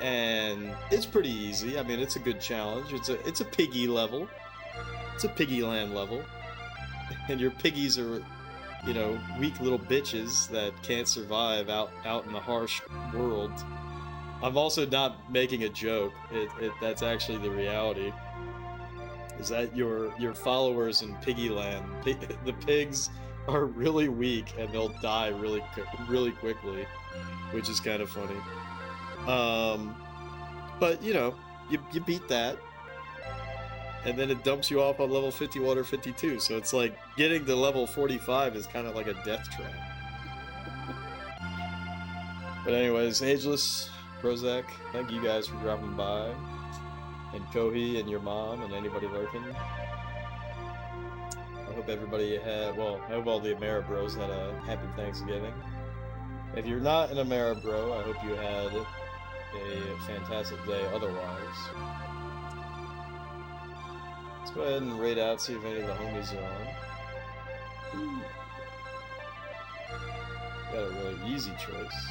and it's pretty easy. I mean, it's a good challenge. It's a piggy level. It's a piggy land level. And your piggies are, you know, weak little bitches that can't survive out in the harsh world. I'm also not making a joke. That's actually the reality. Is that your followers in piggy land, the pigs are really weak and they'll die really quickly, which is kind of funny. But you know, you beat that, and then it dumps you off on level 51 or 52. So it's like getting to level 45 is kind of like a death trap. But anyways, Ageless, Prozac, thank you guys for dropping by, and Kohi and your mom and anybody lurking. I hope everybody had, well, I hope all the Ameribros had a happy Thanksgiving. If you're not an Ameribro, I hope you had a fantastic day otherwise. Let's go ahead and raid out, see if any of the homies are on. Ooh. Got a really easy choice.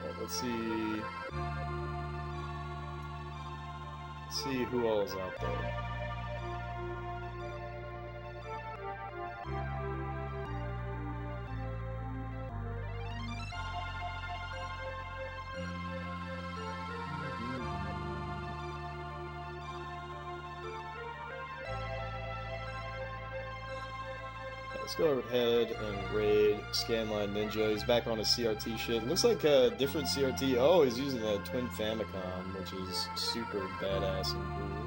Well, let's see. See who all is out there. Let's go ahead and raid Scanline Ninja. He's back on his CRT shit. Looks like a different CRT. Oh, he's using a Twin Famicom, which is super badass and cool.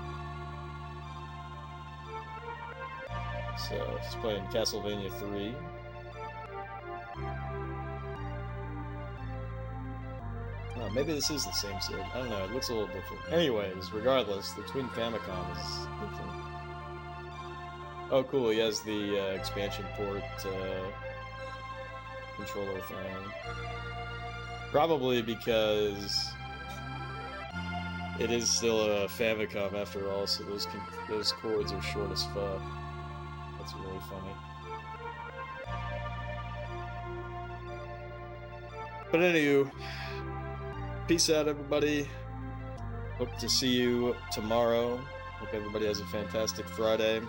So, he's playing Castlevania 3. Oh, maybe this is the same CRT. I don't know, it looks a little different. Anyways, regardless, the Twin Famicom is different. Oh, cool, he has the expansion port controller thing. Probably because it is still a Famicom after all, so those cords are short as fuck. That's really funny. But anywho, peace out, everybody. Hope to see you tomorrow. Hope everybody has a fantastic Friday.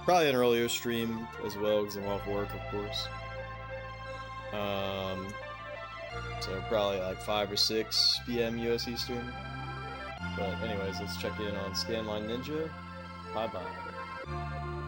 Probably an earlier stream as well because I'm off work, of course. So probably like 5 or 6 p.m. US Eastern. But anyways, let's check in on Scanline Ninja. Bye-bye.